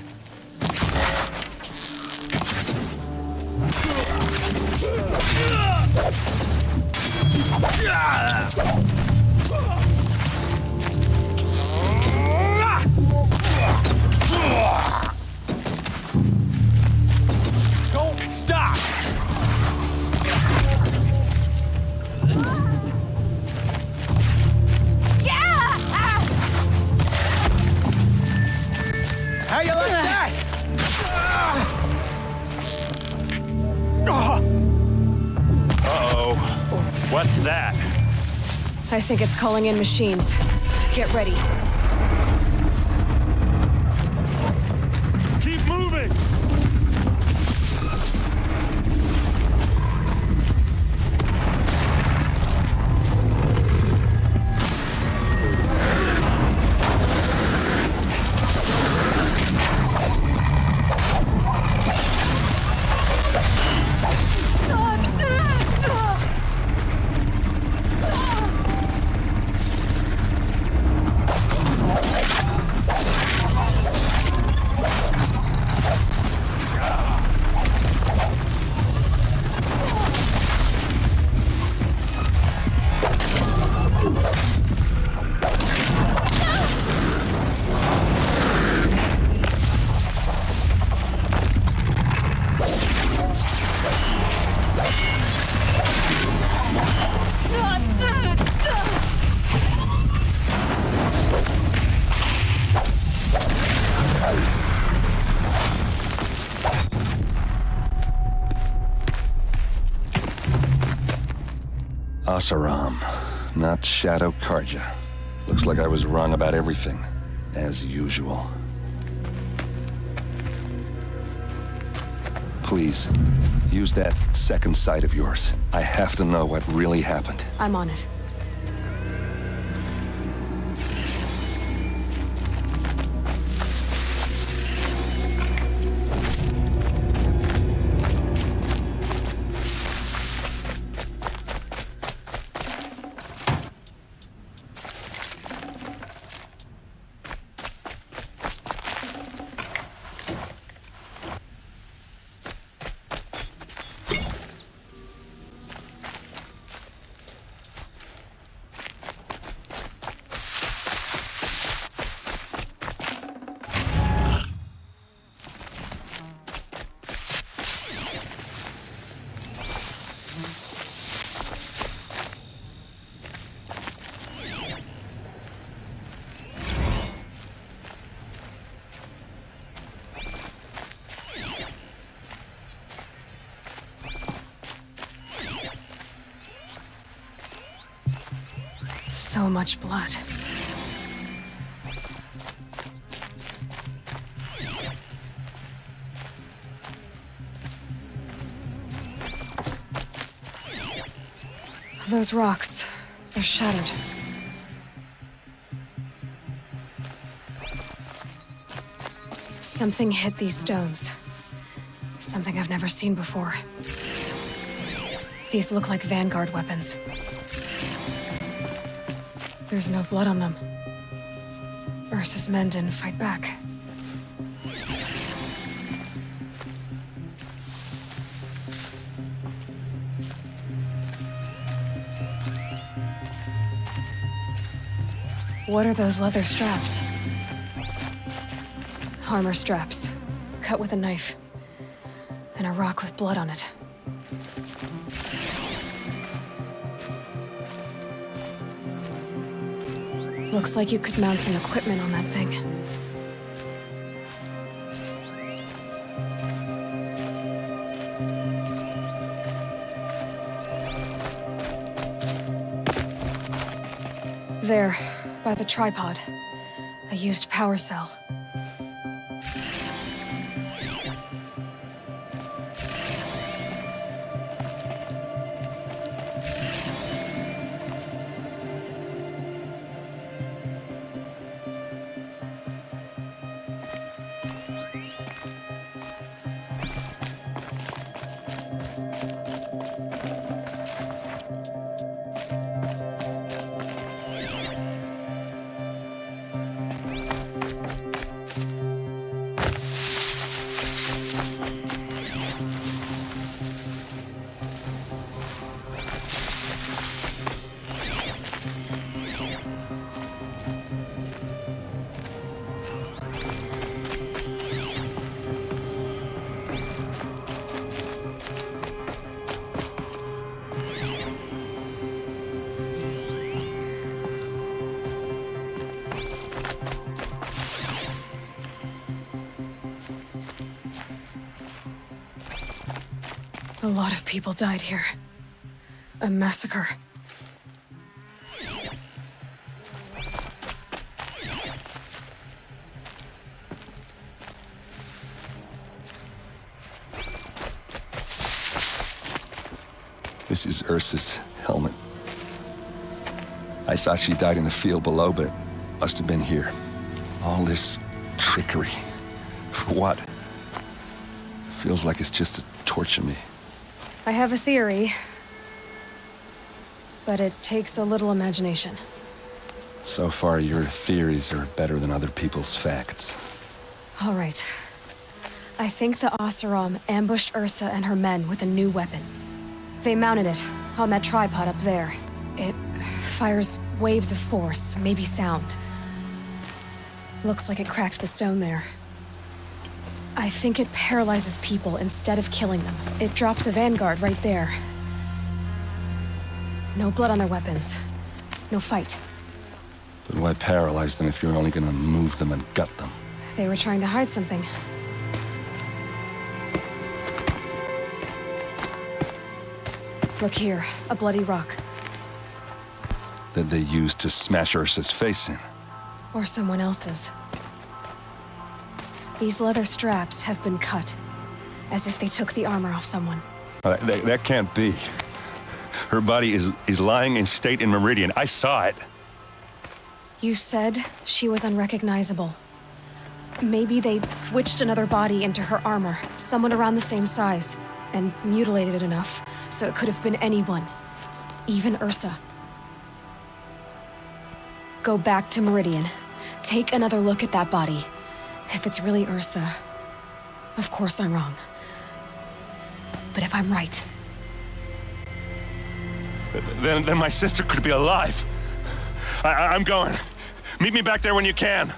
Don't stop! How you like that? Uh-oh. What's that? I think it's calling in machines. Get ready. Keep moving! Asaram, not Shadow Karja. Looks like I was wrong about everything, as usual. Please, use that second sight of yours. I have to know what really happened. I'm on it. So much blood. Those rocks, they're shattered. Something hit these stones. Something I've never seen before. These look like Vanguard weapons. There's no blood on them. Ursa's men didn't fight back. What are those leather straps? Armor straps, cut with a knife, and a rock with blood on it. Looks like you could mount some equipment on that thing. There, by the tripod. A used power cell. A lot of people died here. A massacre. This is Ursa's helmet. I thought she died in the field below, but it must have been here. All this trickery. For what? Feels like it's just to torture me. I have a theory, but it takes a little imagination. So far, your theories are better than other people's facts. All right. I think the Oseram ambushed Ursa and her men with a new weapon. They mounted it on that tripod up there. It fires waves of force, maybe sound. Looks like it cracked the stone there. I think it paralyzes people instead of killing them. It dropped the Vanguard right there. No blood on their weapons. No fight. But why paralyze them if you're only gonna move them and gut them? They were trying to hide something. Look here, a bloody rock. that they used to smash Ursa's face in. Or someone else's. These leather straps have been cut, as if they took the armor off someone. That can't be. Her body is lying in state in Meridian. I saw it. You said she was unrecognizable. Maybe they switched another body into her armor, someone around the same size, and mutilated it enough, so it could have been anyone. Even Ursa. Go back to Meridian. Take another look at that body. If it's really Ursa, of course I'm wrong. But if I'm right... Then my sister could be alive. I'm going. Meet me back there when you can.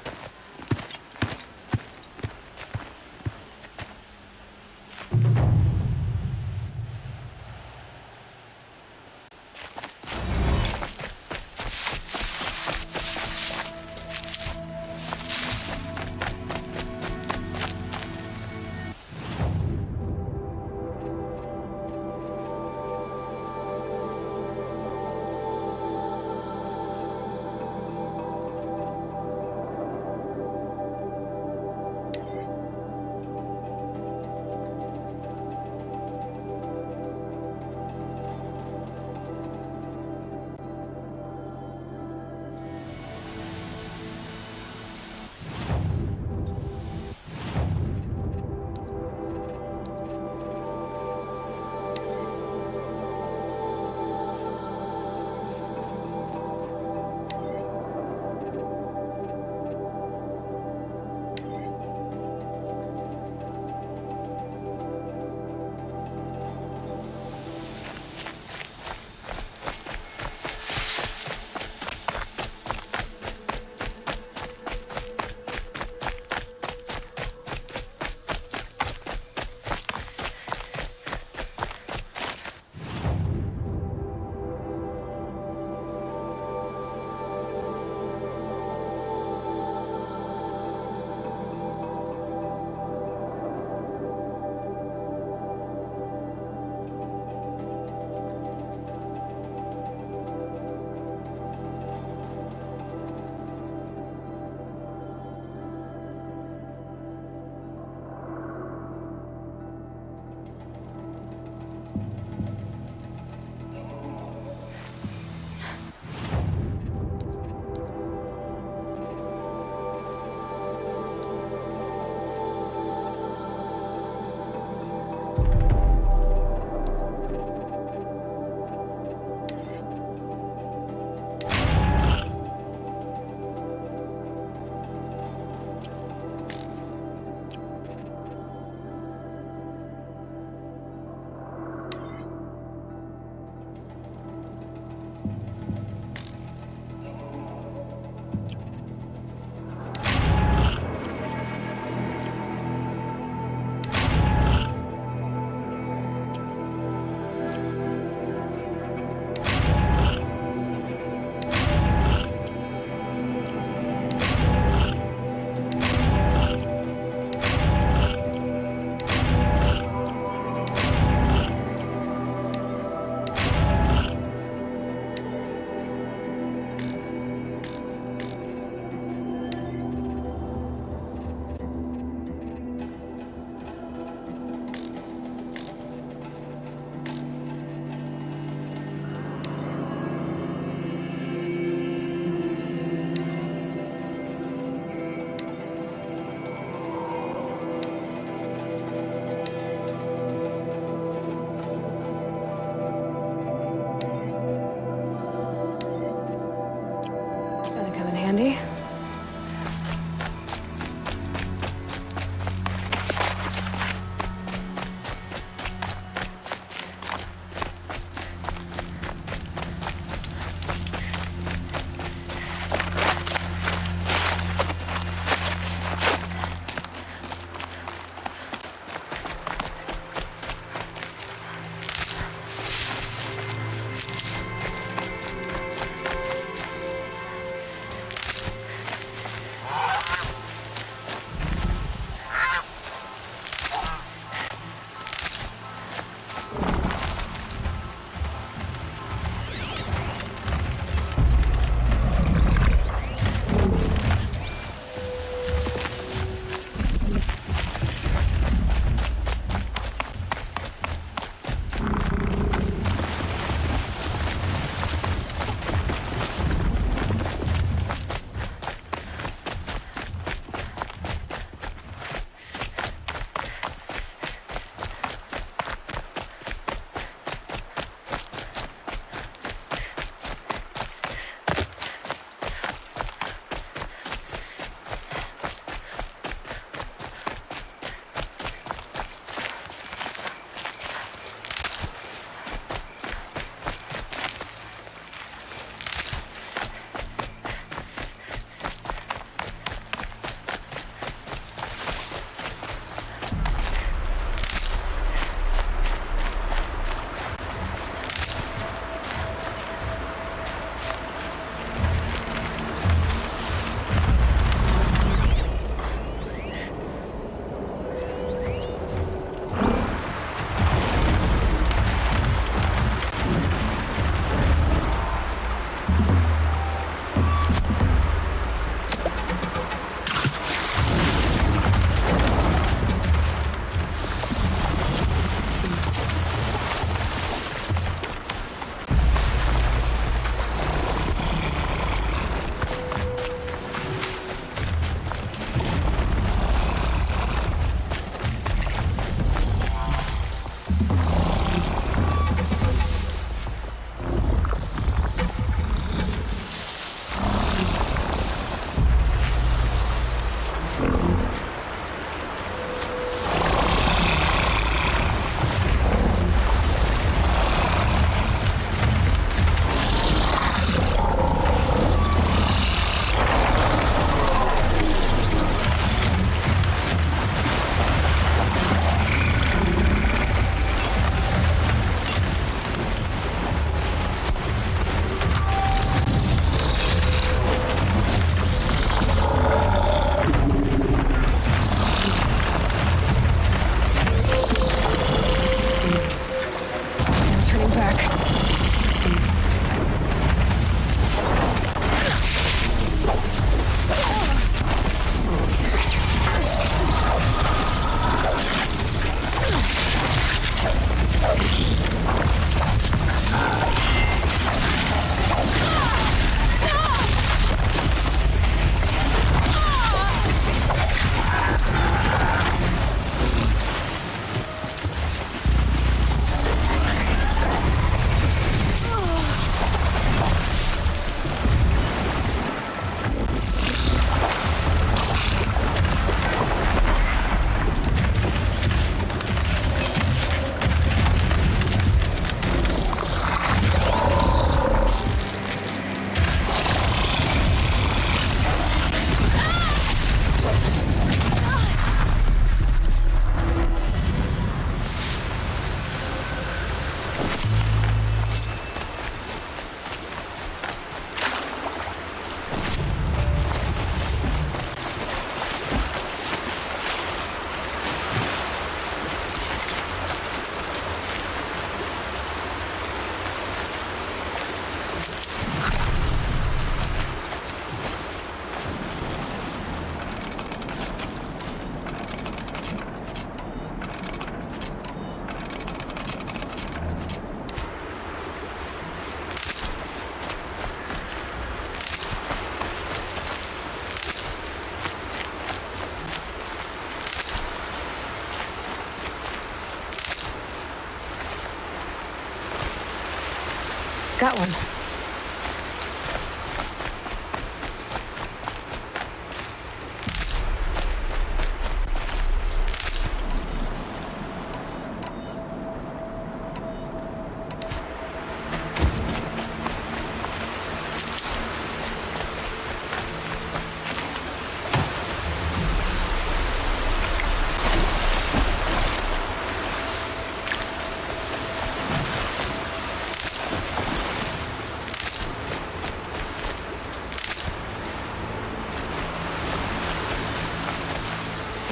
got one.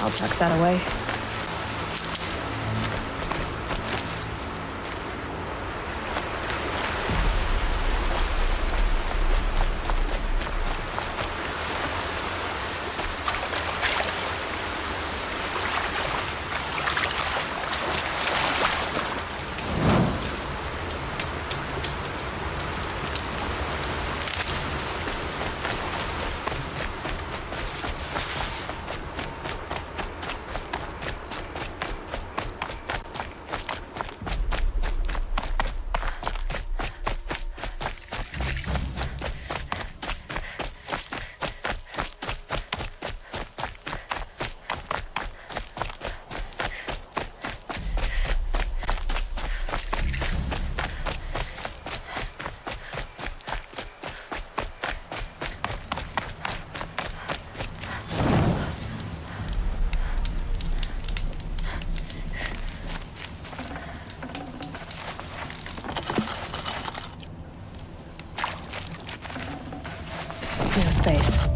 I'll tuck that away. No space.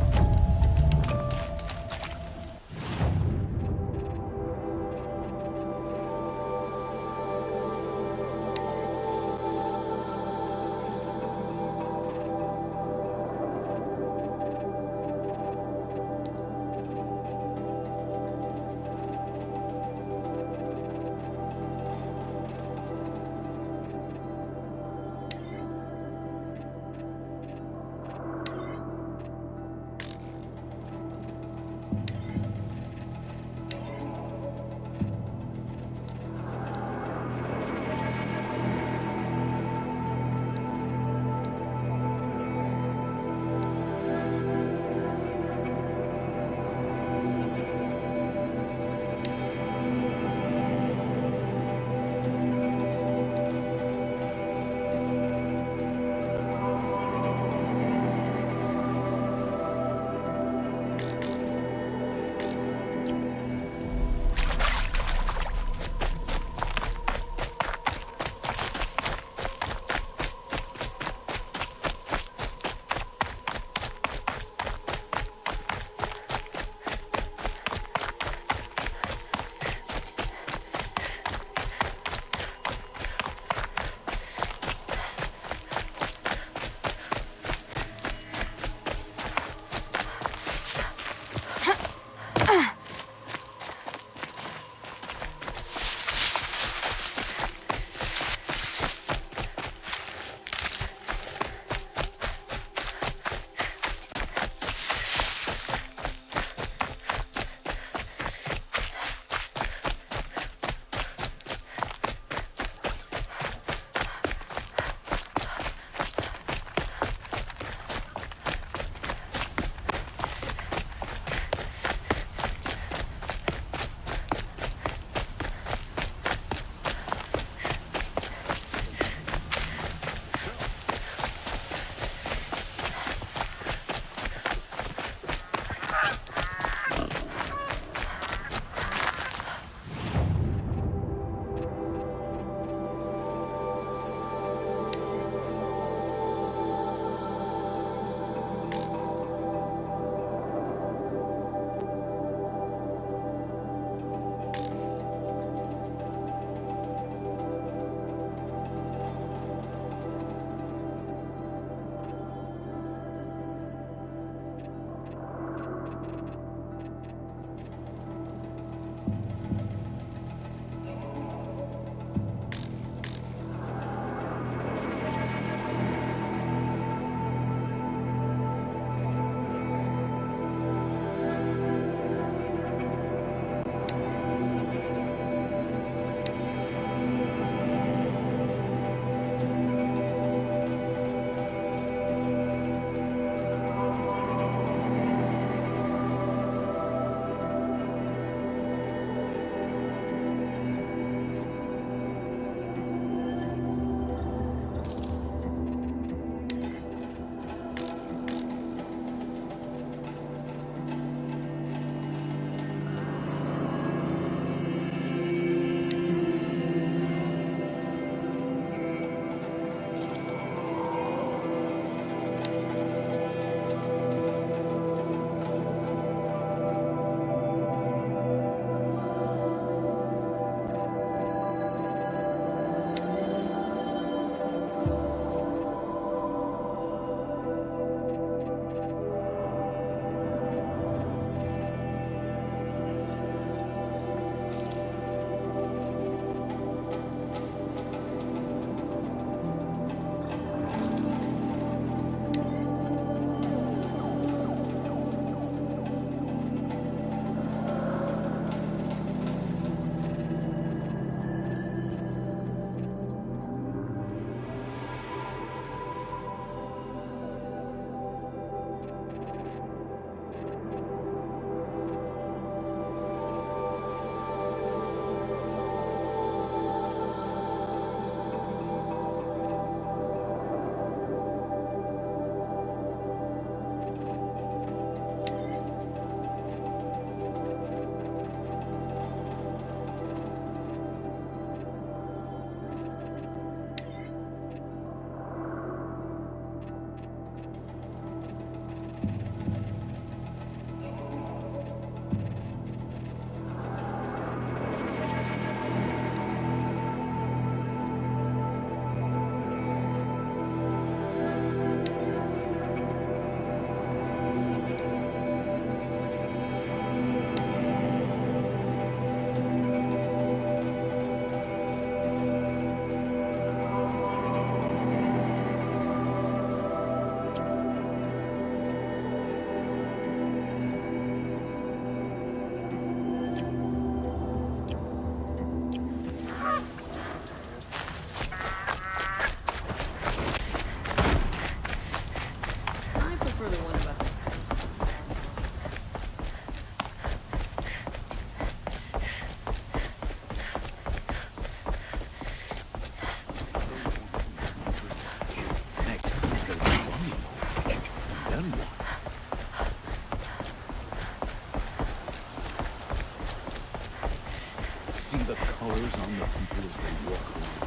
harm the people as they walk around.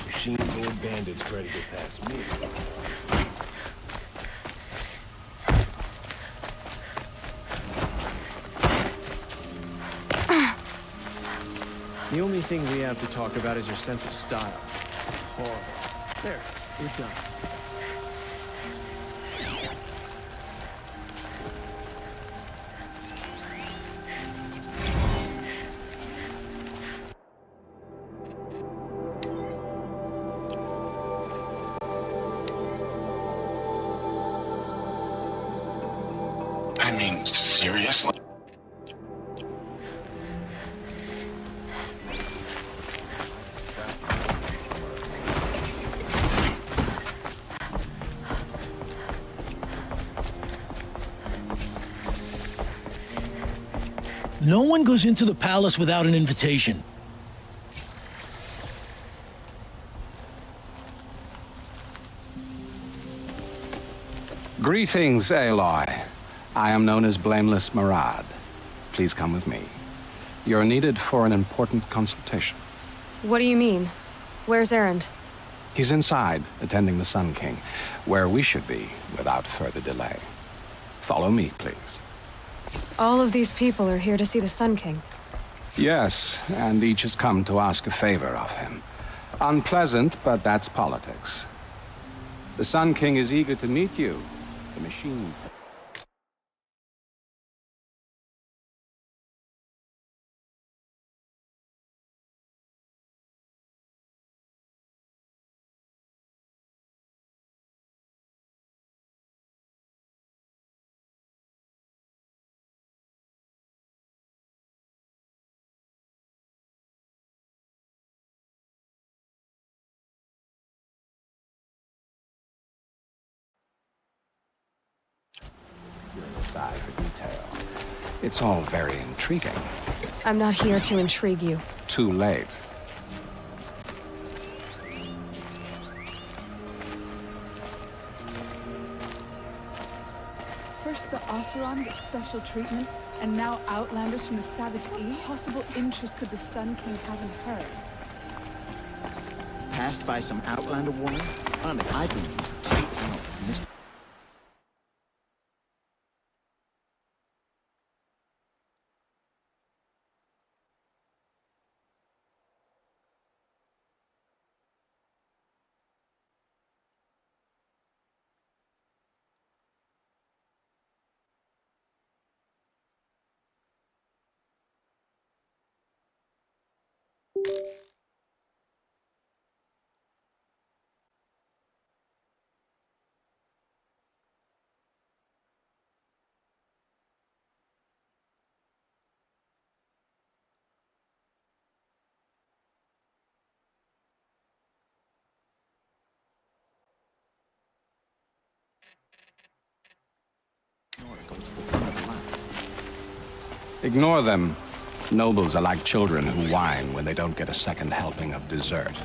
Machines or bandits try to get past me. The only thing we have to talk about is your sense of style. It's horrible. There, we're done. I mean, seriously? No one goes into the palace without an invitation. Greetings, Aloy. I am known as Blameless Marad. Please come with me. You're needed for an important consultation. What do you mean? Where's Erend? He's inside, attending the Sun King, where we should be without further delay. Follow me, please. All of these people are here to see the Sun King. Yes, and each has come to ask a favor of him. Unpleasant, but that's politics. The Sun King is eager to meet you. The machine... eye for detail. It's all very intriguing. I'm not here to intrigue you. Too late. First the Oseram get special treatment, and now outlanders from the savage east? What possible interest could the Sun King have in her? Passed by some outlander woman? I've been here for 2 hours, and this... Ignore them. Nobles are like children who whine when they don't get a second helping of dessert.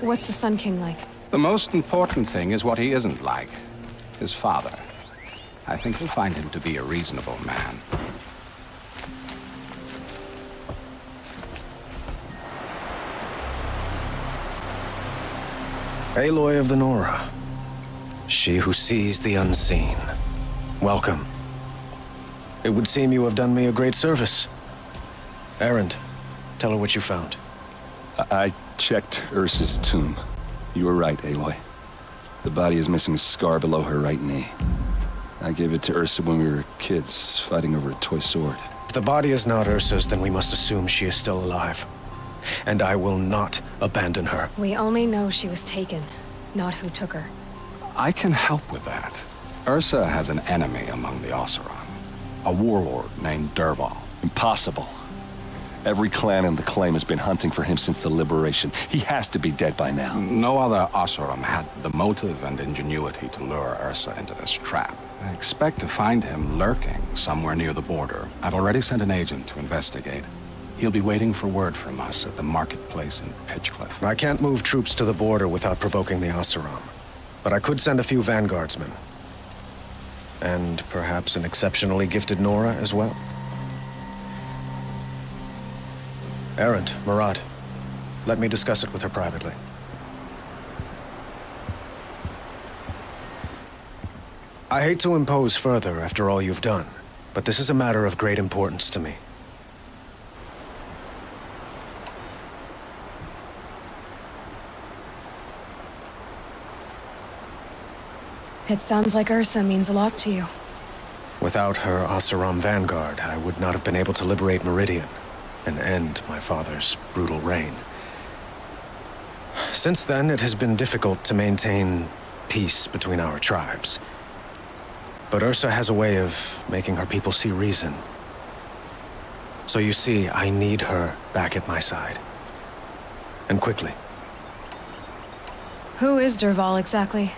What's the Sun King like? The most important thing is what he isn't like. His father. I think you'll find him to be a reasonable man. Aloy of the Nora. She who sees the unseen. Welcome. It would seem you have done me a great service. Erend, tell her what you found. I checked Ursa's tomb. You were right, Aloy. The body is missing a scar below her right knee. I gave it to Ursa when we were kids, fighting over a toy sword. If the body is not Ursa's, then we must assume she is still alive. And I will not abandon her. We only know she was taken, not who took her. I can help with that. Ursa has an enemy among the Oseram. A warlord named Dervahl. Impossible. Every clan in the claim has been hunting for him since the liberation. He has to be dead by now. No other Oseram had the motive and ingenuity to lure Ursa into this trap. I expect to find him lurking somewhere near the border. I've already sent an agent to investigate. He'll be waiting for word from us at the marketplace in Pitchcliff. I can't move troops to the border without provoking the Oseram. But I could send a few vanguardsmen. And perhaps an exceptionally gifted Nora as well. Erend, Murad, let me discuss it with her privately. I hate to impose further after all you've done, but this is a matter of great importance to me. It sounds like Ursa means a lot to you. Without her Oseram vanguard, I would not have been able to liberate Meridian and end my father's brutal reign. Since then, it has been difficult to maintain peace between our tribes. But Ursa has a way of making her people see reason. So you see, I need her back at my side. And quickly. Who is Dervahl exactly?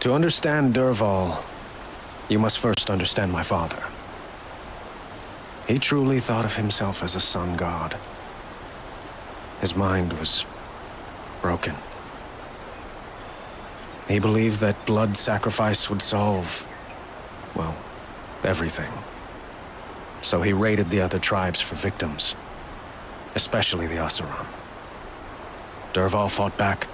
To understand Dervahl, you must first understand my father. He truly thought of himself as a sun god. His mind was broken. He believed that blood sacrifice would solve, well, everything. So he raided the other tribes for victims, especially the Oseram. Dervahl fought back.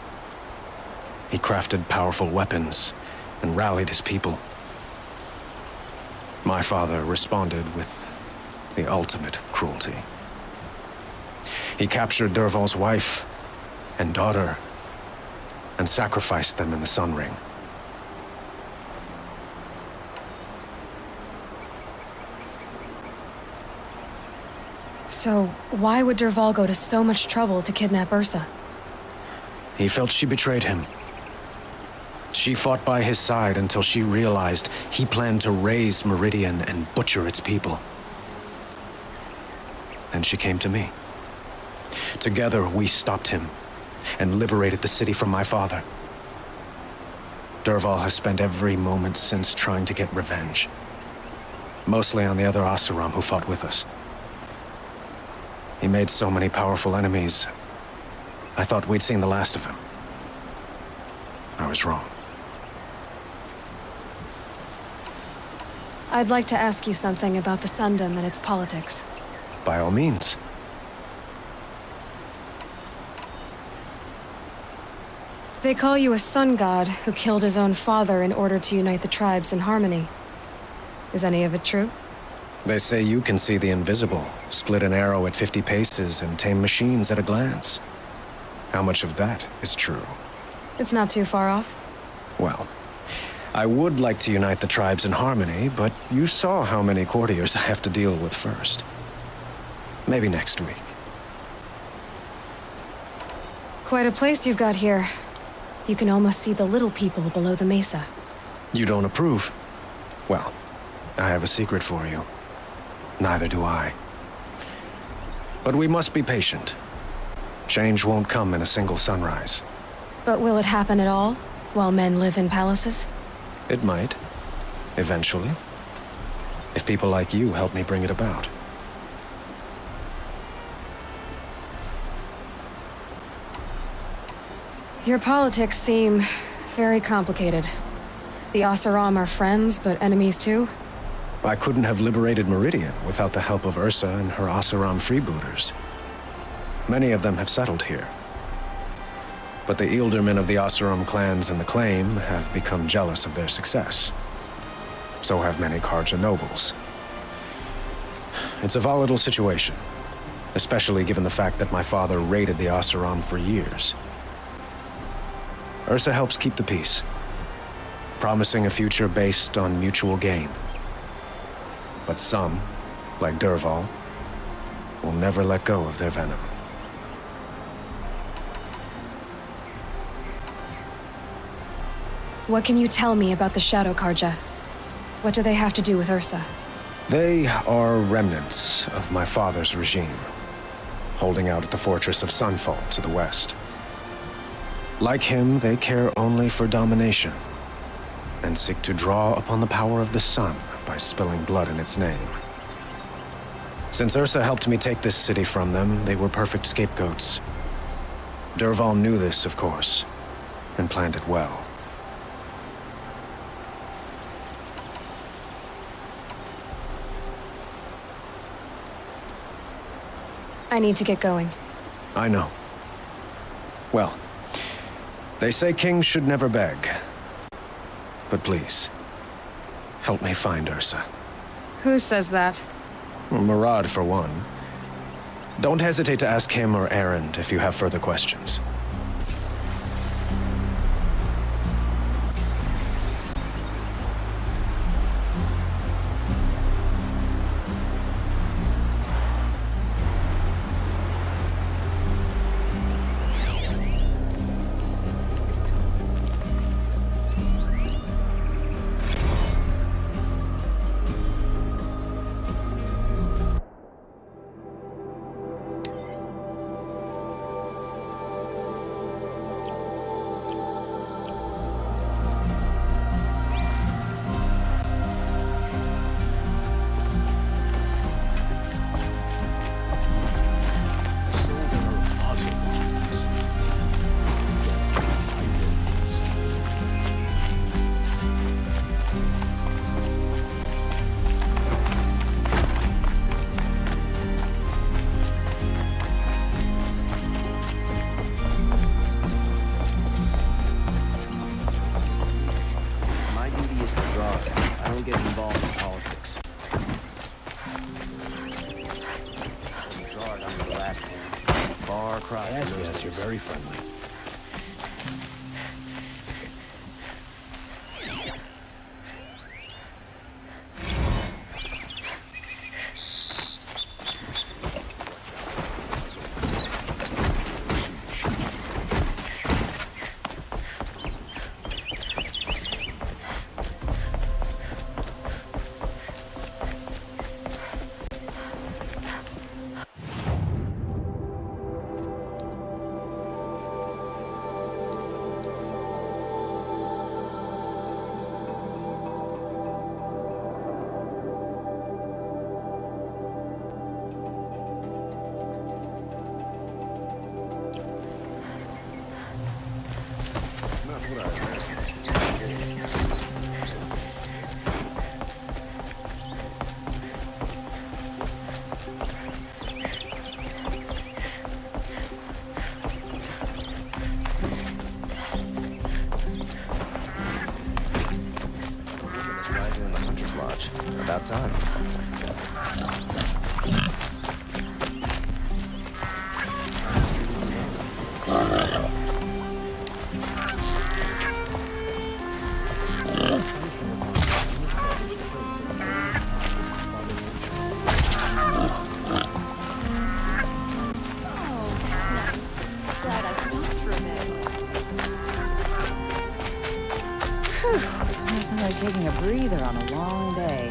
He crafted powerful weapons and rallied his people. My father responded with the ultimate cruelty. He captured Dervahl's wife and daughter and sacrificed them in the Sun Ring. So, why would Dervahl go to so much trouble to kidnap Ursa? He felt she betrayed him. She fought by his side until she realized he planned to raise Meridian and butcher its people. Then she came to me. Together, we stopped him and liberated the city from my father. Dervahl has spent every moment since trying to get revenge. Mostly on the other Oseram who fought with us. He made so many powerful enemies, I thought we'd seen the last of him. I was wrong. I'd like to ask you something about the Sundom and its politics. By all means. They call you a sun god who killed his own father in order to unite the tribes in harmony. Is any of it true? They say you can see the invisible, split an arrow at 50 paces, and tame machines at a glance. How much of that is true? It's not too far off. Well, I would like to unite the tribes in harmony, but you saw how many courtiers I have to deal with first. Maybe next week. Quite a place you've got here. You can almost see the little people below the mesa. You don't approve? Well, I have a secret for you. Neither do I. But we must be patient. Change won't come in a single sunrise. But will it happen at all, while men live in palaces? It might. Eventually. If people like you help me bring it about. Your politics seem very complicated. The Oseram are friends, but enemies too? I couldn't have liberated Meridian without the help of Ursa and her Oseram freebooters. Many of them have settled here. But the Ealdormen of the Oseram clans and the Claim have become jealous of their success. So have many Karja nobles. It's a volatile situation, especially given the fact that my father raided the Oseram for years. Ursa helps keep the peace, promising a future based on mutual gain. But some, like Dervahl, will never let go of their venom. What can you tell me about the Shadow Karja? What do they have to do with Ursa? They are remnants of my father's regime, holding out at the fortress of Sunfall to the west. Like him, they care only for domination, and seek to draw upon the power of the sun by spilling blood in its name. Since Ursa helped me take this city from them, they were perfect scapegoats. Dervahl knew this, of course, and planned it well. I need to get going. I know. Well, they say kings should never beg. But please, help me find Ursa. Who says that? Well, Murad, for one. Don't hesitate to ask him or Erend if you have further questions. Yes, you're very friendly. About time. Glad I stopped for a bit. Nothing like taking a breather on a long day.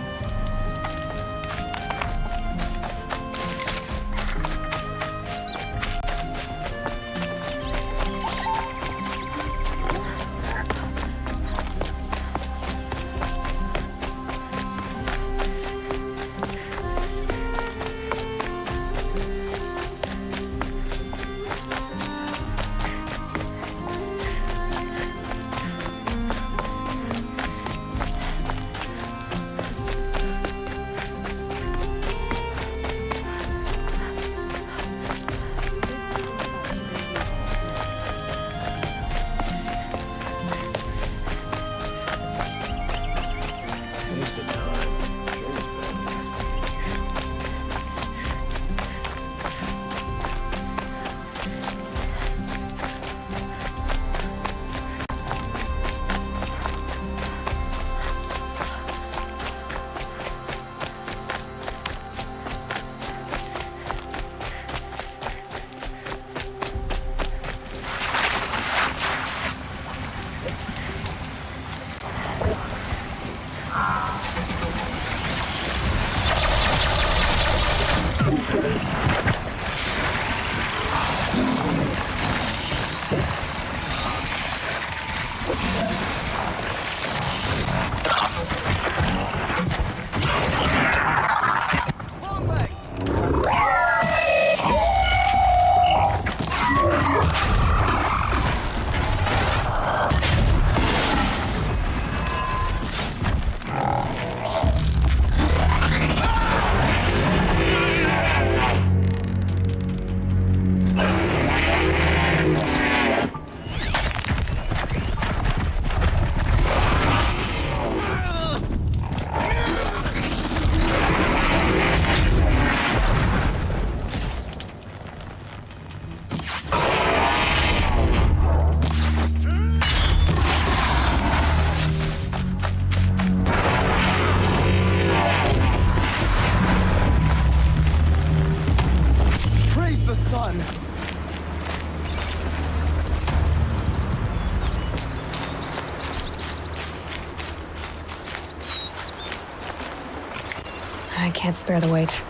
I can't spare the weight.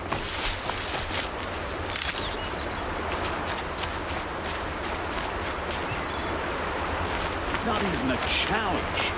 Not even a challenge.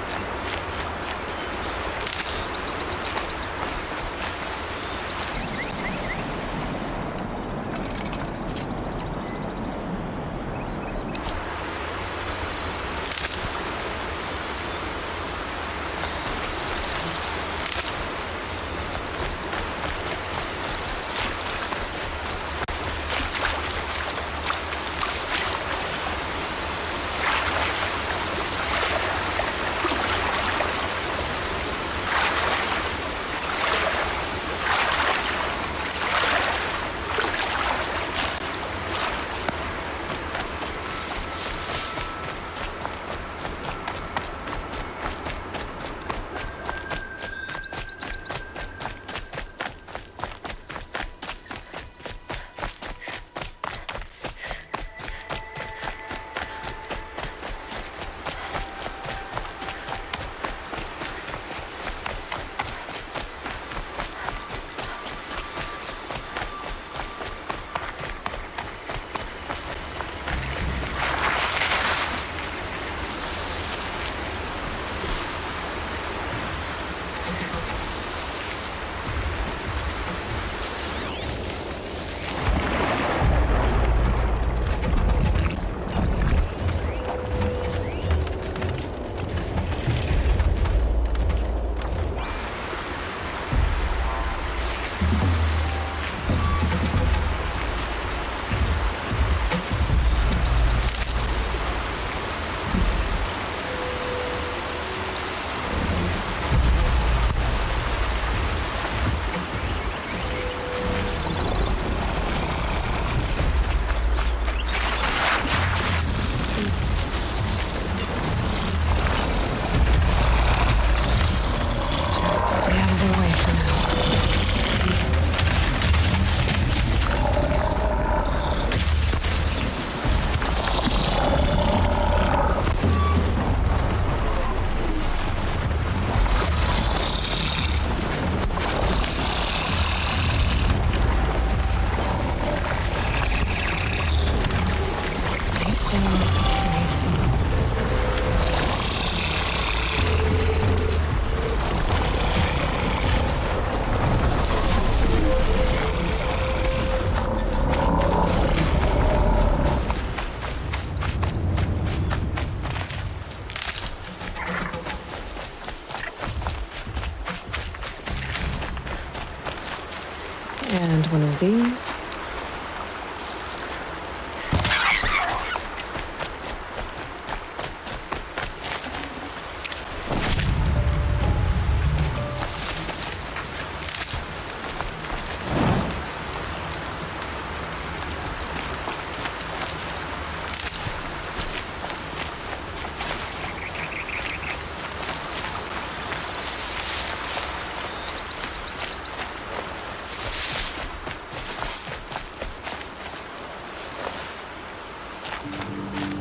And one of these.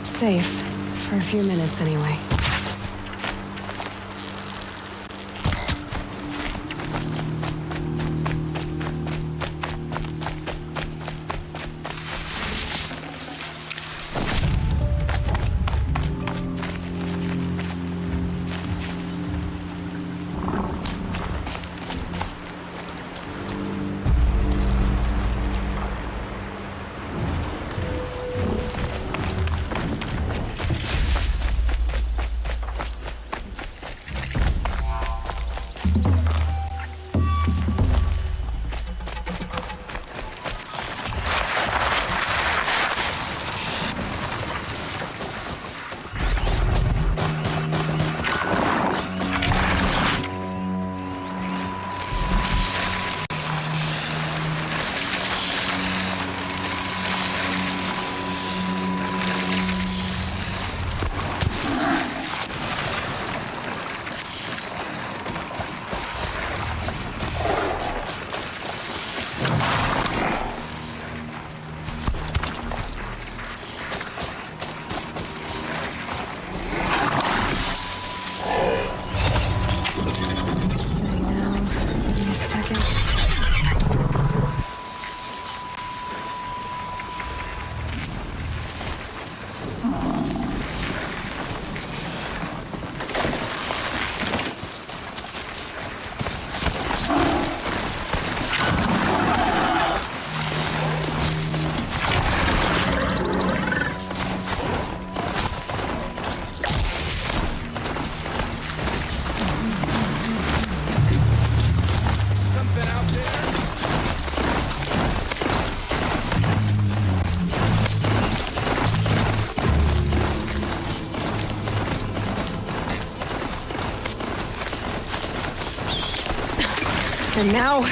Safe. For a few minutes, anyway. And now...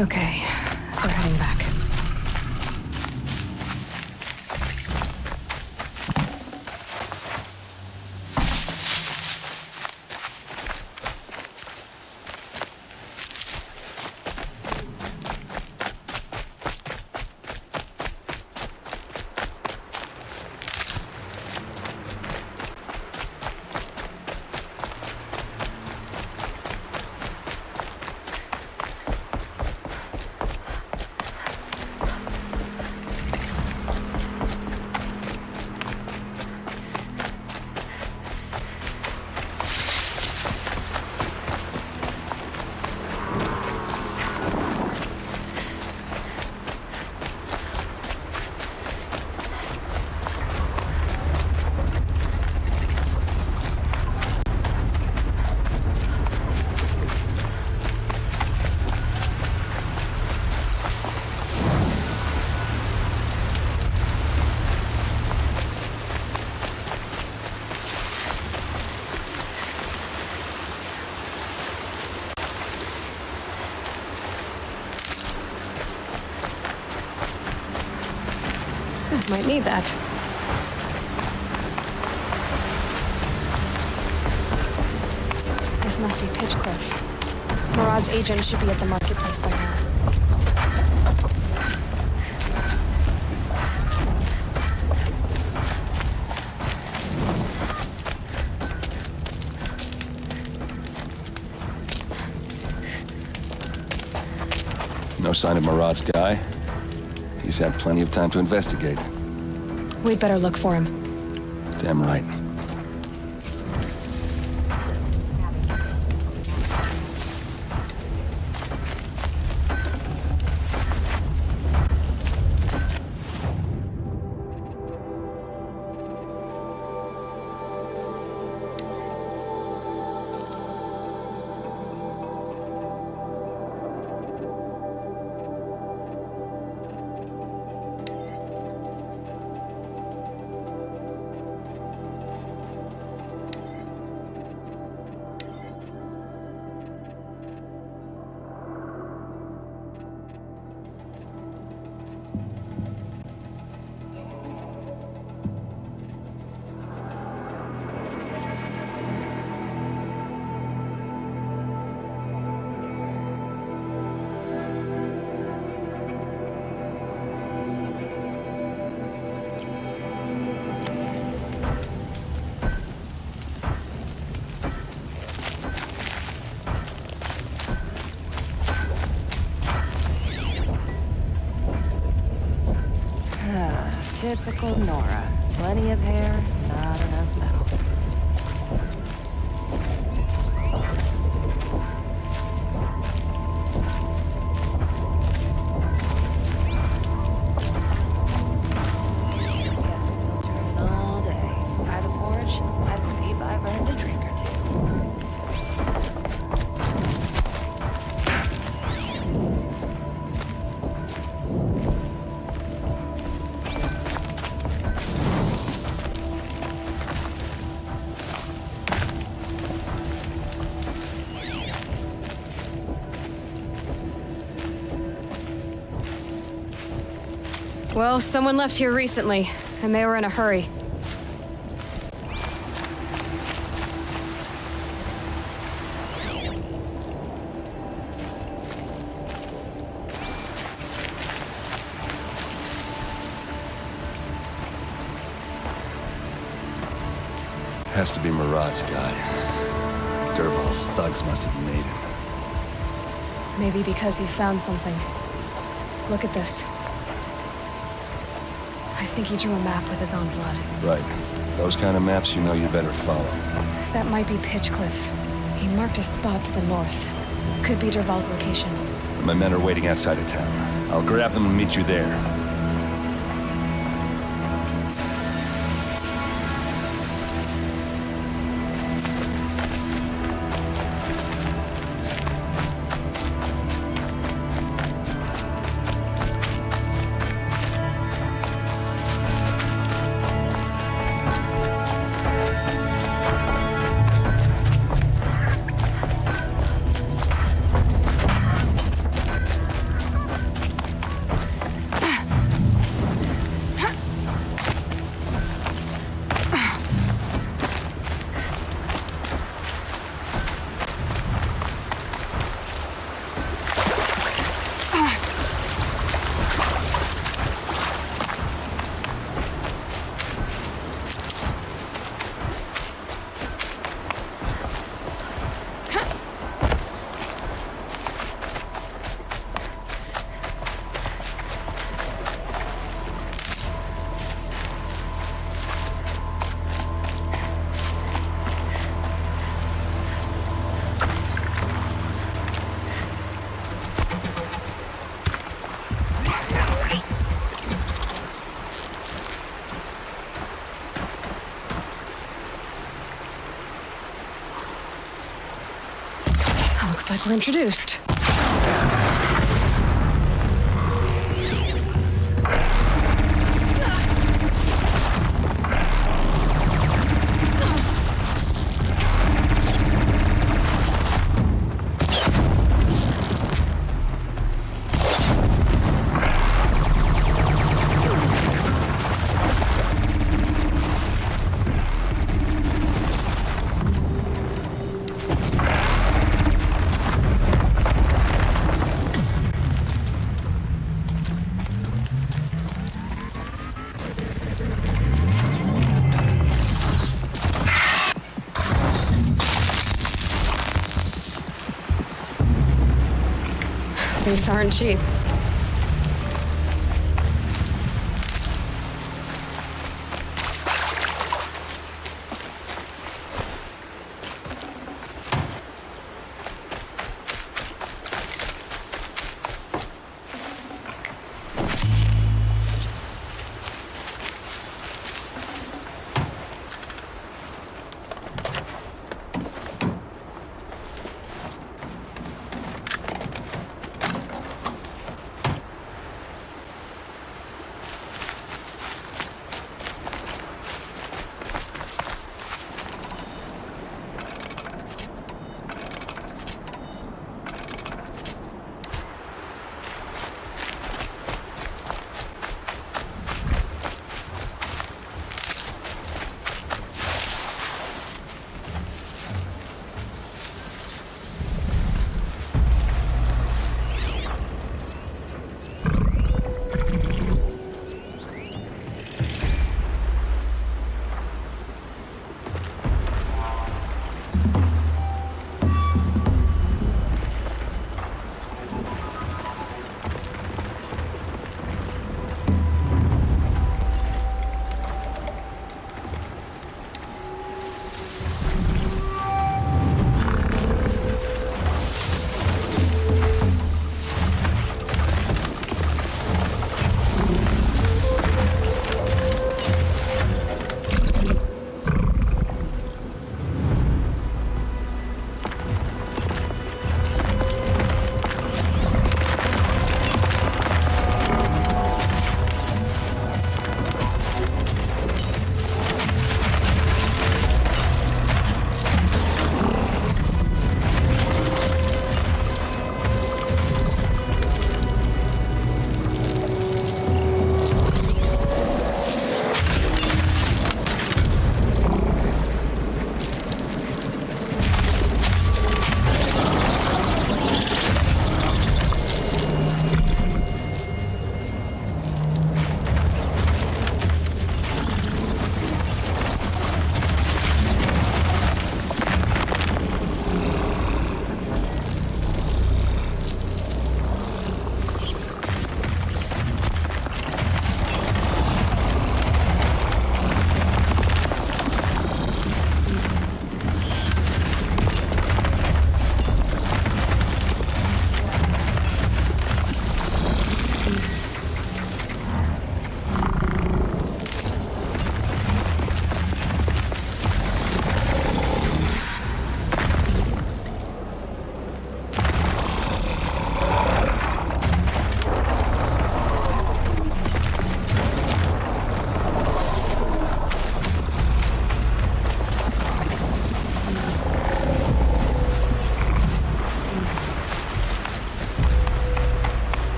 Okay, we're heading back. Might need that. This must be Pitchcliff. Murad's agent should be at the marketplace by now. sign of Murad's guy? He's had plenty of time to investigate. We'd better look for him. Damn right. Typical Nora. Plenty of hair, not enough metal. Turning all day. By the forge, I believe I've earned a drink or two. Well, someone left here recently, and they were in a hurry. Has to be Murad's guy. Dervahl's thugs must have made him. Maybe because he found something. Look at this. I think he drew a map with his own blood. Right. Those kind of maps you know you better follow. That might be Pitchcliff. He marked a spot to the north. Could be Dervahl's location. My men are waiting outside of town. I'll grab them and meet you there. Looks like we're introduced. These aren't cheap.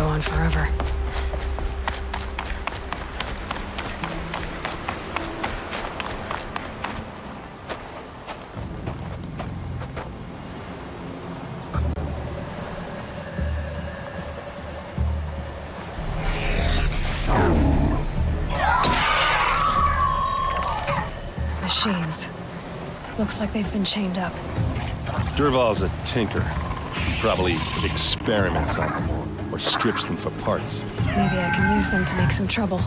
go on forever. Machines. Looks like they've been chained up. Durval's a tinker. He probably experiments on them or strips them for parts. Maybe I can use them to make some trouble.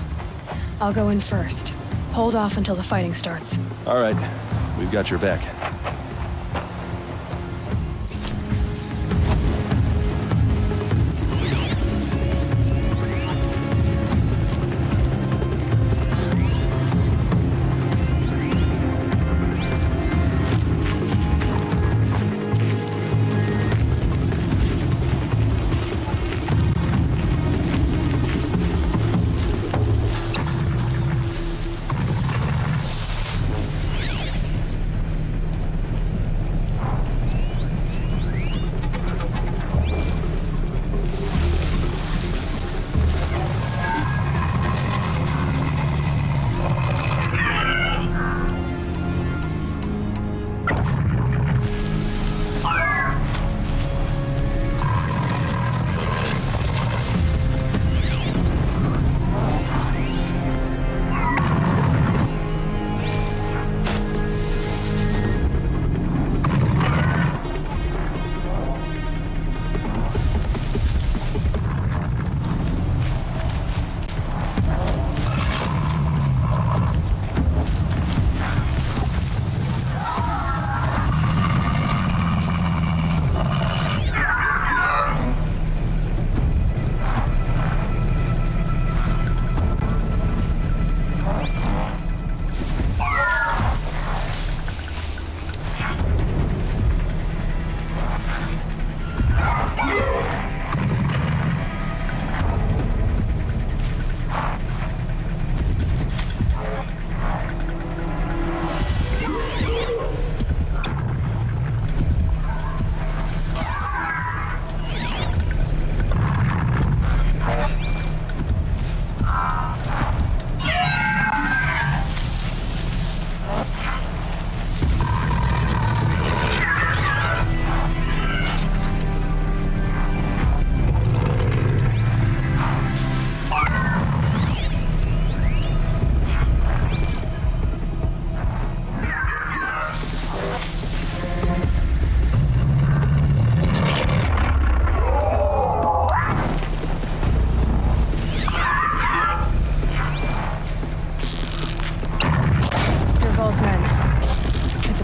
I'll go in first. Hold off until the fighting starts. All right, we've got your back.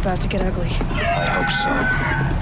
About to get ugly. I hope so.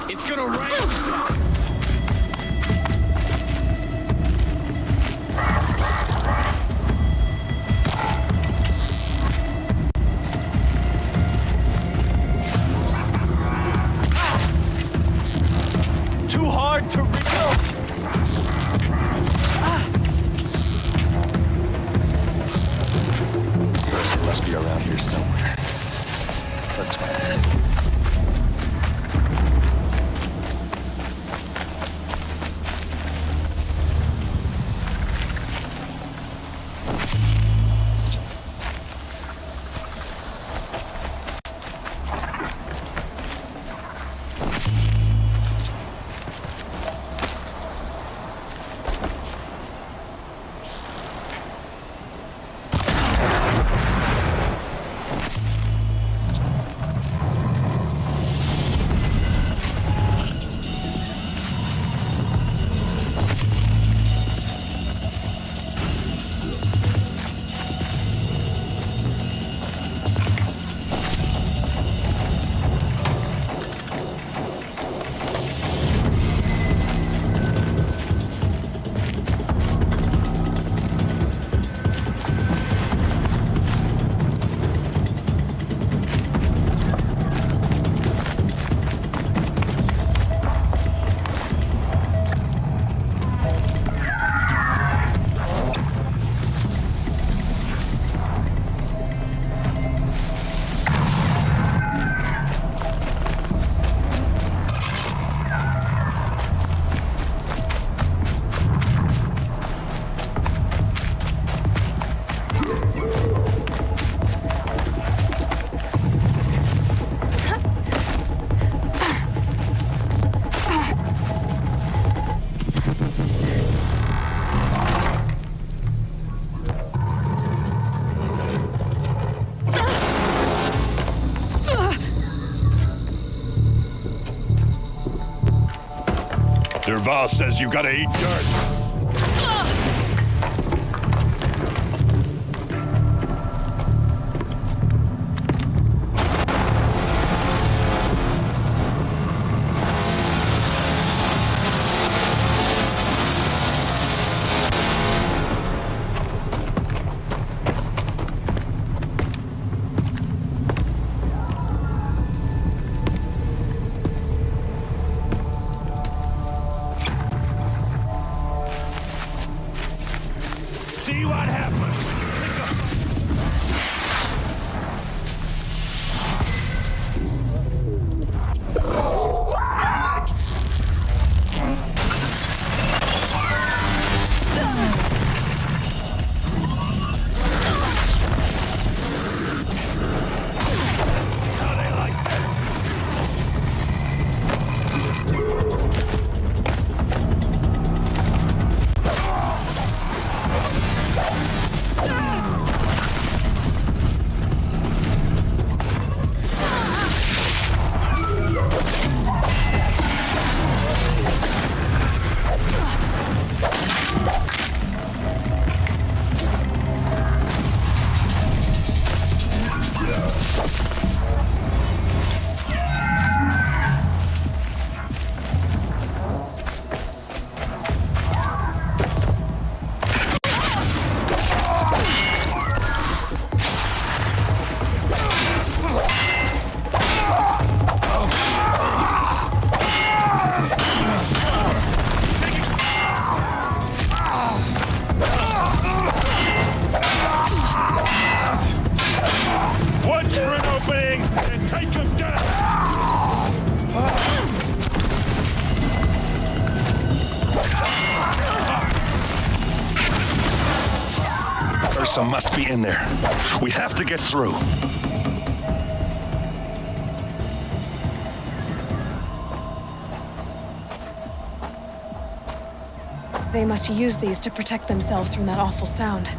It's gonna rain! Too hard to reach. Person must be around here somewhere. Let's find it. Derval says you gotta eat dirt. Ursa must be in there. We have to get through. They must use these to protect themselves from that awful sound.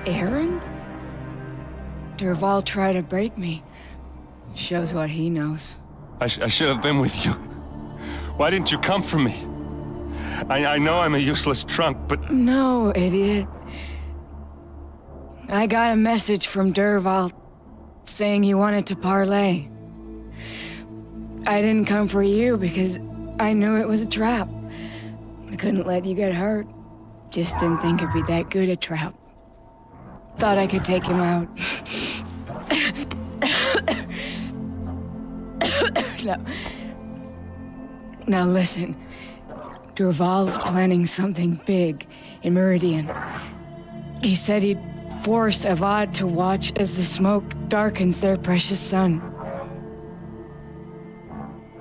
Aaron? Dervahl tried to break me. Shows what he knows. I should have been with you. Why didn't you come for me? I know I'm a useless trunk, but... No, idiot. I got a message from Dervahl saying he wanted to parlay. I didn't come for you because I knew it was a trap. I couldn't let you get hurt. Just didn't think it'd be that good a trap. Thought I could take him out. Now listen. Dervahl's planning something big in Meridian. He said he'd force Avad to watch as the smoke darkens their precious sun.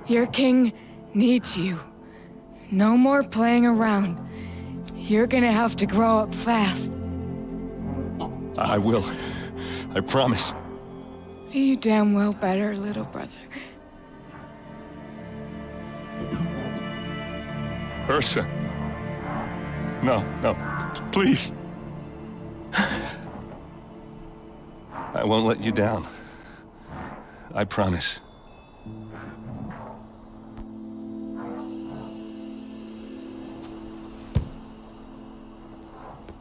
Your king needs you. No more playing around. You're gonna have to grow up fast. I will. I promise. You damn well better, little brother. Ursa. No, please. I won't let you down. I promise.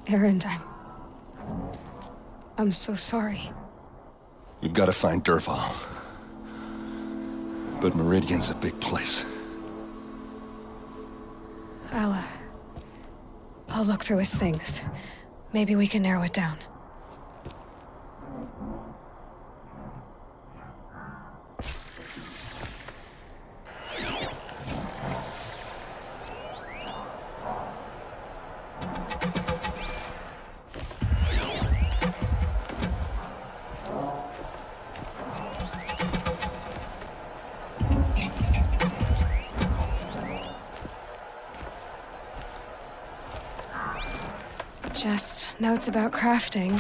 Aaron, I'm so sorry. We've got to find Dervahl. But Meridian's a big place. I'll look through his things. Maybe we can narrow it down. Just notes about crafting.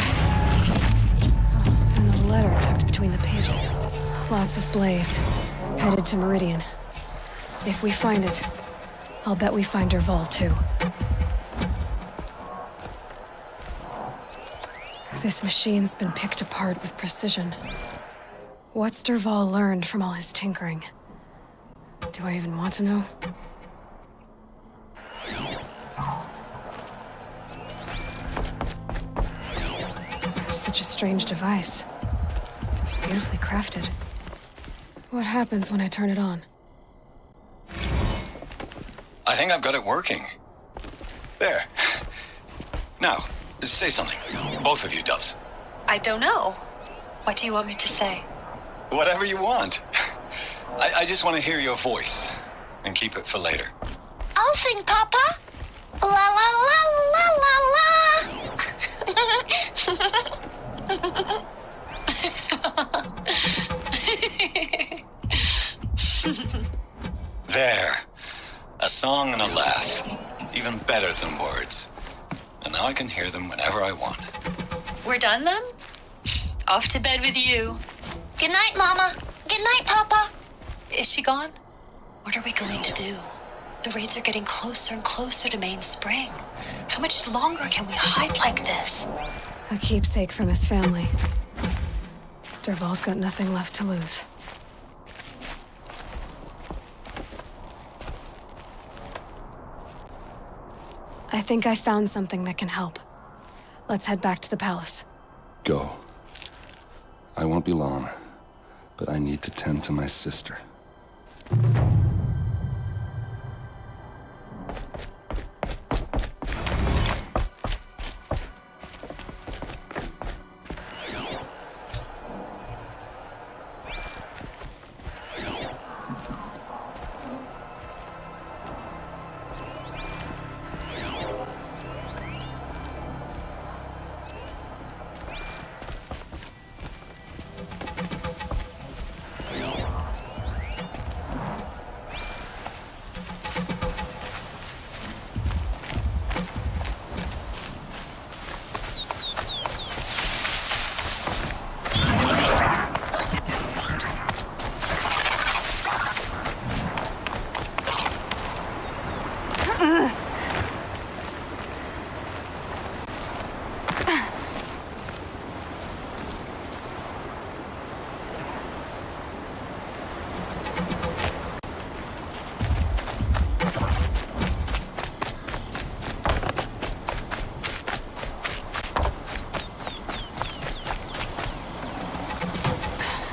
And a letter tucked between the pages. Lots of blaze. Headed to Meridian. If we find it, I'll bet we find Dervahl too. This machine's been picked apart with precision. What's Dervahl learned from all his tinkering? Do I even want to know? Such a strange device. It's beautifully crafted. What happens when I turn it on? I think I've got it working. There. Now, say something. Both of you, doves. I don't know. What do you want me to say? Whatever you want. I just want to hear your voice. And keep it for later. I'll I'll sing, Papa. La la la la la la. There. A song and a laugh. Even better than words. And now I can hear them whenever I want. We're done then? Off to bed with you. Good night, Mama. Good night, Papa. Is she gone? What are we going to do? The raids are getting closer and closer to Main Spring. How much longer can we hide like this? A keepsake from his family. Dervahl's got nothing left to lose. I think I found something that can help. Let's head back to the palace. Go. I won't be long, but I need to tend to my sister.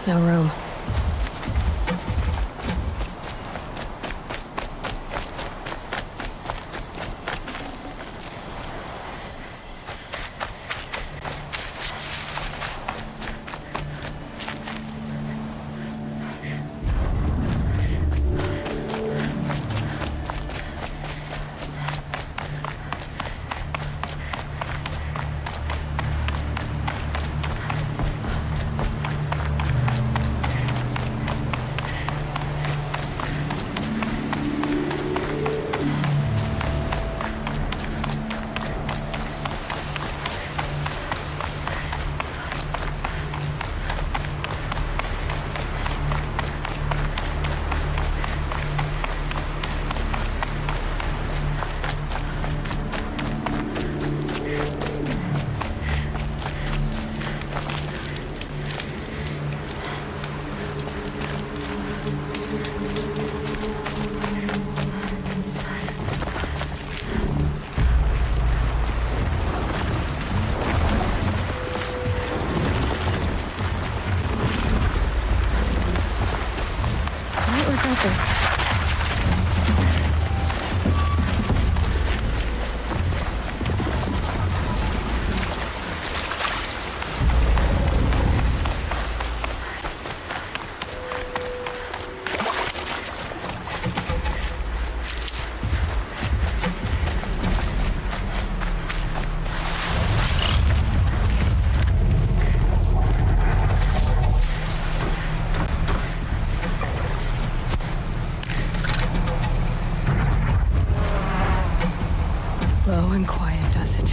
No room. Low and quiet does it.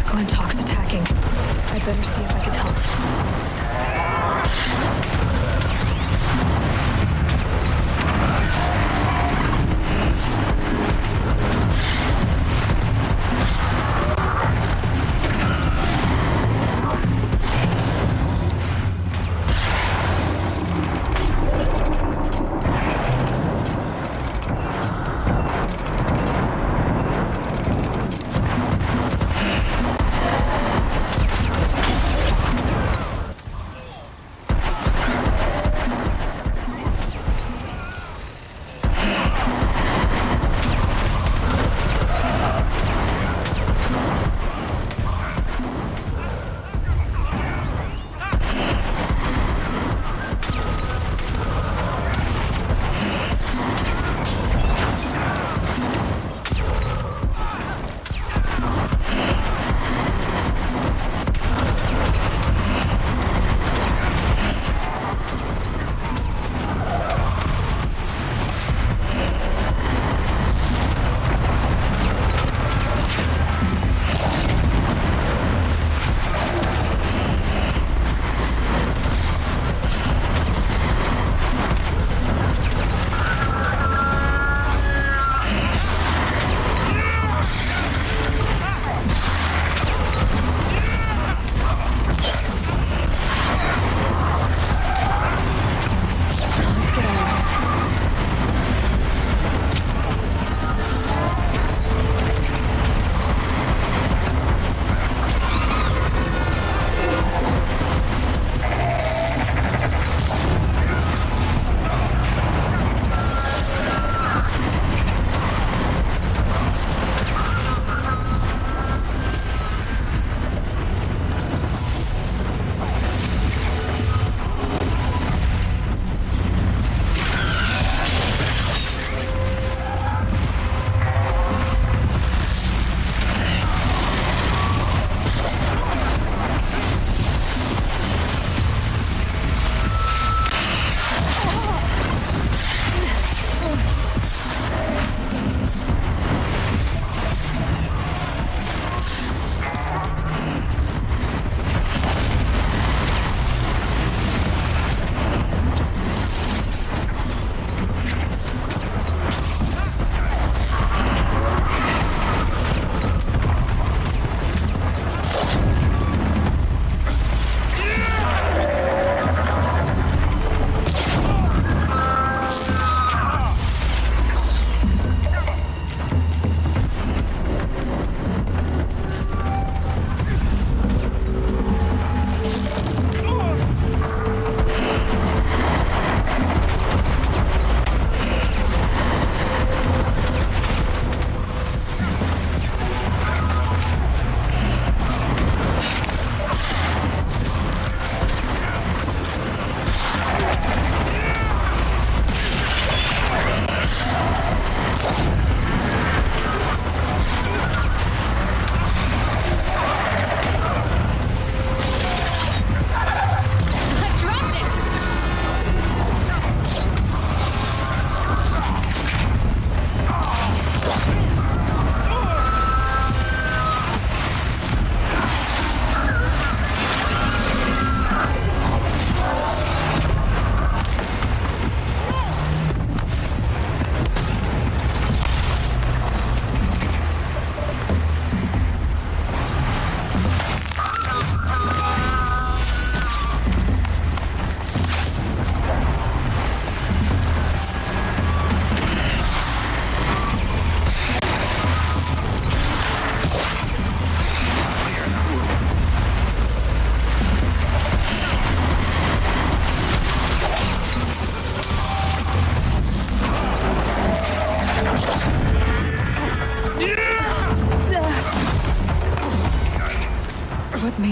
Glintock's attacking. I'd better see if I can help.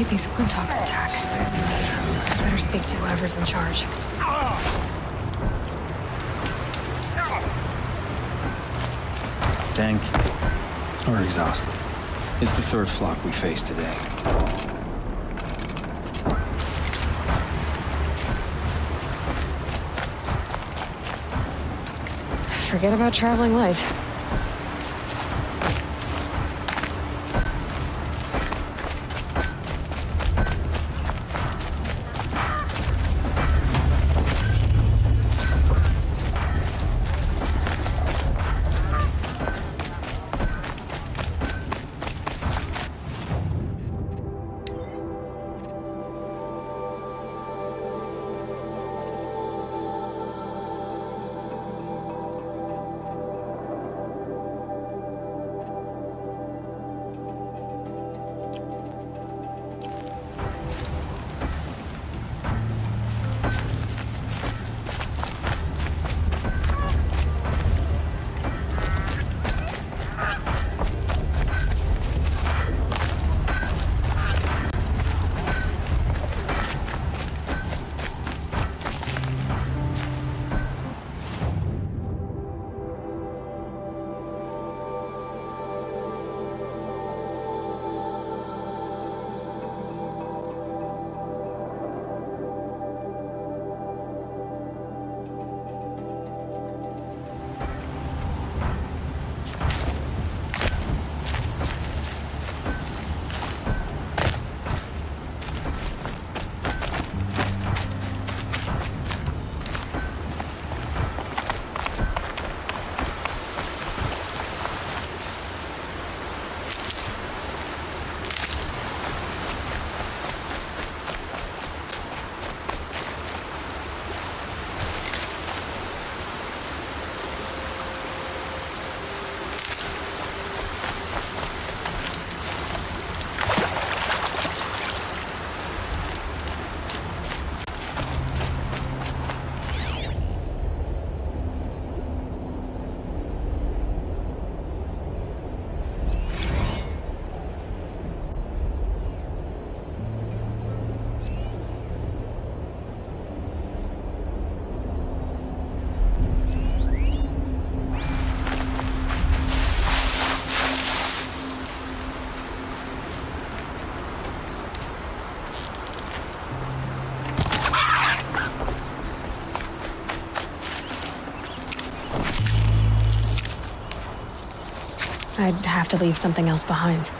made these Flintox attack? I better speak to whoever's in charge. Dank, we're exhausted. It's the third flock we faced today. Forget about traveling light. I'd have to leave something else behind.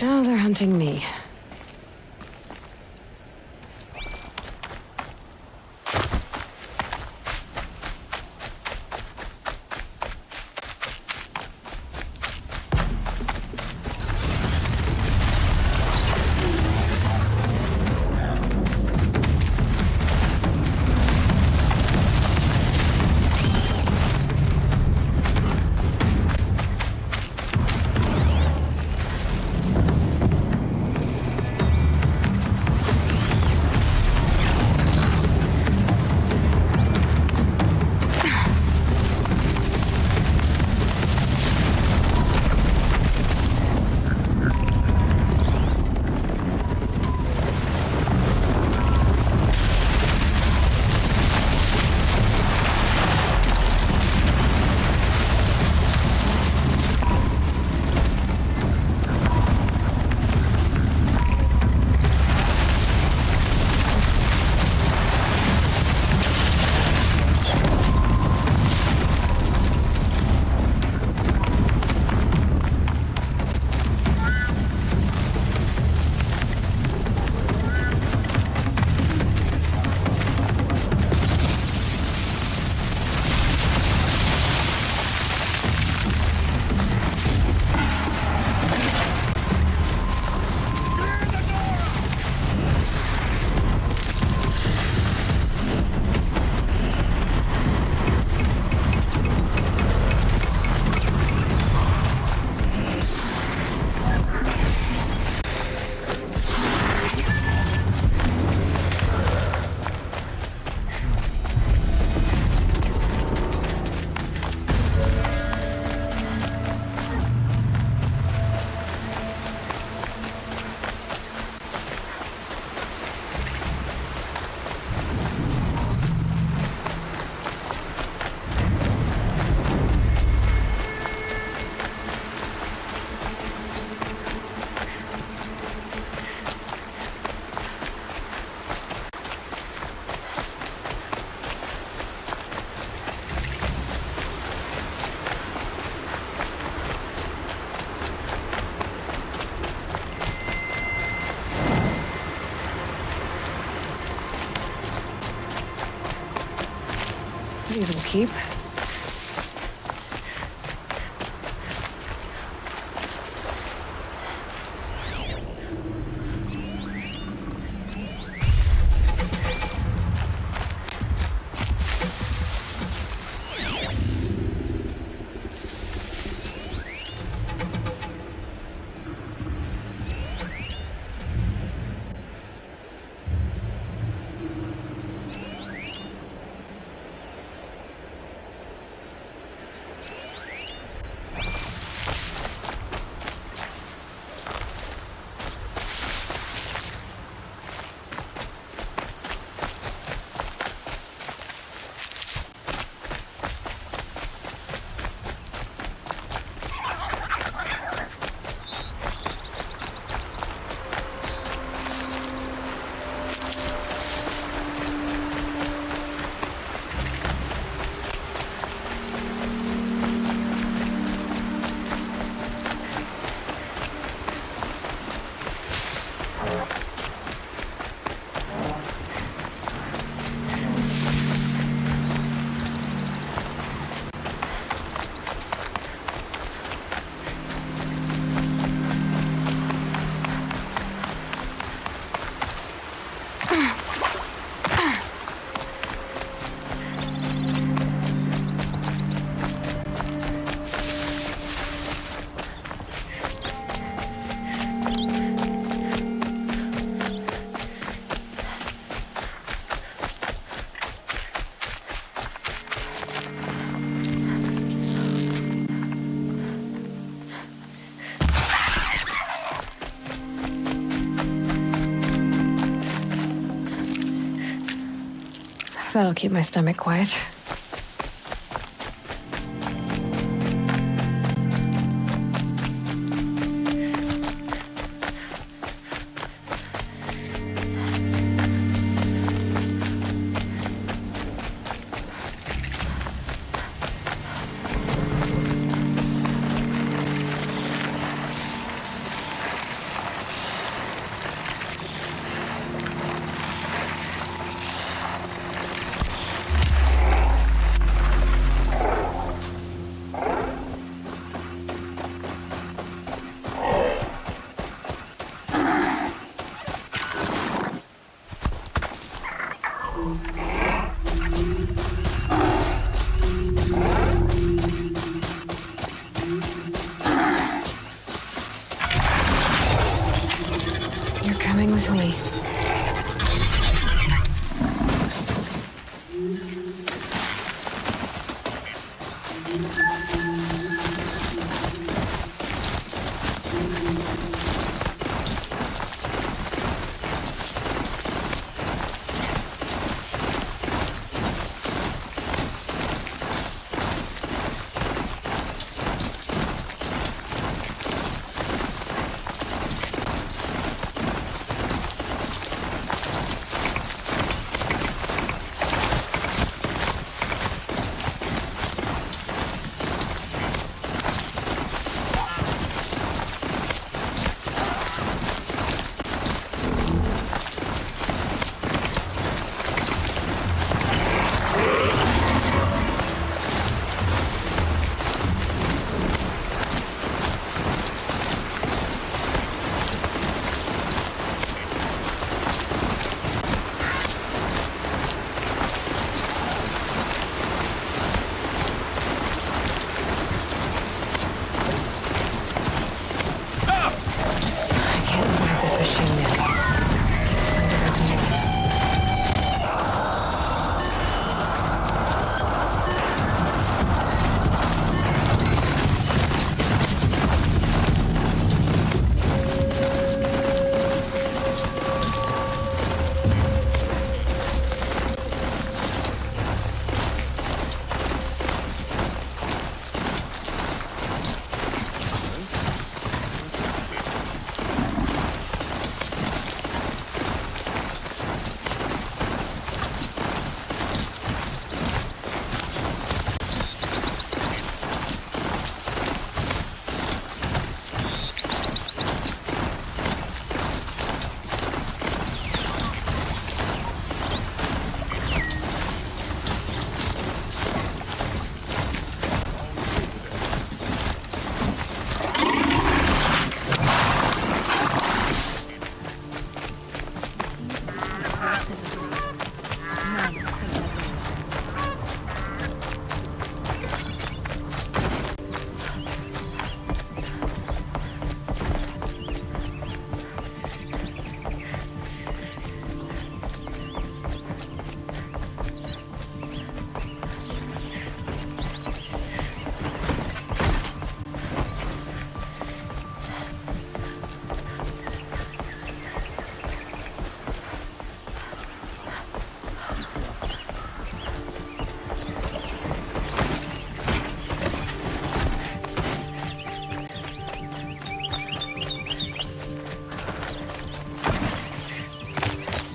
Now they're hunting me. These will keep. That'll keep my stomach quiet. coming with me.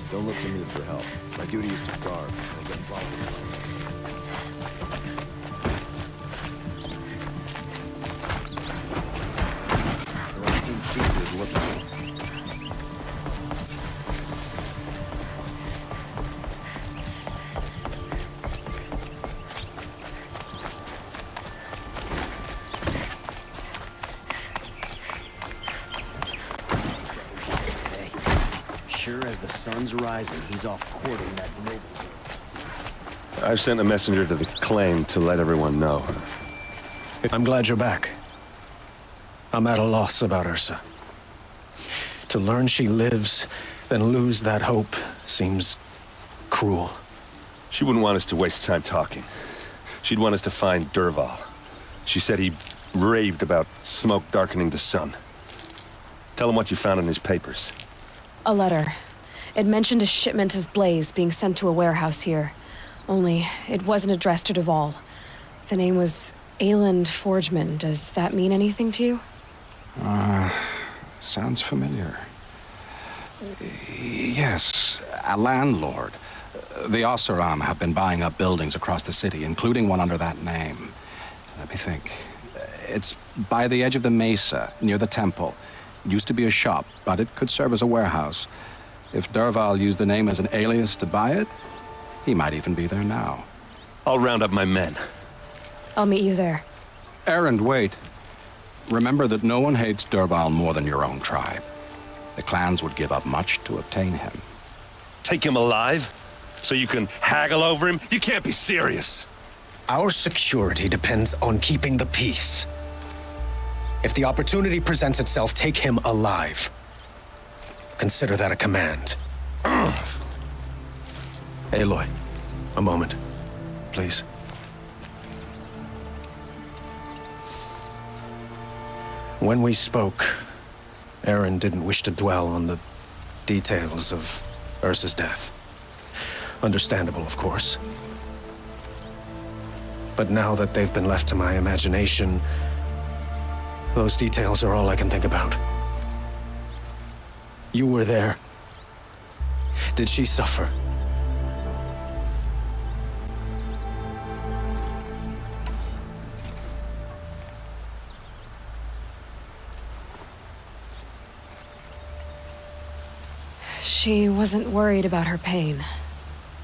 Don't look to me for help. My duty is to guard. Don't get involved in it. The Team Chief is looking. Sure as the sun's rising, he's off courting that noble. I've sent a messenger to the claim to let everyone know. I'm glad you're back. I'm at a loss about Ursa. To learn she lives, then lose that hope seems cruel. She wouldn't want us to waste time talking. She'd want us to find Dervahl. She said he raved about smoke darkening the sun. Tell him what you found in his papers. A letter. It mentioned a shipment of blaze being sent to a warehouse here. Only, it wasn't addressed to Dervahl. The name was Ayland Forgeman. Does that mean anything to you? Sounds familiar. Yes, a landlord. The Oseram have been buying up buildings across the city, including one under that name. Let me think. It's by the edge of the mesa, near the temple. It used to be a shop, but it could serve as a warehouse. If Dervahl used the name as an alias to buy it, he might even be there now. I'll round up my men. I'll meet you there. Erend, wait. Remember that no one hates Dervahl more than your own tribe. The clans would give up much to obtain him. Take him alive? So you can haggle over him? You can't be serious. Our security depends on keeping the peace. If the opportunity presents itself, take him alive. Consider that a command. Aloy, a moment, please. When we spoke, Aaron didn't wish to dwell on the details of Ursa's death. Understandable, of course. But now that they've been left to my imagination, those details are all I can think about. You were there. Did she suffer? She wasn't worried about her pain.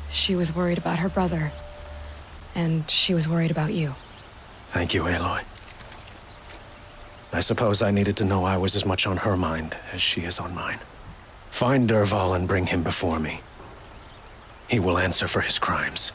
She was worried about her brother. And she was worried about you. Thank you, Aloy. I suppose I needed to know I was as much on her mind as she is on mine. Find Dervahl and bring him before me. He will answer for his crimes.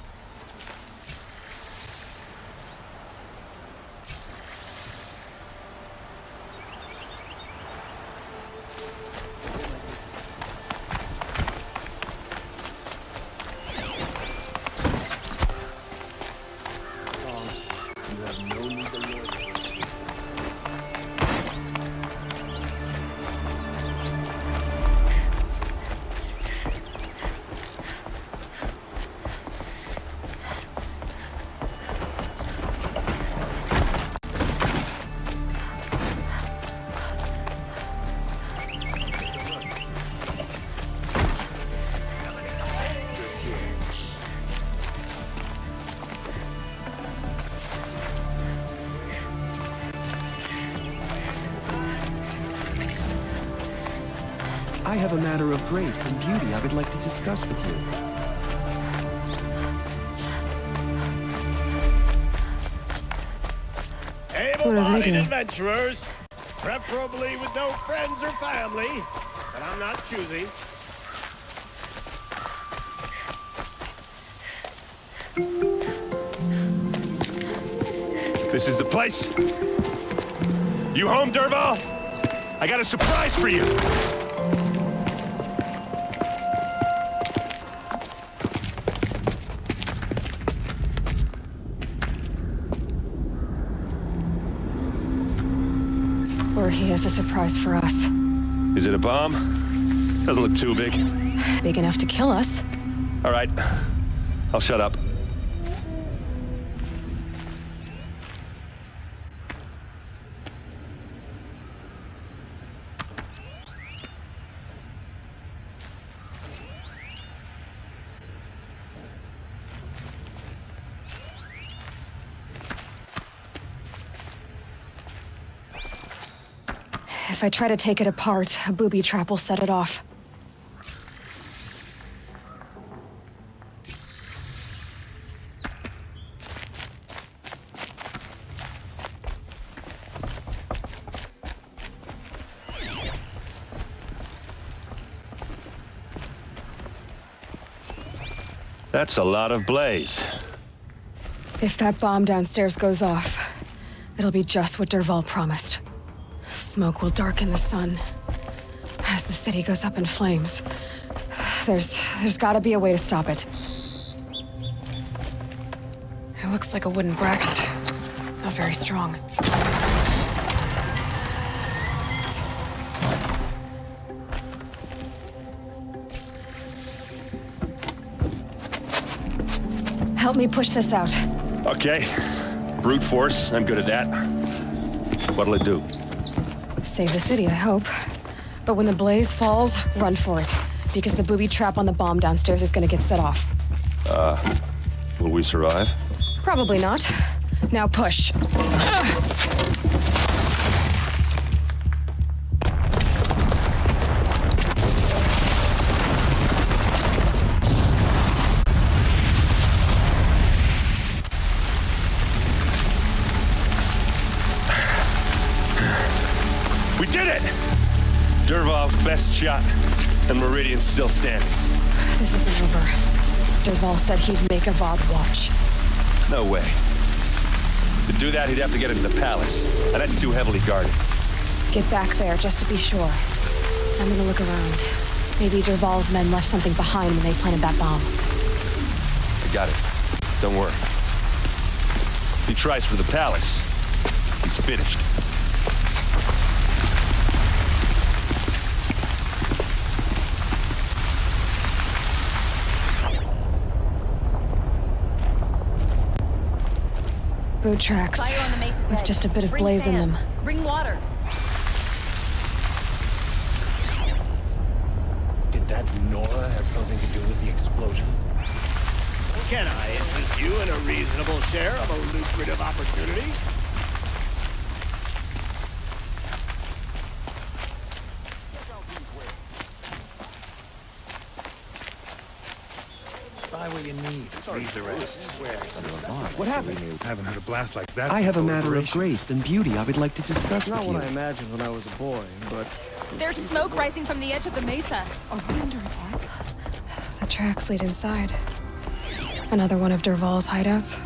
I have a matter of grace and beauty I would like to discuss with you. Able-bodied adventurers, preferably with no friends or family, but I'm not choosy. This is the place? You home, Dervahl? I got a surprise for you. Or he has a surprise for us. Is it a bomb? Doesn't look too big. Big enough to kill us. All right. I'll shut up. If I try to take it apart, a booby trap will set it off. That's a lot of blaze. If that bomb downstairs goes off, it'll be just what Dervahl promised. Smoke will darken the sun as the city goes up in flames. There's gotta be a way to stop it. It looks like a wooden bracket. Not very strong. Help me push this out. Okay. Brute force, I'm good at that. What'll it do? Save the city, I hope. But when the blaze falls, run for it. Because the booby trap on the bomb downstairs is gonna get set off. Will we survive? Probably not. Now push. We did it! Dervahl's best shot, and Meridian's still standing. This isn't over. Dervahl said he'd make a Vogue watch. No way. To do that, he'd have to get into the palace, and that's too heavily guarded. Get back there, just to be sure. I'm gonna look around. Maybe Derval's men left something behind when they planted that bomb. I got it. Don't worry. If he tries for the palace, he's finished. Boot tracks. Fire on the Mesa's With edge. just a bit of Bring blaze in sand. them. Bring water. Did that Nora have something to do with the explosion? Can I interest you in a reasonable share of a lucrative opportunity? Buy what you need. Leave the rest. What happened? I haven't heard a blast like that. I since have a the matter of Liberation. grace and beauty I would like to discuss Not with what you. I imagined when I was a boy, but There's smoke rising from the edge of the mesa. Are we under attack? The tracks lead inside. Another one of Derval's hideouts.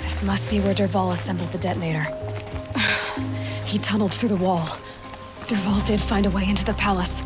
This must be where Derval assembled the detonator. He tunneled through the wall. Derval did find a way into the palace.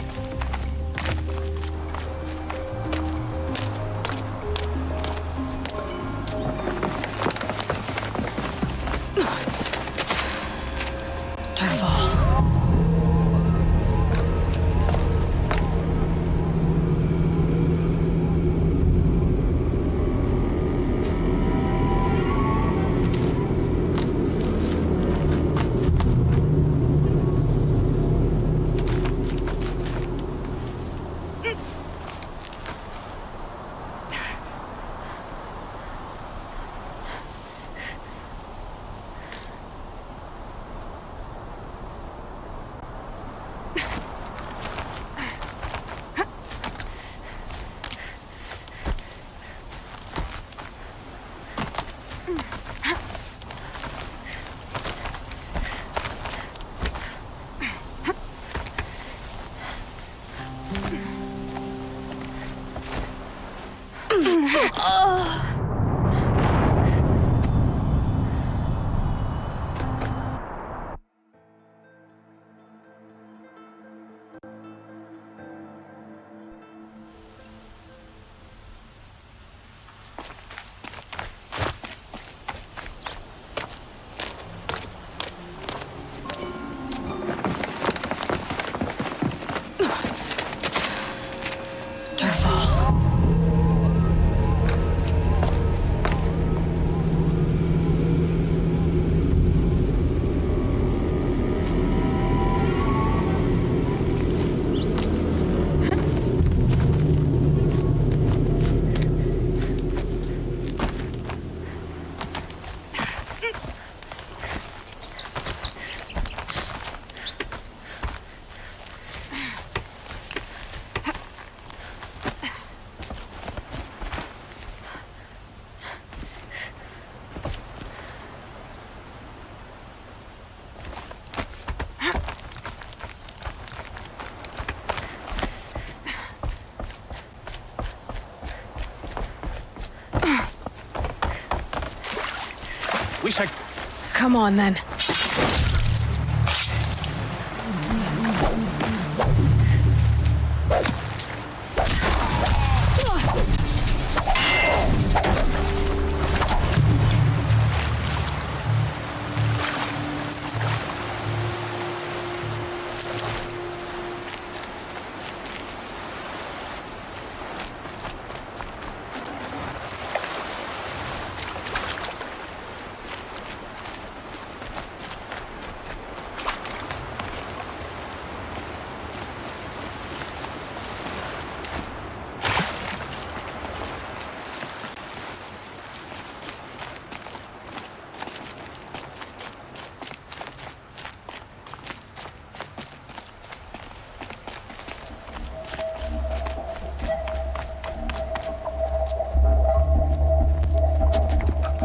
Derval. Wish I... Come on, then.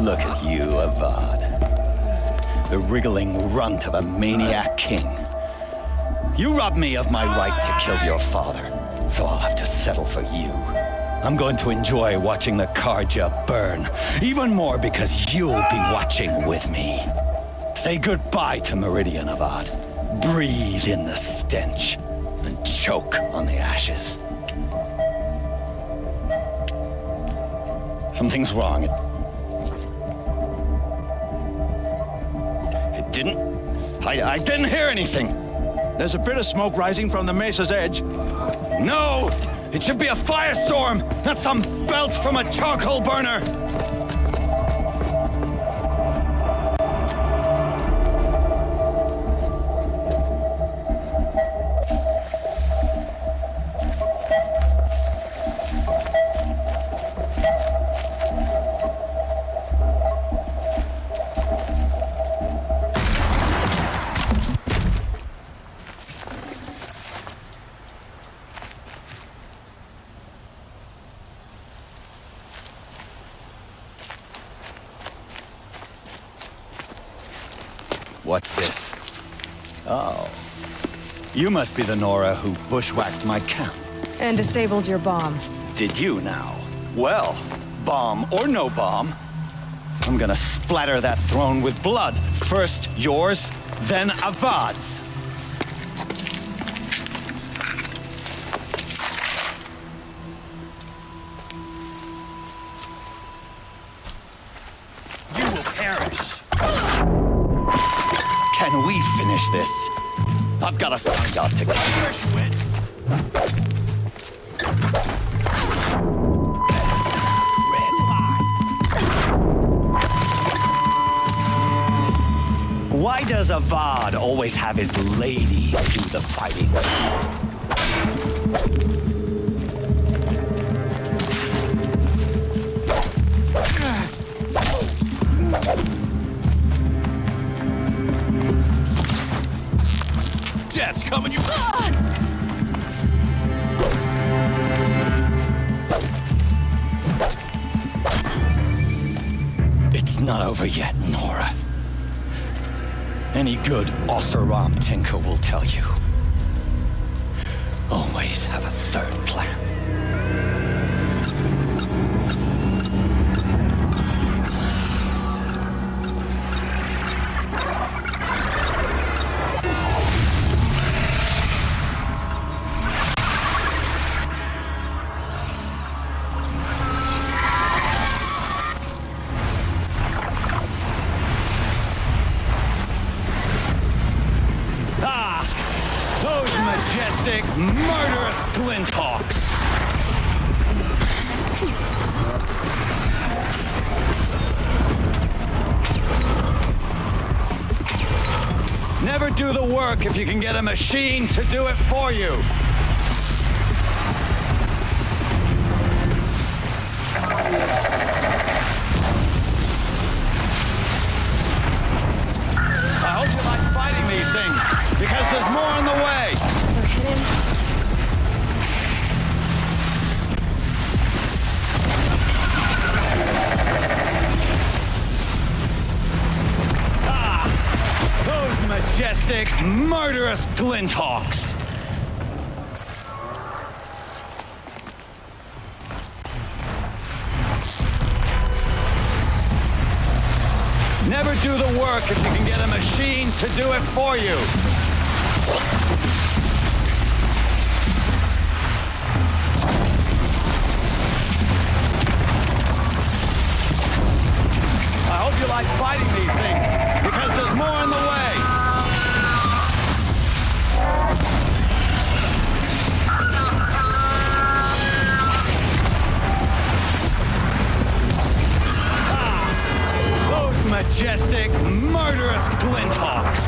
Look at you, Avad. The wriggling runt of a maniac king. You robbed me of my right to kill your father, so I'll have to settle for you. I'm going to enjoy watching the Karja burn, even more because you'll be watching with me. Say goodbye to Meridian, Avad. Breathe in the stench, and choke on the ashes. Something's wrong. It didn't... I didn't hear anything. There's a bit of smoke rising from the mesa's edge. No! It should be a firestorm, not some belch from a charcoal burner! What's this? Oh. You must be the Nora who bushwhacked my camp. And disabled your bomb. Did you now? Well, bomb or no bomb, I'm gonna splatter that throne with blood. First yours, then Avad's. You will perish. Can we finish this? I've got a sign out to get. Why does Avad always have his ladies do the fighting? Death's coming, you... It's not over yet, Nora. Any good Oseram tinker will tell you. Always have a third plan. Majestic, murderous glinthawks! Never do the work if you can get a machine to do it for you. I hope you like fighting these things, because there's more on the way. They're hidden. Those majestic, murderous glinthawks. Never do the work if you can get a machine to do it for you. I hope you like fighting these things, because there's more on the way. Those majestic, murderous glinthawks.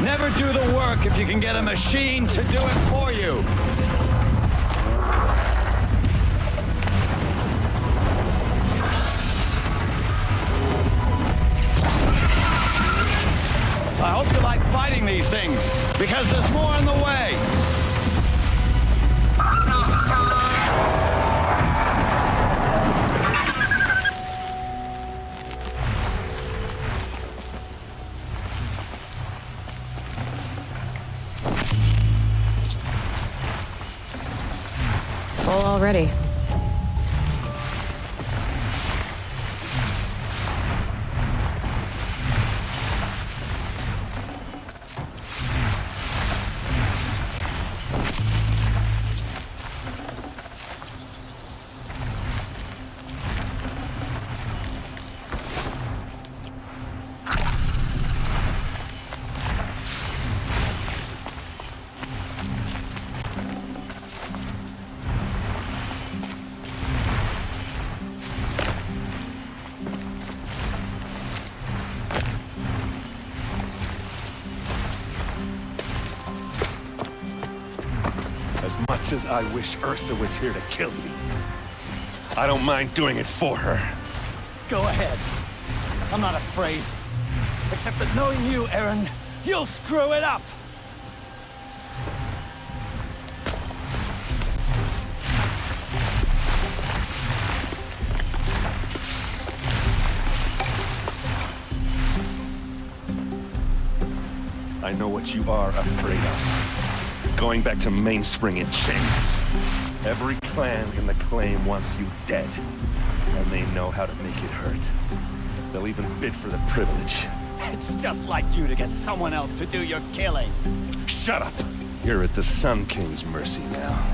Never do the work if you can get a machine to do it for you. I hope you like fighting these things, because there's more on the way! Full already. As much as I wish Ursa was here to kill you, I don't mind doing it for her. Go ahead. I'm not afraid. Except that knowing you, Aaron, you'll screw it up! I know what you are afraid of. Going back to Mainspring in chains. Every clan in the claim wants you dead. And they know how to make it hurt. They'll even bid for the privilege. It's just like you to get someone else to do your killing. Shut up! You're at the Sun King's mercy now.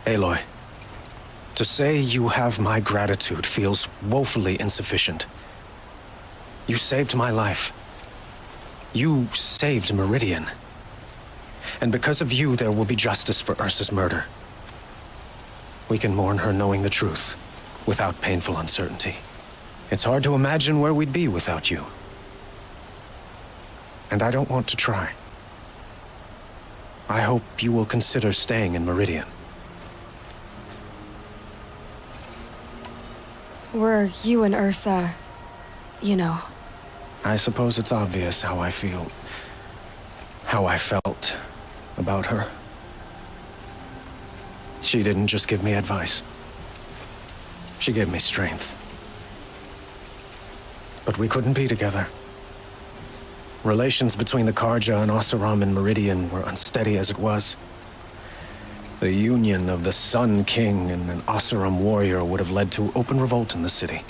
Aloy, to say you have my gratitude feels woefully insufficient. You saved my life. You saved Meridian. And because of you, there will be justice for Ursa's murder. We can mourn her knowing the truth, without painful uncertainty. It's hard to imagine where we'd be without you. And I don't want to try. I hope you will consider staying in Meridian. Were you and Ursa, you know? I suppose it's obvious how I feel. How I felt about her. She didn't just give me advice. She gave me strength. But we couldn't be together. Relations between the Karja and Oseram and Meridian were unsteady as it was. The union of the Sun King and an Oseram warrior would have led to open revolt in the city.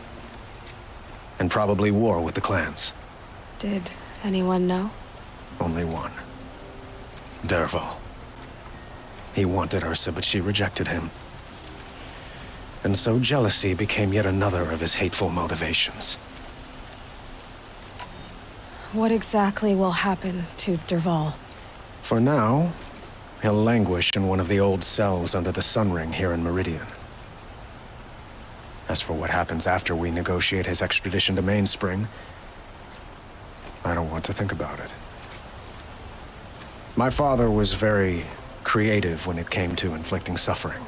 And probably war with the clans. Did anyone know? Only one. Dervahl. He wanted Ursa, but she rejected him. And so jealousy became yet another of his hateful motivations. What exactly will happen to Dervahl? For now, he'll languish in one of the old cells under the Sun Ring here in Meridian. As for what happens after we negotiate his extradition to Mainspring, I don't want to think about it. My father was very creative when it came to inflicting suffering.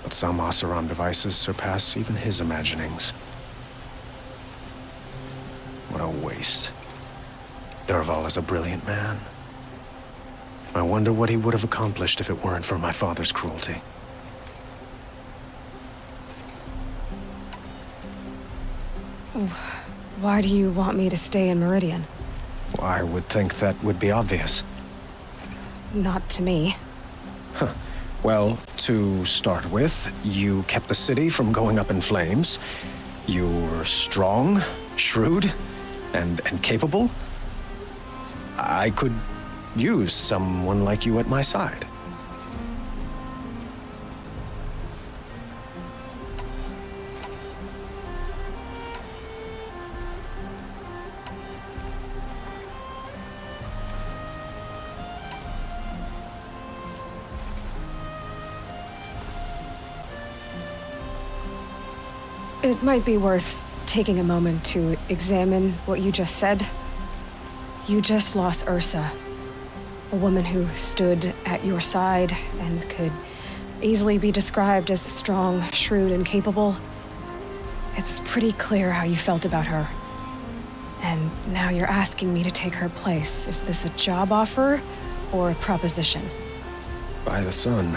But some Oseram devices surpass even his imaginings. What a waste. Dervahl is a brilliant man. I wonder what he would have accomplished if it weren't for my father's cruelty. Why do you want me to stay in Meridian? I would think that would be obvious. Not to me. Huh. Well, to start with, you kept the city from going up in flames. You were strong, shrewd, and capable. I could use someone like you at my side. It might be worth taking a moment to examine what you just said. You just lost Ursa, a woman who stood at your side and could easily be described as strong, shrewd, and capable. It's pretty clear how you felt about her. And now you're asking me to take her place. Is this a job offer or a proposition? By the sun,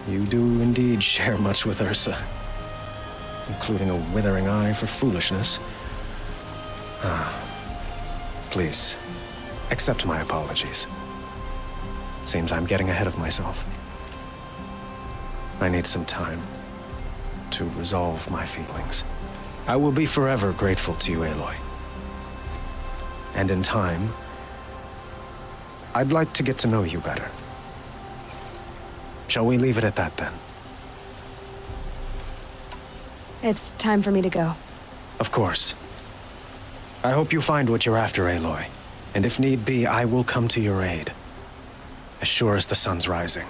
you do indeed share much with Ursa, including a withering eye for foolishness. Please, accept my apologies. Seems I'm getting ahead of myself. I need some time to resolve my feelings. I will be forever grateful to you, Aloy. And in time, I'd like to get to know you better. Shall we leave it at that, then? It's time for me to go. Of course. I hope you find what you're after, Aloy. And if need be, I will come to your aid. As sure as the sun's rising.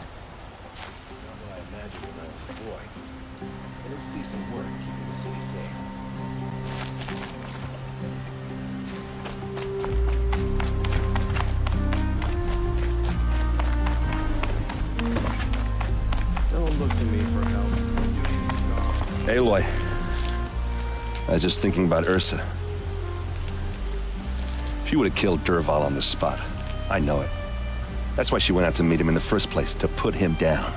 Aloy, I was just thinking about Ursa. She would have killed Dervahl on the spot. I know it. That's why she went out to meet him in the first place, to put him down.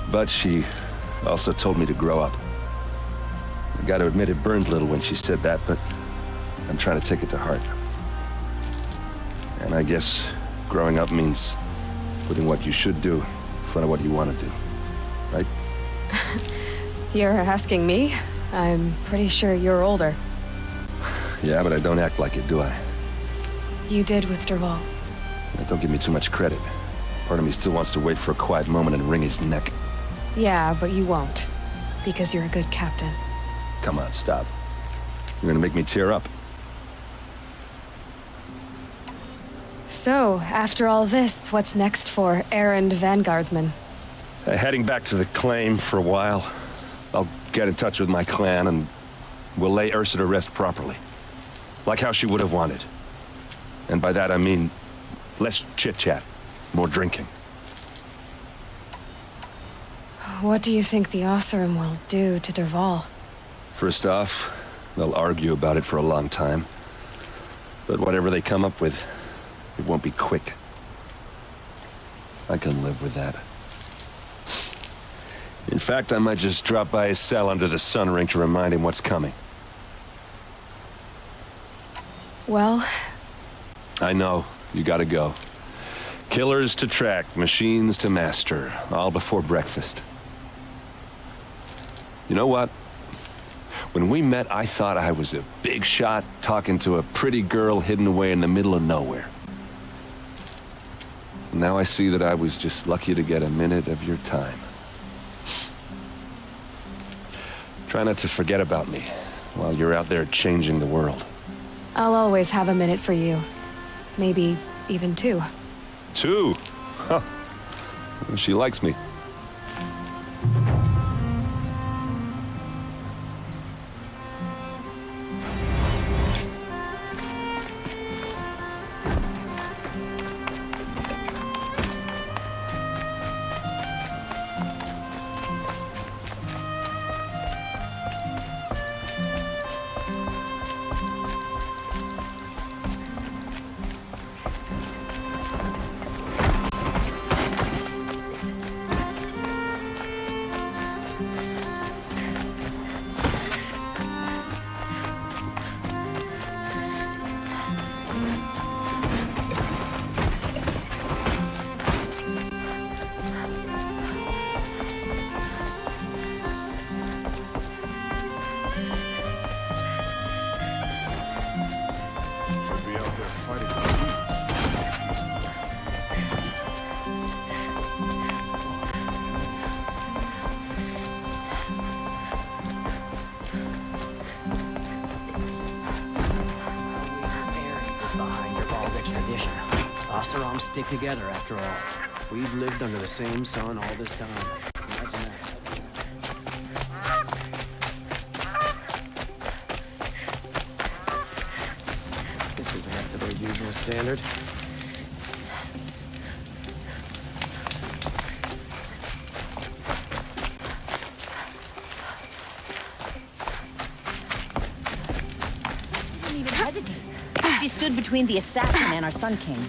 But she also told me to grow up. I gotta admit it burned a little when she said that, but I'm trying to take it to heart. And I guess growing up means putting what you should do in front of what you want to do, right? You're asking me? I'm pretty sure you're older. Yeah, but I don't act like it, do I? You did with Dervahl. Don't give me too much credit. Part of me still wants to wait for a quiet moment and wring his neck. Yeah, but you won't. Because you're a good captain. Come on, stop. You're gonna make me tear up. So, after all this, what's next for errand vanguardsman? Heading back to the claim for a while. I'll get in touch with my clan and we'll lay Ursa to rest properly. Like how she would have wanted. And by that I mean less chit-chat, more drinking. What do you think the Oseram will do to Dervahl? First off, they'll argue about it for a long time. But whatever they come up with, it won't be quick. I can live with that. In fact, I might just drop by his cell under the sun ring to remind him what's coming. Well... I know. You gotta go. Killers to track, machines to master, all before breakfast. You know what? When we met, I thought I was a big shot talking to a pretty girl hidden away in the middle of nowhere. Now I see that I was just lucky to get a minute of your time. Try not to forget about me while you're out there changing the world. I'll always have a minute for you. Maybe even two. Two? Huh. She likes me. Oseram stick together after all. We've lived under the same sun all this time. Imagine that. This isn't up to their usual standard. She didn't even hesitate. She stood between the assassin and our Sun King.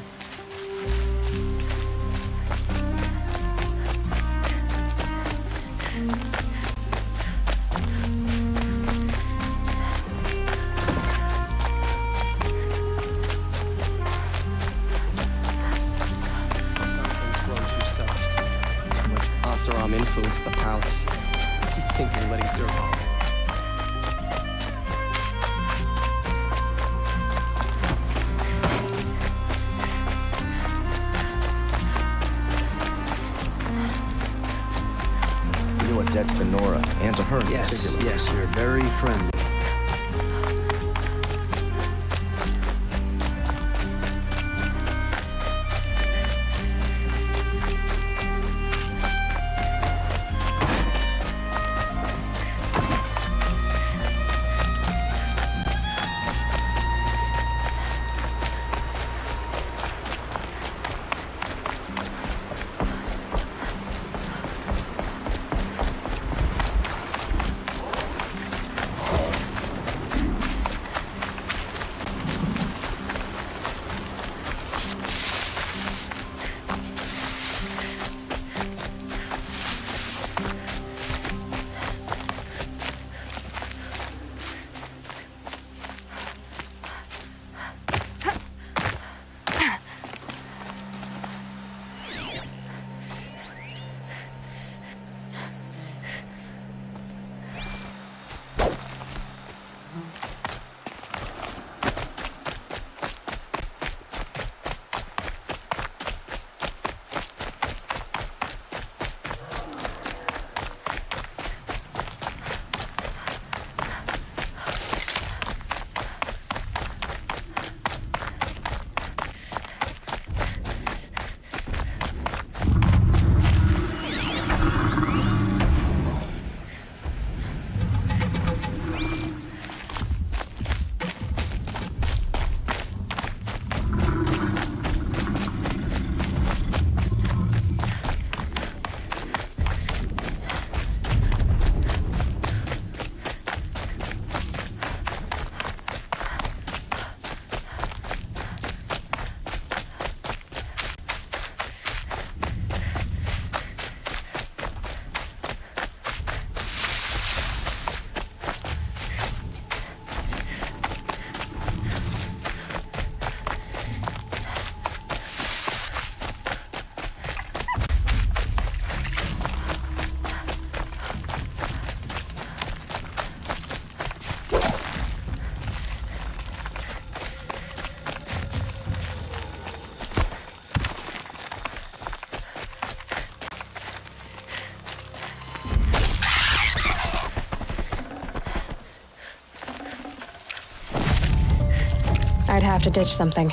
Influence the palace. What's he thinking, letting Durval? You are dead to Nora, and to her in particular. Yes, you're very friendly. I'd have to ditch something.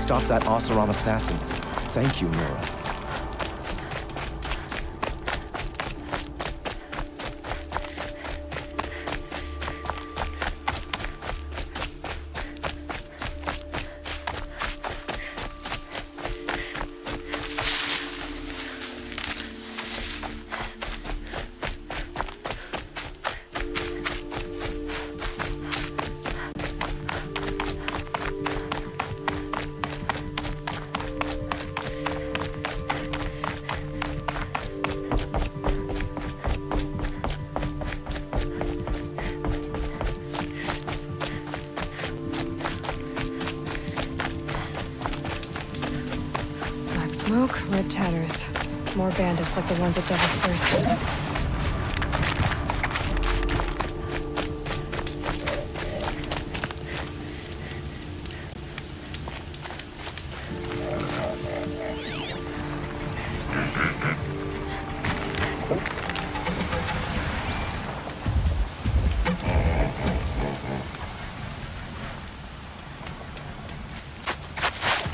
stop that Oseram assassin. Thank you, Nora. Smoke, red tatters. More bandits like the ones at Devil's Thirst.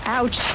Ouch!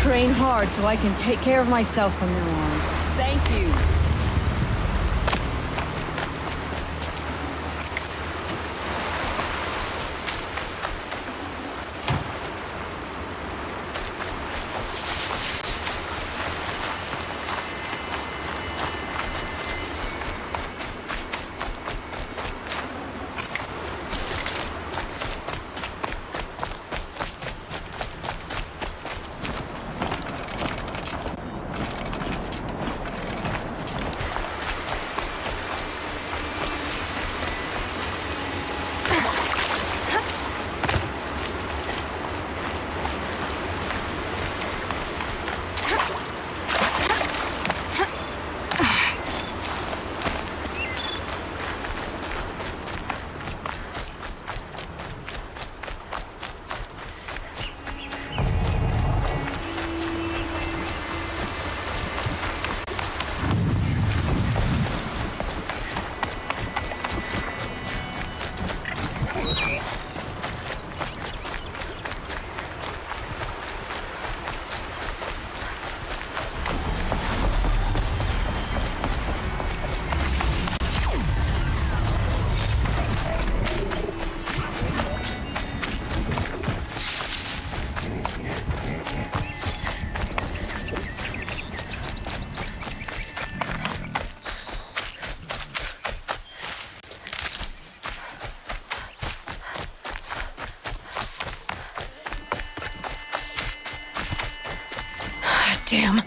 Train hard so I can take care of myself from now on. Thank you. Damn.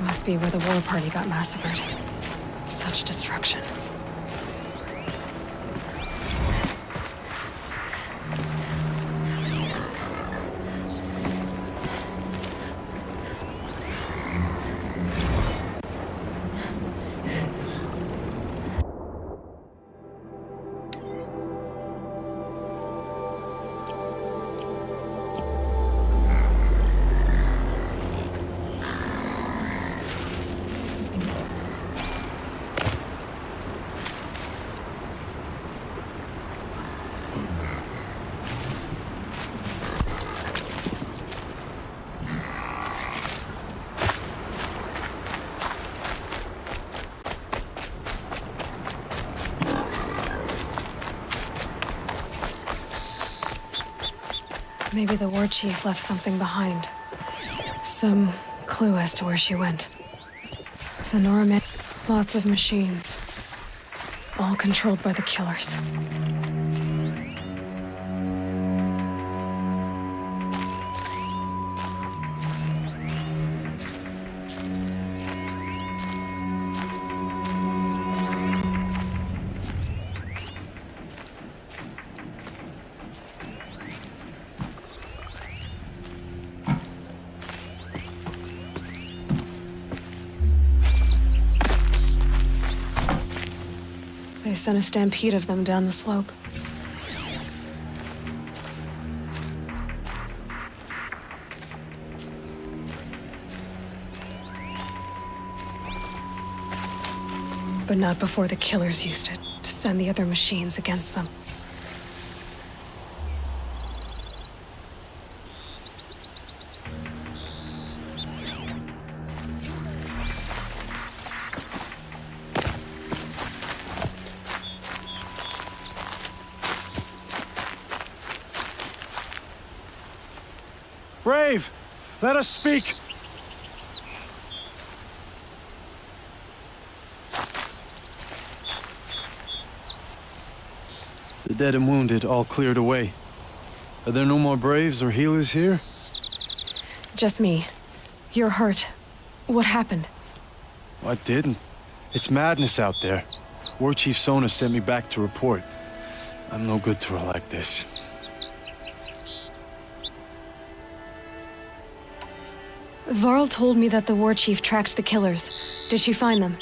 Must be where the war party got massacred. Such destruction. Maybe the war chief left something behind. Some clue as to where she went. The Nora man, lots of machines. All controlled by the killers. They sent a stampede of them down the slope. But not before the killers used it to send the other machines against them. Brave! Let us speak! The dead and wounded all cleared away. Are there no more Braves or healers here? Just me. You're hurt. What happened? I didn't. It's madness out there. War Chief Sona sent me back to report. I'm no good to her like this. Varl told me that the war chief tracked the killers. Did she find them?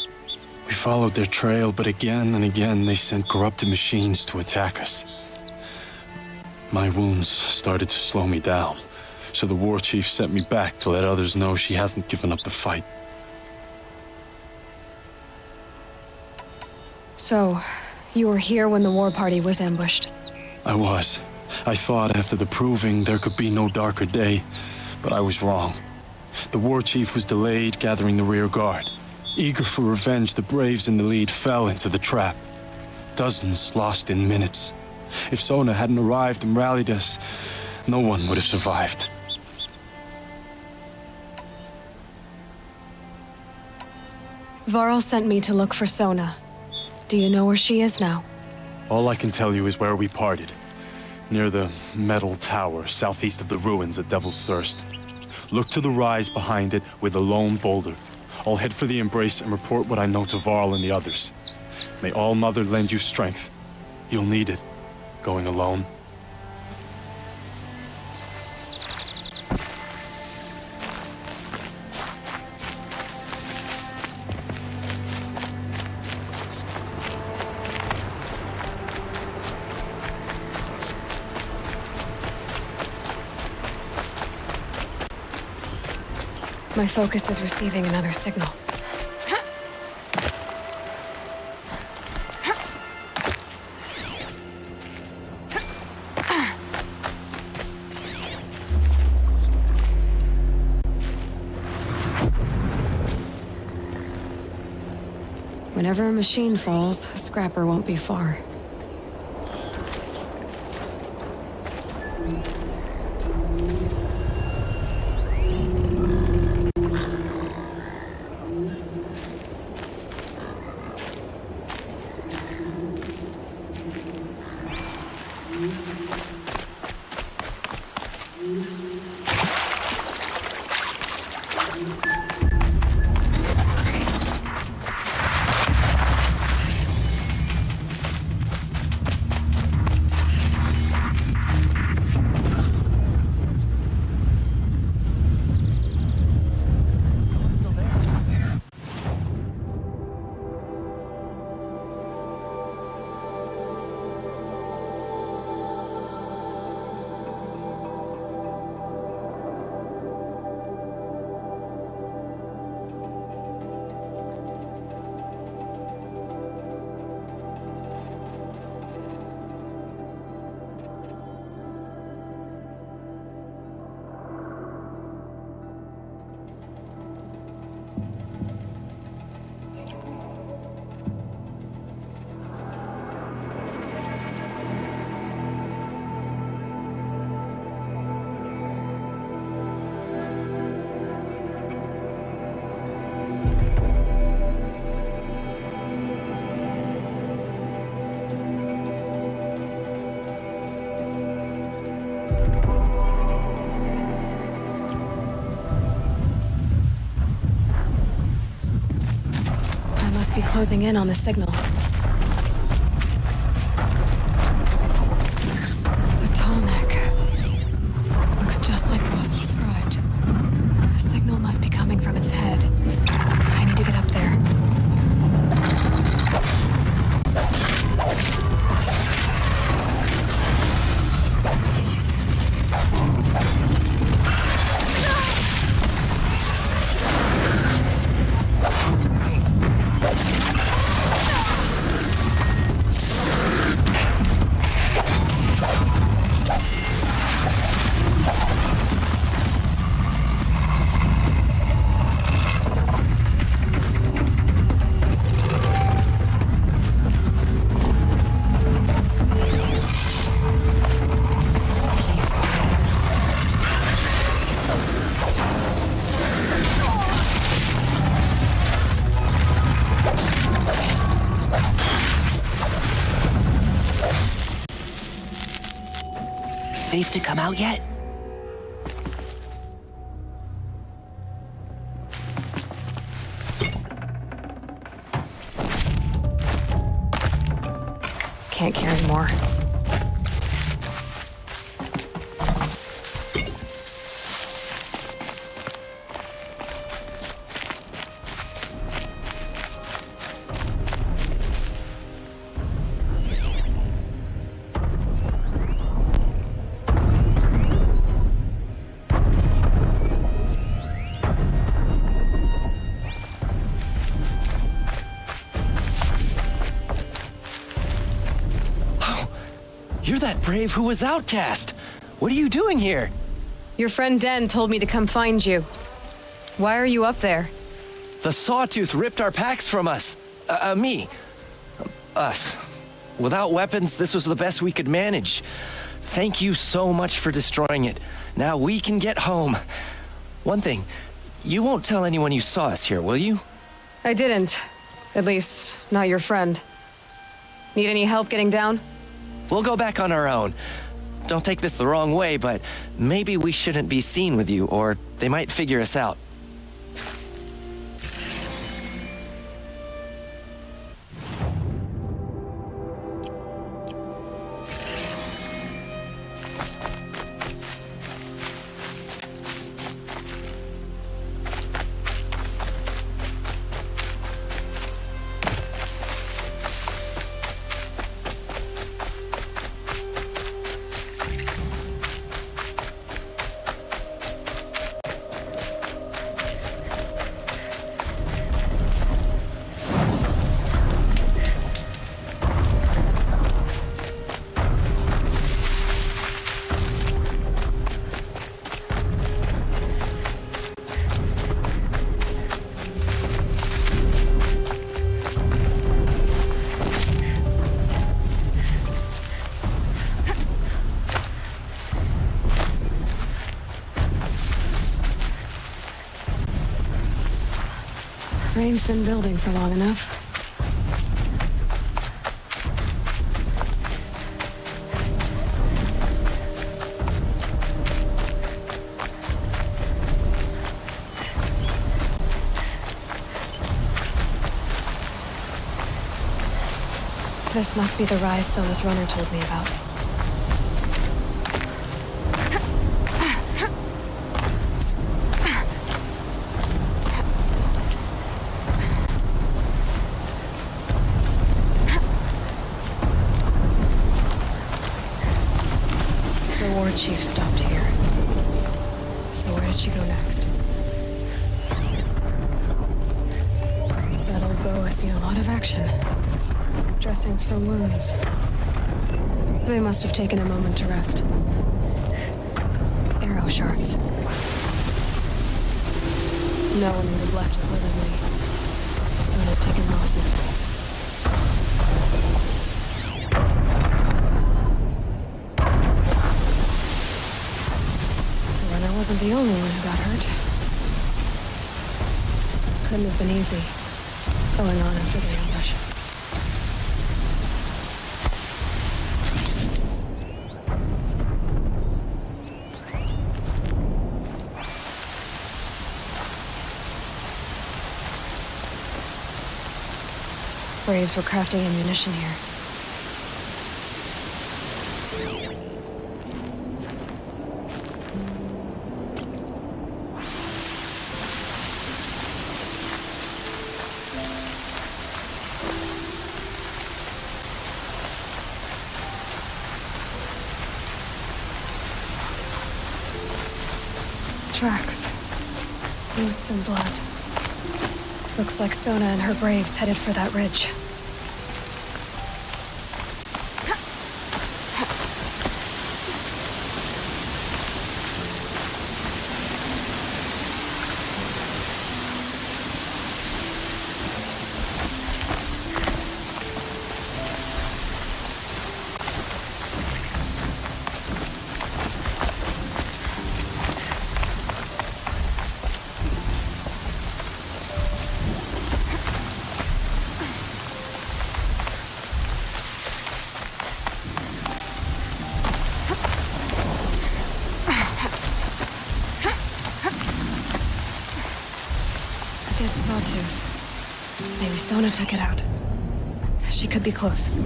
We followed their trail, but again and again they sent corrupted machines to attack us. My wounds started to slow me down, so the war chief sent me back to let others know she hasn't given up the fight. So, you were here when the war party was ambushed? I was. I thought after the proving there could be no darker day, but I was wrong. The war chief was delayed gathering the rear guard. Eager for revenge, the Braves in the lead fell into the trap. Dozens lost in minutes. If Sona hadn't arrived and rallied us, no one would have survived. Varl sent me to look for Sona. Do you know where she is now? All I can tell you is where we parted. Near the metal tower, southeast of the ruins at Devil's Thirst. Look to the rise behind it with a lone boulder. I'll head for the embrace and report what I know to Varl and the others. May All Mother lend you strength. You'll need it, going alone. My focus is receiving another signal. Whenever a machine falls, a scrapper won't be far. closing in on the signal. A tall neck. Looks just like Ross described. The signal must be coming from its head. I need to get up there. Safe to come out yet? Can't carry more. You're that brave who was outcast. What are you doing here? Your friend Den told me to come find you. Why are you up there? The Sawtooth ripped our packs from us. Me. Us. Without weapons, this was the best we could manage. Thank you so much for destroying it. Now we can get home. One thing, you won't tell anyone you saw us here, will you? I didn't. At least, not your friend. Need any help getting down? We'll go back on our own. Don't take this the wrong way, but maybe we shouldn't be seen with you, or they might figure us out. Rain's been building for long enough. This must be the rise Sona's runner told me about. The war chief stopped here. So where did she go next? That old bow has seen a lot of action. Dressings for wounds. They must have taken a moment to rest. Arrow shards. No one would have left it willingly. Sona's taken losses. The runner wasn't the only one who got hurt. Couldn't have been easy, going on after the ambush. Braves were crafting ammunition here. Tracks. Boots and blood. Looks like Sona and her braves headed for that ridge. Dead sawtooth. Maybe Sona took it out. She could be close.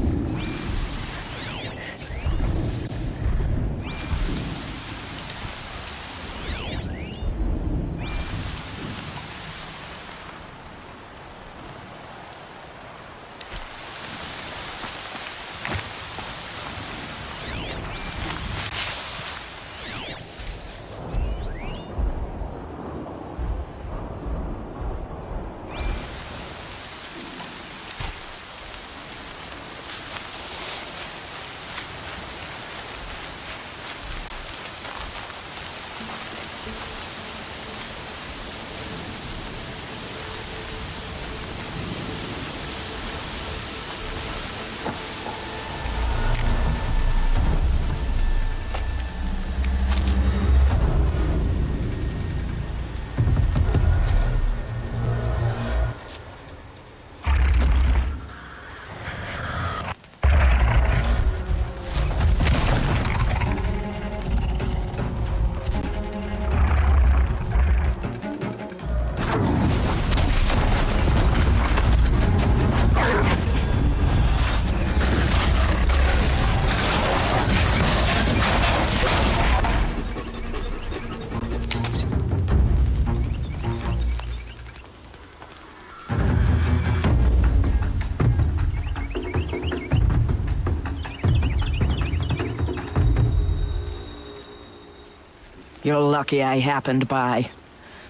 You're lucky I happened by.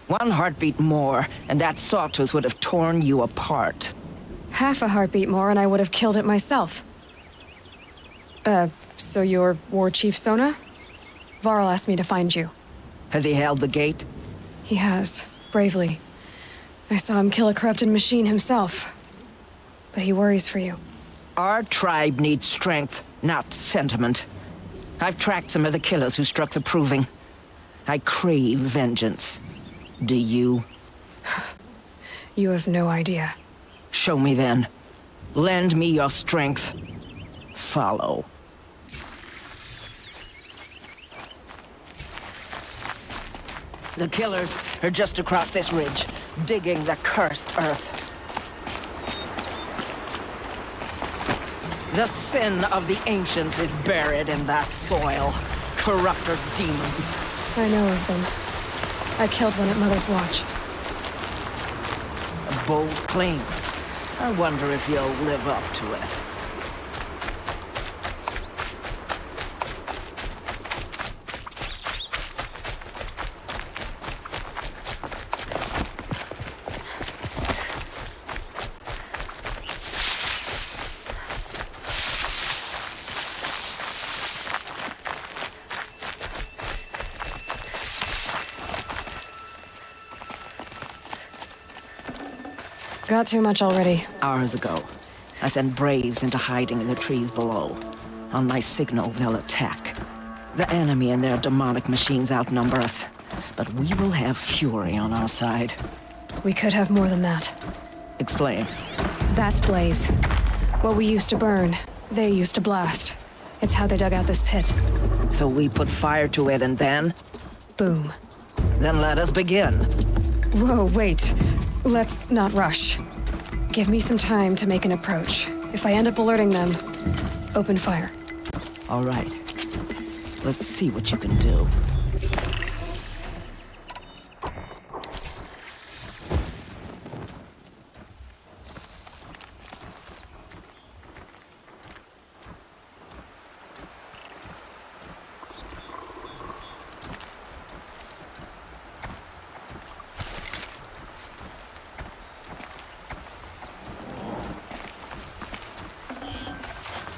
One heartbeat more, and that sawtooth would have torn you apart. Half a heartbeat more and I would have killed it myself. So you're War Chief Sona? Varl asked me to find you. Has he held the gate? He has, bravely. I saw him kill a corrupted machine himself. But he worries for you. Our tribe needs strength, not sentiment. I've tracked some of the killers who struck the Proving. I crave vengeance. Do you? You have no idea. Show me then. Lend me your strength. Follow. The killers are just across this ridge, digging the cursed earth. The sin of the ancients is buried in that soil. Corrupter demons. I know of them. I killed one at Mother's Watch. A bold claim. I wonder if you'll live up to it. Got too much already. Hours ago, I sent Braves into hiding in the trees below. On my signal, they'll attack. The enemy and their demonic machines outnumber us, but we will have fury on our side. We could have more than that. Explain. That's Blaze. What we used to burn, they used to blast. It's how they dug out this pit. So we put fire to it and then? Boom. Then let us begin. Whoa, wait. Let's not rush. Give me some time to make an approach. If I end up alerting them, open fire. All right. Let's see what you can do.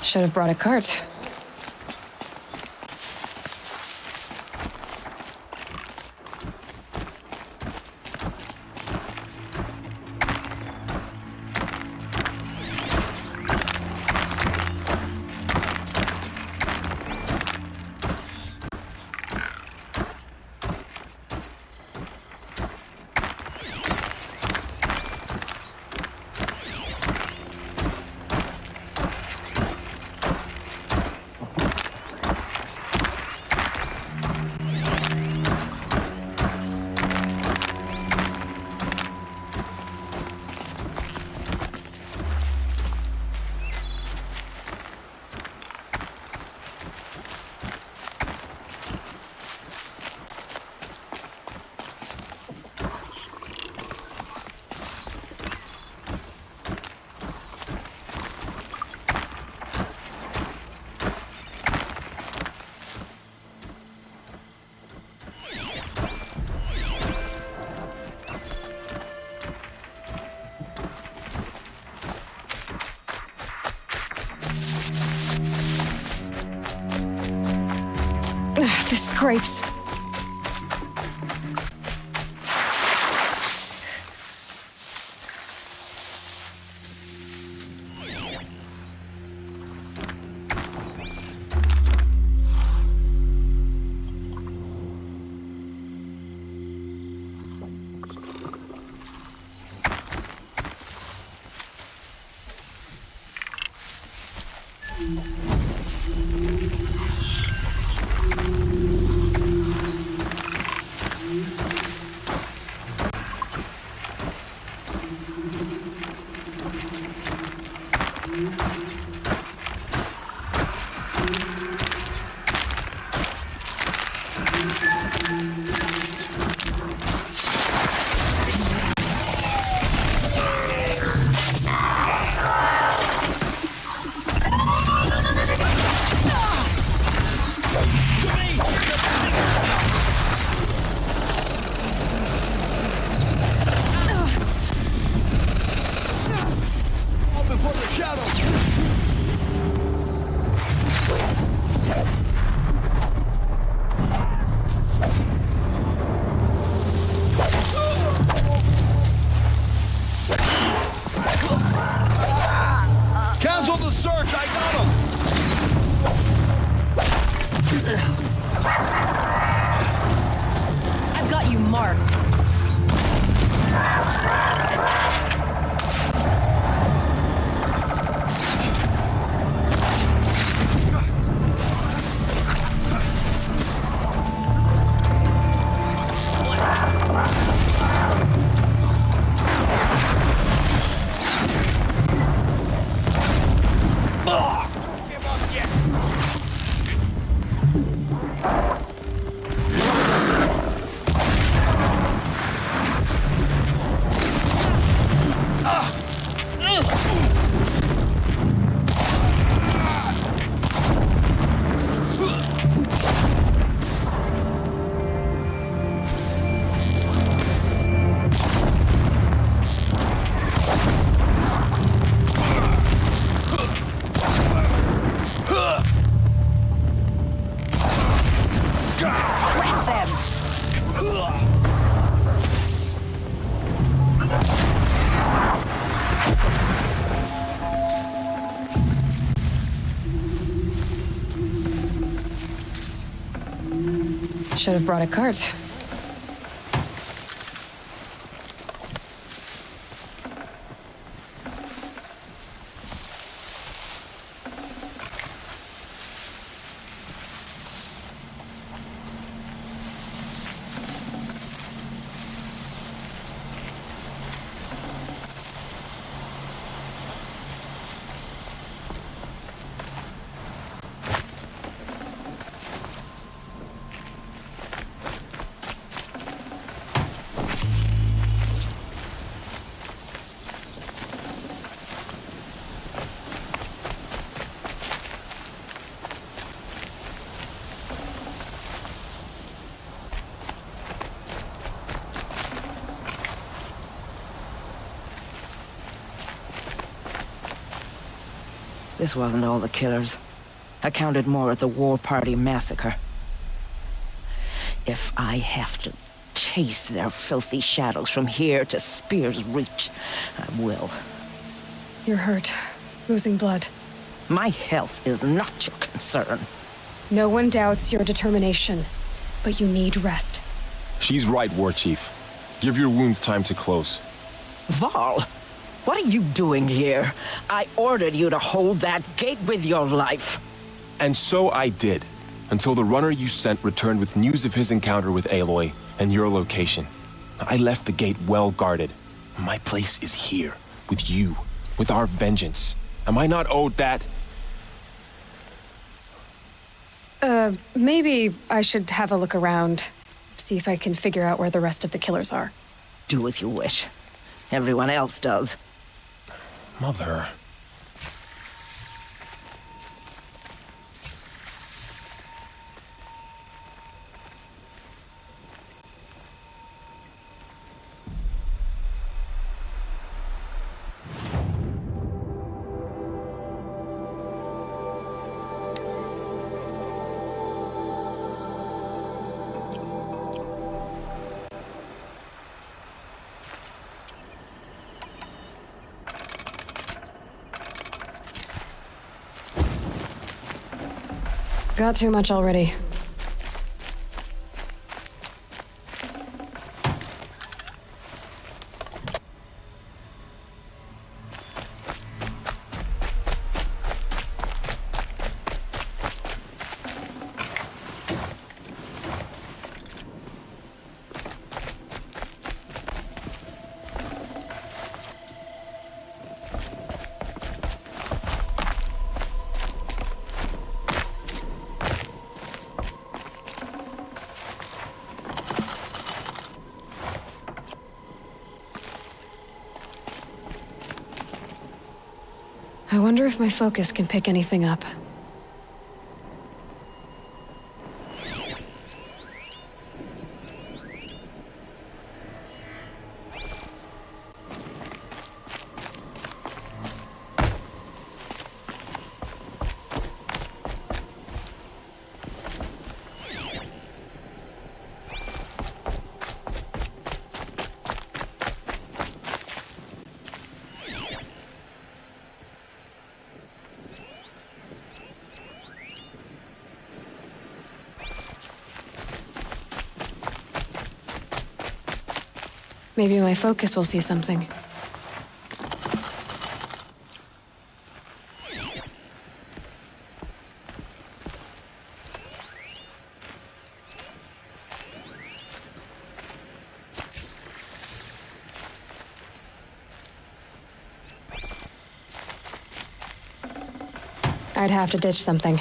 Should have brought a cart. The scrapes. Cancel the search! I got him! I've got you marked. Should have brought a cart. This wasn't all the killers. I counted more at the War Party massacre. If I have to chase their filthy shadows from here to Spear's Reach, I will. You're hurt. Losing blood. My health is not your concern. No one doubts your determination, but you need rest. She's right, War Chief. Give your wounds time to close. Varl, what are you doing here? I ordered you to hold that gate with your life. And so I did, until the runner you sent returned with news of his encounter with Aloy and your location. I left the gate well guarded. My place is here, with you, with our vengeance. Am I not owed that? Maybe I should have a look around. See if I can figure out where the rest of the killers are. Do as you wish. Everyone else does. Mother... Got too much already. I wonder if my focus can pick anything up. Maybe my focus will see something. I'd have to ditch something.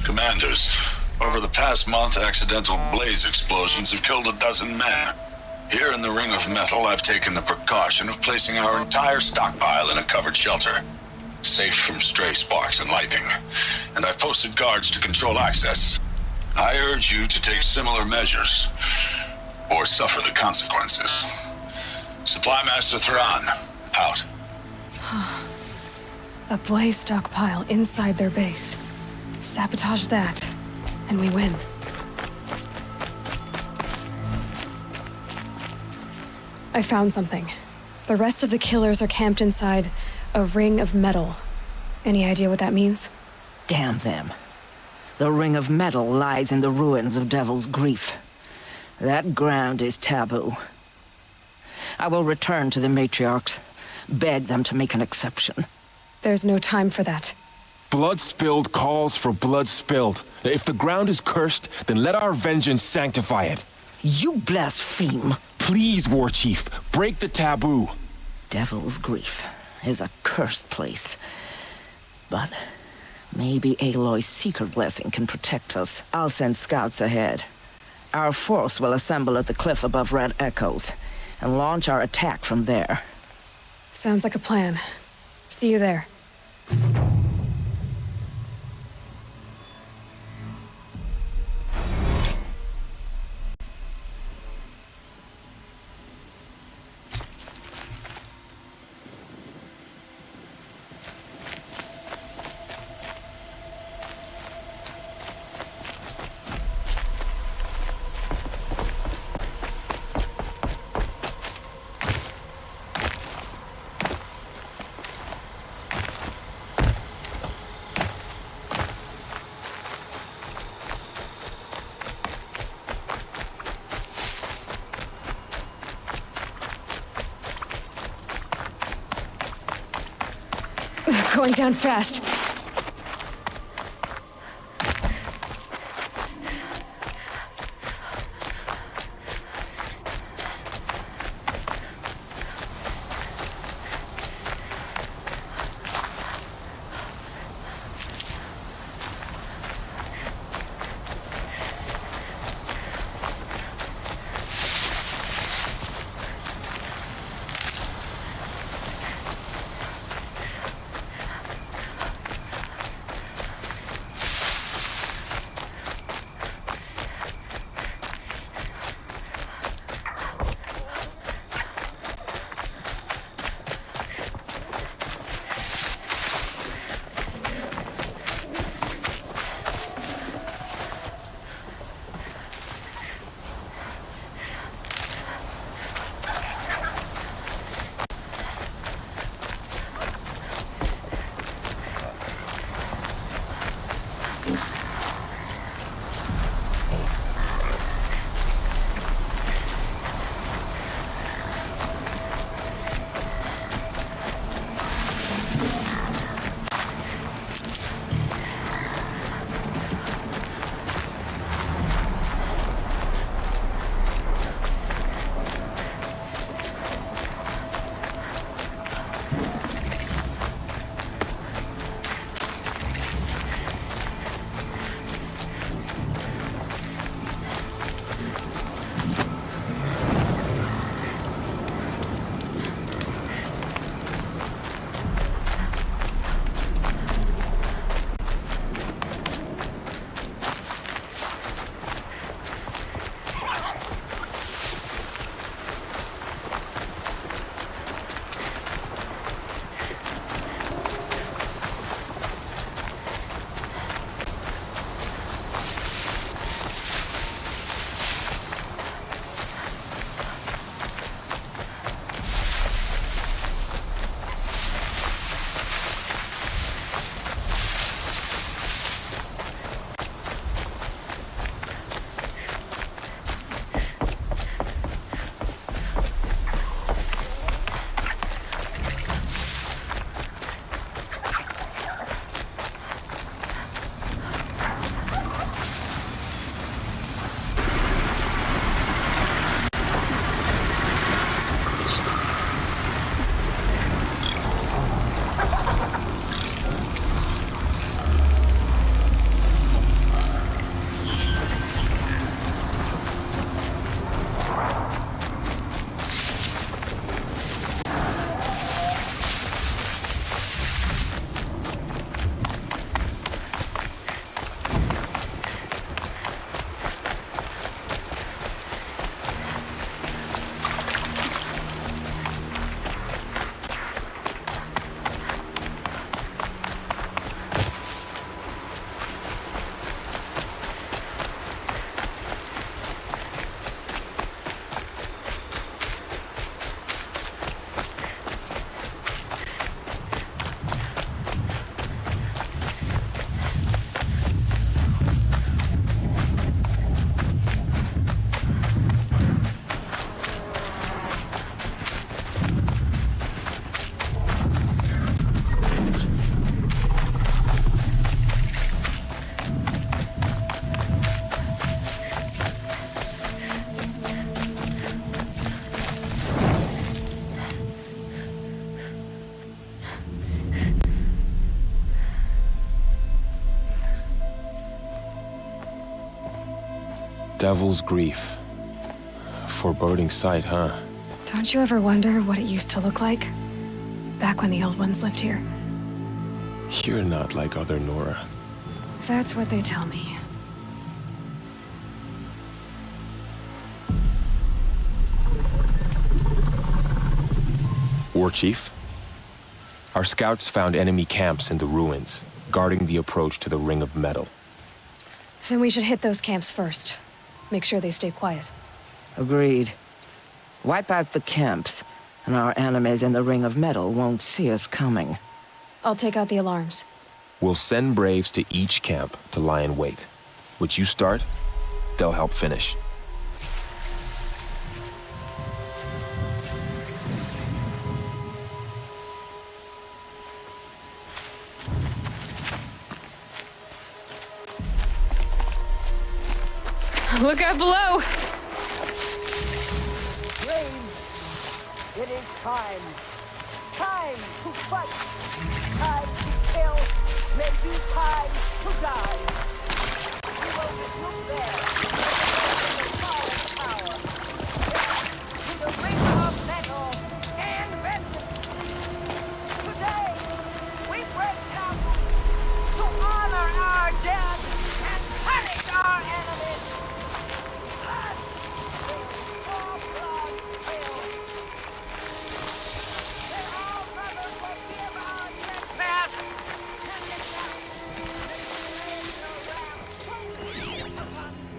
Commanders, over the past month, accidental blaze explosions have killed 12 men. Here in the Ring of Metal, I've taken the precaution of placing our entire stockpile in a covered shelter, safe from stray sparks and lightning, and I've posted guards to control access. I urge you to take similar measures, or suffer the consequences. Supply Master Thran, out. A blaze stockpile inside their base. Sabotage that, and we win. I found something. The rest of the killers are camped inside a ring of metal. Any idea what that means? Damn them. The Ring of Metal lies in the ruins of Devil's Grief. That ground is taboo. I will return to the matriarchs, beg them to make an exception. There's no time for that. Blood spilled calls for blood spilled. If the ground is cursed, then let our vengeance sanctify it. You blaspheme. Please, War Chief, break the taboo. Devil's Grief is a cursed place. But maybe Aloy's secret blessing can protect us. I'll send scouts ahead. Our force will assemble at the cliff above Red Echoes and launch our attack from there. Sounds like a plan. See you there. Going down fast. Devil's Grief. Foreboding sight, huh? Don't you ever wonder what it used to look like? Back when the old ones lived here. You're not like other Nora. That's what they tell me. War Chief? Our scouts found enemy camps in the ruins, guarding the approach to the Ring of Metal. Then we should hit those camps first. Make sure they stay quiet. Agreed. Wipe out the camps, and our enemies in the Ring of Metal won't see us coming. I'll take out the alarms. We'll send Braves to each camp to lie in wait. What you start, they'll help finish. Look out below! It is time. Time to fight. Time to kill. Maybe time to die. We will look there. To the power. To the ring of metal and vengeance. Today, we break taboos to honor our dead and punish our enemies. Blood will, all blood will. May all brothers forgive our trespass and the death. May we lay the wrath upon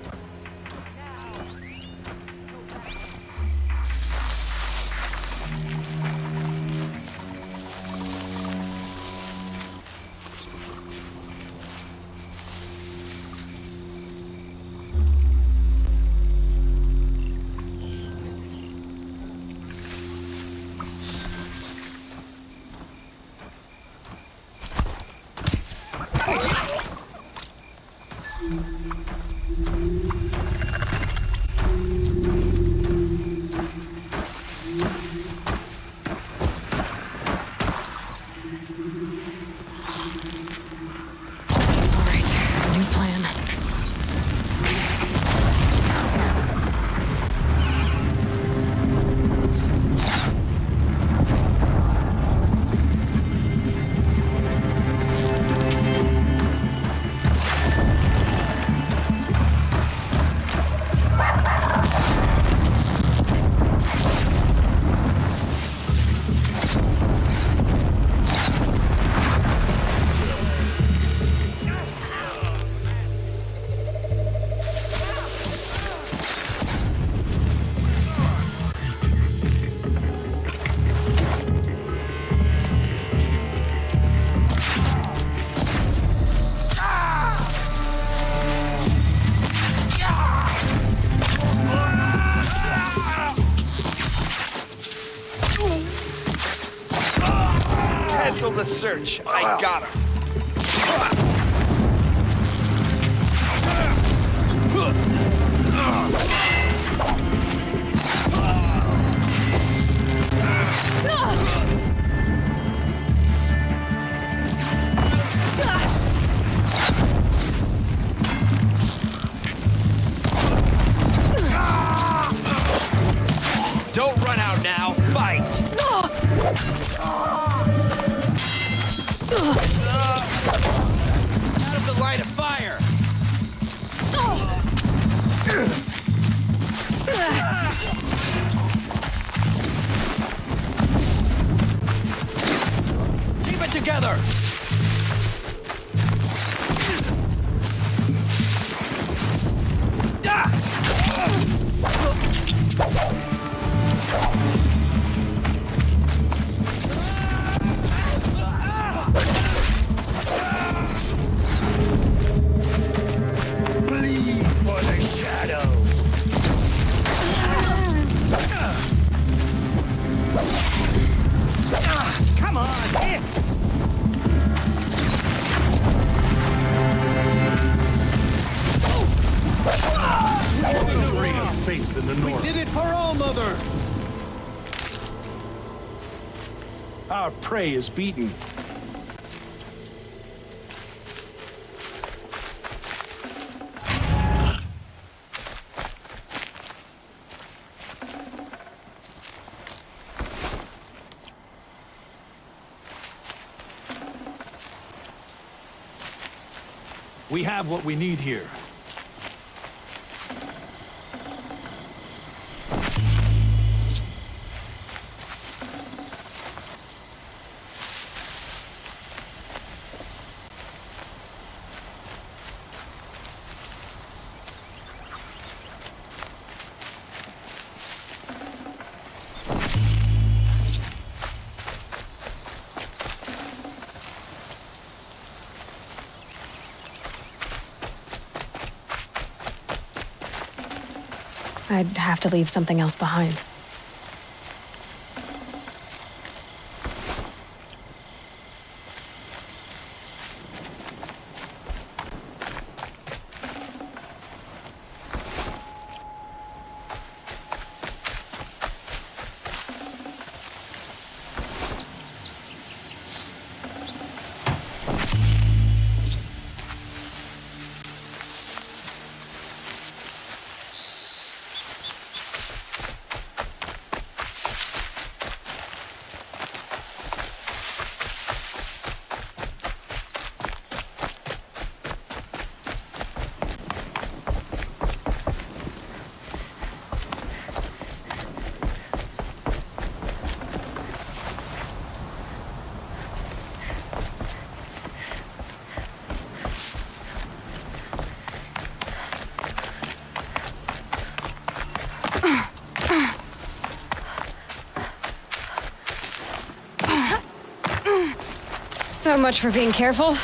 Cancel the search. I got him. Don't run out now. Fight! Out of the line of fire! Keep it together! Bleed for the shadow. Come on, hit! Faith in the North. We did it for All Mother! Our prey is beaten. We have what we need here. I'd have to leave something else behind. So much for being careful.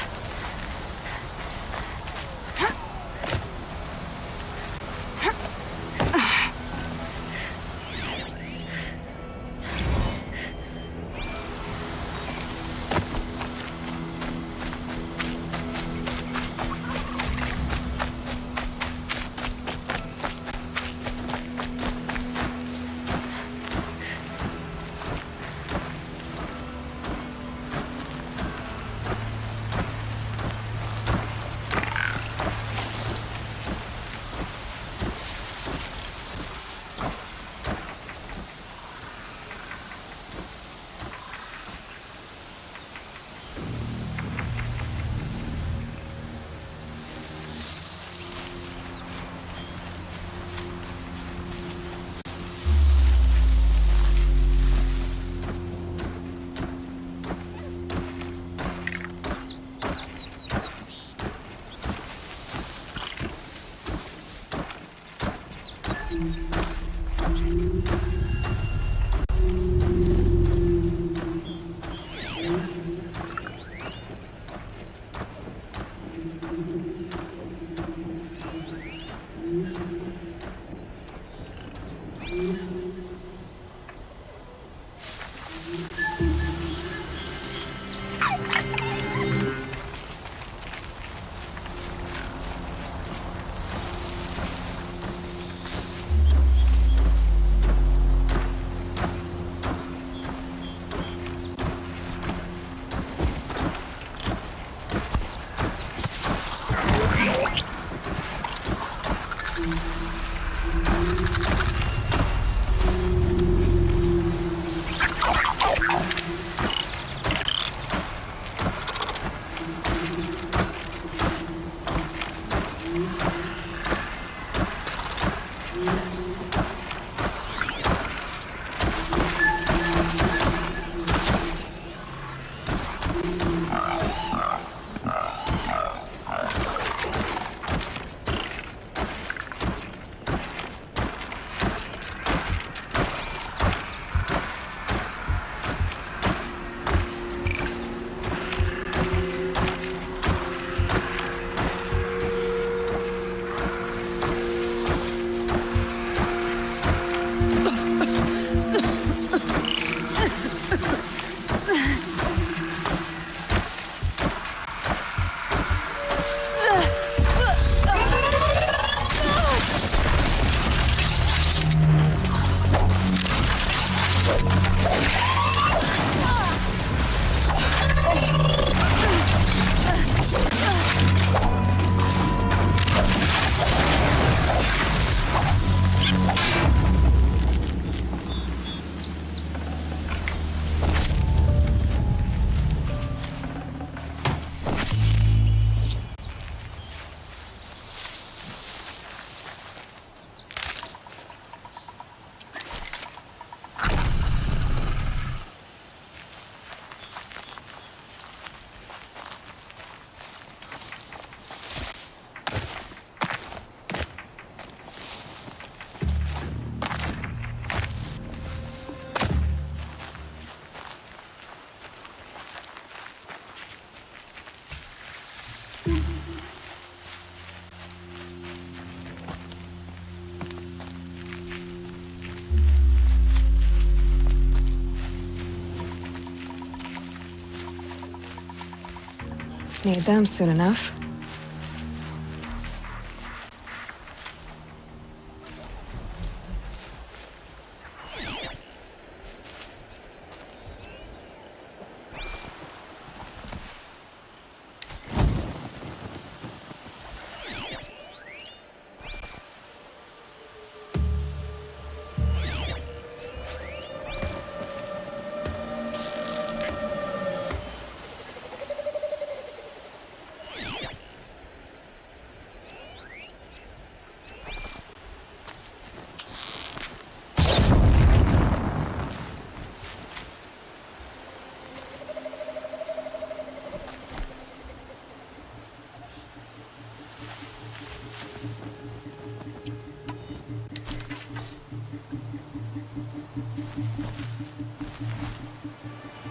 Need them soon enough.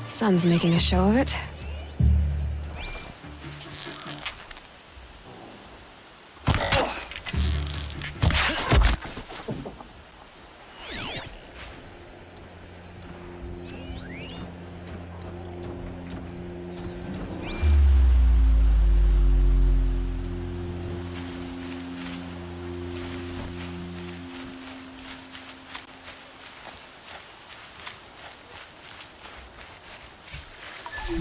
Sun's making a show of it. They're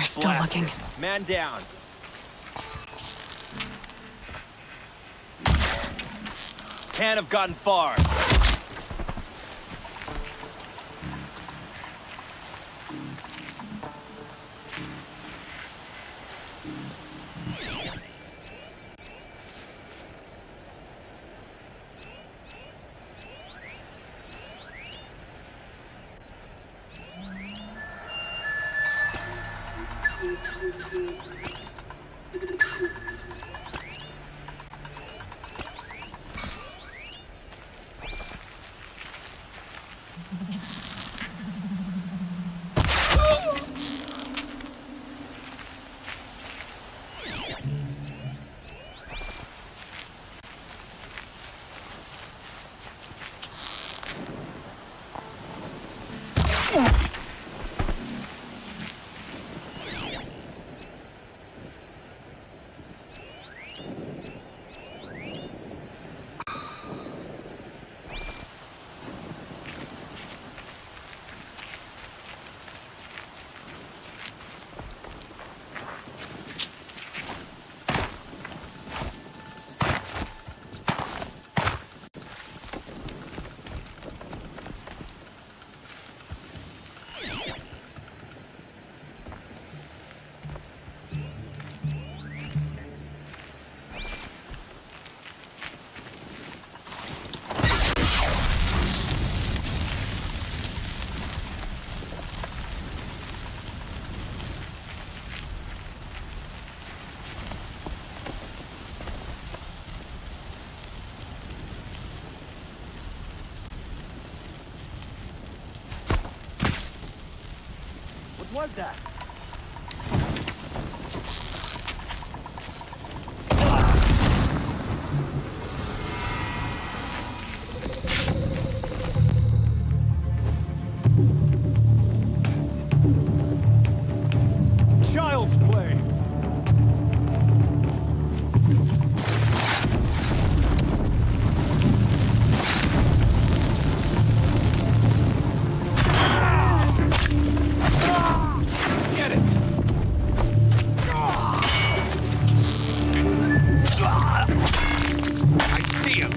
still looking. Man down. Can't have gotten far. What was that? Child's play. Get it! I see him.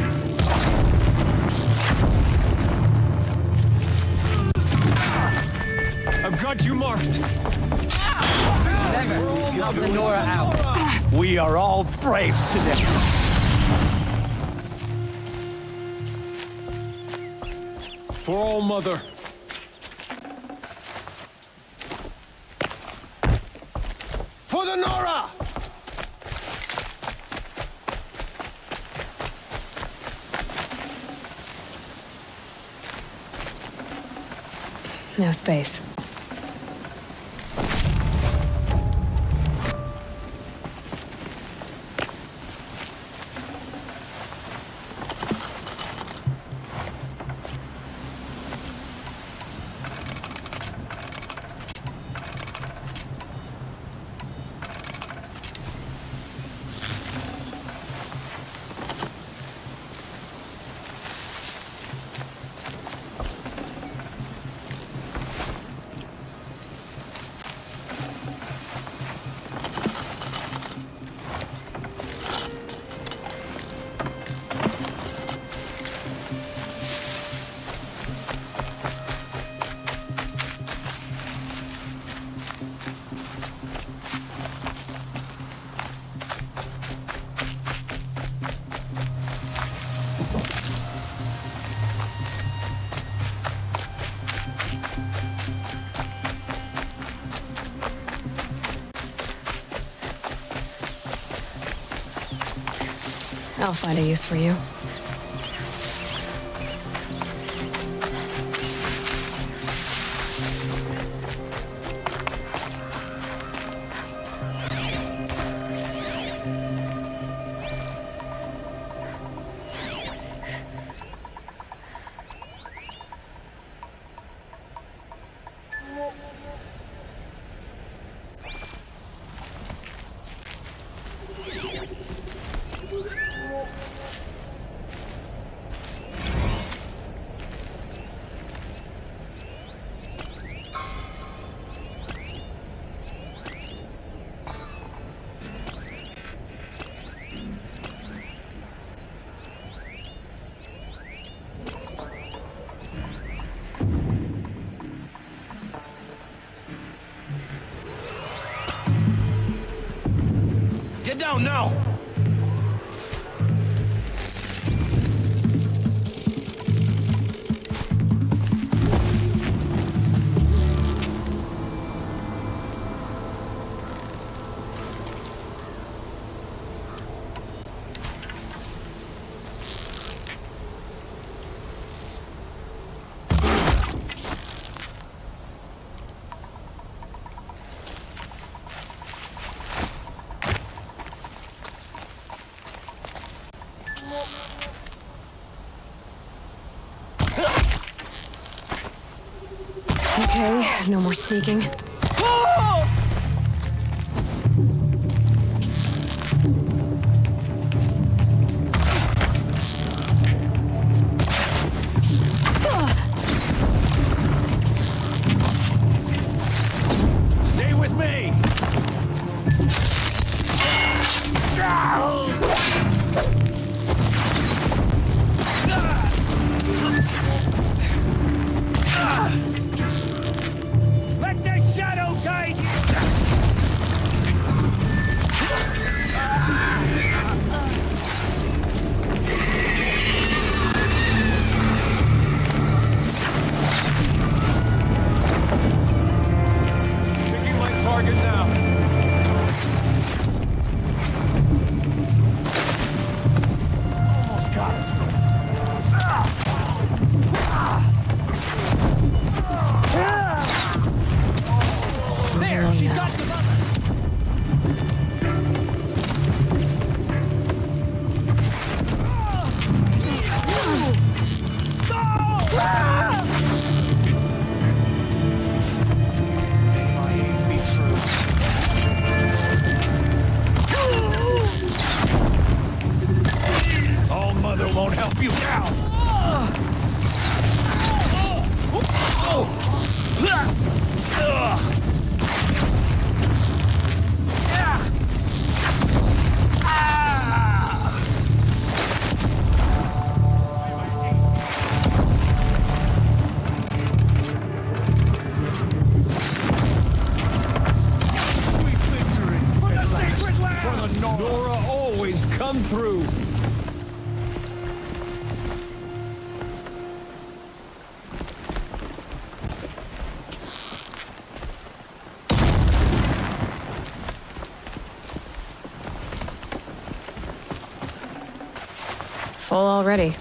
I've got you marked. Help the Nora out. We are all braves today. For all mother. For the Nora! No space. I'll find a use for you. no! Okay, no more sneaking. Stay with me! Let the shadow guide you! Picking my target now. Almost got it. There, she's got some others. My aim be true. All Mother won't help you now. Sweet victory! For the sacred land! For the Nora always come through! Full already.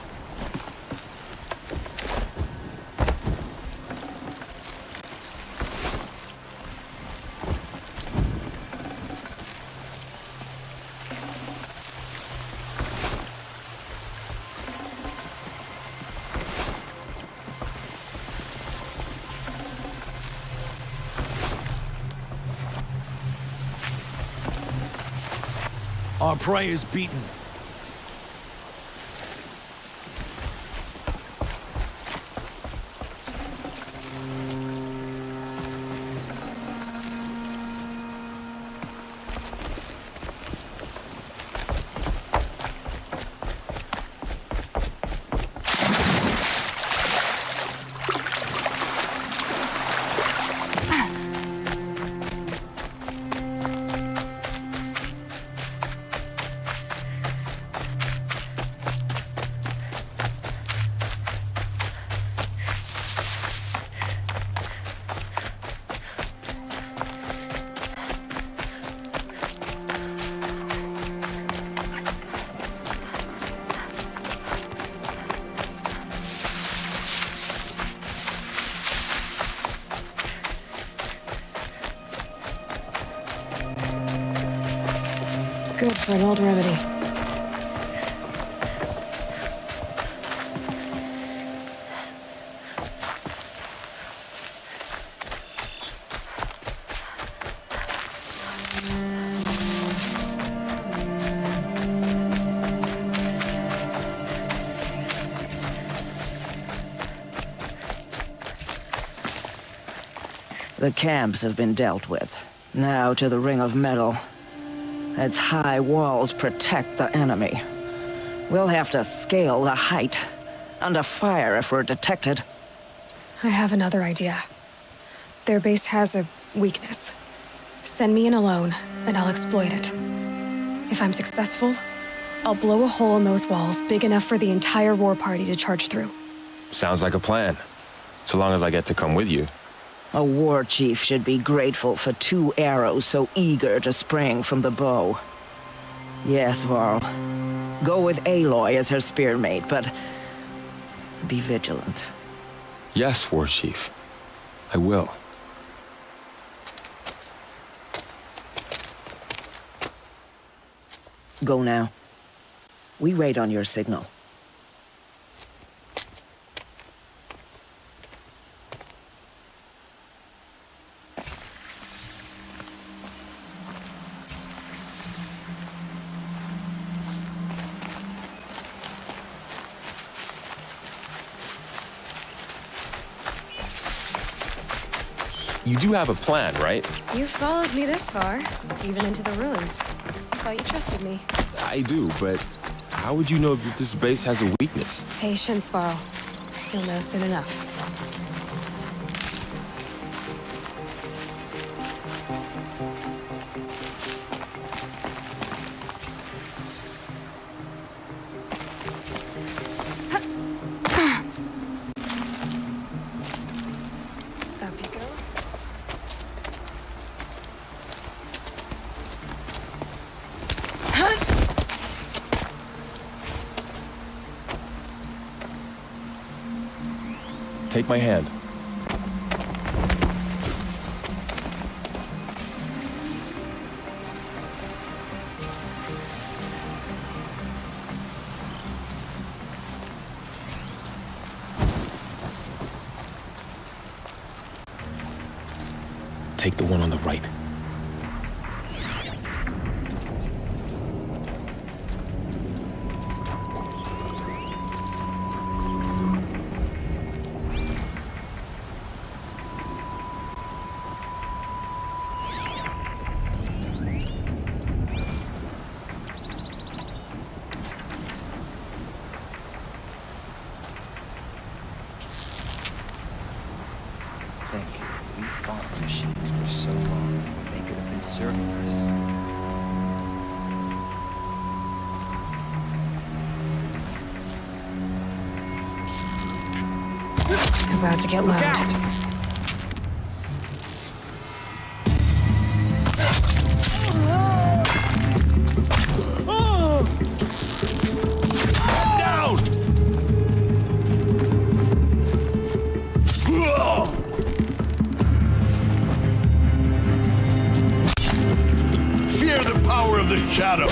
Our prey is beaten. Good for an old remedy. The camps have been dealt with. Now to the Ring of Metal. Its high walls protect the enemy. We'll have to scale the height. Under fire if we're detected. I have another idea. Their base has a weakness. Send me in alone, and I'll exploit it. If I'm successful, I'll blow a hole in those walls big enough for the entire war party to charge through. Sounds like a plan. So long as I get to come with you. A war chief should be grateful for 2 arrows so eager to spring from the bow. Yes, Varl. Go with Aloy as her spearmate, but be vigilant. Yes, War Chief. I will. Go now. We wait on your signal. You do have a plan, right? You followed me this far, even into the ruins. I thought you trusted me. I do, but how would you know that this base has a weakness? Patience, Varl. You'll know soon enough. Up you go. Take my hand. Take the one on the right. Thank you. We fought the machines for so long. They could have been serving About to get loud. Fear the power of the shadow!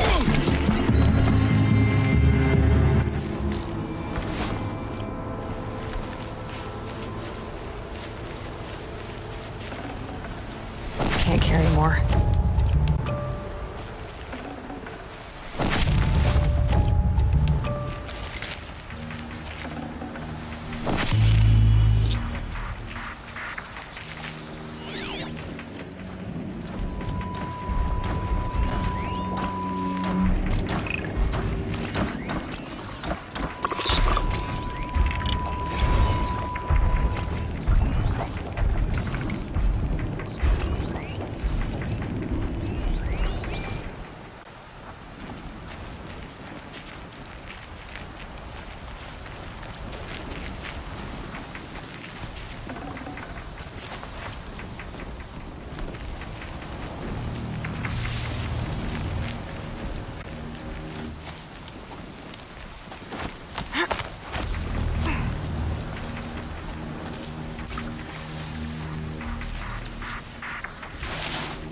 Can't carry more.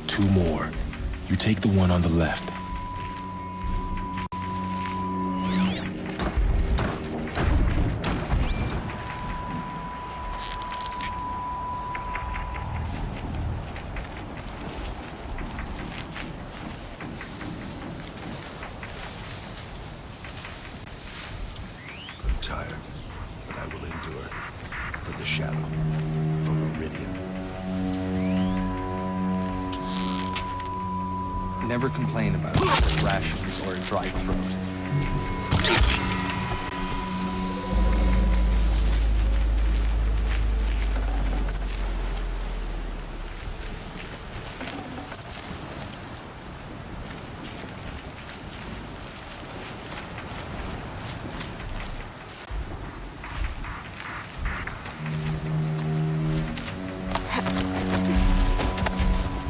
Two more. You take the one on the left. I'm tired, but I will endure. For the shadow, for Meridian. Never complain about rations or a dry throat.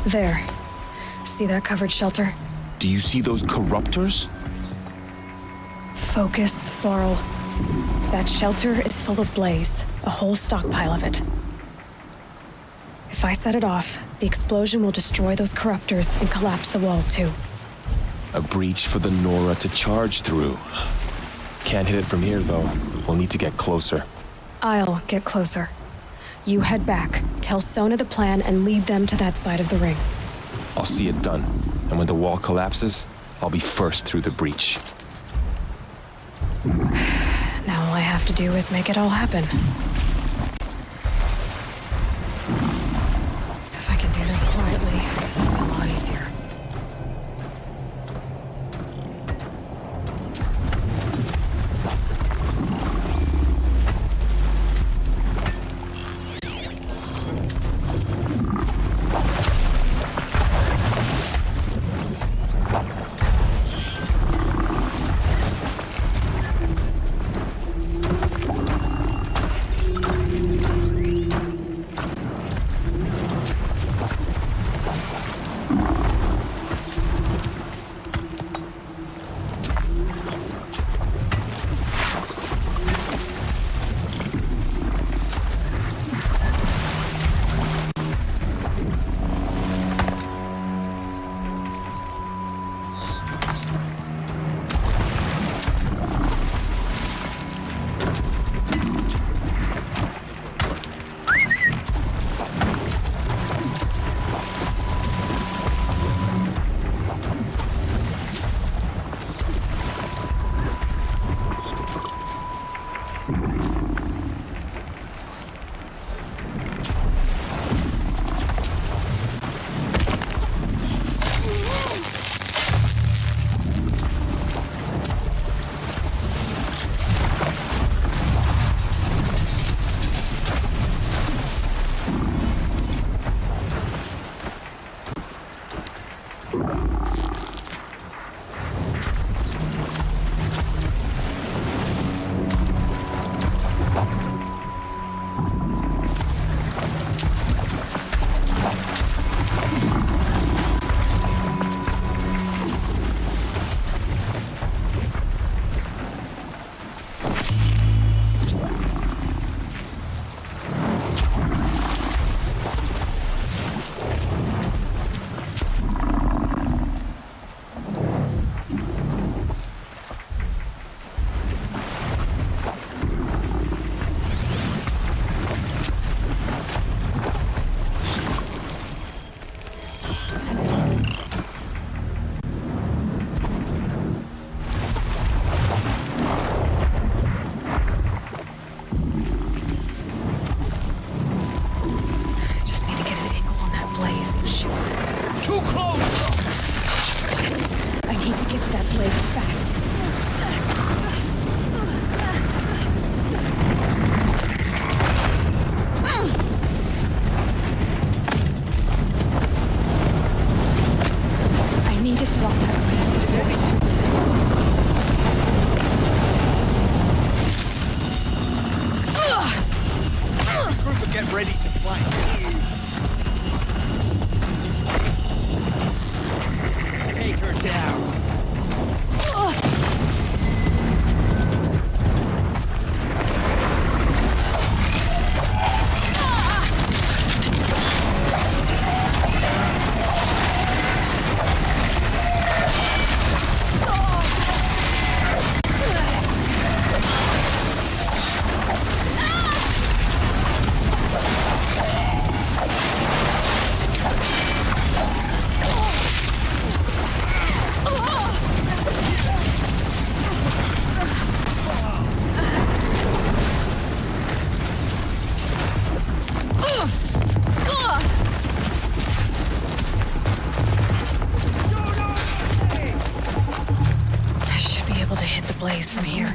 There. See that covered shelter? Do you see those corruptors? Focus, Varl. That shelter is full of blaze. A whole stockpile of it. If I set it off, the explosion will destroy those corruptors and collapse the wall, too. A breach for the Nora to charge through. Can't hit it from here, though. We'll need to get closer. I'll get closer. You head back, tell Sona the plan, and lead them to that side of the ring. I'll see it done. And when the wall collapses, I'll be first through the breach. Now all I have to do is make it all happen. If I can do this quietly, it'll be a lot easier. Get ready to fight. Take her down. Blaze from here.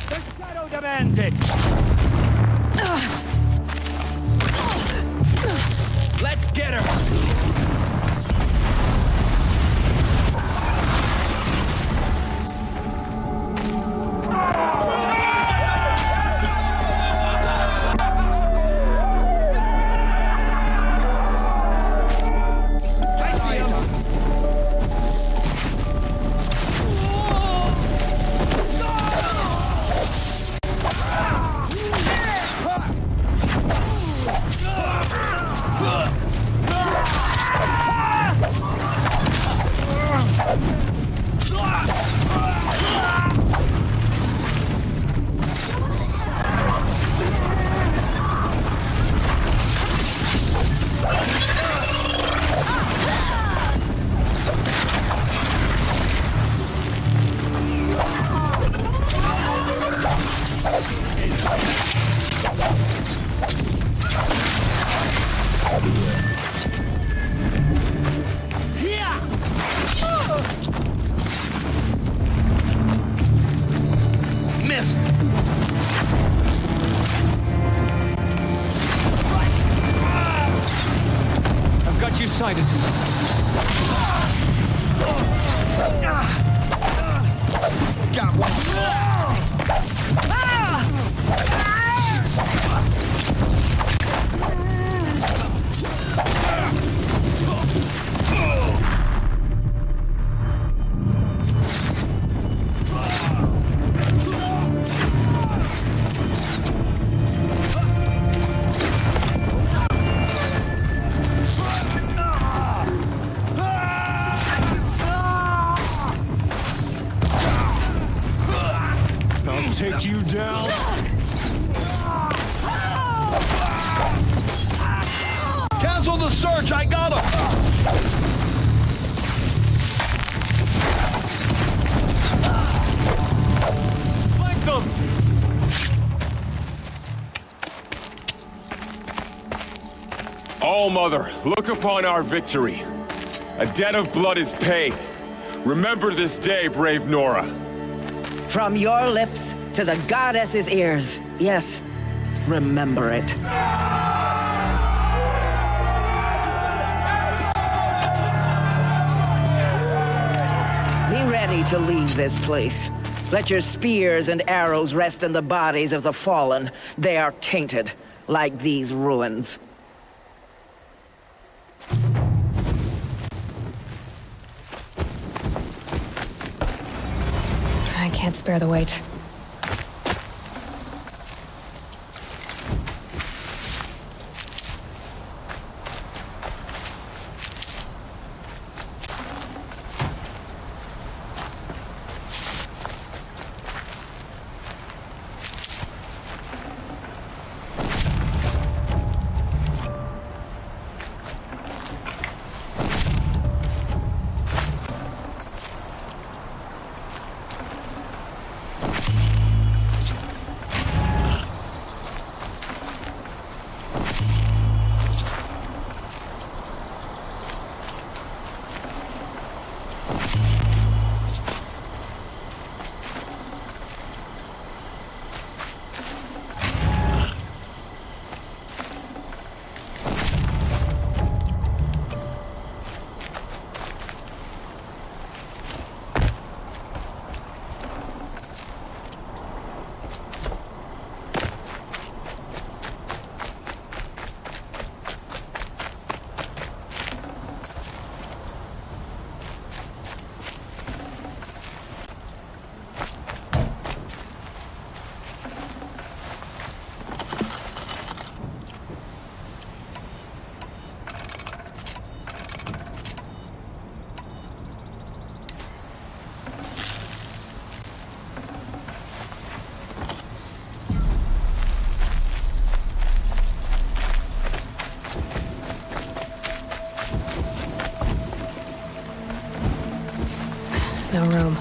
The shadow demands it! take you down. Cancel the search! I got him! Flank them! All-Mother, look upon our victory. A debt of blood is paid. Remember this day, brave Nora. From your lips to the goddess's ears. Yes, remember it. Be ready to leave this place. Let your spears and arrows rest in the bodies of the fallen. They are tainted, like these ruins. I can't spare the weight. No room.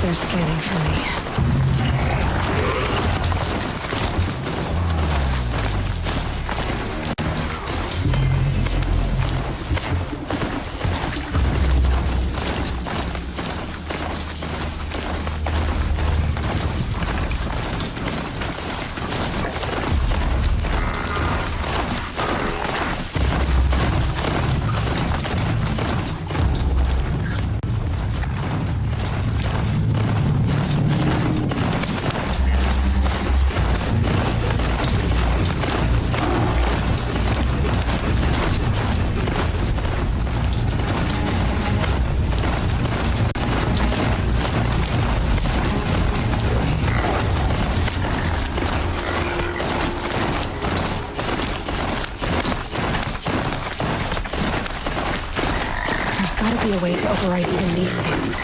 They're scanning for me. There's gotta be a way to override even these things.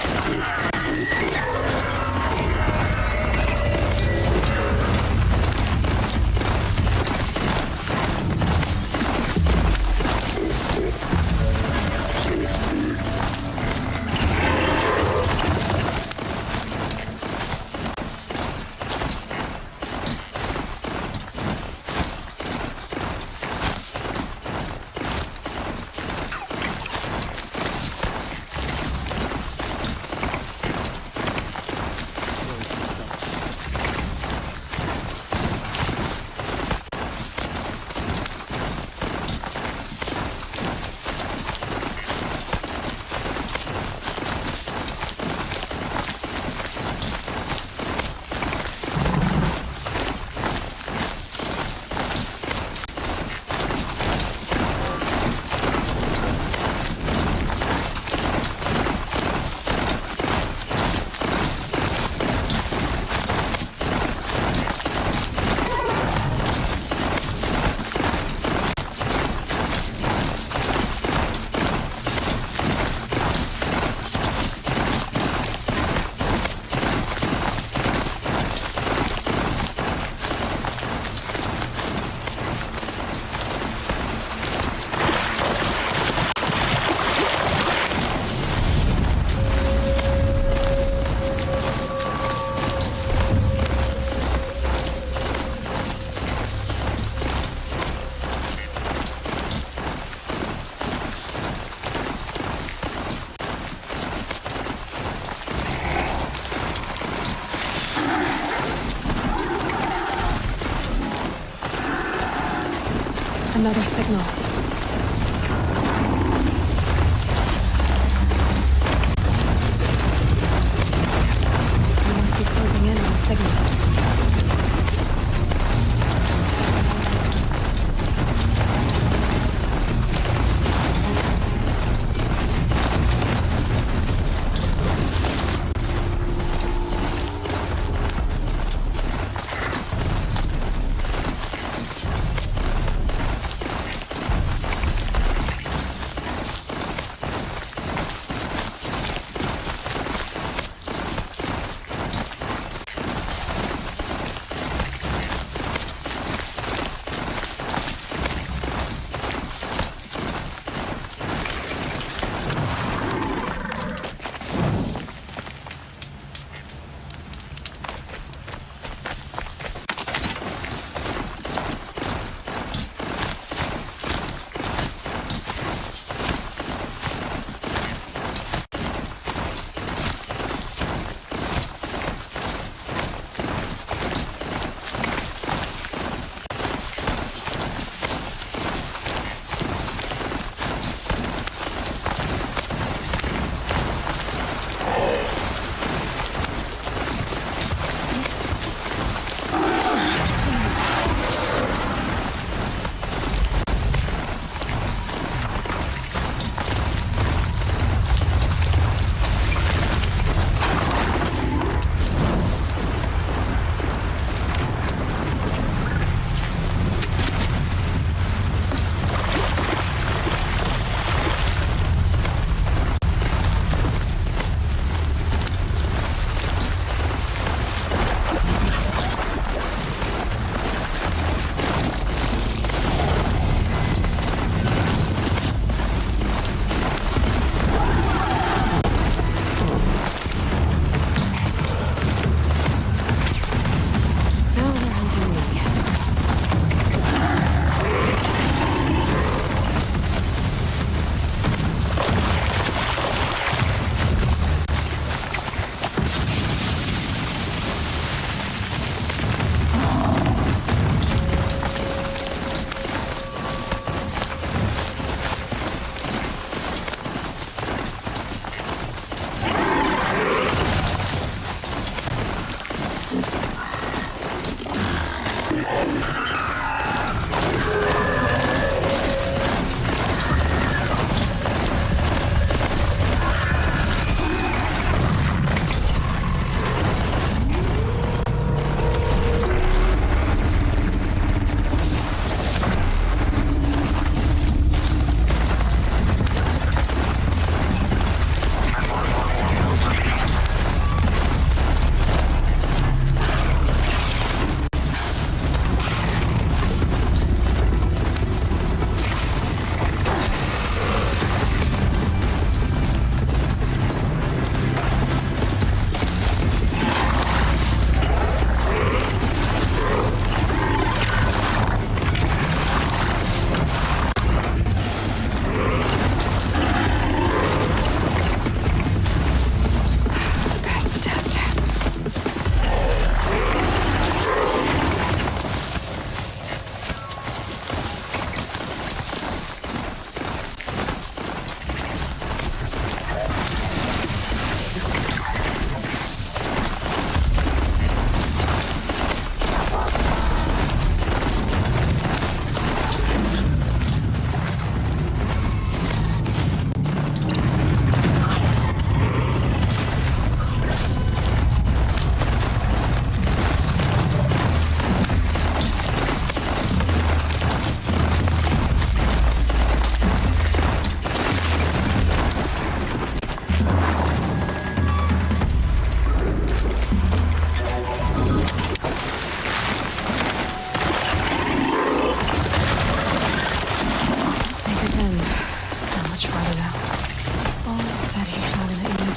Another signal. We must be closing in on the signal.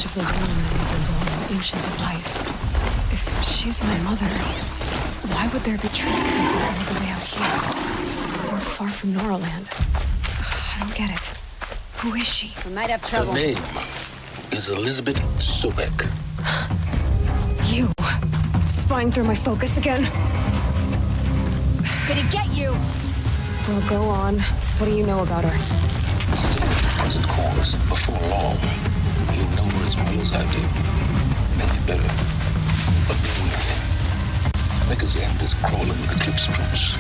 of those women resemble an ancient device. If she's my mother, why would there be traces of her all the way out here? So far from Noraland. I don't get it. Who is she? We might have Her trouble. name is Elizabeth Sobek. You! Spying through my focus again? Could it get you? Well, go on. What do you know about her? Present course, before long, you'll know her as well as I do. Maybe better. But beware. Maker's End is crawling with Eclipse troops.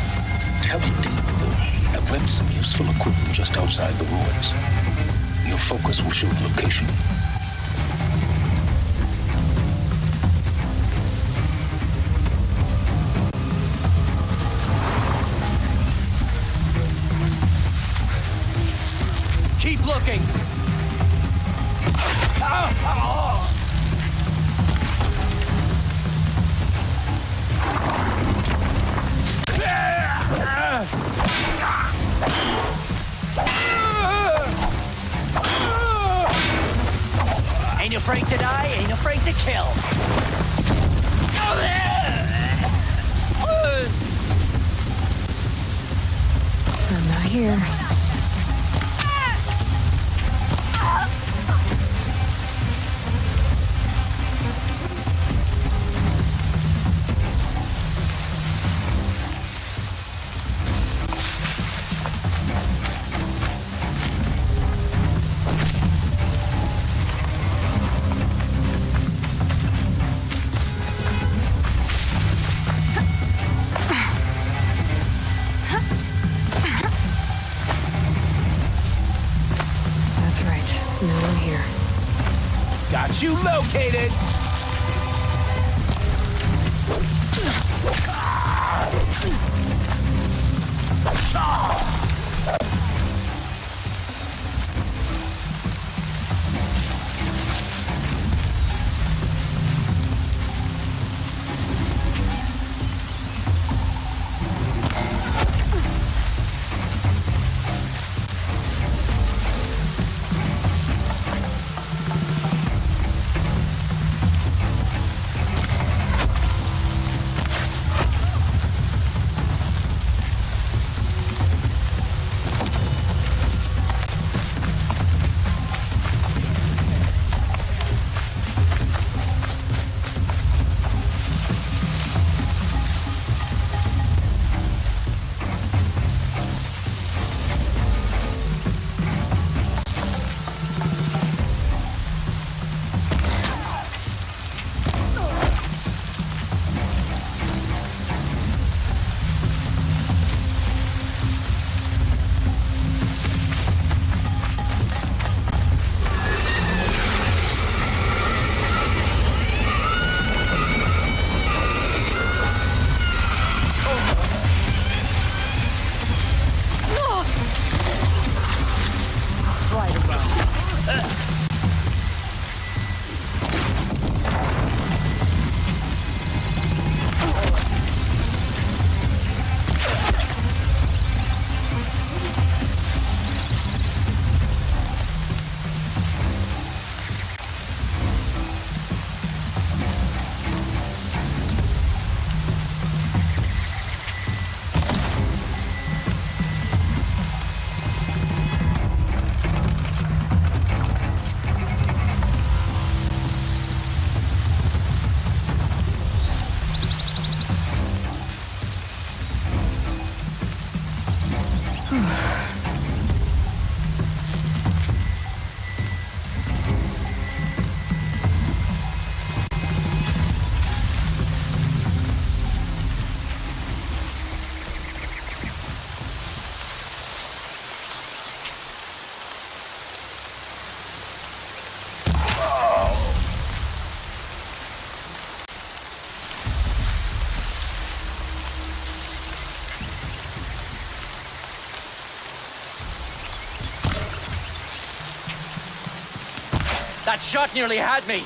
Heavy deep, though. I've left some useful equipment just outside the ruins. Your focus will show the location. Keep looking! Ain't afraid to die, ain't afraid to kill. I'm not here. That's right. No one here. Got you located! That shot nearly had me!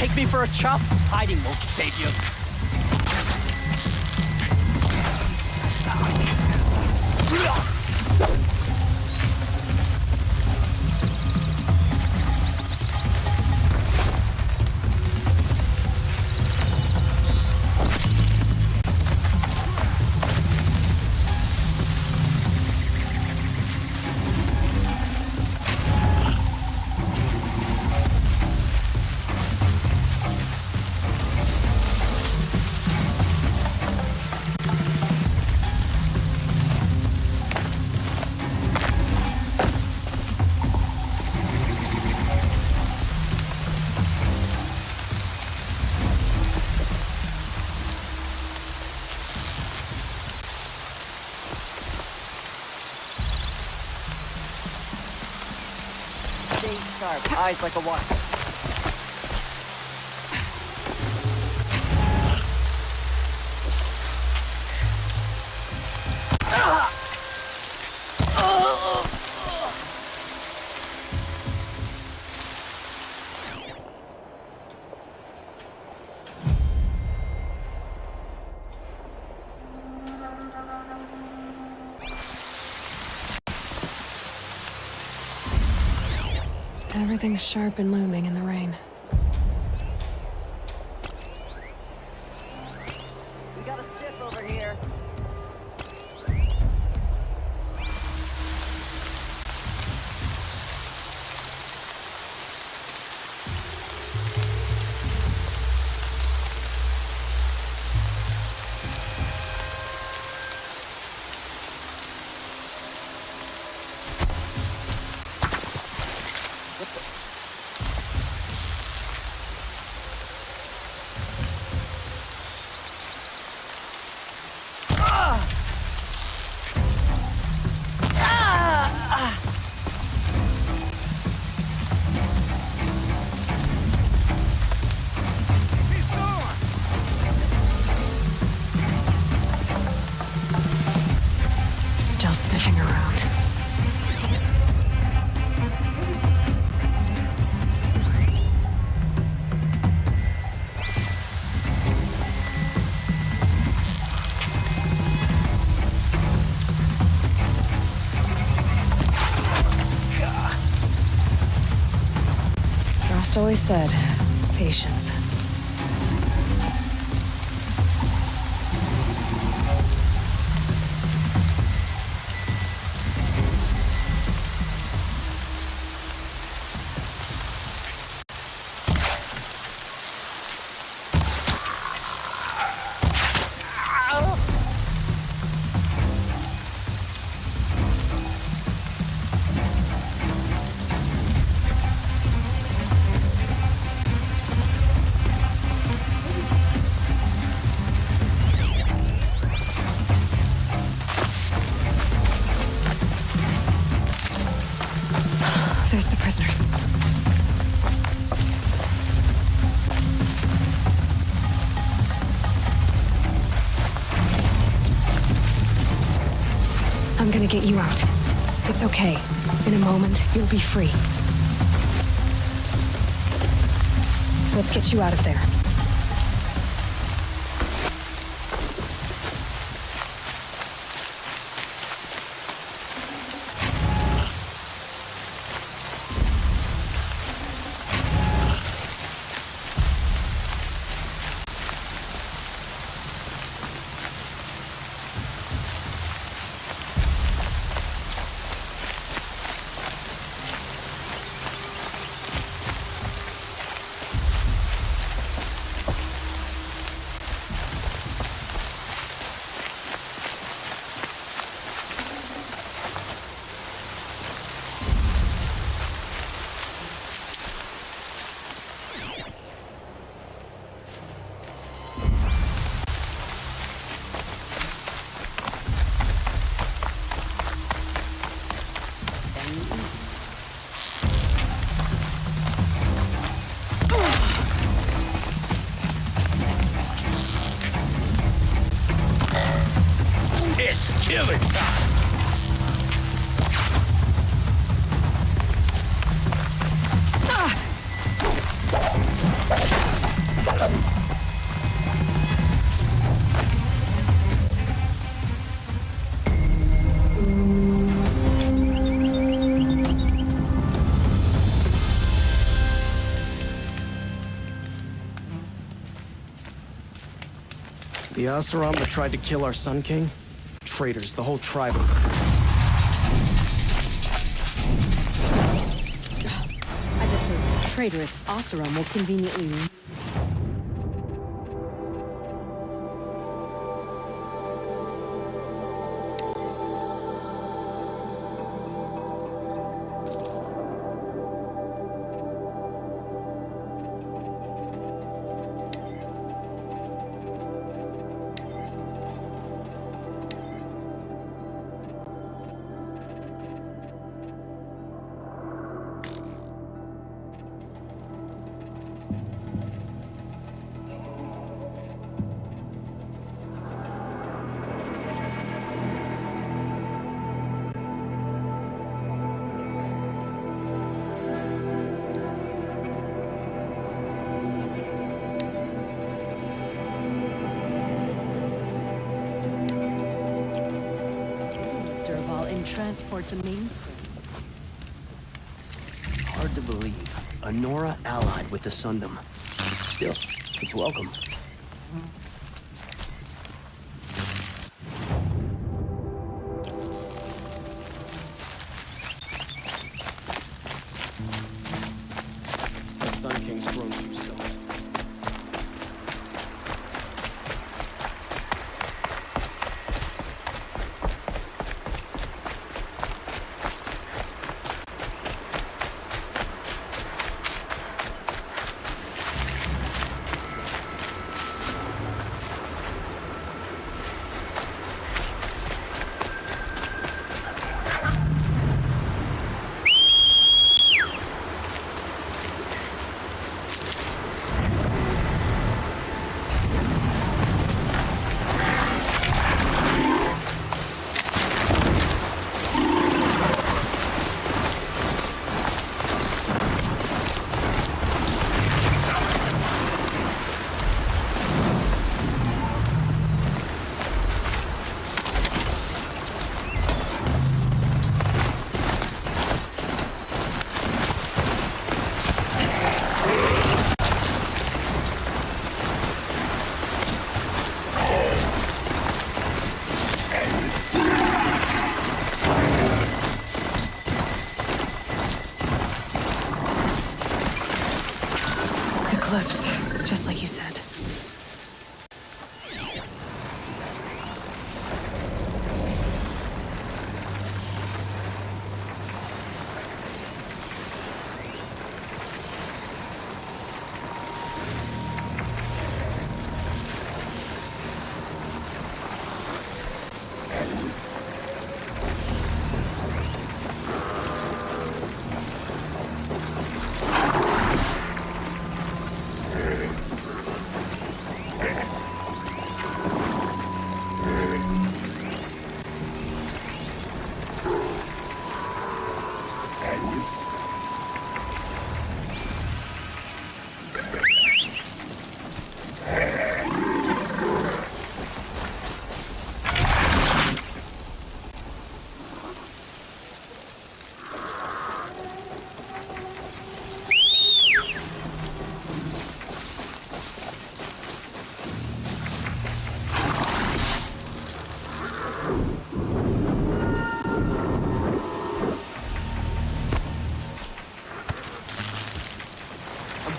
take me for a chop? Hiding won't save you. Stay sharp, eyes like a watch. Everything's sharp and looming in the rain. We got a stiff over here. Still sniffing around. Frost always said, patience. There's the prisoners. I'm gonna get you out. It's okay. In a moment, you'll be free. Let's get you out of there. It's killing time. The Oseram that tried to kill our Sun King? Traitors, the whole tribe of them. I bet those traitorous Oseram will conveniently... Transport to Mainspring. Hard to believe. A Nora allied with the Sundom. Still, it's welcome. The Sun King's grown too soft. Eclipse, just like you said.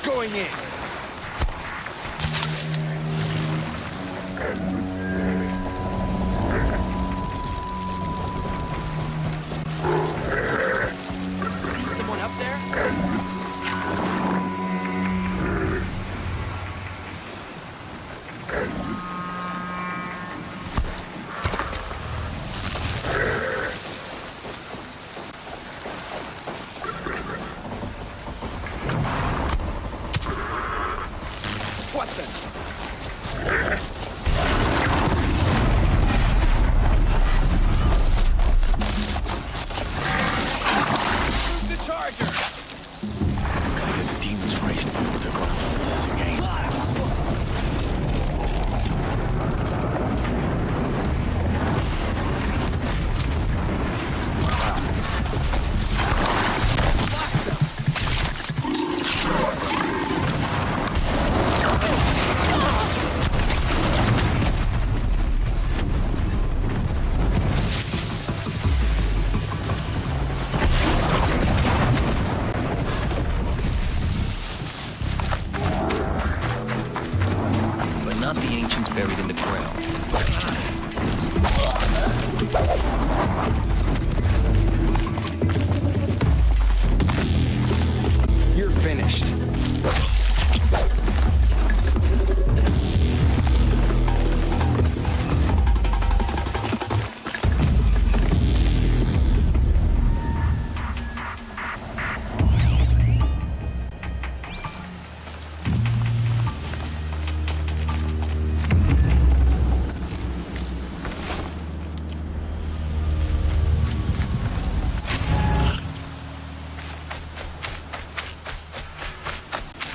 Going in. Someone up there? not the ancients buried in the ground. You're finished.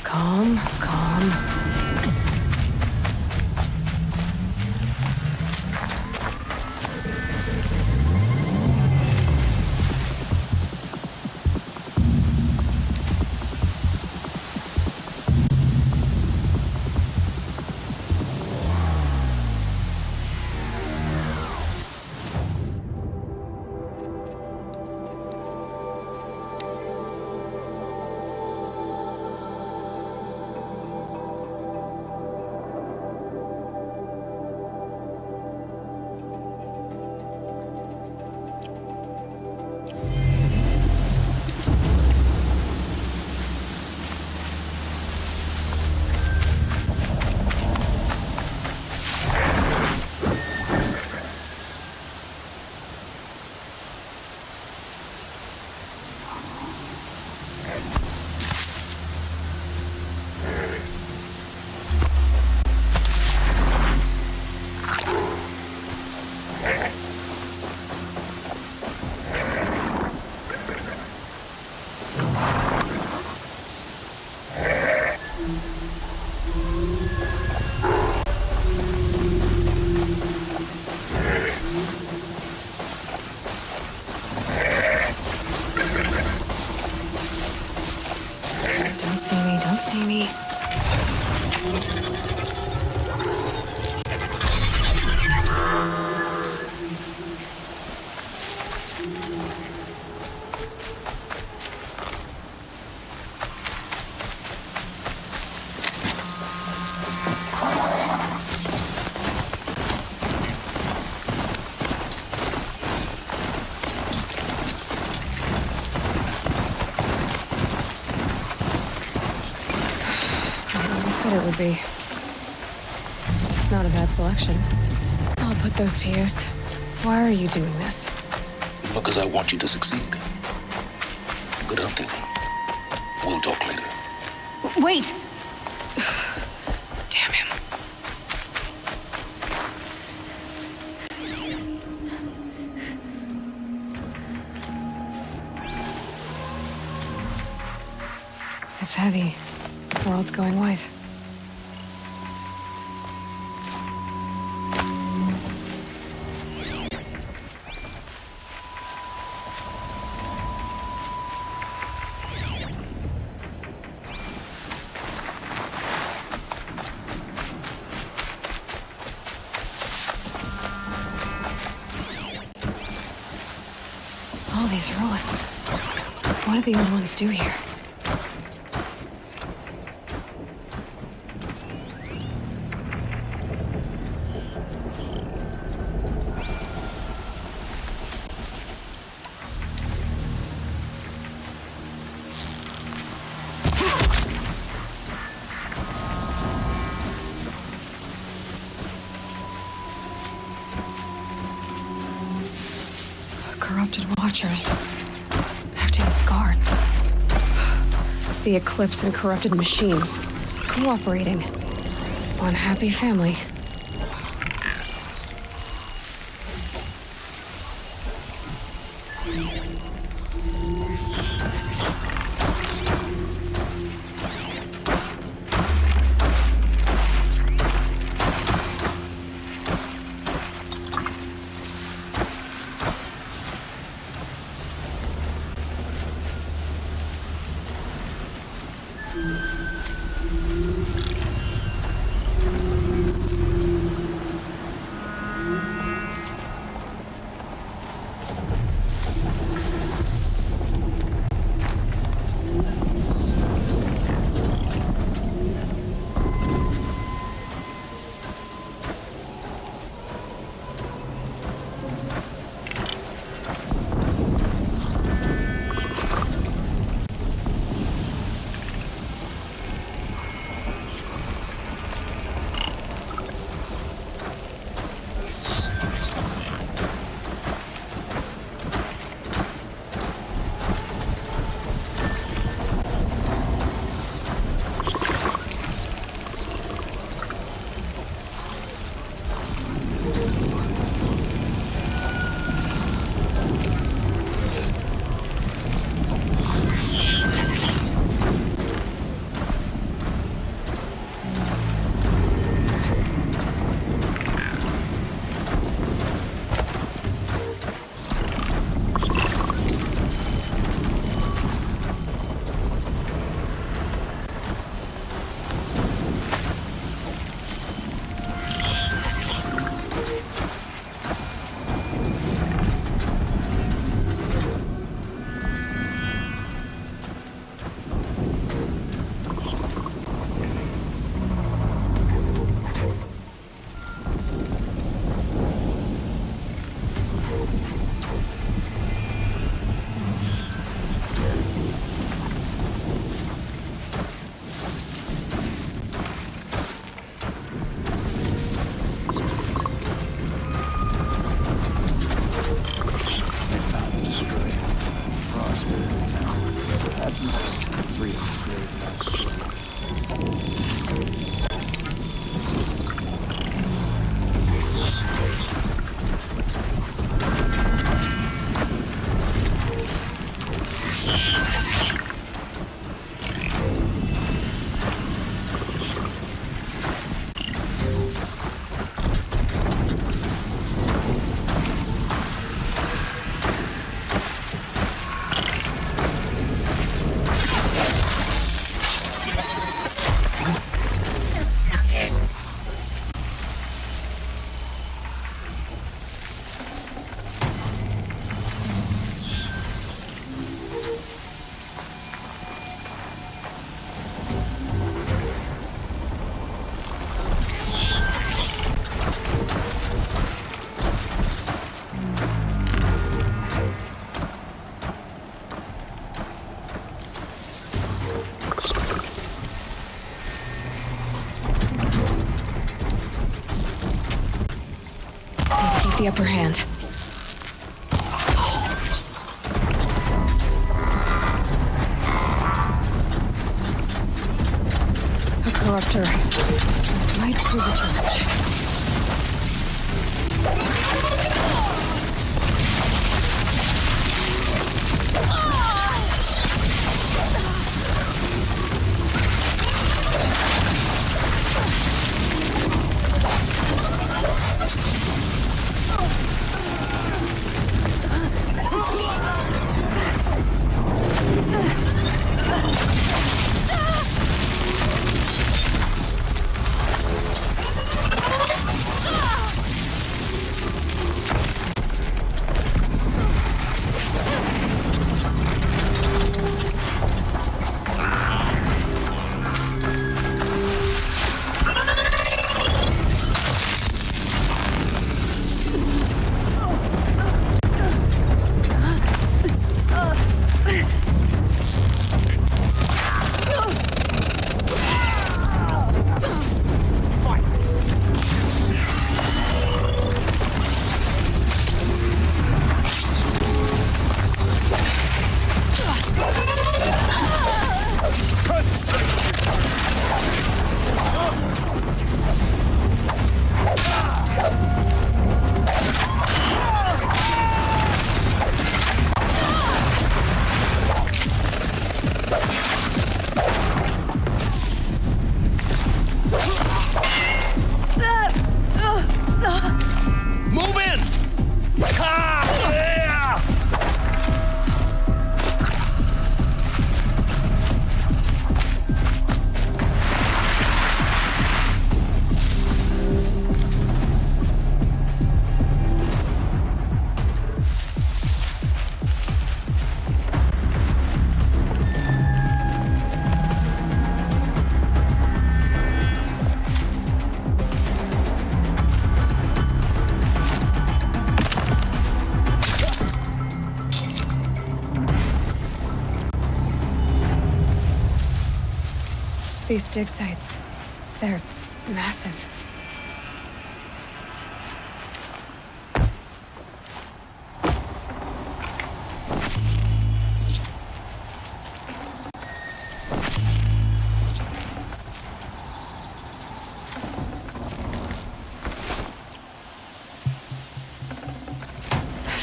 Calm, calm. Don't see me. It would be not a bad selection. I'll put those to use. Why are you doing this? Because I want you to succeed. Good hunting. We'll talk later. Wait! Damn him. It's heavy. The world's going white. All these ruins. What do the old ones do here? Corrupted watchers, acting as guards. The Eclipse and corrupted machines, cooperating. One happy family. the upper hand. A corruptor might prove a challenge. These dig sites, they're massive.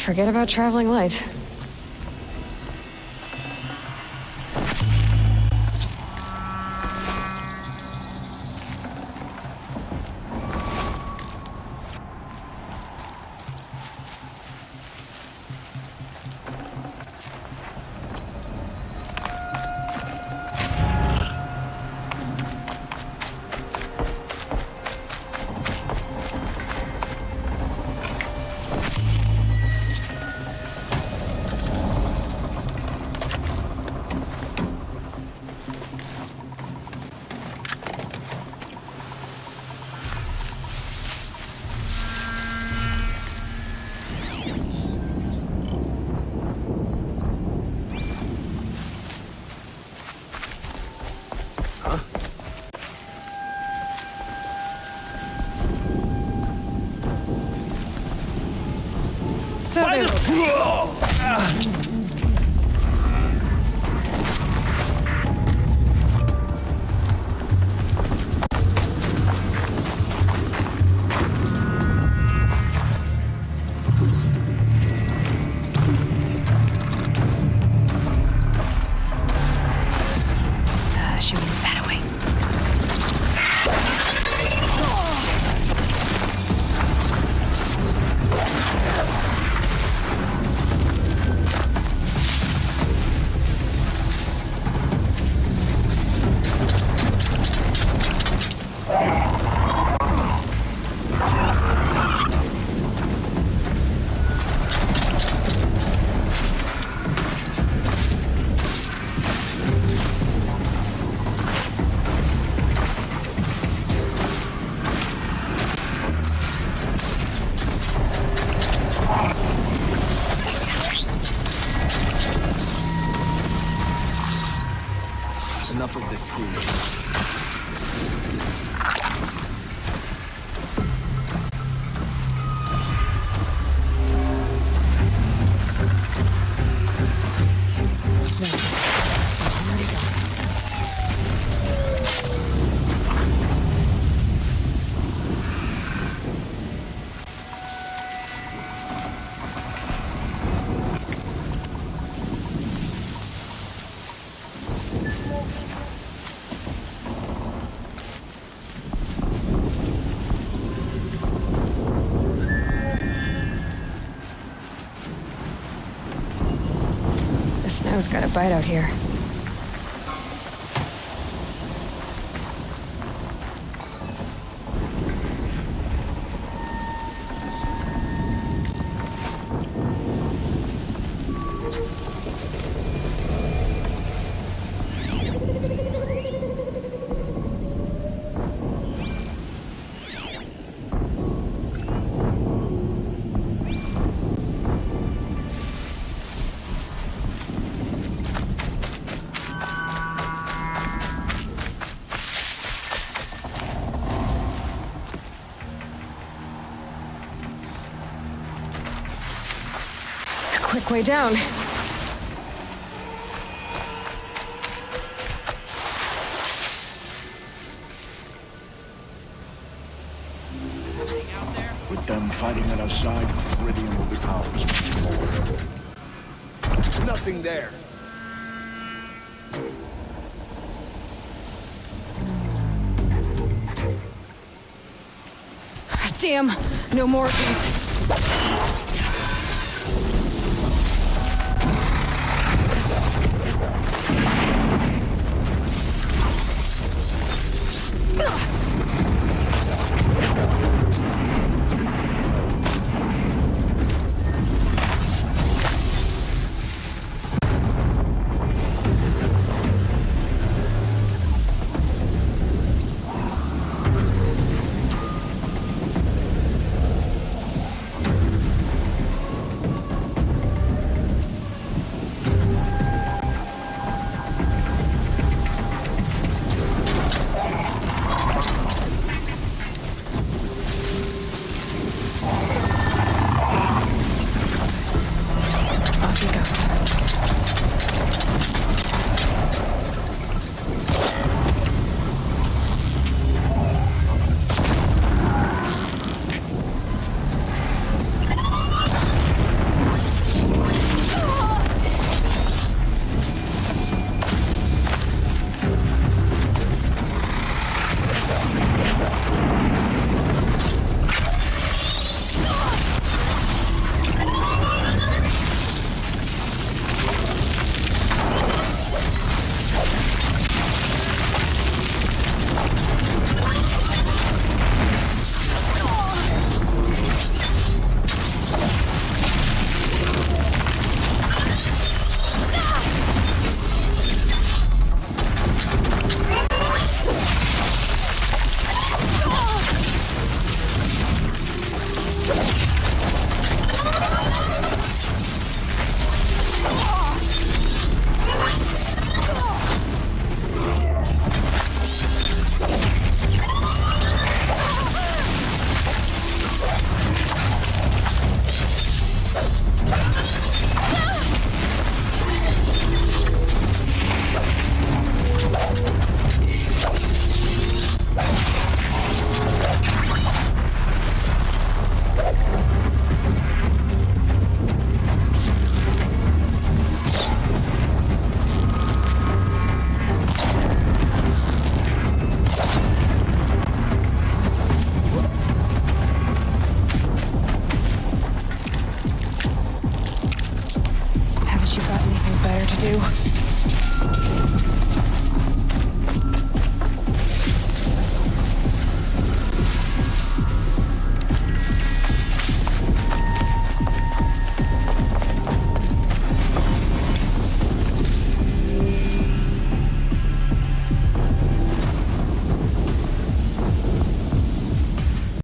Forget about traveling light. So she went that way. Snow's got a bite out here. Quick way down. With them fighting at our side, Meridian will be ours more. Nothing there. Damn, no more of these.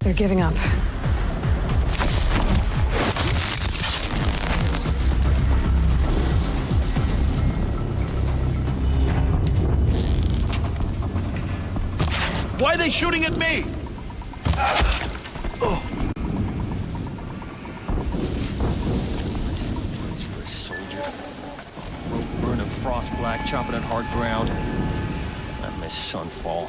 They're giving up. Why are they shooting at me? Oh. This is the place for a soldier. Rope burning frost black, chopping at hard ground. I miss Sunfall.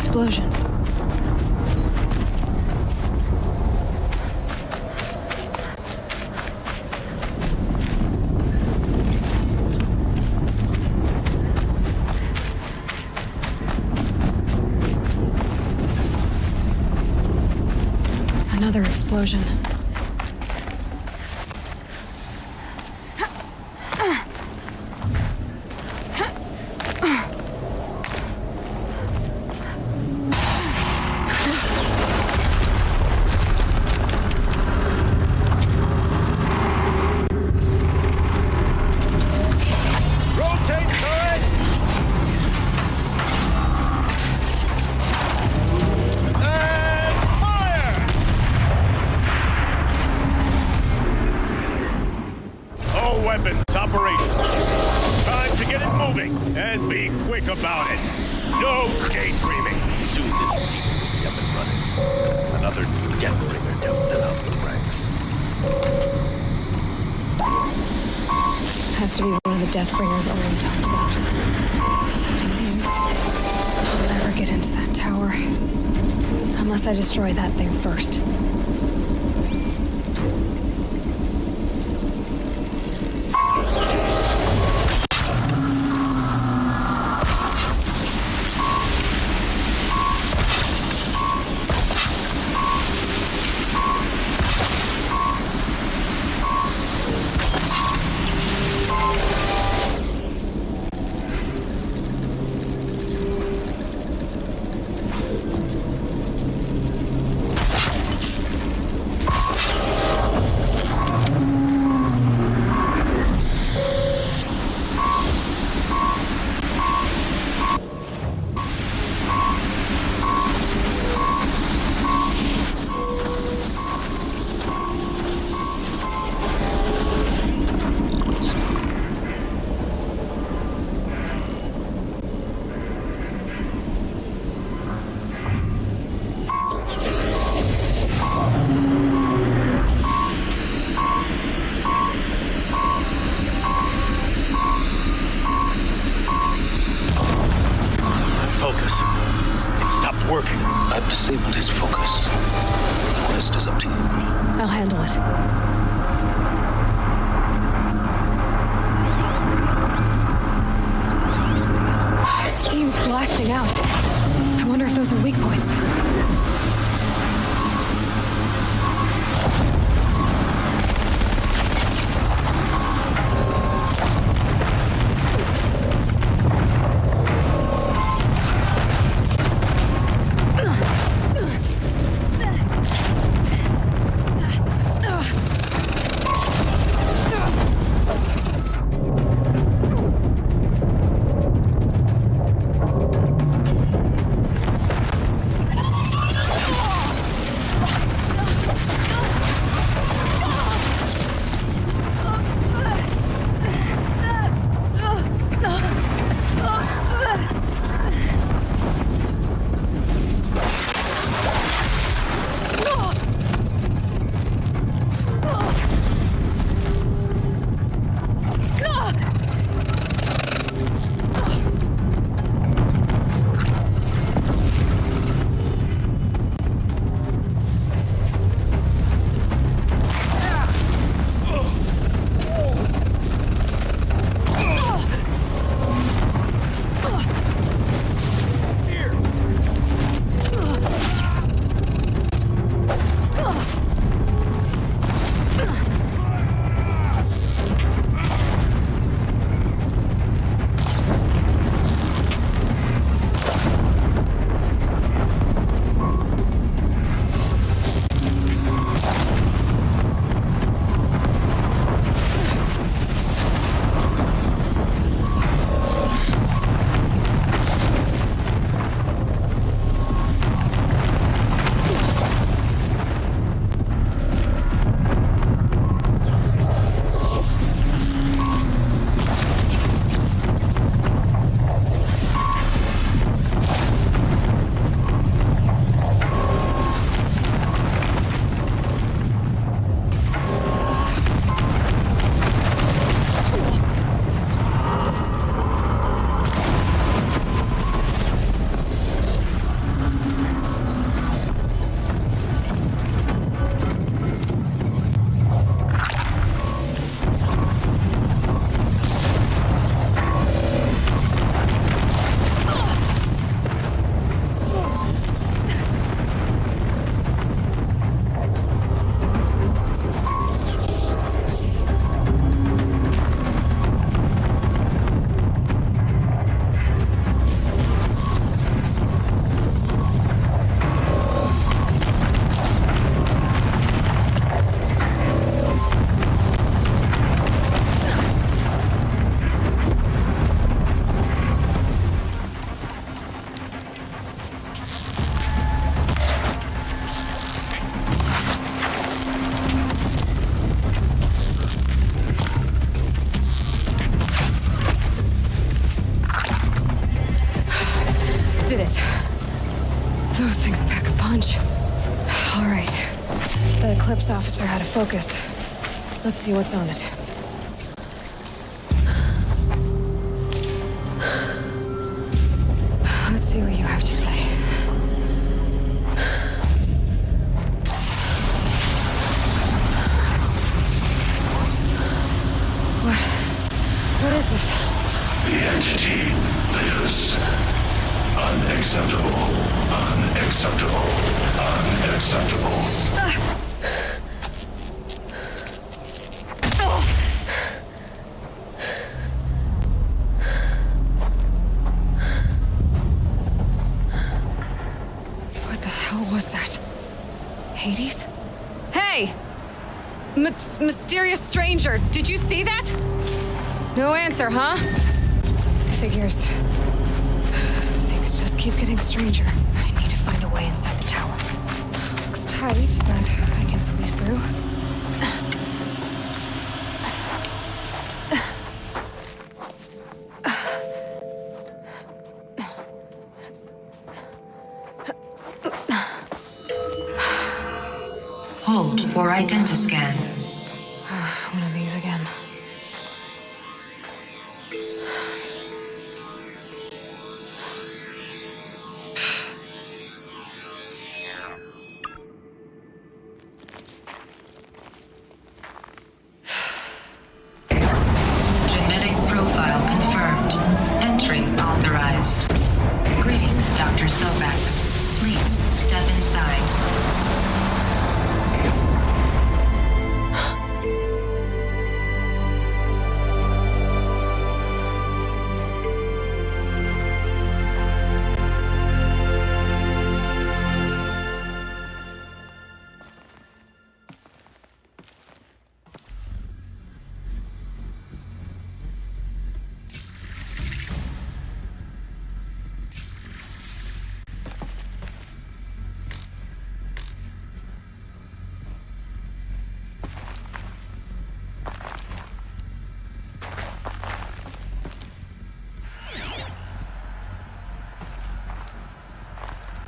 explosion. Another explosion. Weapons operational. Time to get it moving, and be quick about it. No daydreaming. Soon this secret will be up and running. Another Deathbringer to fill out the ranks. Has to be one of the Deathbringers already talked about. I'll never get into that tower. Unless I destroy that thing first. I've disabled his focus. The rest is up to you. I'll handle it. Steam's blasting out. I wonder if those are weak points. Those things pack a punch. All right. The Eclipse officer had a focus. Let's see what's on it. Let's see what you have to say. What is this? The entity lives. Unacceptable. Unacceptable. Unacceptable. What the hell was that? Hades? Hey! Mysterious stranger, did you see that? No answer, huh? Figures. Things just keep getting stranger. I need to find a way inside the tower. Looks tight, but I can squeeze through. Hold for identiscan. One of these again. Genetic profile confirmed. Entry authorized. Greetings, Dr. Sobek. Please step inside.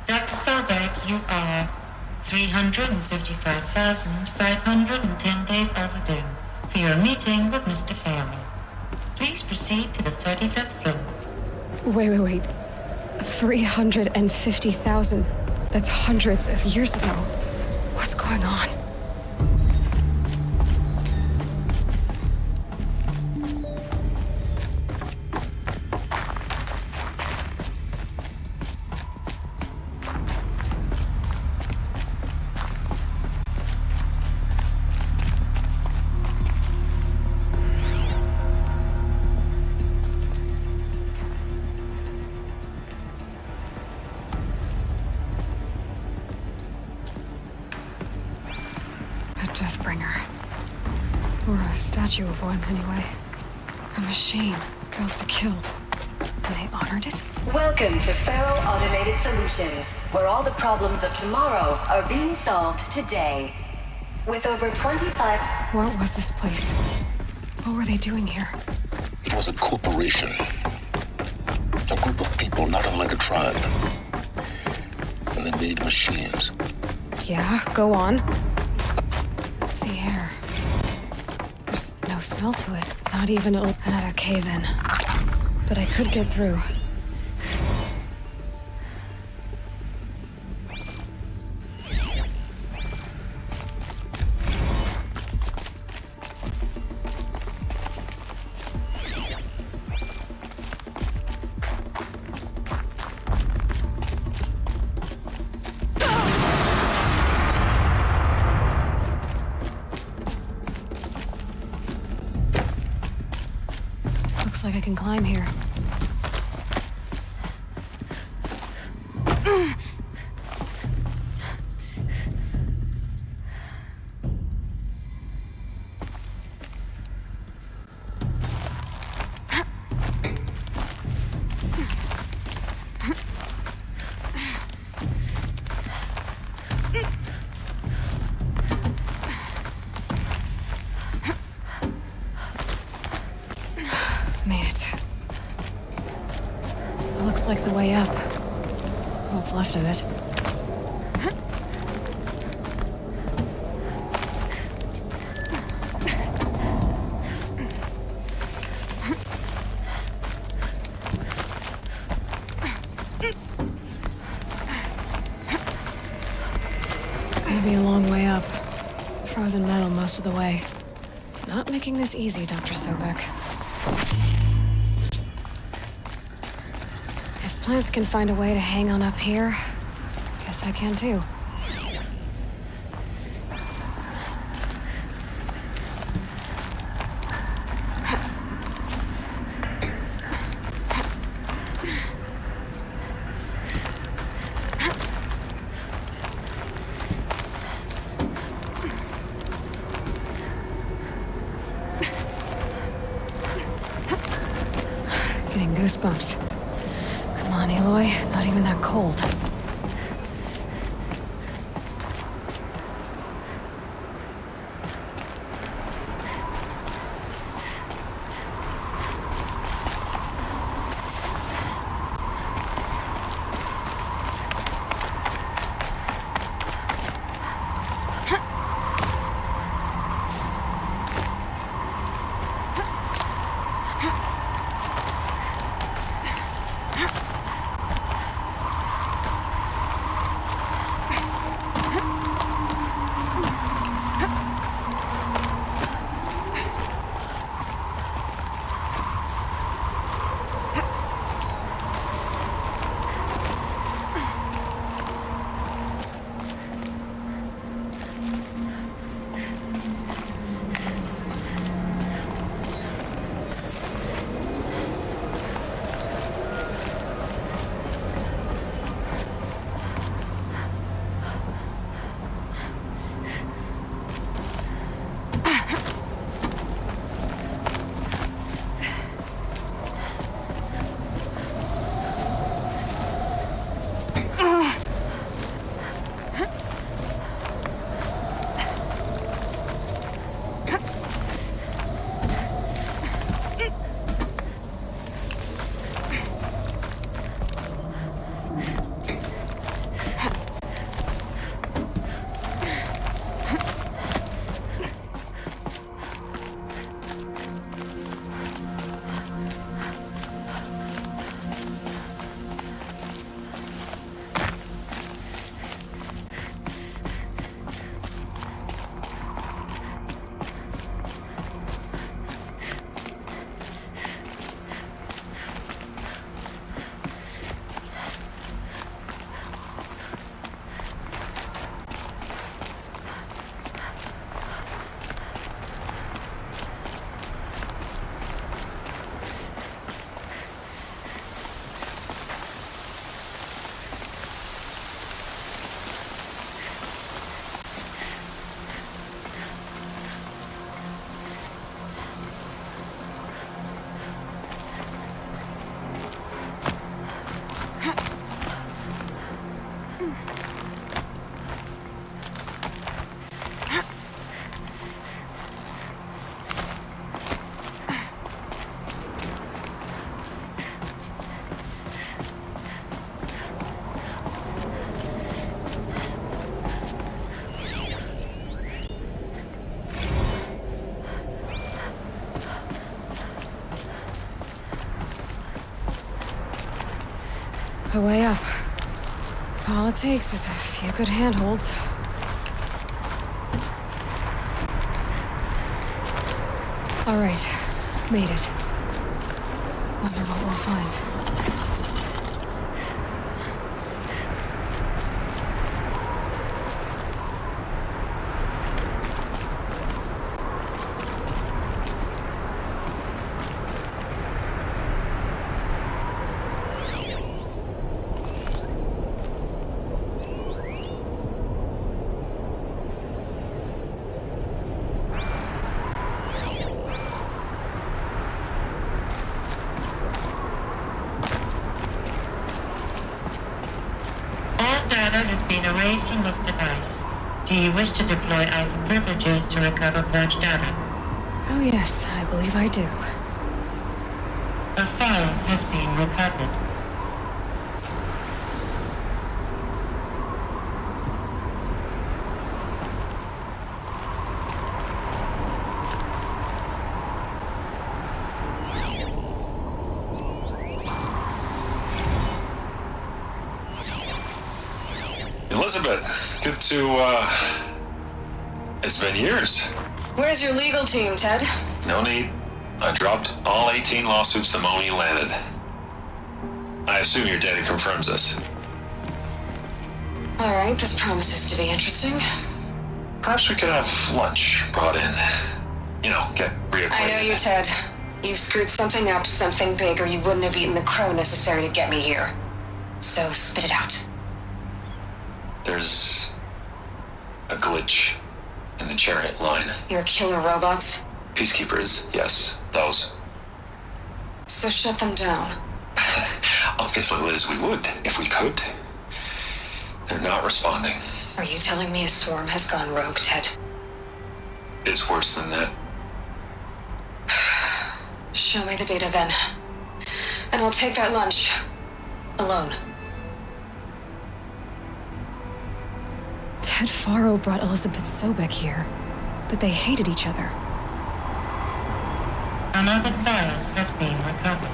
Dr. Sobek, you are 355,510 days overdue for your meeting with Mr. Fairman. Please proceed to the 35th floor. Wait. 350,000. That's hundreds of years ago. What's going on? Deathbringer. Or a statue of one, anyway. A machine built to kill. And they honored it? Welcome to Faro Automated Solutions, where all the problems of tomorrow are being solved today. With over 25... What was this place? What were they doing here? It was a corporation. A group of people not unlike a tribe. And they made machines. Yeah, go on. The air. There's no smell to it. Not even another cave-in. But I could get through. Looks like I can climb here. Made it. Looks like the way up. Well, what's left of it. Gonna be a long way up. Frozen metal most of the way. Not making this easy, Dr. Sobek. If plants can find a way to hang on up here, guess I can too. Getting goosebumps. Come on, Aloy. Not even that cold. The way up. All it takes is a few good handholds. All right, made it. Wonder what we'll find. Data has been erased from this device. Do you wish to deploy Alpha privileges to recover purged data? Oh yes, I believe I do. A file has been recovered. Elizabeth, good to, it's been years. Where's your legal team, Ted? No need. I dropped all 18 lawsuits the moment you landed. I assume your data confirms this. All right, this promises to be interesting. Perhaps we could have lunch brought in. You know, get reacquainted. I know you, Ted. You screwed something up, something big, or you wouldn't have eaten the crow necessary to get me here. So spit it out. There's a glitch in the chariot line. Your killer robots? Peacekeepers, yes, those. So shut them down. Obviously, Liz, we would, if we could. They're not responding. Are you telling me a swarm has gone rogue, Ted? It's worse than that. Show me the data then. And I'll take that lunch. Alone. Ted Faro brought Elizabeth Sobek here, but they hated each other. Another file has been recovered.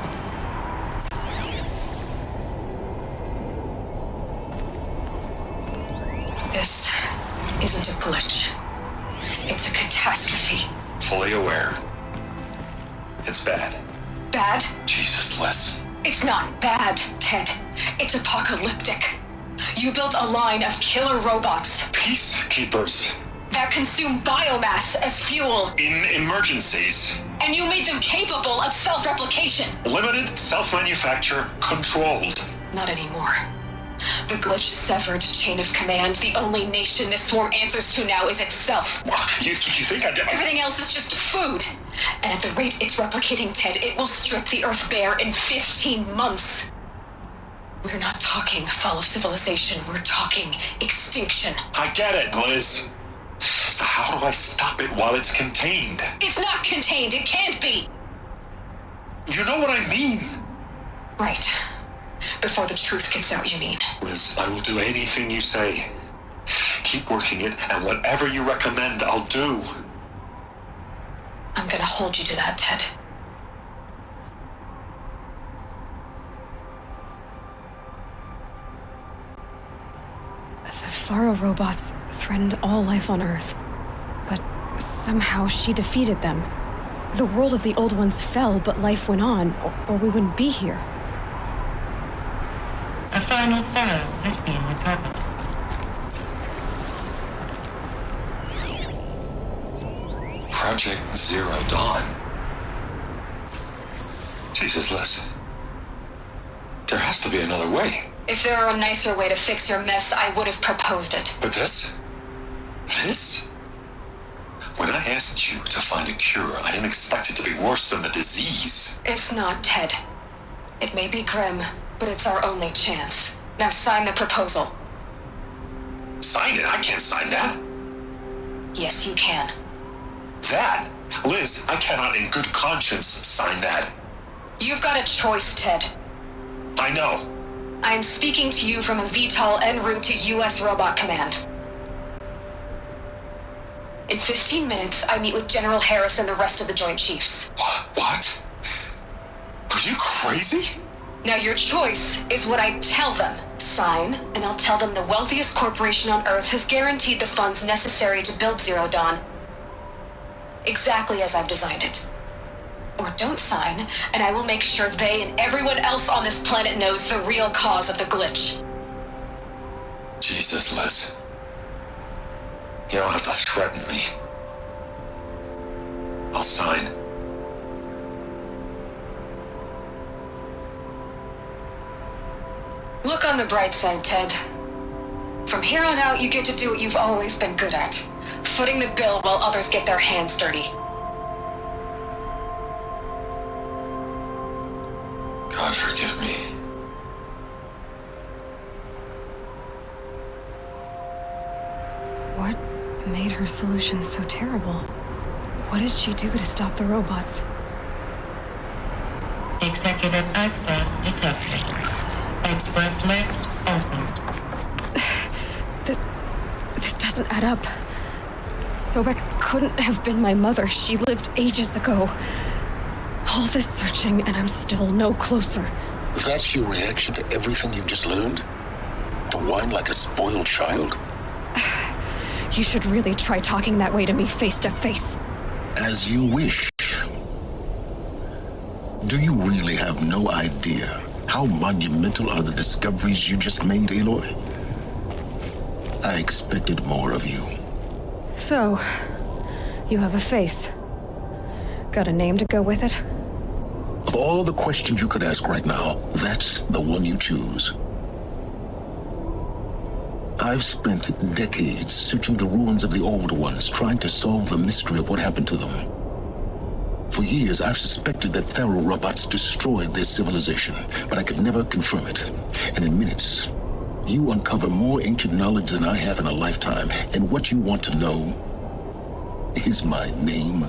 This isn't a glitch. It's a catastrophe. Fully aware. It's bad. Bad? Jesus, Liz. It's not bad, Ted. It's apocalyptic. You built a line of killer robots. Peacekeepers. That consume biomass as fuel. In emergencies. And you made them capable of self-replication. Limited, self-manufacture, controlled. Not anymore. The glitch severed chain of command. The only nation this swarm answers to now is itself. You think I did? Everything else is just food. And at the rate it's replicating, Ted, it will strip the Earth bare in 15 months. We're not talking fall of civilization. We're talking extinction. I get it, Liz. So how do I stop it while it's contained? It's not contained. It can't be. You know what I mean? Right. Before the truth gets out, you mean? Liz, I will do anything you say. Keep working it, and whatever you recommend, I'll do. I'm gonna hold you to that, Ted. The Faro robots threatened all life on Earth, but somehow she defeated them. The world of the old ones fell, but life went on, or we wouldn't be here. A final file has been recovered. Project Zero Dawn. Jesus, Liz. There has to be another way. If there were a nicer way to fix your mess, I would have proposed it. But this? This? When I asked you to find a cure, I didn't expect it to be worse than the disease. It's not, Ted. It may be grim, but it's our only chance. Now sign the proposal. Sign it? I can't sign that. Yes, you can. That? Liz, I cannot in good conscience sign that. You've got a choice, Ted. I know. I am speaking to you from a VTOL en route to U.S. Robot Command. In 15 minutes, I meet with General Harris and the rest of the Joint Chiefs. What? Are you crazy? Now your choice is what I tell them. Sign, and I'll tell them the wealthiest corporation on Earth has guaranteed the funds necessary to build Zero Dawn. Exactly as I've designed it. Or don't sign, and I will make sure they and everyone else on this planet knows the real cause of the glitch. Jesus, Liz. You don't have to threaten me. I'll sign. Look on the bright side, Ted. From here on out, you get to do what you've always been good at. Footing the bill while others get their hands dirty. God forgive me. What made her solution so terrible? What did she do to stop the robots? Executive access detected. Express lift opened. This doesn't add up. Sobek couldn't have been my mother. She lived ages ago. All this searching, and I'm still no closer. That's your reaction to everything you've just learned? To whine like a spoiled child? You should really try talking that way to me face to face. As you wish. Do you really have no idea how monumental are the discoveries you just made, Aloy? I expected more of you. So, you have a face. Got a name to go with it? Of all the questions you could ask right now, that's the one you choose. I've spent decades searching the ruins of the old ones, trying to solve the mystery of what happened to them. For years, I've suspected that Faro robots destroyed their civilization, but I could never confirm it. And in minutes, you uncover more ancient knowledge than I have in a lifetime. And what you want to know is my name.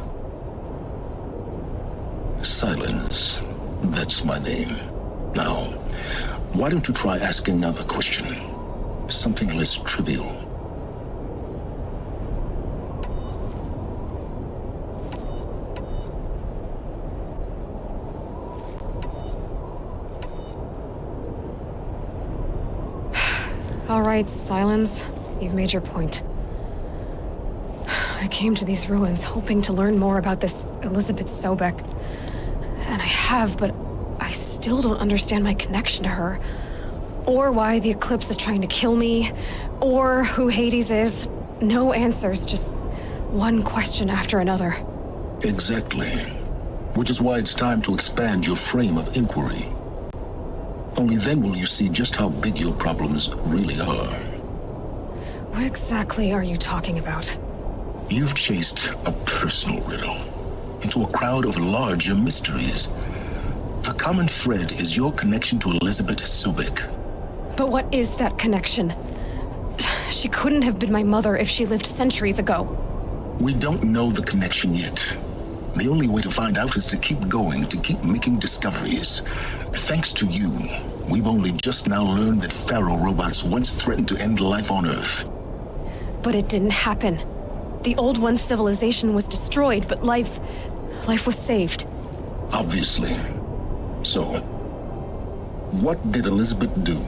Silence. That's my name. Now, why don't you try asking another question? Something less trivial. All right, Silence. You've made your point. I came to these ruins hoping to learn more about this Elizabeth Sobek. And I have, but I still don't understand my connection to her. Or why the Eclipse is trying to kill me. Or who Hades is. No answers, just one question after another. Exactly. Which is why it's time to expand your frame of inquiry. Only then will you see just how big your problems really are. What exactly are you talking about? You've chased a personal riddle into a crowd of larger mysteries. The common thread is your connection to Elizabeth Sobek. But what is that connection? She couldn't have been my mother if she lived centuries ago. We don't know the connection yet. The only way to find out is to keep going, to keep making discoveries. Thanks to you, we've only just now learned that Faro robots once threatened to end life on Earth. But it didn't happen. The Old One's civilization was destroyed, but life was saved. Obviously. So, what did Elizabeth do?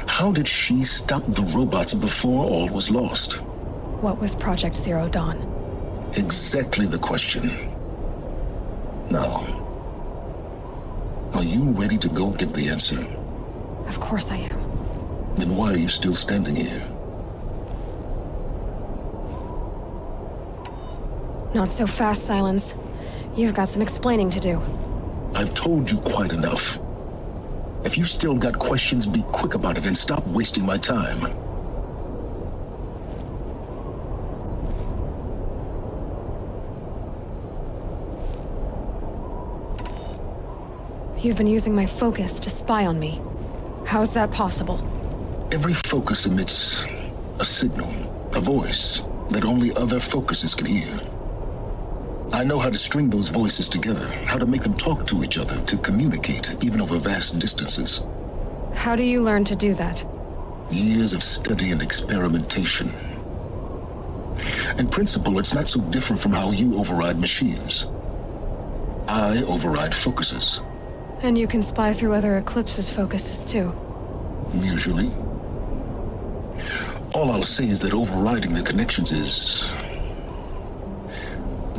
How did she stop the robots before all was lost? What was Project Zero Dawn? Exactly the question. Now, are you ready to go get the answer? Of course I am. Then why are you still standing here? Not so fast, Silence. You've got some explaining to do. I've told you quite enough. If you still got questions, be quick about it and stop wasting my time. You've been using my focus to spy on me. How's that possible? Every focus emits a signal, a voice that only other focuses can hear. I know how to string those voices together, how to make them talk to each other, to communicate, even over vast distances. How do you learn to do that? Years of study and experimentation. In principle, it's not so different from how you override machines. I override focuses. And you can spy through other Eclipse's focuses too. Usually. All I'll say is that overriding the connections is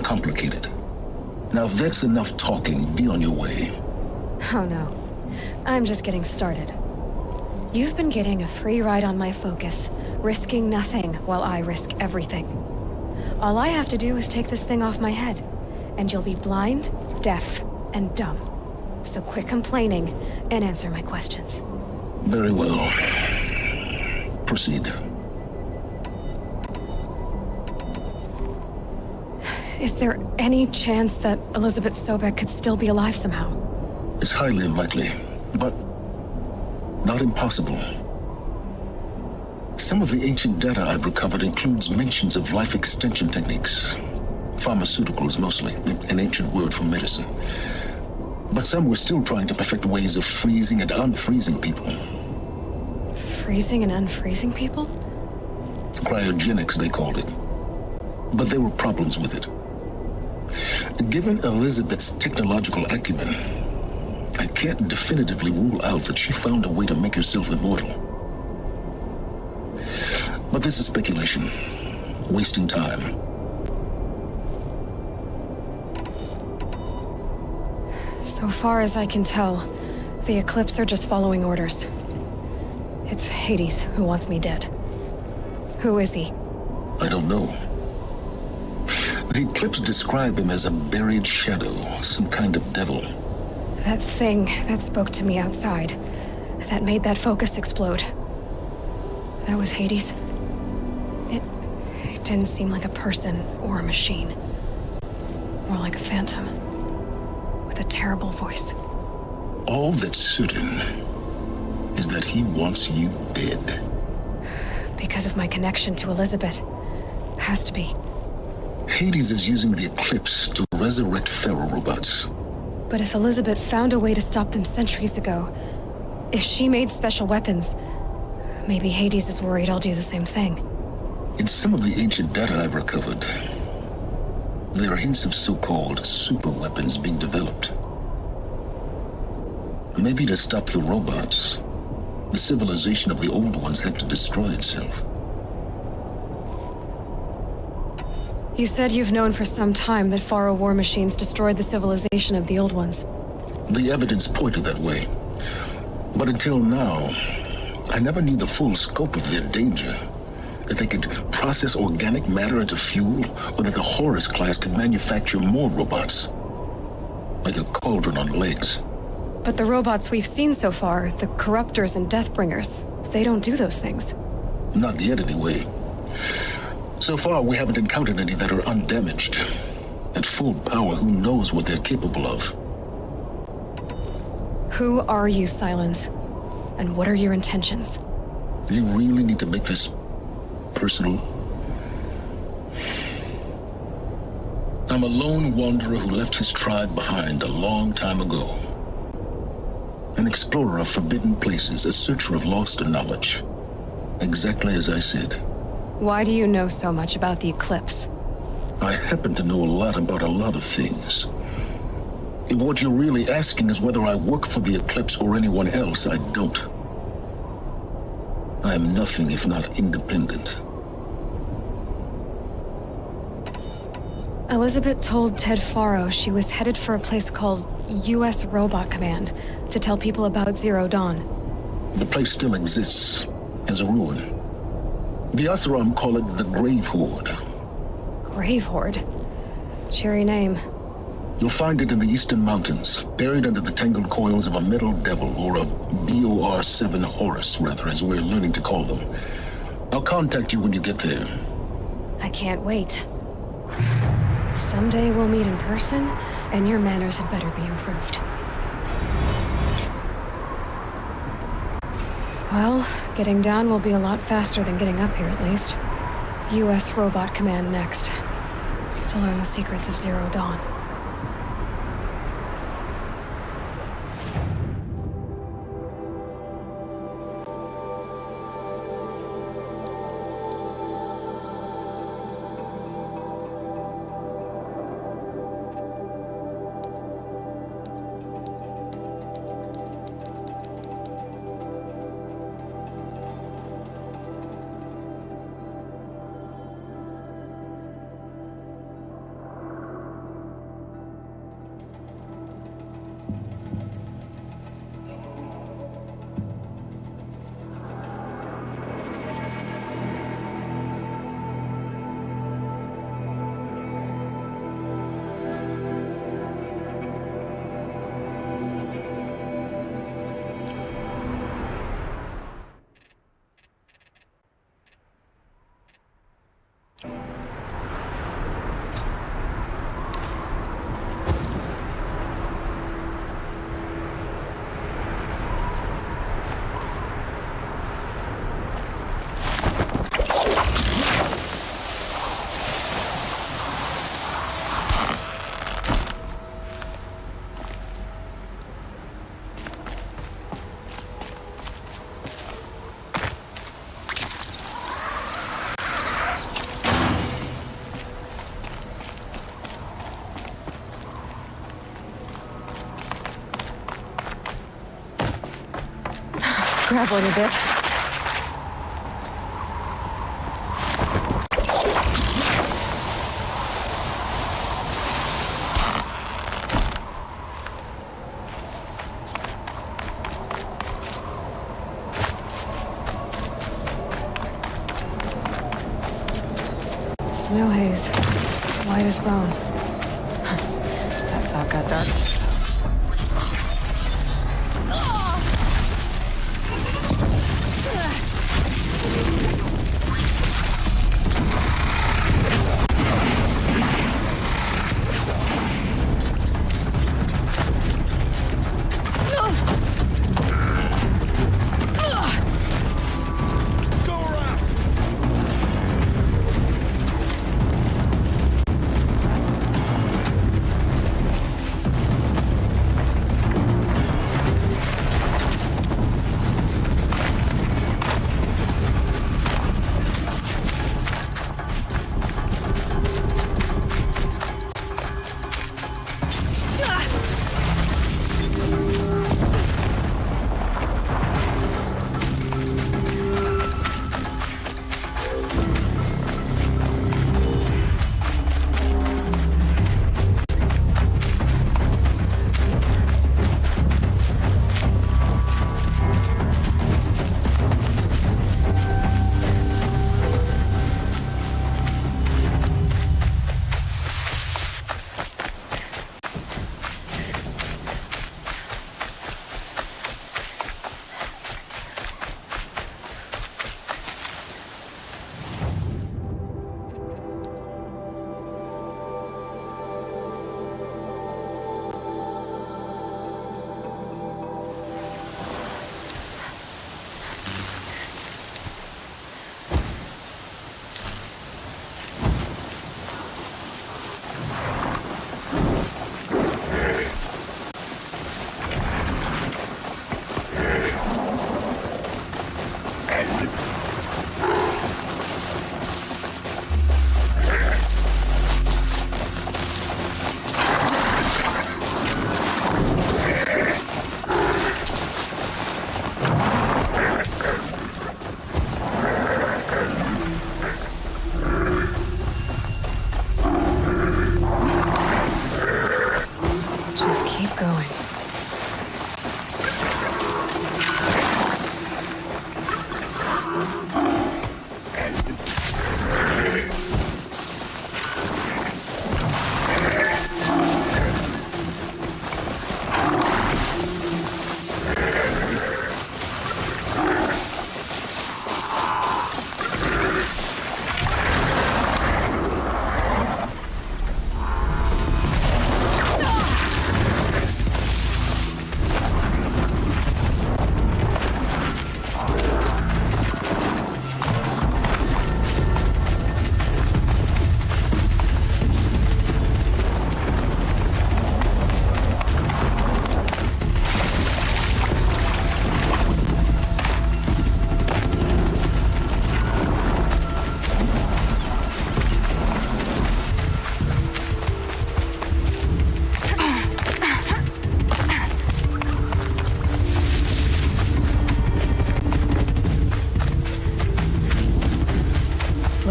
complicated. Now, if that's enough talking, be on your way. Oh no. I'm just getting started. You've been getting a free ride on my focus, risking nothing while I risk everything. All I have to do is take this thing off my head, and you'll be blind, deaf, and dumb. So quit complaining and answer my questions. Very well. Proceed. Is there any chance that Elizabeth Sobek could still be alive somehow? It's highly unlikely, but not impossible. Some of the ancient data I've recovered includes mentions of life extension techniques. Pharmaceuticals, mostly, an ancient word for medicine. But some were still trying to perfect ways of freezing and unfreezing people. Freezing and unfreezing people? Cryogenics, they called it. But there were problems with it. Given Elizabeth's technological acumen, I can't definitively rule out that she found a way to make herself immortal. But this is speculation. Wasting time. So far as I can tell, the Eclipse are just following orders. It's Hades who wants me dead. Who is he? I don't know. The Eclipse described him as a buried shadow, some kind of devil. That thing that spoke to me outside, that made that focus explode. That was Hades. It didn't seem like a person or a machine. More like a phantom. With a terrible voice. All that's certain is that he wants you dead. Because of my connection to Elizabeth. Has to be. Hades is using the Eclipse to resurrect Pharaoh robots. But if Elizabeth found a way to stop them centuries ago, if she made special weapons, maybe Hades is worried I'll do the same thing. In some of the ancient data I've recovered, there are hints of so-called super weapons being developed. Maybe to stop the robots, the civilization of the old ones had to destroy itself. You said you've known for some time that Pharaoh war machines destroyed the civilization of the old ones. The evidence pointed that way. But until now, I never knew the full scope of their danger. That they could process organic matter into fuel, or that the Horus class could manufacture more robots. Like a cauldron on legs. But the robots we've seen so far, the Corruptors and Deathbringers, they don't do those things. Not yet, anyway. So far, we haven't encountered any that are undamaged. At full power, who knows what they're capable of? Who are you, Silence? And what are your intentions? You really need to make this personal? I'm a lone wanderer who left his tribe behind a long time ago. An explorer of forbidden places, a searcher of lost knowledge. Exactly as I said. Why do you know so much about the Eclipse? I happen to know a lot about a lot of things. If what you're really asking is whether I work for the Eclipse or anyone else, I don't. I am nothing if not independent. Elizabeth told Ted Faro she was headed for a place called U.S. Robot Command to tell people about Zero Dawn. The place still exists, as a ruin. The Asuram call it the Grave Horde. Grave Horde? Cheery name. You'll find it in the Eastern Mountains, buried under the tangled coils of a metal devil, or a BOR-7 Horus, rather, as we're learning to call them. I'll contact you when you get there. I can't wait. Someday we'll meet in person, and your manners had better be improved. Well, getting down will be a lot faster than getting up here, at least. U.S. Robot Command next. To learn the secrets of Zero Dawn. Scrabbling a bit. no haze. White as bone. That thought got dark.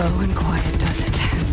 Slow and quiet does it.